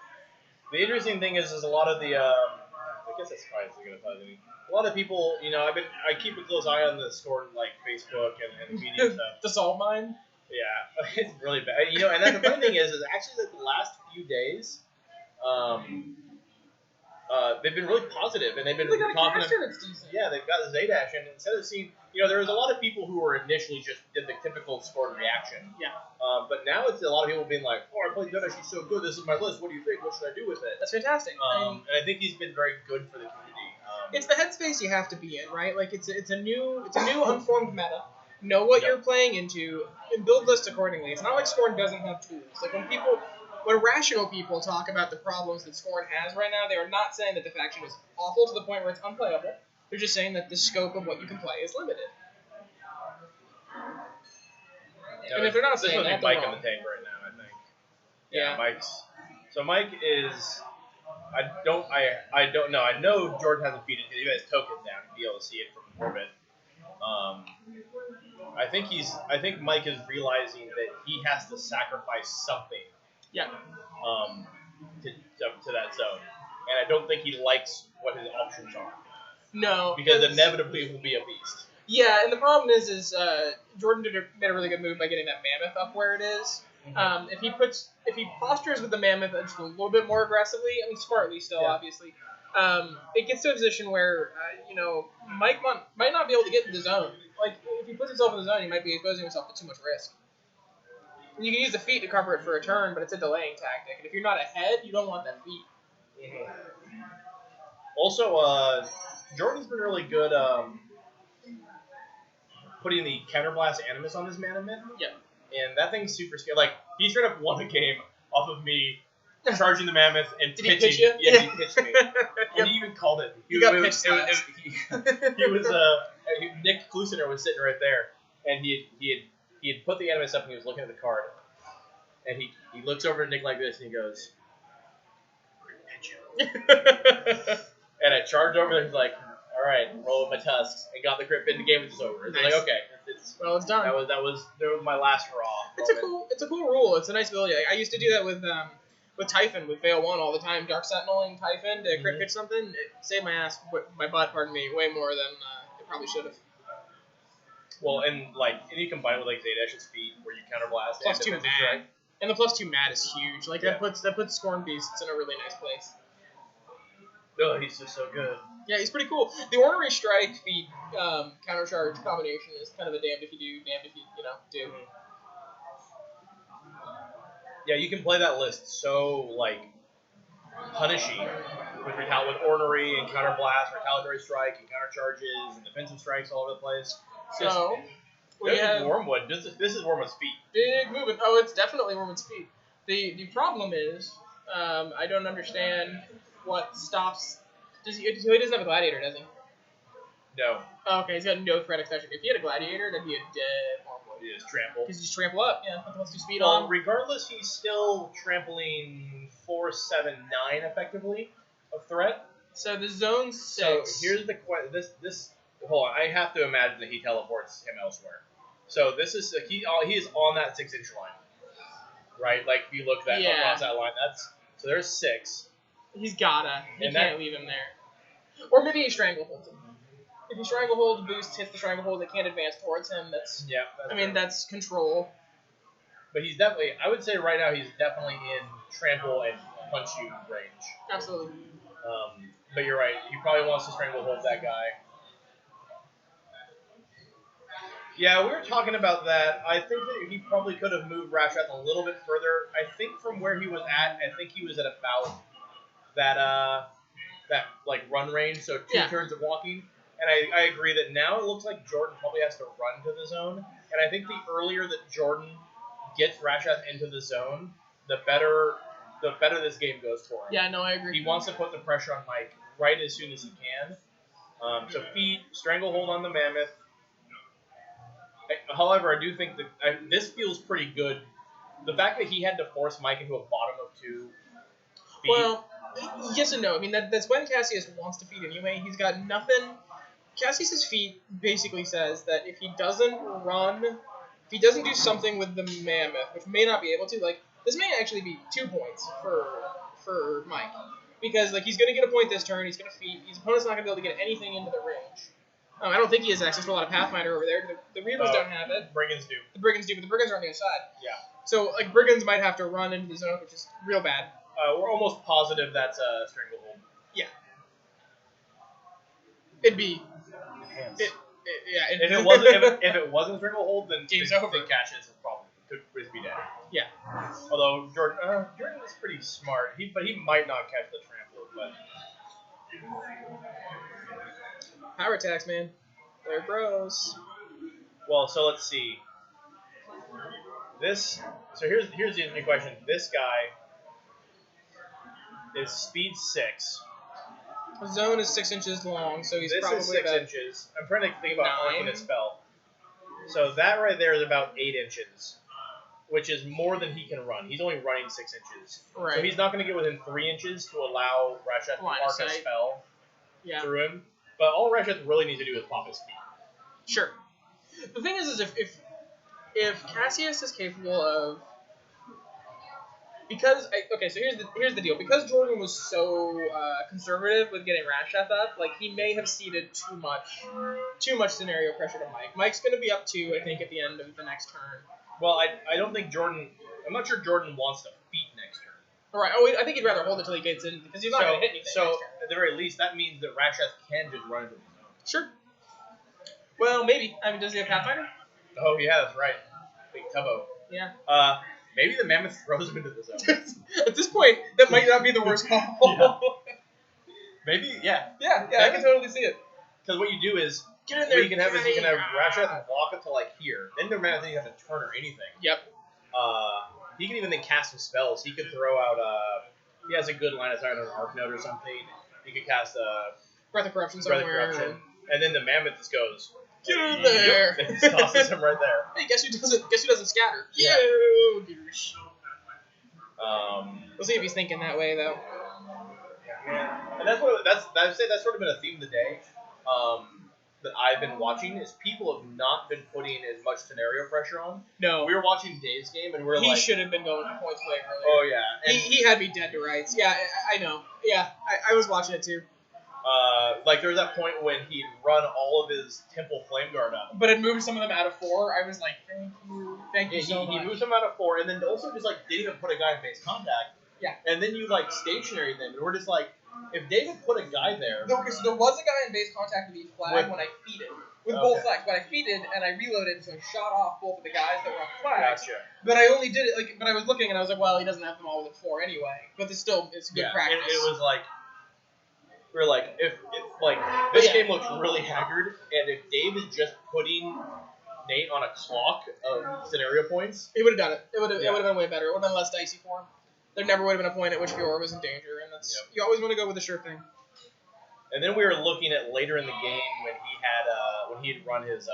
The interesting thing is a lot of the I guess that's probably going to cause any. A lot of people, I keep a close eye on the Scorn like Facebook and the media stuff.
The Salt Mine?
Yeah, it's really bad. And then the funny thing is actually like the last few days, they've been really positive, and they've been
They got a
talking.
caster that's decent.
Yeah, they've got the Zaydash, and instead of seeing, there was a lot of people who were initially just did the typical Scorn reaction.
Yeah.
But now it's a lot of people being like, oh, I played Zaydash, he's so good, this is my list, what do you think, what should I do with it?
That's fantastic.
And I think he's been very good for the community.
It's the headspace you have to be in, right? Like it's a new unformed meta. Know what you're playing into and build lists accordingly. It's not like Scorn doesn't have tools. Like when rational people talk about the problems that Scorn has right now, they are not saying that the faction is awful to the point where it's unplayable. They're just saying that the scope of what you can play is limited. And if they're not saying that,
Mike
they're
in
wrong.
the tank right now, I think.
Yeah.
Mike is. I don't know. I know Jordan hasn't feeded because he has tokens down to be able to see it from orbit. I think Mike is realizing that he has to sacrifice something.
Yeah.
To that zone, and I don't think he likes what his options are.
No.
Because inevitably will be a beast.
Yeah, and the problem is Jordan made a really good move by getting that mammoth up where it is.
Mm-hmm.
If he postures with the mammoth just a little bit more aggressively, I mean smartly still, obviously, it gets to a position where Mike might not be able to get into the zone. Like if he puts himself in the zone, he might be exposing himself to too much risk. You can use the feet to cover it for a turn, but it's a delaying tactic. And if you're not ahead, you don't want that feet.
Mm-hmm. Also, Jordan's been really good putting the counterblast animus on this Mammoth.
Yeah.
And that thing's super scary. Like, he straight up won the game off of me charging the Mammoth and
Did he
pitching.
pitch you?
Yeah, he pitched me.
Yep.
And he even called it.
You got
it
pitch
was,
slaps.
he was Nick Klusiner was sitting right there, and he had put the animus up and he was looking at the card, and he looks over at Nick like this and he goes, "We're gonna pitch him." And I charged over there. He's like, "All right, roll with my tusks," and got the grip. And the game was just over. It's
Nice.
like, okay,
Well, it's done.
that was my last hurrah.
It's a cool rule. It's a nice ability. I used to do that with Typhon, with Veil 1 all the time. Dark Sentineling Typhon to crit pitch something. It saved my ass, my butt, pardon me, way more than it probably should have.
Well, and you combine it with like Zadash's feet where you counterblast
Plus
and
2
defensive
mad.
strike.
And the plus 2 mad is huge. Like
Yeah.
that puts Scorn Beasts in a really nice place.
Oh, he's just so good.
Yeah, he's pretty cool. The Ornery Strike feat countercharge combination is kind of a damned if you do, damned if you do.
Yeah, you can play that list so like punishing with ornery and counterblast, retaliatory strike and countercharges and defensive strikes all over the place.
So we
This
have
is Wormwood. This is Wormwood's feet.
big movement. Oh, it's definitely Wormwood's feet. The problem is, I don't understand what stops. He doesn't have a gladiator, does he?
No,
Oh, okay, he's got no threat extension. If he had a gladiator, that'd be a dead Wormwood.
he is trample.
Because you just trample up, yeah. Put the plus 2 speed
Well,
on.
regardless, he's still trampling 4, 7, 9 effectively of threat.
So the zone 6.
So here's the question. This hold on. I have to imagine that he teleports him elsewhere. So this is he is on that 6-inch line, right? Like if you look across that line, so there's 6.
He's gotta. He
And
can't leave him there. Or maybe he strangleholds him. If you stranglehold, boost hits the stranglehold, they can't advance towards him. That's that's control.
But he's definitely. I would say right now he's definitely in trample and punch you range.
Absolutely.
But you're right. He probably wants to stranglehold that guy. Yeah, we were talking about that. I think that he probably could have moved Rashath a little bit further. I think from where he was at, I think he was at about that like run range, so 2 turns of walking. And I agree that now it looks like Jordan probably has to run to the zone. And I think the earlier that Jordan gets Rashath into the zone, the better this game goes for him.
Yeah, no, I agree.
He wants to put the pressure on Mike right as soon as he can. So feet, stranglehold on the Mammoth. However, I do think that this feels pretty good. The fact that he had to force Mike into a bottom of 2 feet.
Well, yes and no. I mean, that's when Cassius wants to feed anyway. He's got nothing. Cassius's feat basically says that if he doesn't run, if he doesn't do something with the Mammoth, which may not be able to, like, this may actually be 2 points for Mike. Because, like, he's going to get a point this turn, he's going to feed, his opponent's not going to be able to get anything into the range. I don't think he has access to a lot of Pathfinder over there. The Reavers don't have it.
Brigands do.
The Brigands do, but the Brigands are on the other side.
Yeah.
So, like, Brigands might have to run into the zone, which is real bad.
We're almost positive that's a stranglehold.
Yeah. It'd be...
Hands.
If
If it wasn't stranglehold, then
Game's
the
over.
catches could be dead.
Yeah.
Although Jordan is pretty smart. He might not catch the trample, but
Power attacks, man. They're bros.
well. So let's see. So here's the interesting question. This guy is speed 6.
The zone is 6 inches long, so he's
This
probably
is 6
about
inches. I'm trying to think about
9.
arcing a spell. So that right there is about 8 inches, which is more than he can run. He's only running 6 inches.
Right.
So he's not going to get within 3 inches to allow Rashath to
Line of
arc a
sight.
spell
Yeah.
through him. But all Rashath really needs to do is pop his feet.
Sure. The thing is if Cassius is capable of, so here's the deal. Because Jordan was so conservative with getting Rashath up, like he may have ceded too much scenario pressure to Mike. Mike's going to be up 2, I think, at the end of the next turn.
Well, I don't think Jordan. I'm not sure Jordan wants to feet next turn.
All right. Oh, I think he'd rather hold it till he gets in because he's not going to hit anything.
So
next turn.
at the very least, that means that Rashath can just run into the zone.
Sure. Well, maybe. I mean, does he have Pathfinder?
Oh yeah, that's right. Big Tubbo.
Yeah.
Maybe the Mammoth throws him into the zone.
At this point, that might not be the worst call.
Maybe, yeah.
Yeah, I can totally see it.
Because what you do is
Get in
What
there.
you can have is you can have
Daddy.
Rasheth walk up to like here. Then the man doesn't have to turn or anything.
Yep.
He can even then cast some spells. He could throw out he has a good line of sight on an Arc Note or something. He could cast
Breath of Corruption
Breath
somewhere.
of Corruption. And then the mammoth just goes,
Get in there.
and just tosses him right there.
Hey, guess who doesn't scatter?
Yeah.
You douche.
Um,
We'll see if he's thinking that way though.
and I'd say that's sort of been a theme of the day. That I've been watching is people have not been putting as much scenario pressure on.
No.
We were watching Dave's game and we're
He
like,
should have been going for points way earlier.
oh yeah. And,
He had me dead to rights. Yeah, I know. Yeah, I was watching it too.
like there was that point when he'd run all of his Temple Flame Guard up.
But it moved some of them out of 4. I was like, thank you
Yeah,
so much.
he moves him out of 4, and then also just like didn't even put a guy in base contact.
Yeah.
And then you like stationary them, and we're just like, if David put a guy there,
No, because there was a guy in base contact with each flag when I feeded. With both flags. When I feeded and I reloaded, so I shot off both of the guys that were on flags.
gotcha.
But I only did it, but I was looking and I was like, well, he doesn't have them all within 4 anyway. But it's good practice.
And it was like, we were like, if like this game looks really haggard, and if Dave is just putting Nate on a clock of scenario points,
he would have done it. It would have
Yeah.
been way better. It would have been less dicey for him. There never would have been a point at which Fiora was in danger, and that's you always want to go with the sure thing.
and then we were looking at later in the game when he had run his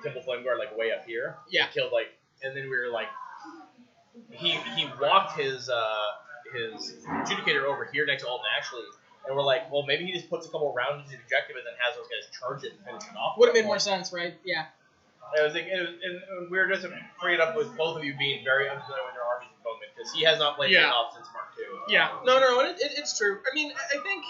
Temple Flame Guard like way up here.
Yeah.
He killed and then we were like, he walked his adjudicator over here next to Alton Ashley, and we're like, well, maybe he just puts a couple rounds into the objective and then has those guys charge it and finish it off.
Would have made more sense, right? Yeah.
I was thinking, and we were just freed up with both of you being very unfamiliar with your armies at the moment because he has not played off since Mark II.
Yeah. No, it's true. I mean, I think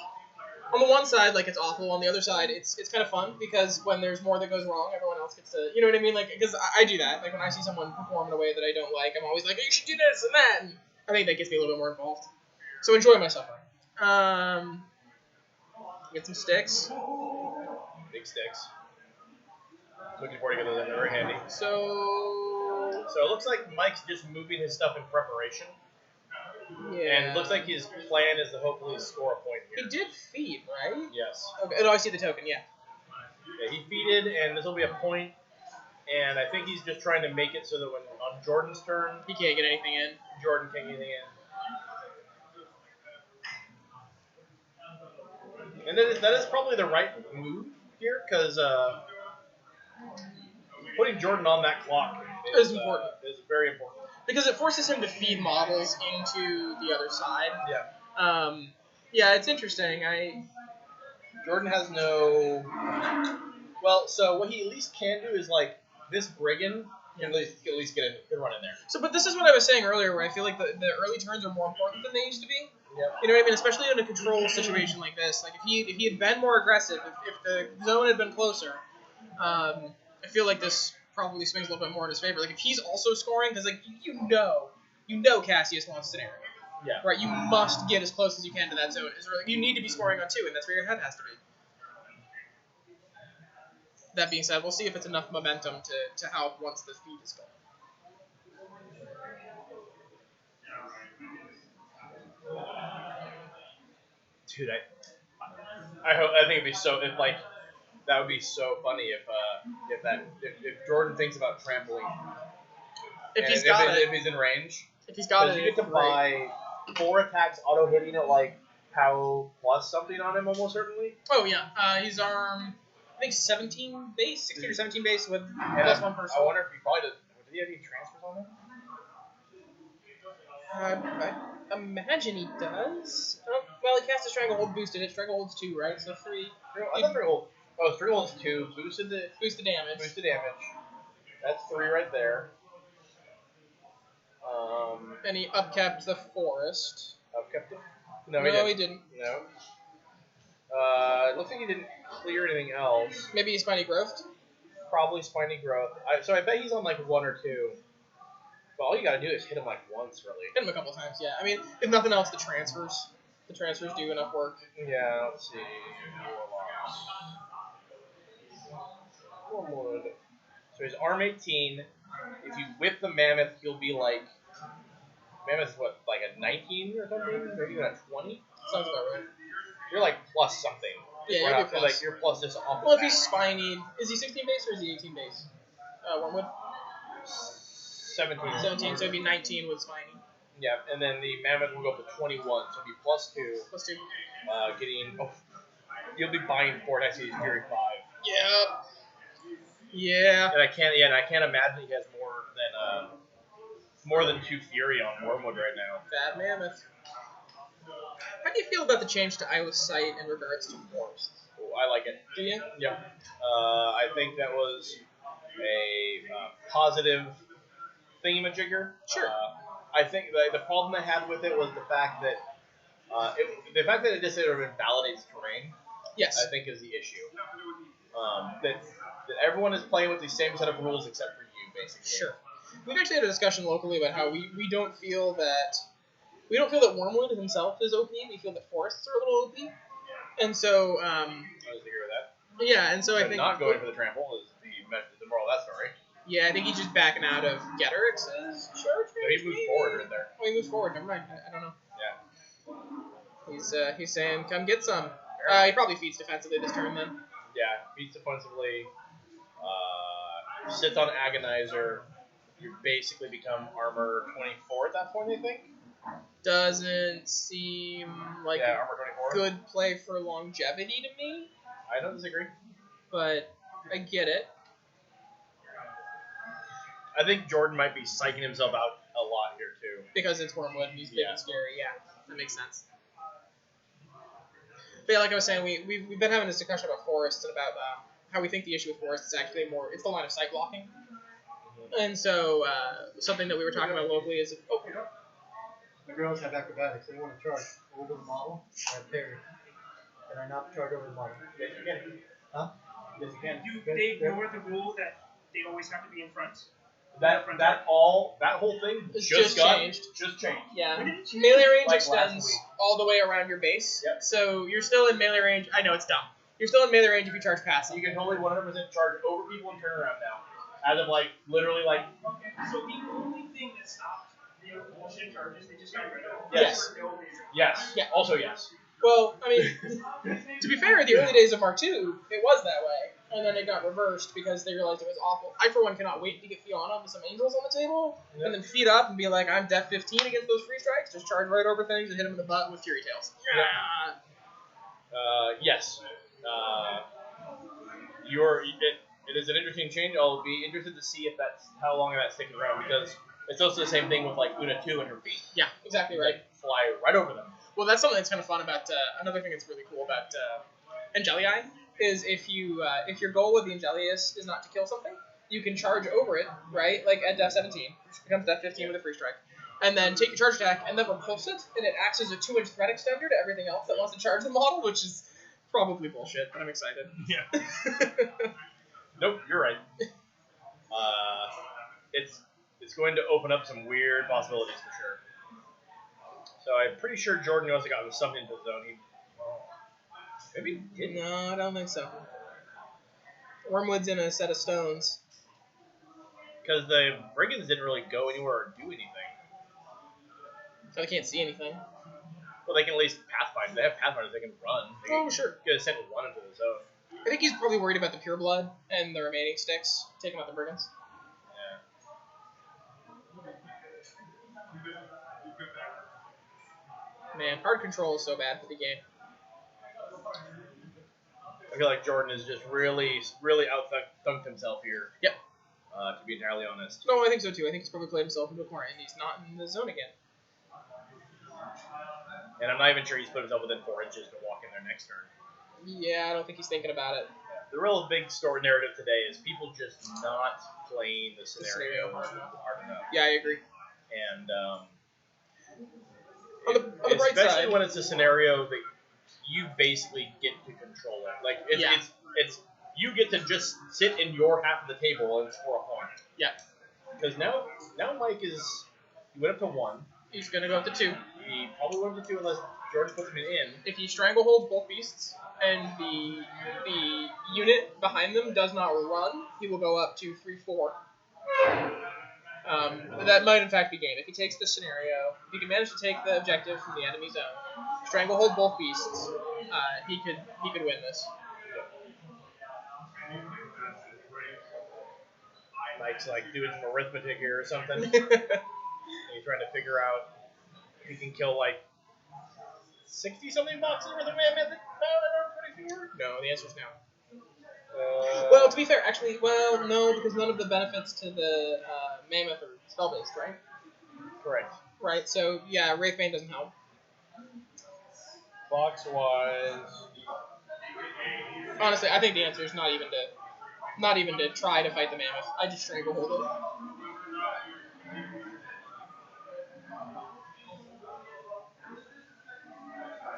on the one side, like, it's awful. On the other side, it's kind of fun because when there's more that goes wrong, everyone else gets to, you know what I mean? Like, because I do that. Like, when I see someone perform in a way that I don't like, I'm always like, you should do this and that. And I think that gets me a little bit more involved. So enjoy my suffering. Get some sticks.
Big sticks. Looking forward to get those in. Very handy.
So
it looks like Mike's just moving his stuff in preparation.
yeah.
And it looks like his plan is to hopefully score a point here.
He did feed, right?
Yes.
Okay. Oh, I see the token. Yeah.
Yeah, he feeded, and this will be a point. And I think he's just trying to make it so that when on Jordan's turn,
He can't get anything in.
Jordan can't get anything in. And that is probably the right move here, because putting Jordan on that clock
is important.
Is very important.
Because it forces him to feed models into the other side.
Yeah.
Yeah, it's interesting.
Jordan has no. Well, so what he at least can do is like this brigand can at least get a good run in there.
So, but this is what I was saying earlier, where I feel like the early turns are more important than they used to be.
Yep.
You know what I mean? Especially in a control situation like this. Like if he had been more aggressive, if the zone had been closer, I feel like this probably swings a little bit more in his favor. Like if he's also scoring, because like you know Cassius wants scenario.
Yeah.
Right. You must get as close as you can to that zone. You need to be scoring on 2, and that's where your head has to be. That being said, we'll see if it's enough momentum to help once the feed is gone.
Dude, I think it'd be so that would be so funny if Jordan thinks about trampling.
If
he's in range.
If he's got it,
you get to buy 4 attacks auto hitting at like POW plus something on him almost certainly.
Oh yeah, he's I think 17 base, 16 or 17 base with plus 1 person.
I wonder if he probably did he have any transfers on him?
I imagine he does. Oh, well, he cast a Stranglehold, boosted it. Stranglehold's 2, right? So 3.
I thought Stranglehold's 2, boosted the
damage.
Boost the damage. That's 3 right there.
And he upkept the forest.
Upkept it?
No, he didn't.
No. It looks like he didn't clear anything else.
Maybe he's Spiny Growth.
Probably Spiny Growth. So I bet he's on like 1 or 2. But all you gotta do is hit him like once, really.
Hit him a couple times, yeah. I mean, if nothing else, the transfers. The transfers do enough work.
Yeah, let's see. Warlord. So he's Arm 18. If you whip the Mammoth, he'll be like... Mammoth's what, like a 19 or something? Maybe even a 20?
Sounds about right.
You're like plus something.
Yeah,
We're
you'll
not,
be plus.
like, you're plus this off.
Well, if he's spiny, is he 16 base or is he 18 base? Wormwood?
17.
17, so it'd be 19 with spiny.
Yeah, and then the mammoth will go up to 21, so it'll be plus 2.
Plus 2.
You'll be buying 4 Hexes Fury 5.
Yep. Yeah.
And I can't imagine he has more than 2 Fury on Wormwood right now.
Bad mammoth. How do you feel about the change to Eyeless Sight in regards to forests?
Oh, I like it.
Do you?
Yep. I think that was a positive thingamajigger.
Sure.
I think the problem I had with it was the fact that it just sort of invalidates terrain.
Yes.
I think is the issue. That everyone is playing with the same set of rules except for you, basically.
Sure. We've actually had a discussion locally about how we don't feel that Wormwood himself is OP. We feel that forests are a little OP, and so
I disagree with that.
yeah, and so I
But
think
not going for the trample is the moral of that story.
yeah, I think he's just backing out of Getterix's charge.
So he moved forward right there.
Oh, he moved forward. Never mind. I don't know.
Yeah.
He's saying, "Come get some." He probably feeds defensively this turn then.
Yeah, beats defensively. Sits on Agonizer. You basically become armor 24 at that point, I think.
Doesn't seem like a
armor 24.
good play for longevity to me,
I don't disagree.
but I get it.
I think Jordan might be psyching himself out a lot here too.
Because it's Wormwood and he's big
Yeah.
and scary. Yeah, that makes sense. But yeah, like I was saying, we've been having this discussion about forests and about how we think the issue with forests is actually it's the line of sight blocking. And so something that we were talking about locally is
The girls have acrobatics. They want to charge over the model. I have parry. Can I not charge over the model?
Yes, you can.
Huh? Yes, you can.
Do they ignore the rule that they always have to be in front?
That whole thing
It's
just
changed.
Just changed.
Yeah,
When did it change?
melee range
Like last
extends
week.
all the way around your base.
Yep.
So you're still in melee range. I know it's dumb. You're still in melee range if you charge passive.
You can totally 100% charge over people and turn around now. As of literally
Okay, so the only thing that stopped the bullshit charges, they just got rid of.
Yes.
For no reason.
yes.
Yeah.
Also yes.
Well, I mean, to be fair, the early days of Mark II, it was that way. And then it got reversed because they realized it was awful. I, for one, cannot wait to get Fiona with some angels on the table and then feed up and be like, I'm def 15 against those free strikes. Just charge right over things and hit them in the butt with Fury Tails. Yeah.
Yes. It is an interesting change. I'll be interested to see if how long that's sticking around because it's also the same thing with Una 2 and her feet.
Yeah, exactly right.
Fly right over them.
Well, that's something that's kind of fun about, another thing that's really cool about Angelii is if your goal with the Angelius is not to kill something, you can charge over it, right? Like at def 17, which becomes def 15 with a free strike. And then take your charge attack and then repulse it, and it acts as a 2-inch threat extender to everything else that wants to charge the model, which is probably bullshit, but I'm excited.
Yeah. Nope, you're right. It's going to open up some weird possibilities for sure. So I'm pretty sure Jordan also got something into the zone. Maybe he didn't.
No, I don't think so. Wormwood's in a set of stones.
Because the brigands didn't really go anywhere or do anything.
So I can't see anything.
Well, they can at least pathfind. They have pathfinders. They can run. They
Oh, sure.
could have sent one into the zone.
I think he's probably worried about the pure blood and the remaining sticks, taking out the brigands.
Yeah.
Man, card control is so bad for the game.
I feel like Jordan is just really out-thunked himself here.
Yep.
To be entirely honest.
No, I think so too. I think he's probably played himself into a corner and he's not in the zone again.
And I'm not even sure he's put himself within 4 inches to walk in there next turn.
Yeah, I don't think he's thinking about it.
The real big story narrative today is people just not playing the scenario hard enough.
Yeah, I agree.
And
On the bright
especially
side,
when it's a scenario that you basically get to control it. Like it's you get to just sit in your half of the table and score a point.
Yeah.
Because now Mike he went up to 1.
he's going to go up to 2.
He probably went up to 2 unless George puts him in.
If he strangleholds both beasts and the unit behind them does not run, he will go up to 3-4. That might in fact be game. If he takes this scenario, if he can manage to take the objective from the enemy zone, stranglehold both beasts, he could win this.
Mike's like doing some arithmetic here or something. And he's trying to figure out if he can kill like 60-something boxes worth of mammoth in 24.
No, the answer is no. Well, to be fair, actually, no, because none of the benefits to the mammoth are spell-based, right?
Correct.
Right, so, yeah, Wraithbane doesn't help.
Box-wise...
Honestly, I think the answer is not even to try to fight the mammoth. I just stranglehold it.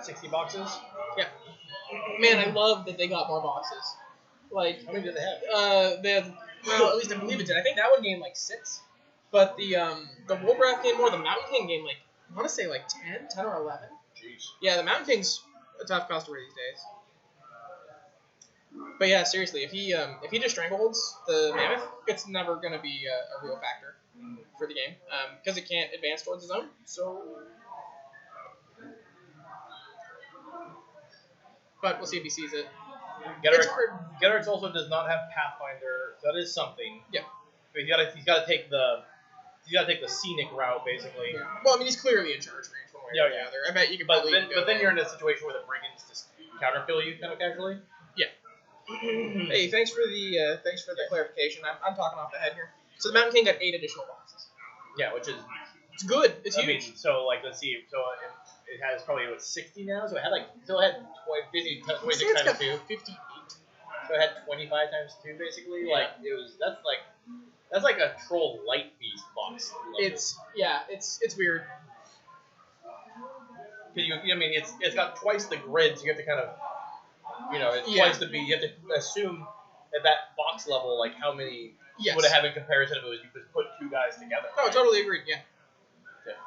$60 boxes?
Yeah. Man, I love that they got more boxes. Like,
how many did they have?
They had, well, at least I believe it did. I think that one gained like 6. But the Wolfrath gained more. The Mountain King gained like, I want to say like 10 or 11.
Jeez.
Yeah, the Mountain King's a tough customer these days. But yeah, seriously, if he just strangleholds the mammoth, it's never going to be a real factor for the game because it can't advance towards his own. So, but we'll see if he sees it.
Getrix also does not have Pathfinder, so that is something.
Yeah.
But he's got to take the scenic route basically.
Yeah. Well, I mean, he's clearly in charge range one way or the other. I bet you could
But
probably.
then you're in a situation where the brigands just counterkill you kind of casually.
Yeah. Hey, thanks for the clarification. I'm talking off the head here. So the Mountain King got 8 additional boxes.
Yeah, which is
It's good. It's huge.
I mean, so like let's see, so it has probably 60 now, so it had 26 times 2.
58.
So it had 25 times 2 basically.
Yeah.
Like that's like a troll light beast box.
It's weird.
Cause it's got twice the grid, so you have to kind of it's twice the beat. You have to assume at that box level like how many would it have in comparison if it was you could put 2 guys together.
Oh,
right?
totally agreed. Yeah.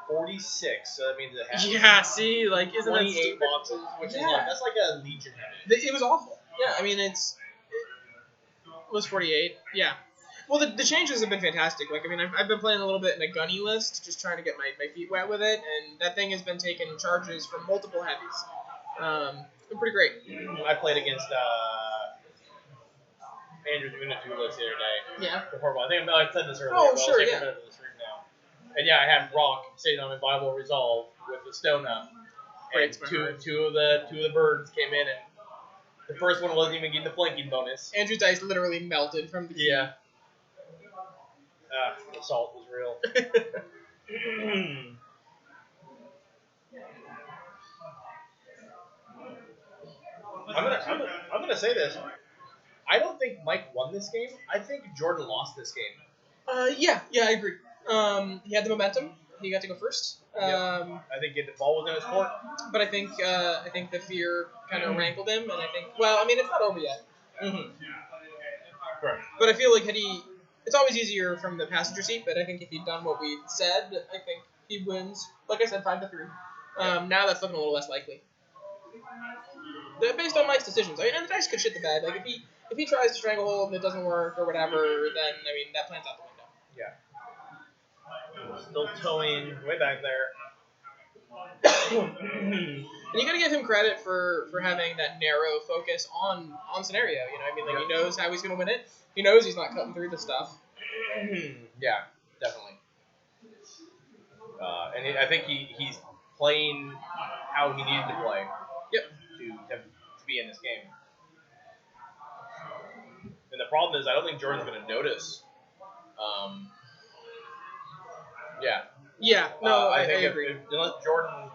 46, so that means it has
See, like isn't that
28
stupid?
boxes, which is that's like a legion heavy.
It was awful. Yeah, I mean it was 48. Yeah. Well, the changes have been fantastic. Like, I mean, I've been playing a little bit in a gunny list, just trying to get my feet wet with it, and that thing has been taking charges from multiple heavies. It's been pretty great.
I played against Andrew's Unity list the other day.
Yeah.
Before, I think I said this earlier.
Oh,
but
sure,
I'll take
yeah.
a minute of the stream now. And yeah, I had Rock sitting on a Bible Resolve with the stone up. And two of the birds came in, and the first one wasn't even getting the flanking bonus.
Andrew's dice literally melted from the key.
Yeah. The assault was real. I'm gonna say this. I don't think Mike won this game. I think Jordan lost this game.
Yeah, I agree. He had the momentum. He got to go first.
I think the ball was in his court.
But I think the fear kind of rankled him, and I think it's not over yet.
Mm-hmm. Correct.
But I feel like it's always easier from the passenger seat. But I think if he'd done what we said, I think he wins. Like I said, 5-3. Now that's looking a little less likely. Based on Mike's decisions, I mean, and the dice could shit the bed. Like if he tries to stranglehold and it doesn't work or whatever, then I mean that plan's out the window.
Yeah. Still towing way back there.
And you gotta give him credit for having that narrow focus on scenario. You know, I mean, like he knows how he's gonna win it. He knows he's not cutting through the stuff.
Yeah, definitely. And I think he's playing how he needed to play.
Yep.
To be in this game. And the problem is, I don't think Jordan's going to notice. Yeah.
Yeah. No, I
think
agree.
Unless Jordan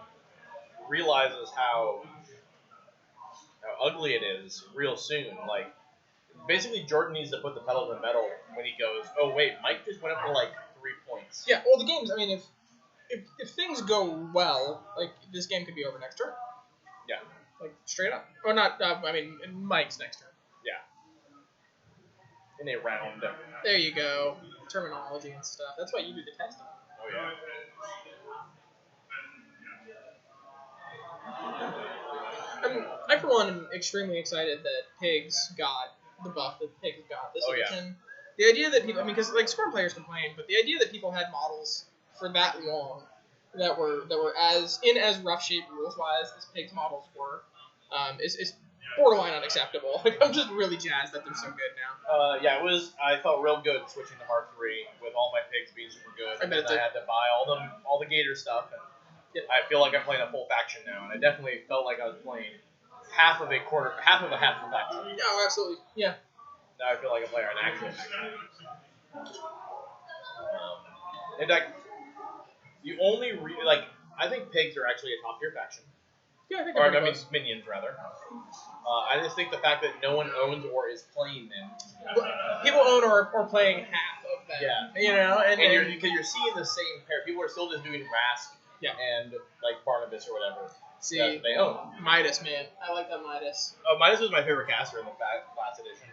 realizes how ugly it is real soon, like basically Jordan needs to put the pedal to the metal when he goes, oh wait, Mike just went up for like 3 points.
Yeah. Well, the games. I mean, if things go well, like this game could be over next turn.
Yeah.
Like straight up, or not? I mean, Mike's next turn.
Yeah. In a round.
There you go. Terminology and stuff. That's why you do the testing.
Oh yeah.
I for one am extremely excited that Pigs got the buff that Pigs got this edition. The idea that people, I mean, because like Scorn players complained, but the idea that people had models for that long that were as rough shape rules wise as Pigs models were, is borderline unacceptable. Like, I'm just really jazzed that they're so good now.
Yeah, it was. I felt real good switching to Mark III with all my pigs being super good.
I bet it
and
did.
I had to buy all the Gator stuff, and I feel like I'm playing a full faction now, and I definitely felt like I was playing half of a half of a faction.
Oh, absolutely. Yeah.
Now I feel like I'm playing an actual faction. In fact, you only I think pigs are actually a top tier faction.
Yeah, I think
Or
they're
I mean,
close.
minions rather. I just think the fact that no one owns or is playing them.
People own or playing half of them.
Yeah.
You know, and
because you're seeing the same pair. People are still just doing Rask and like Barnabas or whatever.
see,
That they own.
Midas, man. I like that Midas.
Oh, Midas was my favorite caster in the last edition.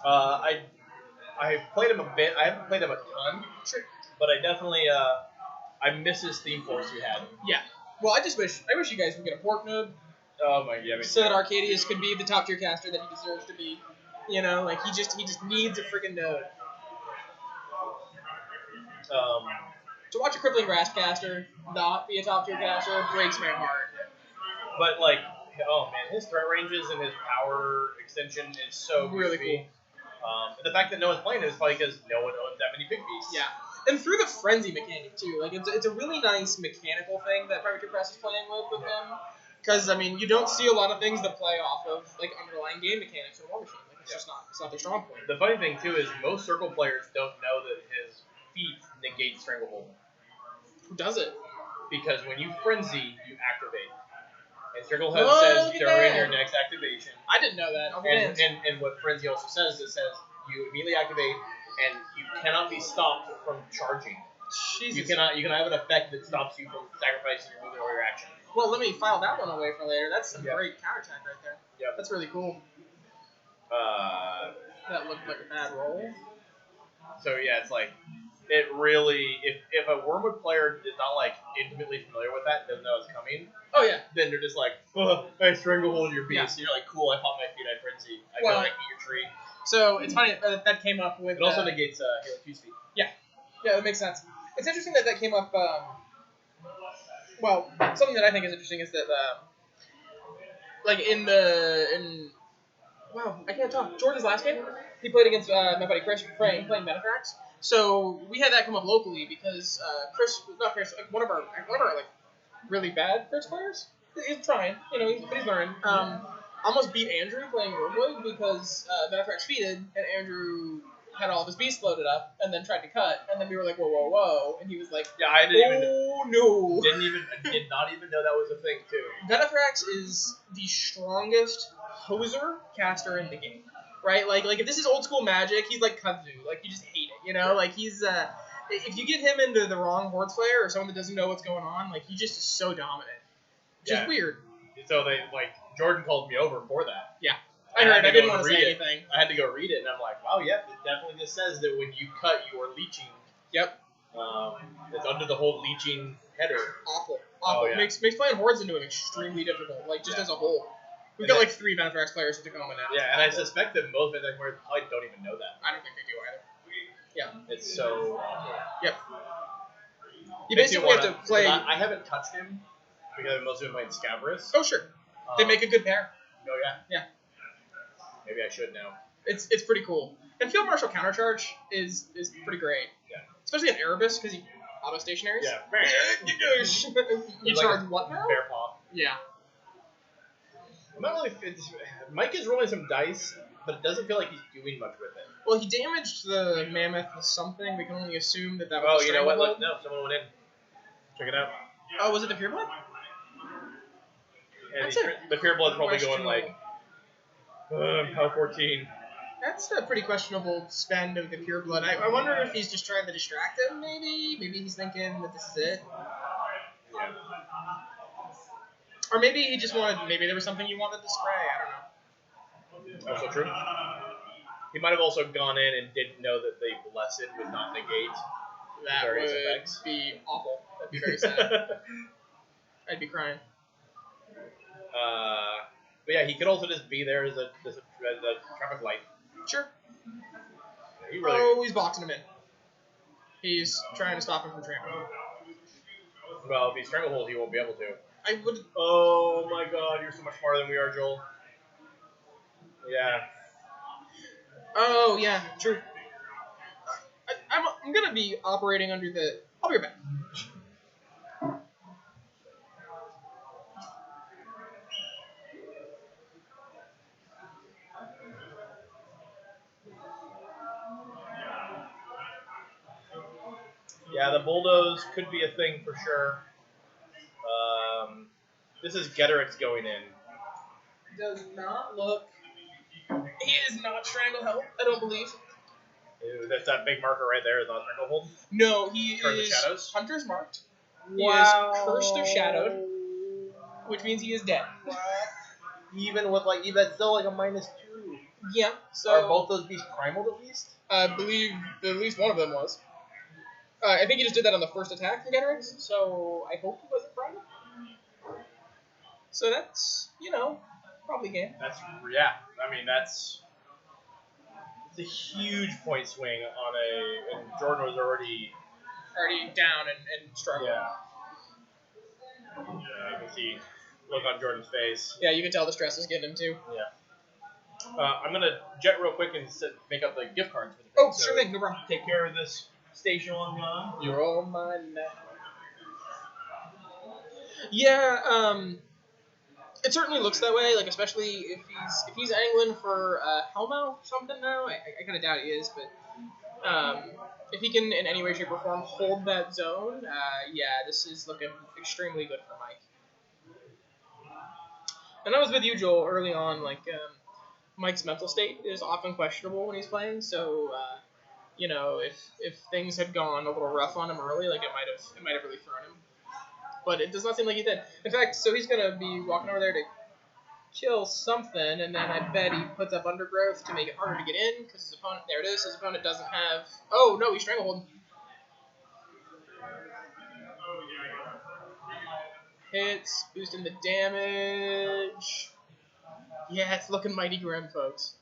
I played him a bit. I haven't played him a ton,
Sure.
but I definitely I miss his theme force we had.
Yeah. Well, I wish you guys would get a pork node
Oh my yeah.
so that Arcadius could be the top tier caster that he deserves to be. You know, like he just needs a freaking node. To watch a crippling Rasp caster not be a top tier caster breaks my heart.
But like, oh man, his threat ranges and his power extension is so
Really
goofy. And the fact that no one's playing it is probably because no one owns that many big beasts.
Yeah. And through the frenzy mechanic too, like it's a really nice mechanical thing that Private Press is playing with him. Because I mean, you don't see a lot of things that play off of like underlying game mechanics in Warmachine. Like it's just not their strong point.
The funny thing too is most circle players don't know that his feat negates Stranglehold.
Who does it?
Because when you frenzy, you activate. And Stranglehold
Oh,
says
look at
during
that.
your next activation.
I didn't know that.
And what frenzy also says, it says you immediately activate and you cannot be stopped from charging.
Jesus.
You cannot have an effect that stops you from sacrificing your movement or your action.
Well, let me file that one away for later. That's some
Yeah.
great counterattack right there.
Yep.
That's really cool. That looked like a bad roll.
So yeah, it's like it really if a Wormwood player is not like intimately familiar with that, doesn't know it's coming,
Oh yeah.
then they're just like, oh, I Stranglehold your beast.
Yeah.
And you're like, cool, I pop my feet, I frenzy, I
Well,
go like eat your tree.
So it's funny that came up with.
It also negates Halo 2's feet.
Yeah, that makes sense. It's interesting that came up. Well, something that I think is interesting is that, like wow, I can't talk. Jordan's last game, he played against my buddy Chris playing Metathrax. So we had that come up locally because like one of our like really bad Chris players. He's trying, but he's learning. Almost beat Andrew playing Wormwood because Metathrax feeded and Andrew had all of his beasts loaded up and then tried to cut, and then we were like, whoa, and he was like,
Yeah, I did not even know that was a thing too.
Metathrax is the strongest hoser caster in the game, right? Like if this is old school Magic, he's like Kudzu, like you just hate it, Like he's if you get him into the wrong Horde player or someone that doesn't know what's going on, like he just is so dominant, just weird.
So Jordan called me over for that.
Yeah. I heard. I didn't want to say anything.
I had to go read it, and I'm like, wow, yep, it definitely just says that when you cut, you are leeching.
Yep.
It's under the whole leeching header.
Awful.
Oh, yeah.
Makes playing Hordes into it extremely difficult, as a whole. We've got 3 Metathrax players in Tacoma now.
Yeah, and I suspect that most Metathrax players probably don't even know that.
I don't think they do either. Yeah.
It's so awful.
Yep. You basically have to play.
I haven't touched him because most of them playing Scabrous.
Oh sure. They make a good pair.
Oh yeah.
Yeah.
Maybe I should now.
It's pretty cool. And Field Marshal Countercharge is pretty great.
Yeah.
Especially in Erebus because he auto stationaries.
Yeah.
You charge what now?
Bear paw.
Yeah.
I'm not really. Mike is rolling some dice, but it doesn't feel like he's doing much with it.
Well, he damaged the mammoth with something. We can only assume that was.
Oh, you know what? Look, no, someone went in. Check it out.
Oh, was it the Pureblood?
And the Pureblood's probably going like, power 14.
That's a pretty questionable spend of the Pureblood. I wonder if he's just trying to distract him, maybe? Maybe he's thinking that this is it.
Yeah.
Or maybe he just wanted, maybe there was something he wanted to spray, I don't know.
Also true. He might have also gone in and didn't know that the Blessed would not negate
That
various
would
effects.
be awful. That'd be very sad. I'd be crying.
But yeah, he could also just be there as a traffic light.
Sure.
He really,
he's boxing him in. He's trying to stop him from trampling.
well, if he's Stranglehold, he won't be able to.
I would.
Oh my god, you're so much smarter than we are, Joel. Yeah.
Oh yeah, true. I'm gonna be operating under the. I'll be right back.
Yeah, the bulldoze could be a thing for sure. This is Getterix going in.
Does not look. He is not Stranglehold. I don't believe.
Ew, that's that big marker right there. Is not Stranglehold.
No, he
Turn the
is
shadows.
Hunter's marked. He
Wow.
is Cursed of Shadowed, which means he is dead.
Even with like, that's still like a -2.
Yeah. So
Are both those beasts primal at least?
I believe at least one of them was. I think he just did that on the first attack from Getterix, so I hope he wasn't primal. So that's, probably game.
That's I mean that's it's a huge point swing on and Jordan was already
Down and struggling.
yeah. You can see look on Jordan's face.
Yeah, you can tell the stress is getting him too.
Yeah. I'm gonna jet real quick and make up the gift cards for the
Oh,
so
sure thing, no problem.
take care of this station while I'm gone.
You're all mine now. Yeah, it certainly looks that way. Like especially if he's angling for Helmo or something now. I kind of doubt he is, but if he can in any way, shape, or form hold that zone, yeah, this is looking extremely good for Mike. And I was with you, Joel, early on. Like Mike's mental state is often questionable when he's playing, so. If things had gone a little rough on him early, like it might have really thrown him. But it does not seem like he did. In fact, so he's gonna be walking over there to kill something, and then I bet he puts up undergrowth to make it harder to get in because his opponent. There it is. His opponent doesn't have. Oh no, he's stranglehold. Hits, boosting the damage. Yeah, it's looking mighty grim, folks.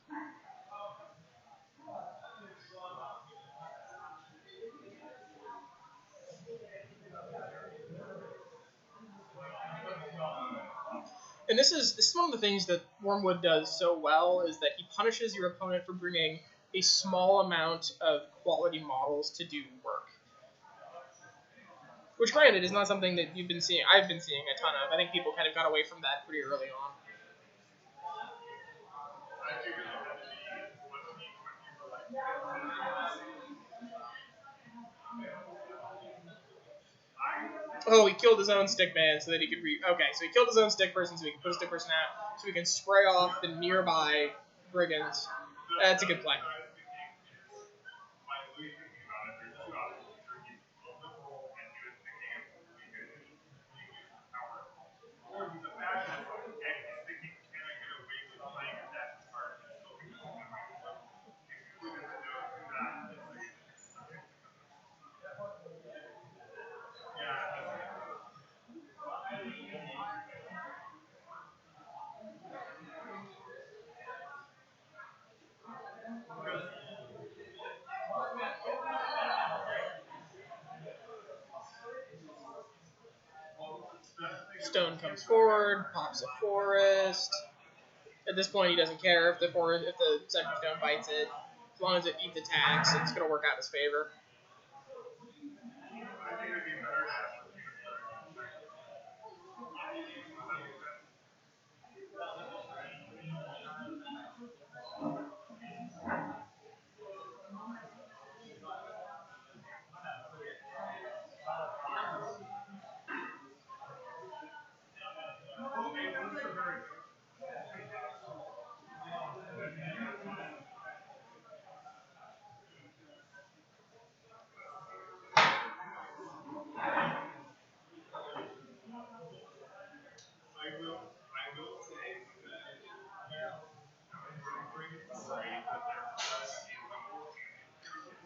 And this is one of the things that Wormwood does so well is that he punishes your opponent for bringing a small amount of quality models to do work. Which, granted, is not something that I've been seeing a ton of. I think people kind of got away from that pretty early on. Oh, he killed his own stick man so that he could okay, so he killed his own stick person so he could put a stick person out so he can spray off the nearby brigands. That's a good play. Stone comes forward, pops a forest. At this point, he doesn't care if the second stone bites it. As long as it eats attacks, it's going to work out in his favor.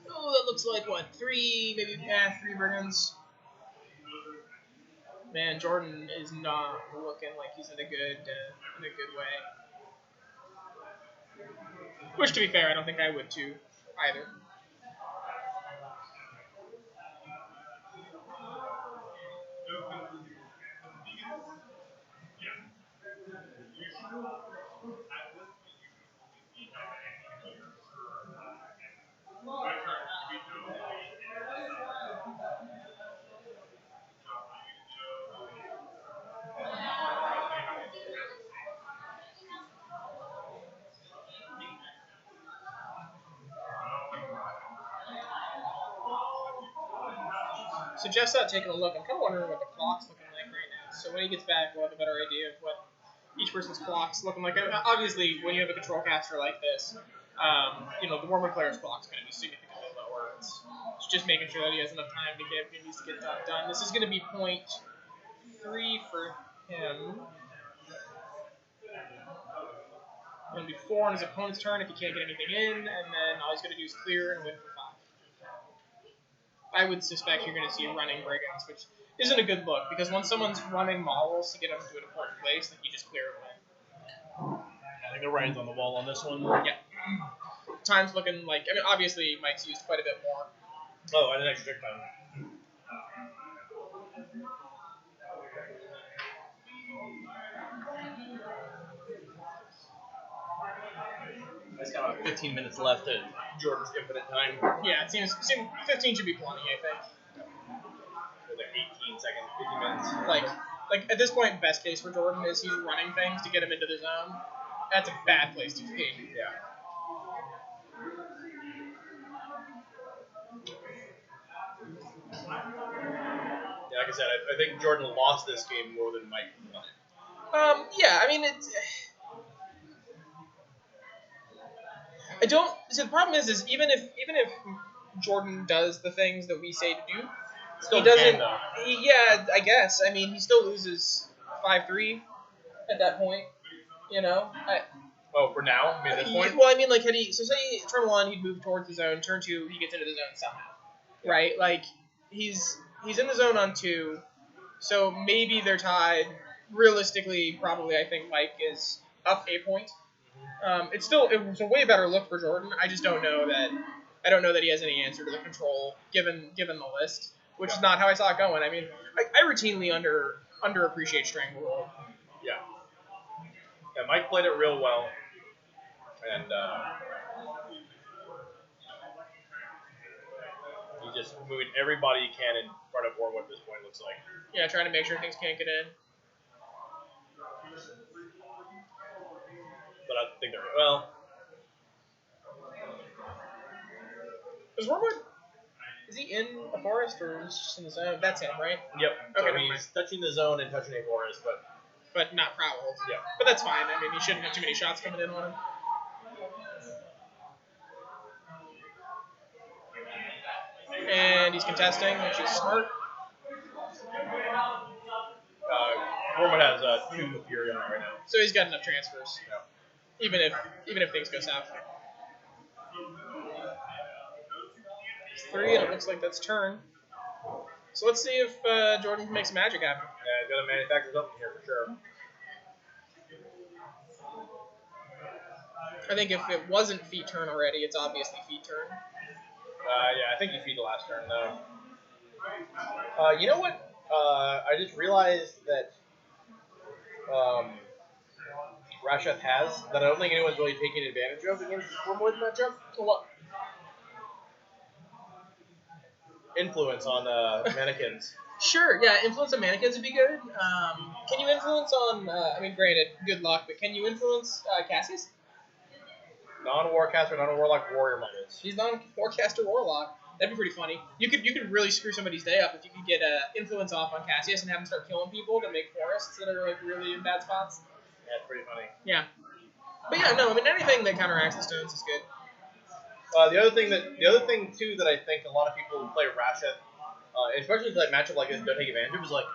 Oh, that looks like what? Three brigands. Man, Jordan is not looking like he's in a good way. Which, to be fair, I don't think I would too either. So Jeff's out taking a look. I'm kind of wondering what the clock's looking like right now. So when he gets back, we'll have a better idea of what each person's clock's looking like. And obviously, when you have a control caster like this, the Warmachine player's clock's going to be significantly lower. It's just making sure that he has enough time to get what he needs to get done. This is going to be point 3 for him. Going to be 4 on his opponent's turn if he can't get anything in, and then all he's going to do is clear and win for 5. I would suspect you're going to see running brigands, which isn't a good look, because when someone's running models to get them to an important place, like you just clear it away.
I think the writing's on the wall on this one.
Yeah. Time's looking like, obviously Mike's used quite a bit more.
Oh, and an extra trick time. It's got about 15 minutes left at Jordan's infinite time.
Yeah, it seems 15 should be plenty, I think.
Like 18 seconds, 15 minutes.
Like at this point, best case for Jordan is he's running things to get him into the zone. That's a bad place to be.
Yeah. Yeah, like I said, I think Jordan lost this game more than Mike won it.
Yeah, I mean, I don't. So the problem is even if Jordan does the things that we say to do,
Still
he doesn't.
can, though.
Yeah, I guess. I mean, he still loses 5-3 at that point.
Oh, for now? I mean, at this point?
Well, I mean, like, so say turn 1, he'd move towards the zone. Turn 2, he gets into the zone somehow, right? Like, he's in the zone on 2, so maybe they're tied. Realistically, probably, I think Mike is up a point. It was a way better look for Jordan. I just don't know that. I don't know that he has any answer to the control given the list, which is not how I saw it going. I mean, I routinely underappreciate Stranglehold.
Yeah. Yeah, Mike played it real well. And he's just moving everybody he can in front of Warwood at this point, looks like.
Yeah, trying to make sure things can't get in.
But I think they're, well.
Is he in a forest or is he just in the zone? That's him, right?
Yep.
Okay,
So he's touching the zone and touching a forest,
but not Prowled.
Yeah.
But that's fine. I mean, he shouldn't have too many shots coming in on him. And he's contesting, which is smart.
Warwood has 2 Fury on it right now.
So he's got enough transfers.
Yeah.
Even if things go south. 3, and it looks like that's turn. So let's see if Jordan can make some magic happen.
Yeah, he's got to manufacture something here for sure.
I think if it wasn't feet turn already, it's obviously feet turn.
Yeah, I think you feed the last turn, though. You know what? I just realized that Rasheth has that I don't think anyone's really taking advantage of against Wormwood matchup.
What?
Influence on mannequins.
Sure, yeah, influence on mannequins would be good. Can you influence on, granted, good luck, but can you influence Cassius?
Non-warcaster, non-warlock warrior models.
He's non-warcaster warlock. That'd be pretty funny. You could really screw somebody's day up if you could get influence off on Cassius and have him start killing people to make forests that are like really in bad spots.
Yeah, it's pretty funny.
Yeah. But yeah, no, I mean anything that counteracts the stones is good.
The other thing too that I think a lot of people who play Rasheth, especially if like matchup like this don't take advantage of, is like,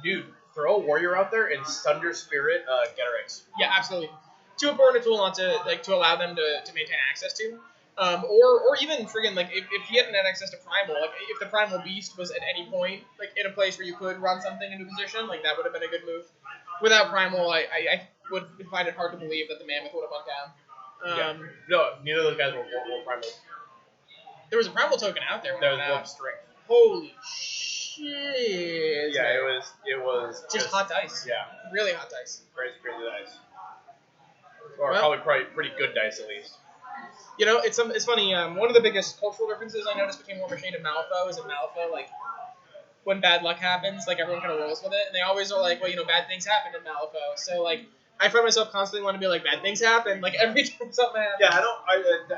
dude, throw a warrior out there and Sunder Spirit Getterics.
Yeah, absolutely. Too important a tool not to allow them to maintain access to. Or even friggin' like if he hadn't had access to Primal, like if the Primal Beast was at any point like in a place where you could run something into position, like that would have been a good move. Without Primal, I would find it hard to believe that the Mammoth would have went down.
No, neither of those guys were Primal.
There was a Primal token out there.
That was Warp Strength.
Holy shit!
Yeah, it was
just hot dice.
Yeah,
really hot dice.
Crazy dice. Or probably pretty good dice at least.
You know, it's funny. One of the biggest cultural differences I noticed between Warmachine and Malifaux is in Malifaux, like, when bad luck happens, like, everyone kind of rolls with it, and they always are like, well, you know, bad things happen in Malifaux. So, like, I find myself constantly wanting to be like, bad things happen, like, every time something happens.
Yeah,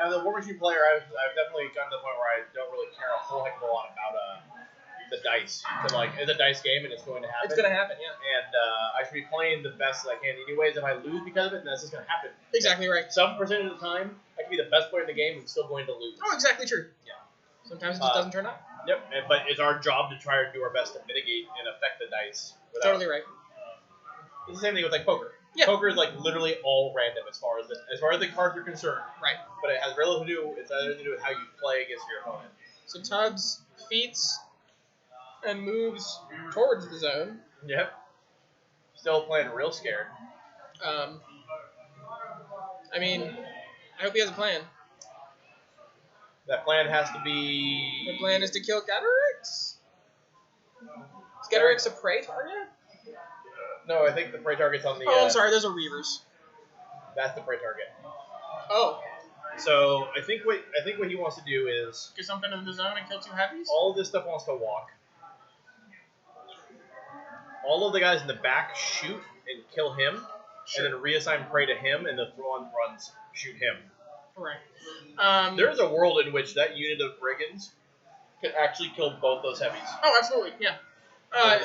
as a Warmachine player, I've definitely gotten to the point where I don't really care a whole heck of a lot about the dice to like it's a dice game and it's going to happen.
It's gonna happen, yeah.
And I should be playing the best I can anyways. If I lose because of it, then that's just gonna happen.
Exactly right.
Some percentage of the time, I can be the best player in the game and still going to lose.
Oh, exactly true.
Yeah.
Sometimes it just doesn't turn out.
Yep. But it's our job to try to do our best to mitigate and affect the dice.
Totally right.
It's the same thing with like poker.
Yeah.
Poker is like literally all random as far as the cards are concerned.
Right.
But it has relative to do. It's either to do with how you play against your opponent.
So Tubbs feats and moves towards the zone.
Yep. Still playing real scared.
I mean, I hope he has a plan.
That plan has to be.
The plan is to kill Gatorix? Is Gatorix a prey target?
No, I think the prey target's on the.
Oh, I'm sorry, those are Reavers.
That's the prey target.
Oh.
So I think what he wants to do is
Get something in the zone and kill 2 heavies?
all of this stuff wants to walk. All of the guys in the back shoot and kill him, and then reassign prey to him, and the one runs shoot him.
Right.
There is a world in which that unit of brigands can actually kill both those heavies.
Oh, absolutely, yeah.
Turn.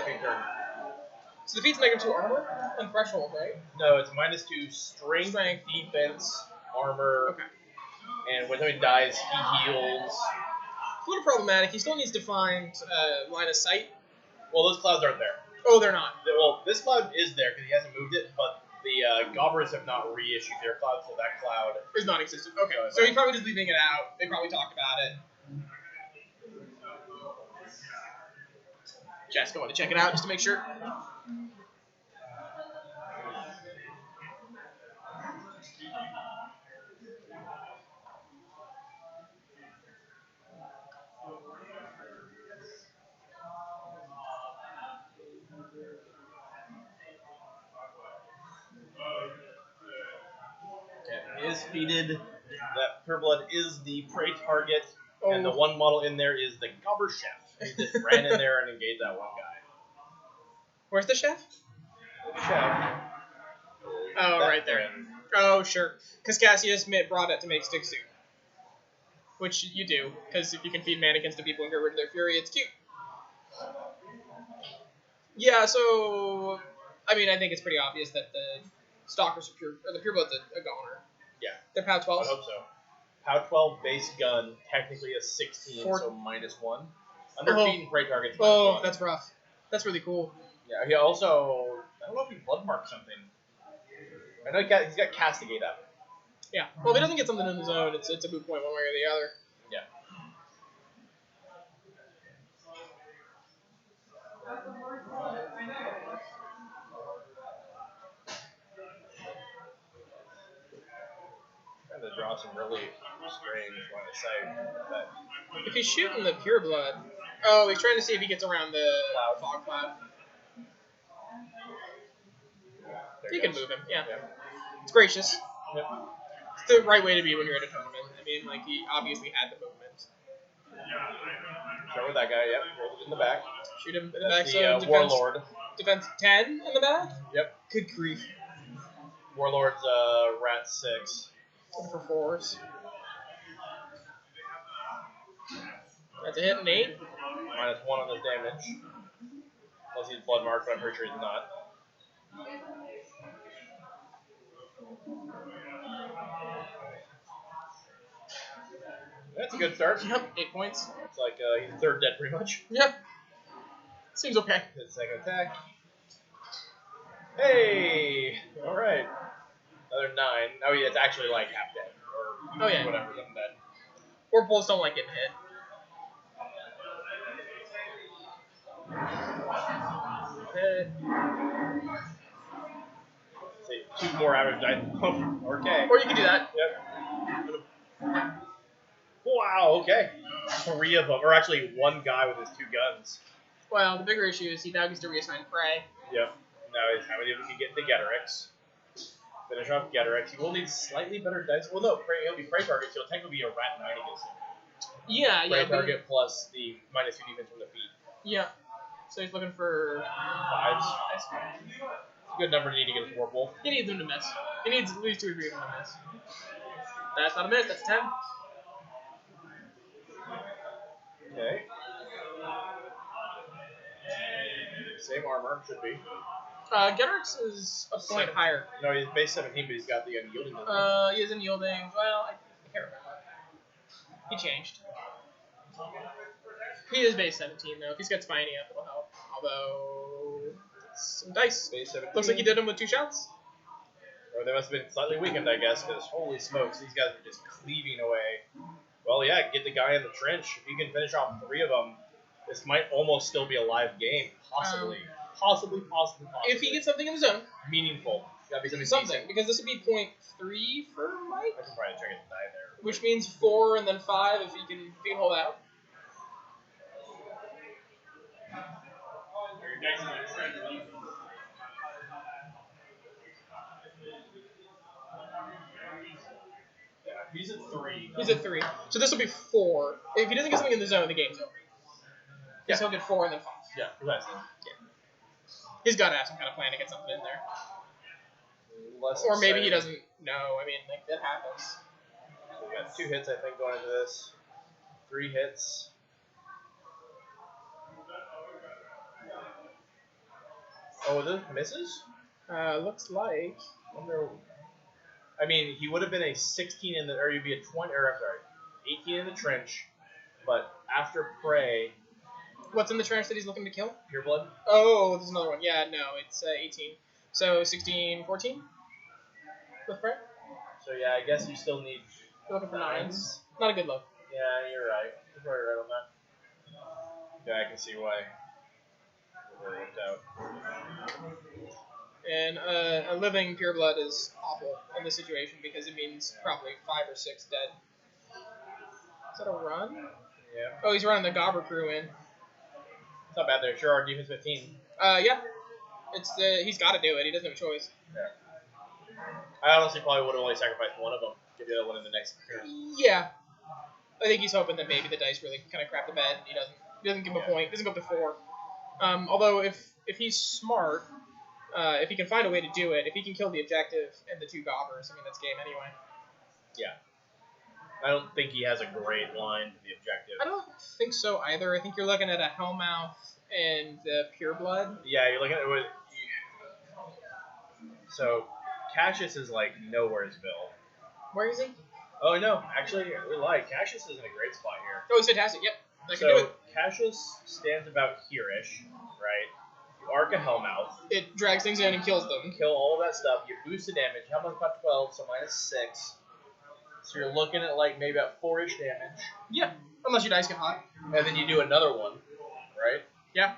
So the feats make him 2 armor and threshold, right?
No, it's -2 strength, defense, armor,
Okay.
and when somebody dies, he heals.
It's a little problematic. He still needs to find line of sight.
Well, those clouds aren't there.
Oh, they're not.
Well, this cloud is there because he hasn't moved it, but the Gobbers have not reissued their cloud, so that cloud
Is non-existent. Okay, so he's probably just leaving it out. They probably talked about it. Jessica, want to check it out just to make sure?
He is defeated. That Pureblood is the prey target, and the one model in there is the Gobber Chef. He just ran in there and engaged that one guy.
Where's the chef?
Chef.
Oh, right there. Oh, sure. Because Cassius brought it to make stick soup. Which you do, because if you can feed mannequins to people and get rid of their fury, it's cute. Yeah, so... I mean, I think it's pretty obvious that the Stalkers are the Pureblood's a goner.
Yeah.
They're POW 12s?
I hope so. POW 12 base gun, technically a 16, so -1. Under feet and prey targets.
Oh, that's rough. That's really cool.
Yeah, he also... I don't know if he bloodmarked something. I know he's got Castigate up.
Yeah. Well, if he doesn't get something in the zone, it's a moot point one way or the other.
Yeah. Trying to draw some really strange line of sight. But
If he's shooting the Pureblood... Oh, he's trying to see if he gets around the fog cloud. You can move him, yeah. It's gracious.
Yep.
It's the right way to be when you're at a tournament. I mean, like, he obviously had the movement.
Start with that guy, yep. Roll in the back.
Shoot him in the back.
That's
So
the
defense,
Warlord.
Defense 10 in the back?
Yep.
Good grief.
Warlord's Rat 6.
For 4s. That's a hit, an 8.
-1 on his damage. Unless he's blood marked, but I'm pretty sure he's not. That's a good start.
Yep, 8 points.
It's like he's third dead pretty much.
Yep. Seems okay.
His second attack. Hey! Alright. Another 9. Oh yeah, it's actually like half dead. Or whatever, something dead.
Warpwolves don't like getting hit.
Say 2 more average dice. Okay.
Or you can do that.
Yep. Wow, okay. 3 of them. Or actually 1 guy with his 2 guns.
Well, the bigger issue is he now gets to reassign prey.
Yep. Now he's how many of them can get into Getorix? Finish off Getorix. He will need slightly better dice. Well, no, he'll be prey target, so he'll technically be a rat 9 against him.
Yeah,
Prey
yeah.
target plus the -2 defense from the feet.
Yeah. So he's looking for
5s. It's a good number to need to get his Warpwolf.
He needs him to miss. He needs at least 2 or 3 of them to miss. That's not a miss. That's 10.
Okay. Same armor, should be.
Gedrix is a point higher.
No, he's base 17, but he's got the unyielding. Doesn't
He is unyielding. Well, I can't remember. He changed. He is base 17 though. If he's got spiny up, it'll help. Although, some dice.
Base 17.
Looks like he did him with 2 shots.
Or they must have been slightly weakened, I guess, because holy smokes, these guys are just cleaving away. Well, yeah, get the guy in the trench. If you can finish off 3 of them, this might almost still be a live game. Possibly. Possibly.
If he gets something in the zone.
Meaningful. Gotta be
Something.
decent.
Because this would be point 3 for Mike.
I can probably check his die there.
Which means 4 and then 5 if he can hold out.
Yeah, he's at 3.
He's at 3. So this will be 4. If he doesn't get something in the zone, the game's over. Because he'll get 4 and then 5.
Yeah, precisely.
He's got to have some kind of plan to get something in there.
Less
Or maybe he
exciting.
doesn't know. I mean, like, that happens.
We got 2 hits, I think, going into this. 3 hits. Oh, those misses?
Looks like.
Wonder. I mean, he would have been a 16 in the, or he'd be a 20, or I'm sorry, 18 in the trench, but after prey,
What's in the trench that he's looking to kill?
pure blood.
Oh, there's another one. Yeah, no, it's 18. So 16, 14? With prey?
So yeah, I guess you still need.
You're looking for 9s. Not a good look.
Yeah, you're right. You're probably right on that. Yeah, I can see why. It worked out.
And a living pure blood is awful in this situation because it means probably 5 or 6 dead. Is that a run?
Yeah.
Oh, he's running the Gobber crew in.
It's not bad there. Sure, our defense 15.
Yeah. It's he's got to do it. He doesn't have a choice.
Yeah. I honestly probably would have only sacrificed one of them. Get the other one in the next turn.
Yeah. I think he's hoping that maybe the dice really kind of crap the bed. He doesn't give him a point. He doesn't go up to 4. Although if he's smart, if he can find a way to do it, if he can kill the objective and the 2 Gobbers, I mean that's game anyway.
Yeah. I don't think he has a great line to the objective.
I don't think so either. I think you're looking at a Hellmouth and the Pure Blood.
Yeah, you're looking at it. So, Cassius is like nowheresville.
Where is he?
Oh no, actually, we lied. Cassius is in a great spot here.
Oh, he's fantastic. Yep, I can do
So
it.
Cassius stands about here-ish, right? You arc a Hellmouth,
It drags things in and kills them.
kill all of that stuff. You boost the damage. Hellmouth's about 12, so -6. So you're looking at like maybe about 4-ish damage,
Yeah, unless your dice get hot.
and then you do another one, right?
Yeah.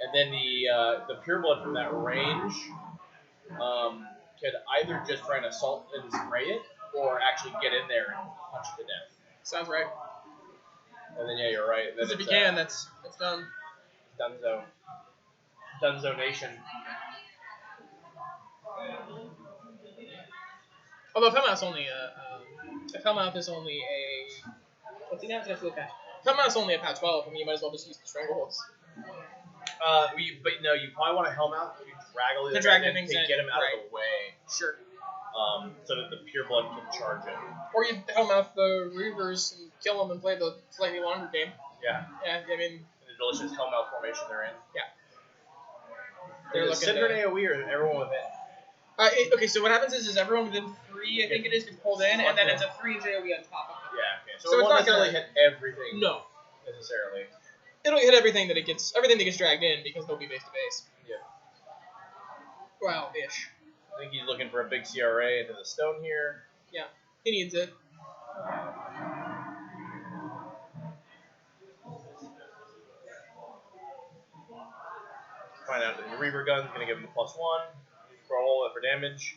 And then the pure blood from that range could either just try and assault and spray it, or actually get in there and punch it to death.
Sounds right.
And then yeah, you're right. Then
Because if
it's,
you can, that's done.
Dunzo Nation.
Although if Hellmouth's only if Hellmouth is only a what's he now? Did I feel bad? If Hellmouth's only a POW 12, I mean you might as well just use the strangleholds.
But no, you probably want a Hellmouth to drag all the
To drag
other
the
guys
things
to
in,
get him out
right.
of the way,
Sure.
so that the pure blood can charge it.
Or you Hellmouth the Reavers and kill them and play the slightly longer game.
Yeah.
Yeah, I mean
The delicious Hellmouth formation they're in.
they're
Is
looking
it
to.
Syndrome AOE or everyone within?
Okay, so what happens is everyone within 3, I think it is, gets pulled in, and then it's a 3 AoE on top of it.
Yeah. Okay. So,
So
it
it's
won't
not
necessarily
gonna-
hit everything.
No.
Necessarily.
It'll hit everything that gets dragged in because they'll be base to base.
Yeah.
Well, ish.
I think he's looking for a big CRA into the stone here.
He needs it.
Find out that the Reaver gun's gonna give him a +1. Roll it for damage.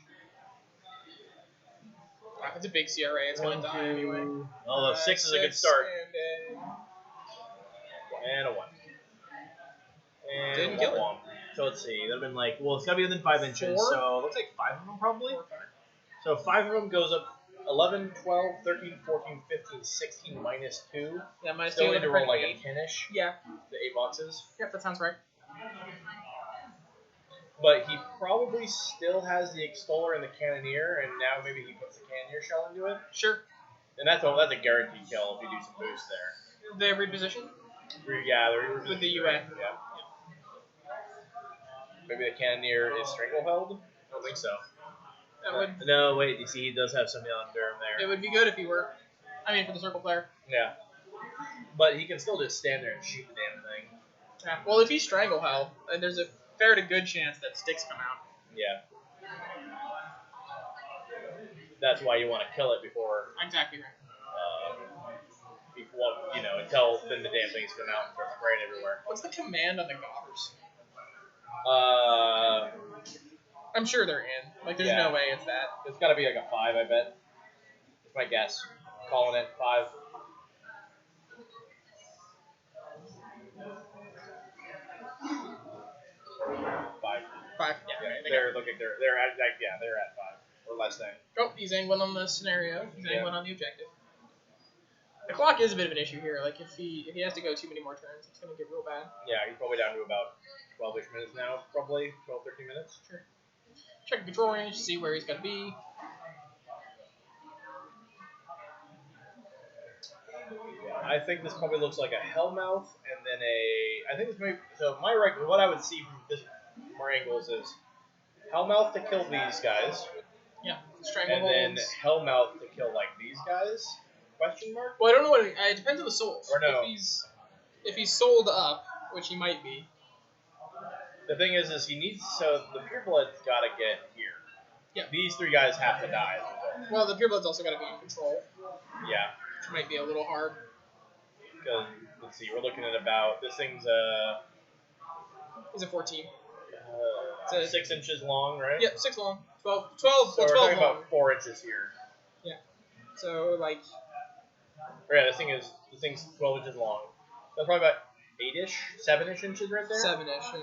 Wow, it's a big CRA. It's going to die anyway.
Although 6 is a good start.
And
And a 1. And
Didn't kill it.
one. So let's see. That'd have been like, well, it's gotta be within 5 inches.
4?
So it looks like 5 of them probably.
4 or 5.
So 5 of them goes up 11, 12, 13, 14, 15, 16 -2.
Yeah, minus
Still
2
need to roll like a
8.
10-ish.
Yeah.
The 8 boxes.
Yep, that sounds right.
But he probably still has the Extoller and the Cannoneer, and now maybe he puts the Cannoneer shell into it.
Sure.
And that's a guaranteed kill if you do some boost there.
They reposition?
Yeah, they're
With the UN.
Yeah. Maybe the Cannoneer is Stranglehold? I don't think so.
That would
No, wait. You see, he does have something under him there.
it would be good if he were. I mean, for the circle player.
Yeah. But he can still just stand there and shoot the damn thing.
Yeah. Well, if he's Stranglehold, there's a fair to good chance that sticks come out.
Yeah. That's why you want to kill it before,
Exactly right.
until then the damn things come out and start spraying everywhere.
What's the command on the Gobbers?
Uh,
I'm sure they're in. Like, there's
Yeah.
no way it's that.
it's got to be like a 5, I bet. That's my guess. Calling it 5. Five.
5.
Yeah,
Yeah.
they're at 5 or less than.
Oh, he's angling on the scenario. He's
Yeah.
angling on the objective. The clock is a bit of an issue here. Like, if he has to go too many more turns, it's going to get real bad.
Yeah, he's probably down to about 12-ish minutes now, probably 12, 13 minutes.
Sure. Check the control range, see where he's going to be.
I think this probably looks like a Hellmouth, and then I think this may. So what I would see from this more angles is Hellmouth to kill these guys,
Yeah,
and
stranglehold.
then Hellmouth to kill like these guys? Question mark?
Well, I don't know what it depends on the souls.
Or no.
If he's sold up, which he might be.
The thing is he needs the pureblood's got to get here.
Yeah.
These 3 guys have to die.
Well, the pureblood's also got to be in control,
Yeah.
which might be a little hard.
Because let's see, we're looking at about this thing's
He's a 14.
It's 6 inches long, right?
Yep, 6 long. 12.
So
Well,
we're
12
talking
long.
about 4 inches here.
So, like,
Yeah, this thing's 12 inches long. That's probably about 8-ish, 7-ish inches right there.
7-ish. Yeah.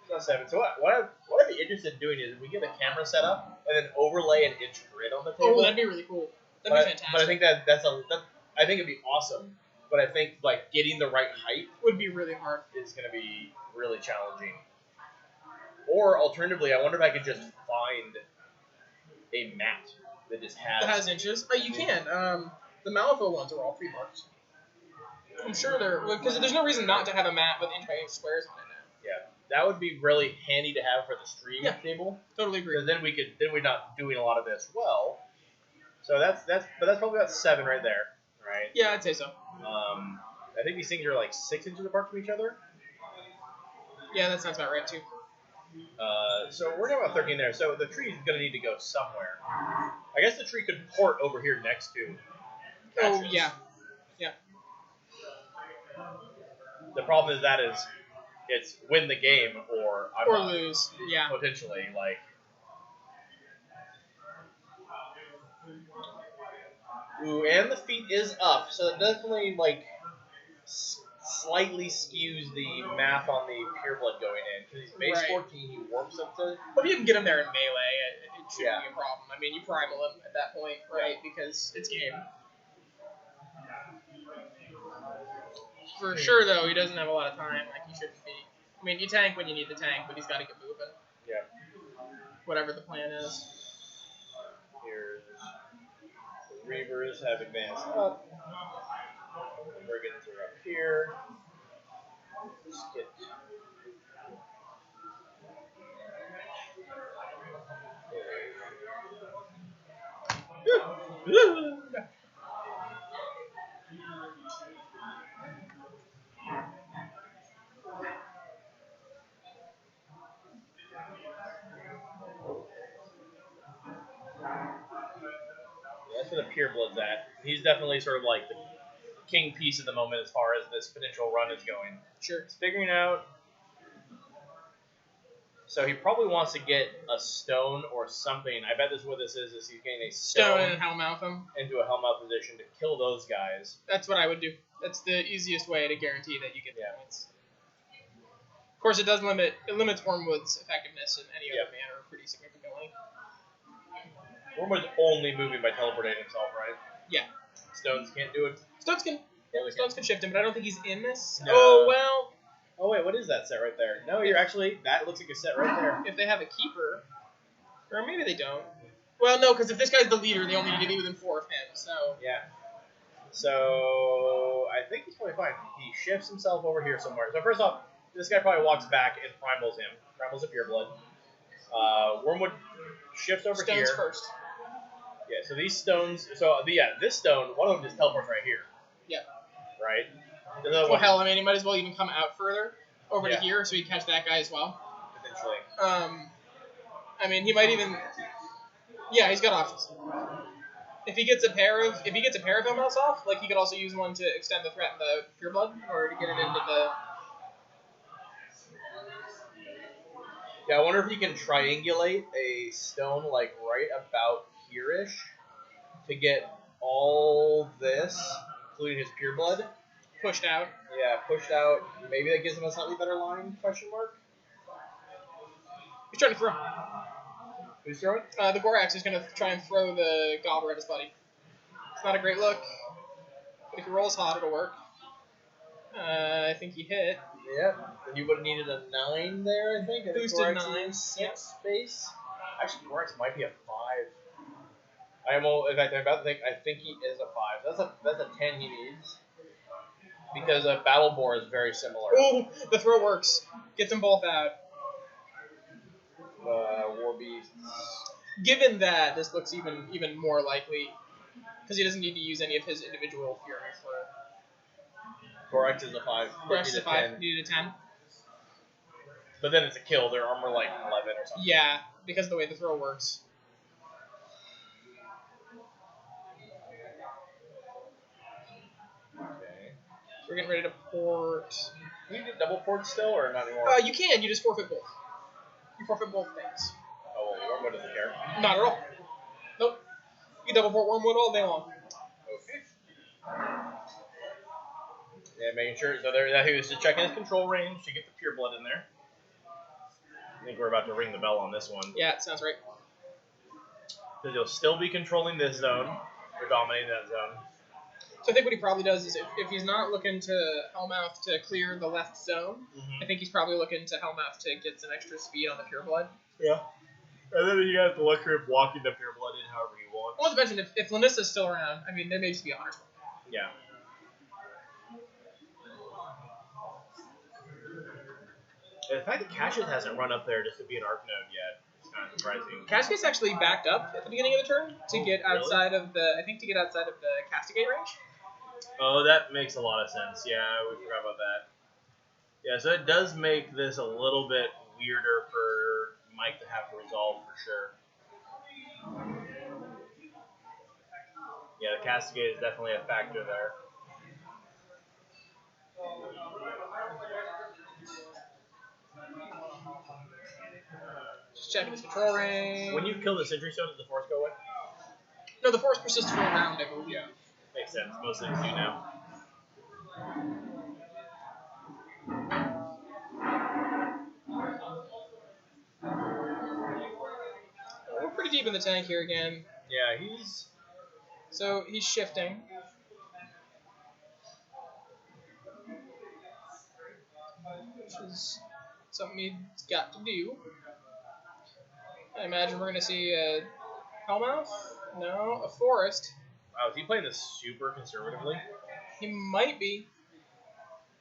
It's not 7. So what I'd be interested in doing is if we get a camera set up and then overlay an inch grid on the table.
Oh, that'd be really cool. That'd be fantastic.
But I think I think it'd be awesome. But I think like getting the right height
would be really hard.
is going to be really challenging. Or alternatively, I wonder if I could just find a mat that just has.
That has inches. Oh, you can. The Malifaux ones are all 3 marks. I'm sure they're because there's no reason not to have a mat with inch-by-inch squares on it now.
Yeah, that would be really handy to have for the stream
Yeah.
table.
Totally agree.
Because then we're not doing a lot of this well. So that's probably about 7 right there, right?
Yeah, I'd say so.
I think these things are like 6 inches apart from each other.
Yeah, that sounds about right too.
So we're talking about 13 there. So the tree is going to need to go somewhere. I guess the tree could port over here next to.
Oh
Patches.
yeah.
The problem is it's win the game or I'm
Or
not,
lose. Yeah.
potentially like. Ooh, and the feet is up, so it definitely like slightly skews the math on the pureblood going in because he's base
Right.
14, he warps up to.
But if you can get him there in melee, it shouldn't
Yeah.
be a problem. I mean, you primal him at that point, right? Because it's game. For sure, though, he doesn't have a lot of time. Like, he shouldn't be. I mean, you tank when you need the tank, but he's got to get moving.
Yeah.
Whatever the plan is.
Here's the Reavers have advanced up. The Brigands are up here. Let's get. That's where the pureblood's at. He's definitely sort of like the king piece of the moment as far as this potential run is going.
Sure.
He's figuring out. So he probably wants to get a stone or something. I bet this is what this is he's getting a
Stone
stone
and Hellmouth him.
into a Hellmouth position to kill those guys.
That's what I would do. That's the easiest way to guarantee that you get the
Yeah.
points. Of course, it limits Wormwood's effectiveness in any other manner pretty significantly.
Wormwood's only moving by teleporting himself, right?
Yeah.
Stones can't do it.
Stones can shift him, but I don't think he's in this.
No.
Oh well.
Oh wait, what is that set right there? No, you're actually that looks like a set right there.
If they have a keeper, or maybe they don't. Well, no, because if this guy's the leader, they only need to be within 4 of him. So
Yeah. So I think he's probably fine. He shifts himself over here somewhere. So first off, this guy probably walks back and primals him, Tramples a Pureblood. Wormwood shifts over
Stones
here.
first.
Yeah, so these stones. So, this stone, one of them just teleports right here.
Yeah.
Right? The other
Well,
one,
hell, I mean, he might as well even come out further over
Yeah.
to here so he can catch that guy as well.
potentially.
I mean, he might even. Yeah, he's got options. If he gets a pair of Hellmouths off, like he could also use one to extend the threat in the Pureblood or to get it into the.
Yeah, I wonder if you can triangulate a stone like right about here-ish to get all this, including his Pureblood,
Pushed out.
yeah, pushed out. Maybe that gives him a slightly better line? Question mark.
He's trying to throw.
Who's throwing?
The Gorax is going to try and throw the Gobbler at his buddy. It's not a great look. But if he rolls hot, it'll work. I think he hit.
Yeah. Then you would have needed a 9 there, I think. I think
Boosted
Gorax
9,
is
yeah.
6 space. Actually, Gorax might be a 5. In fact, I'm about to think. I think he is a 5. That's a 10 he needs. Because a Battle Boar is very similar.
Oh, the throw works. Gets them both out.
War Beasts.
Given that, this looks even more likely because he doesn't need to use any of his individual fury for.
Gorax is a 5.
Gorax is a 5.
10.
Needed a 10.
But then it's a kill. Their armor like 11 or something.
Yeah, because of the way the throw works.
Okay.
So we're getting ready to port.
Can you get double port still or not anymore?
You can. You just forfeit both. You forfeit both things.
Oh, well, Wormwood doesn't care.
Not at all. Nope. You can double port Wormwood all day long.
Okay. Yeah, making sure. So there, he was just checking his control range to get the Pureblood in there. I think we're about to ring the bell on this one.
Yeah, it sounds right.
Because he'll still be controlling this zone, or dominating that zone.
So I think what he probably does is if he's not looking to Hellmouth to clear the left zone, I think he's probably looking to Hellmouth to get some extra speed on the Pureblood.
Yeah. And then you got the luxury of walking the Pureblood in however you want.
I want to mention, if Lanissa's still around, I mean, there may just be a honor spell.
Yeah. The fact that Cassius hasn't run up there just to be an arc node yet is kind of surprising.
Cassius actually backed up at the beginning of the turn to get
really?
outside of the, I think to get outside of the Castigate range.
Oh, that makes a lot of sense. Yeah, we forgot about that. Yeah, so it does make this a little bit weirder for Mike to have to resolve for sure. Yeah, the Castigate is definitely a factor there.
Just checking his control range.
When you kill the Sentry Stone, does the Force go away?
No, the force persists for a round, I believe.
Yeah. Makes sense. Most things do now.
We're pretty deep in the tank here again.
Yeah, he's...
So he's shifting. Which is something he's got to do. I imagine we're going to see a Hellmouth? No, a Forest.
Wow, is he playing this super conservatively?
He might be.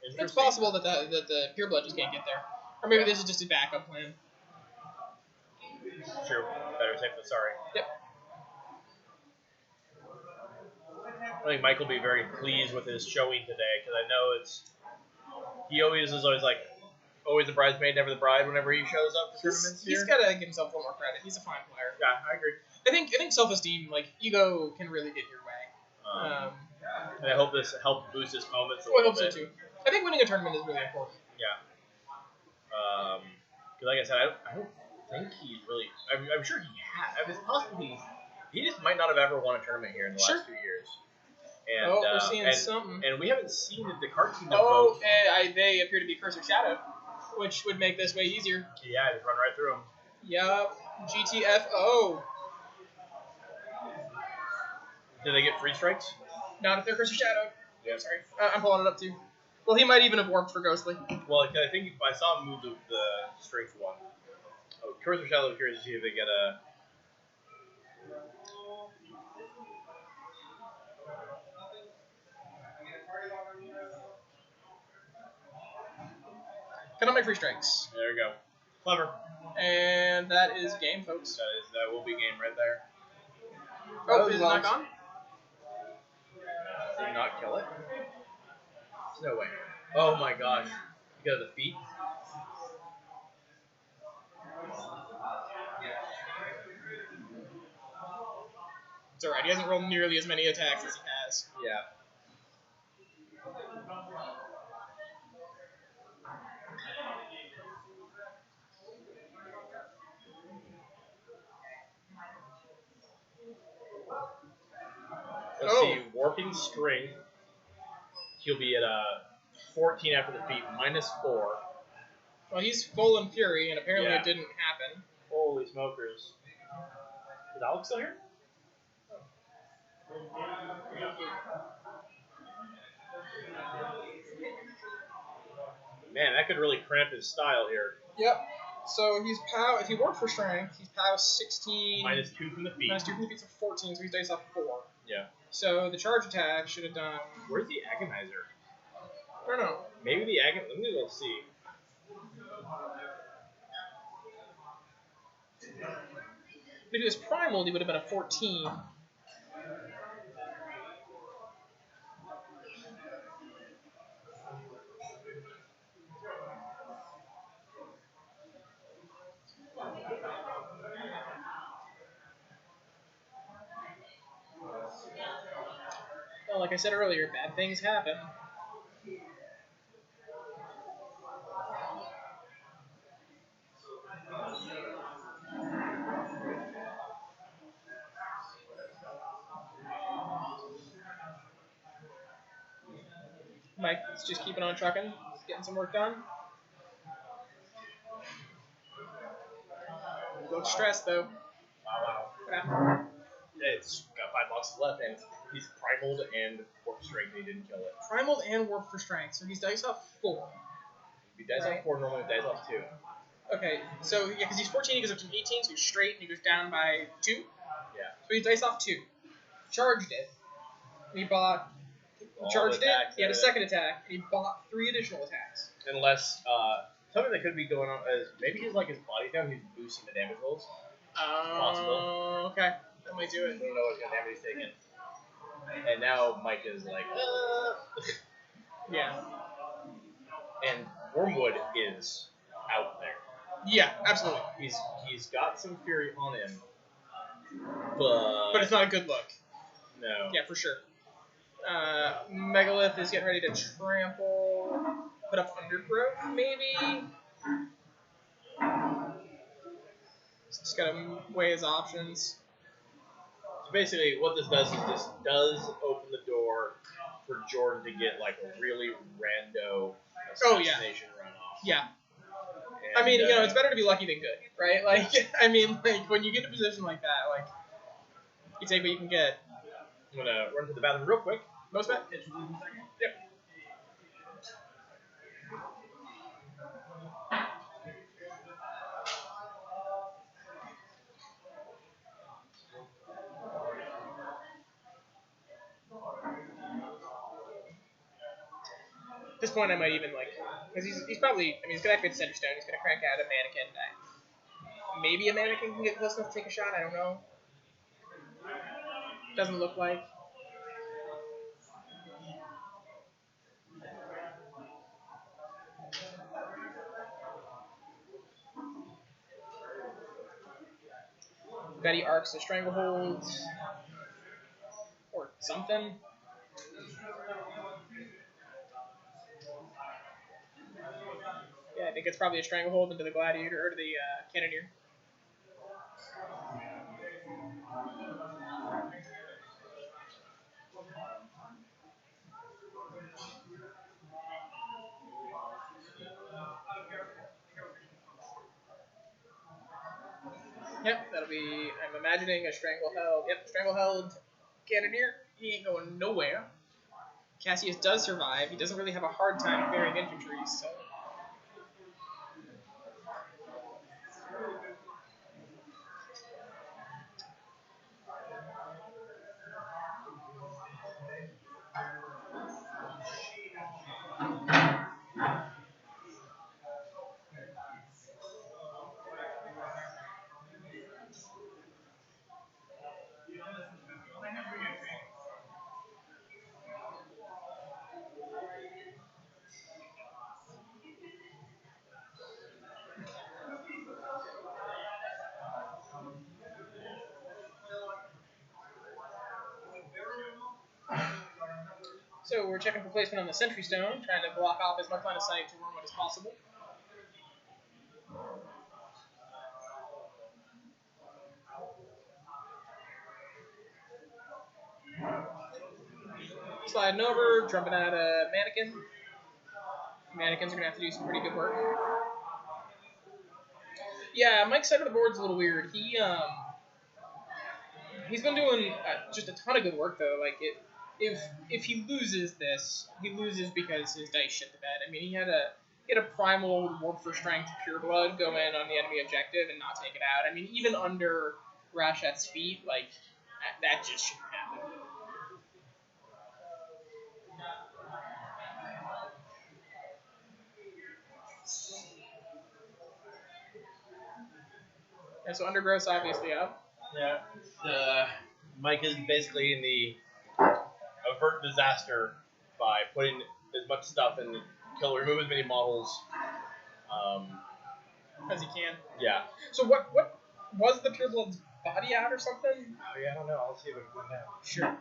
It's
Interesting.
possible that the Pureblood just can't get there. Or maybe this is just a backup plan.
True. Better safe than sorry.
Yep.
I think Mike will be very pleased with his showing today because I know he always is always the bridesmaid, never the bride whenever he shows up for tournaments here.
He's got to give himself a little more credit. He's a fine player.
Yeah, I agree.
I think self-esteem, like ego, can really get in your way.
And I hope this helped boost his moments a
I
little
hope so
bit.
too. I think winning a tournament is really important.
Yeah. Because like I said, I don't think he's really. I'm sure he has. I mean, it's possible he just might not have ever won a tournament here in the last few years. And,
we're seeing something.
And we haven't seen the card kingdom
Oh,
folks.
they appear to be Cursor Shadow, which would make this way easier.
Yeah, just run right through them.
Yup. GTFO.
Do they get free strikes?
Not if they're Cursor Shadow.
Yeah.
Sorry. I'm pulling it up too. Well, he might even have warped for Ghostly.
Well, I think I saw him move the strength one. Oh, Cursor Shadow, curious to see if they get a.
Cannot make free strikes.
There we go. Clever.
And that is game, folks.
That will be game right there.
Oh, is it not gone?
Did not kill it? There's no way. Oh my gosh. You got the feet?
It's alright, he hasn't rolled nearly as many attacks as he has.
Yeah. Let's see, Warping Strength. He'll be at 14 after the feat, -4.
Well, he's full in fury, and apparently
Yeah.
it didn't happen.
Holy smokers. Is Alex still here? Man, that could really cramp his style here.
Yep. So he's POW, if he worked for strength, he's POW 16.
-2 from the feet.
-2 from the feet, so 14, so he's dice off 4.
Yeah.
So the charge attack should have done.
Where's the Agonizer?
I don't know.
Maybe the Agonizer. Let me go see.
If he was primal, he would have been a 14. Well, like I said earlier, bad things happen. Mike's just keeping on trucking, getting some work done. Looks stressed though.
Wow.
Yeah.
It's got 5 boxes left, and he's primaled and Warp Strength, and he didn't kill it.
Primal and warp for strength, so he's dice off 4.
If he dies off 4, normally he dies off 2.
Okay, so yeah, because he's 14, he goes up to 18, so he's straight, and he goes down by 2.
Yeah.
So he dice off 2. Charged it. He bought. He
All
charged
the
it.
attacks
He had a
and-
second attack, and he bought 3 additional attacks.
Unless, something that could be going on is maybe he's like his body down, he's boosting the damage rolls. Possible.
Okay, that might do
I
it.
don't know what kind of damage he's taking. And now Mike is like,
Yeah.
And Wormwood is out there.
Yeah, absolutely.
He's got some fury on him, but
But it's not a good look.
no.
Yeah, for sure. Megalith is getting ready to trample. Put up Undergrowth, maybe? Just gotta weigh his options.
So basically, what this does is this does open the door for Jordan to get like a really rando assassination runoff.
Yeah.
And,
I mean, it's better to be lucky than good, right? Like, I mean, like, when you get in a position like that, like, you take what you can get.
I'm gonna run to the bathroom real quick.
Most bet? Yep. At this point, I might even, like, because he's probably, I mean, he's going to activate Center Stone, he's going to crank out a mannequin. Maybe a mannequin can get close enough to take a shot, I don't know. Doesn't look like. Betty arcs the stranglehold. Or something. Yeah, I think it's probably a stranglehold into the gladiator or to the cannoneer. Yep, that'll be, I'm imagining a stranglehold. Yep, stranglehold cannoneer. He ain't going nowhere. Cassius does survive. He doesn't really have a hard time clearing infantry, so. So we're checking for placement on the sentry stone, trying to block off as much line of sight to Wormwood as possible. Sliding over, jumping at a mannequin. Mannequins are going to have to do some pretty good work. Yeah, Mike's side of the board's a little weird. He's been doing just a ton of good work, though. Like, if he loses this, he loses because his dice shit the bed. I mean, he had a primal warp for strength pure blood go in on the enemy objective and not take it out. I mean, even under Rashat's feet, like, that just shouldn't happen. And so Undergrowth's obviously up.
Yeah. Mike is basically in the avert disaster by putting as much stuff and remove as many models.
As he can.
Yeah.
So what was the Pureblood's body out or something?
Oh, yeah, I don't know. I'll see if it went out.
Sure.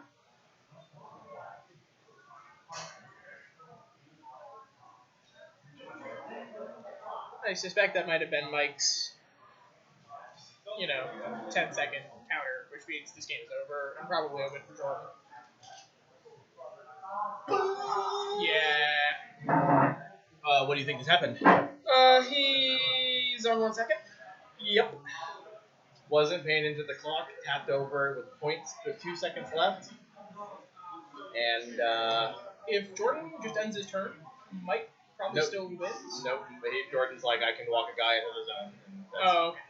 I suspect that might have been Mike's, 10-second counter, which means this game is over and probably open for Jordan. Yeah.
What do you think has happened?
He's on 1 second.
Yep. Wasn't paying into the clock, tapped over with points with 2 seconds left. And
if Jordan just ends his turn, Mike probably still wins.
Nope. Jordan's like, I can walk a guy into the zone.
Oh, okay.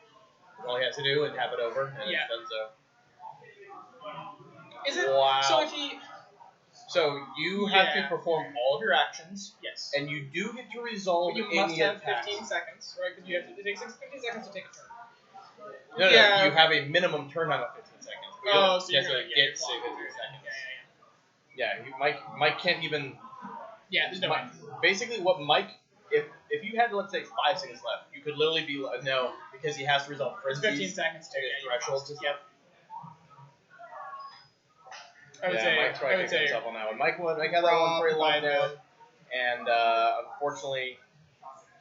All he has to do is tap it over, and
Yeah.
it's done so.
Is it?
Wow.
So if he...
So you have to
Yeah.
perform all of your actions,
Yes.
and you do get to resolve
But you
any
must have
attacks.
15 seconds, right? Because you have to, it takes 15 seconds to take a turn.
No,
Yeah.
you have a minimum turn time of 15 seconds. You
Oh,
don't
so you're
get
gonna
to
get
get
your clock.
15 seconds. Mike can't even.
Yeah, there's no way.
Basically, what Mike, if you had, let's say, 5 seconds left, you could literally be no, because he has to resolve
It's
frenzies.
15 seconds to
his thresholds.
Yep. I would
Mike's probably picking
say
himself on that one. Mike had that one pretty locked down, and unfortunately,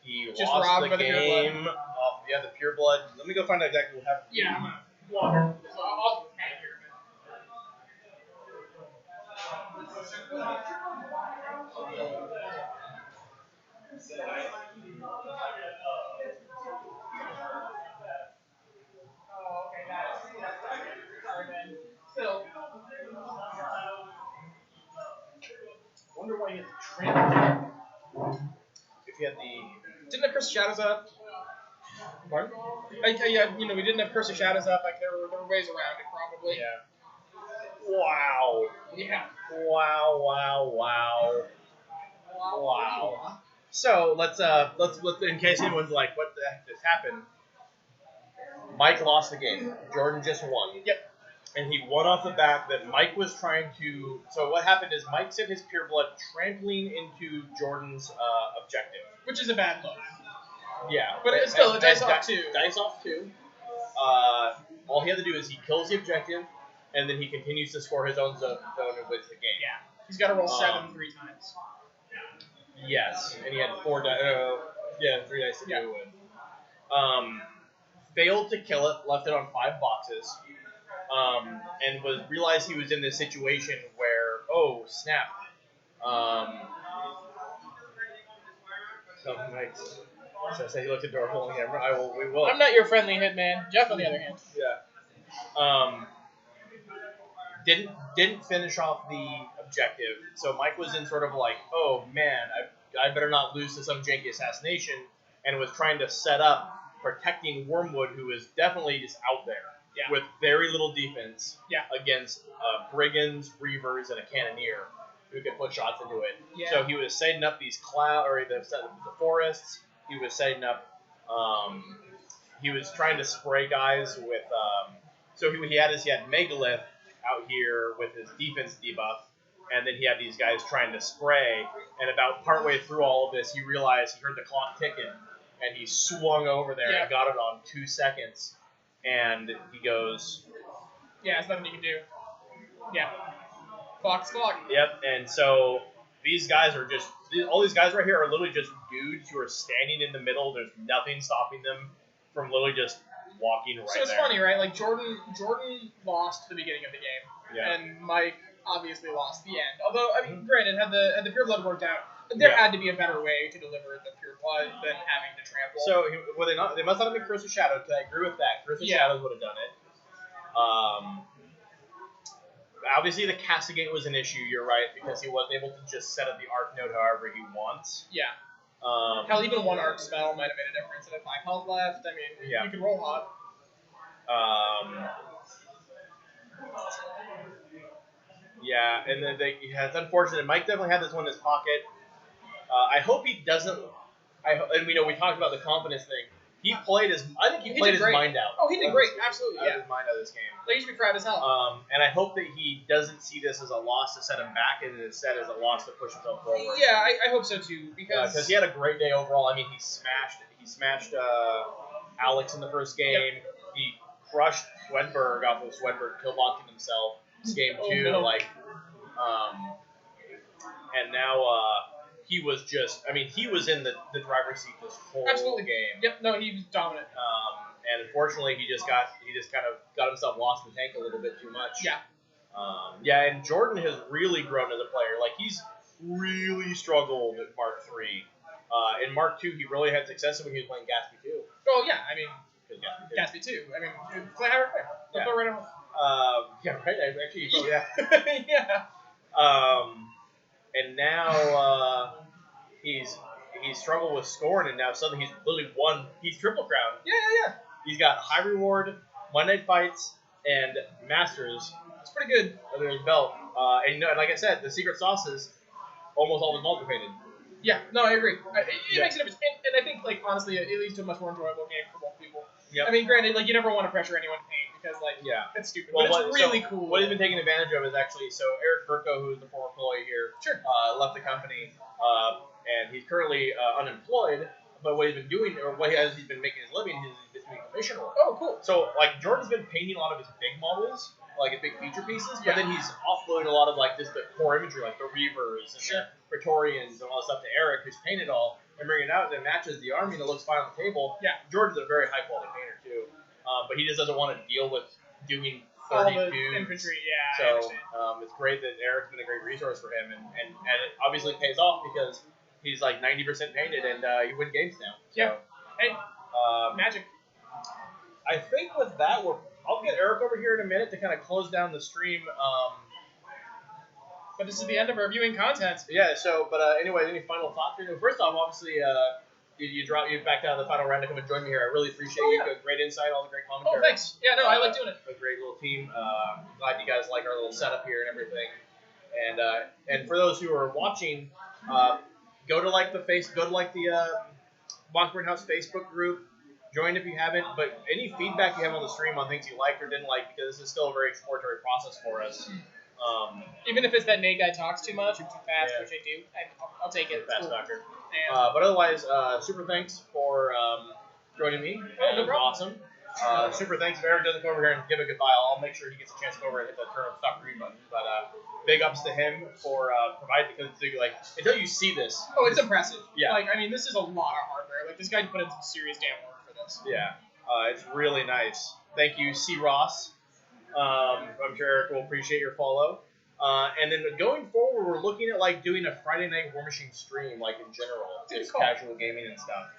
he
Just
lost
robbed
the
by the pure
game off the pure blood. Let me go find out exactly what happened.
Yeah, I'm gonna water. So I'll hang here a Oh, okay, that's sorry, man. Still.
I wonder why he had the tramp. If he had the.
Didn't have Curse of Shadows up.
Pardon?
Yeah, we didn't have Curse of Shadows up. Like there were ways around it, probably.
Yeah. Wow.
Yeah.
Wow. So let's in case anyone's like, what the heck just happened? Mike lost the game. Jordan just won.
Yep.
And he won off the back that Mike was trying to. So what happened is Mike sent his pure blood trampling into Jordan's objective.
Which is a bad look.
Yeah.
But it's still a dice off 2.
Dice off 2. All he had to do is he kills the objective, and then he continues to score his own zone and wins the game.
Yeah. He's got to roll 7 3 times.
Yes, and he had 4 dice. 3 dice to do with. Failed to kill it, left it on 5 boxes, and realized he was in this situation where, oh snap. So say he looked adorable on camera. We will.
I'm not your friendly hitman. Jeff, on the other hand.
Yeah. Didn't finish off the objective, so Mike was in sort of like, oh man, I better not lose to some janky assassination, and was trying to set up protecting Wormwood, who is definitely just out there with very little defense against brigands, reavers, and a cannoneer who could put shots into it.
Yeah.
So he was setting up these the forests. He was setting up. He was trying to spray guys with. So he had Megalith out here with his defense debuff, and then he had these guys trying to spray. And about partway through all of this, he realized he heard the clock ticking, and he swung over there and got it on 2 seconds. And he goes,
"Yeah, there's nothing you can do." Yeah. Clock's clock.
Yep. And so these guys are just all these guys right here are literally just dudes who are standing in the middle. There's nothing stopping them from literally just walking right
So it's
there.
funny, right? Like Jordan lost the beginning of the game,
Yeah.
and Mike obviously lost the end. Although, I mean, granted, had the pure blood worked out, there had to be a better way to deliver the pure blood than having to trample.
So were they not? They must not have been Curse of Shadow. Because I agree with that. Curse of Shadows would have done it. Obviously, the Castigate was an issue. You're right, because he wasn't able to just set up the arc node however he wants.
Yeah. Hell, even one arc spell might have made a difference. And if 5 health left, I mean, you can roll hot.
Yeah, and then it's unfortunate. Mike definitely had this one in his pocket. I hope he doesn't. And we talked about the confidence thing. He played his. I think he played his mind out.
Oh, he did great. Absolutely, yeah.
His mind out of this game.
Like, he should be proud as hell.
And I hope that he doesn't see this as a loss to set him back, and instead as a loss to push himself forward.
Yeah, I hope so too, because
he had a great day overall. I mean, he smashed Alex in the first game.
Yep.
He crushed Swedberg off of Swedberg kill blocking himself. It's game 2,
no.
And now he was just. I mean, he was in the driver's seat this whole game.
Yep. No, he was dominant.
And unfortunately, he just kind of got himself lost in the tank a little bit too much.
Yeah.
And Jordan has really grown as a player. Like, he's really struggled at Mark 3. In Mark 2, he really had success when he was playing Gatsby 2.
Oh yeah, I mean,
Gatsby 2.
Gatsby 2. I mean, play higher.
Yeah.
Go right on.
Yeah, right. Actually, yeah.
Yeah.
And now he's struggled with scoring, and now suddenly he's literally won. He's triple crowned.
Yeah.
He's got high reward, One Night Fights, and Masters.
It's pretty good.
Under his belt. And like I said, the secret sauce is almost always multiplicated.
Yeah, no, I agree. It makes a difference. And I think, like, honestly, it leads to a much more enjoyable game for both people.
Yep.
I mean, granted, like, you never want to pressure anyone to paint because, like, it's stupid. But it's really cool.
What he's been taking advantage of is actually, Eric Burko, who's the former employee here, left the company, and he's currently unemployed. But what he's been doing, or he's been making his living, he's doing commission work.
Oh, cool.
So, like, Jordan's been painting a lot of his big models, like his big feature pieces, but then he's offloading a lot of, like, just the core imagery, like the Reavers and the Praetorians and all that stuff to Eric, who's painted all, and bringing it out, and it matches the army and it looks fine on the table.
Yeah.
Jordan's a very high-quality painter, too. But he just doesn't want to deal with doing 30
all the
dudes.
infantry, yeah.
So, it's great that Eric's been a great resource for him, and it obviously pays off because he's like 90% painted, and you win games now. So,
yeah. Hey, magic.
I think with that, I'll get Eric over here in a minute to kind of close down the stream.
But this is the end of our viewing content.
Yeah. So, but anyway, any final thoughts? First off, obviously, you backed out of the final round to come and join me here. I really appreciate you. Got great insight, all the great commentary.
Oh, thanks. Yeah, no, I like doing it.
A great little team. Glad you guys like our little setup here and everything. And for those who are watching, go to the Washburn House Facebook group. Join if you haven't. But any feedback you have on the stream on things you liked or didn't like, because this is still a very exploratory process for us.
Even if it's that Nate guy talks too much or too fast, which I do, I'll take it.
Fast talker.
Yeah.
But otherwise, super thanks for joining me.
No problem.
Awesome. Super thanks if Eric doesn't come over here and give a goodbye. I'll make sure he gets a chance to go over and hit the turn of stop green button. But big ups to him for providing, because until you see this.
Oh, it's impressive.
Yeah.
Like, I mean, this is a lot of hardware. Like, this guy put in some serious damn work for this.
Yeah. It's really nice. Thank you, C. Ross. I'm sure Eric will appreciate your follow. And then going forward, we're looking at doing a Friday night Warmachine stream, in general, just casual gaming and stuff.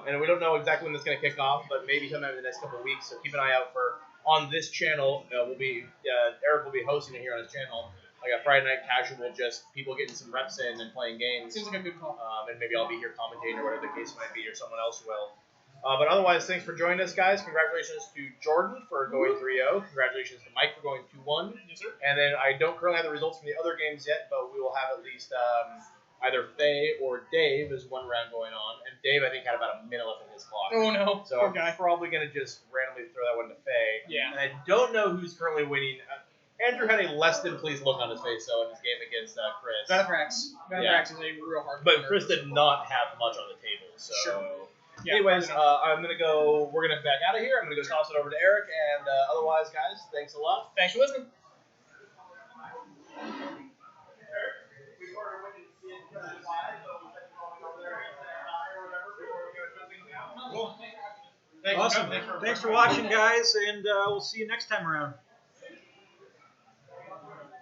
And we don't know exactly when it's going to kick off, but maybe sometime in the next couple of weeks. So keep an eye out on this channel. Eric will be hosting it here on his channel, like a Friday night casual, just people getting some reps in and playing games.
Seems like a good call.
And maybe I'll be here commentating or whatever the case might be, or someone else will. But otherwise, thanks for joining us, guys. Congratulations to Jordan for going 3-0. Congratulations to Mike for going 2-1.
Yes, sir.
And then I don't currently have the results from the other games yet, but we will have at least either Faye or Dave is one round going on. And Dave, I think, had about a minute left on his clock.
Oh, no.
So
Poor guy.
I'm probably going to just randomly throw that one to Faye.
Yeah.
And I don't know who's currently winning. Andrew had a less than pleased look on his face, though, in his game against Chris.
Vathrax is a real hard
But Chris did not have much on the table, so...
Sure. Yeah,
anyways, we're going to back out of here. I'm going to go toss it over to Eric, and otherwise, guys, thanks a lot.
Thanks for listening. Thanks
Awesome.
For coming.
Thanks for watching, guys, and we'll see you next time around.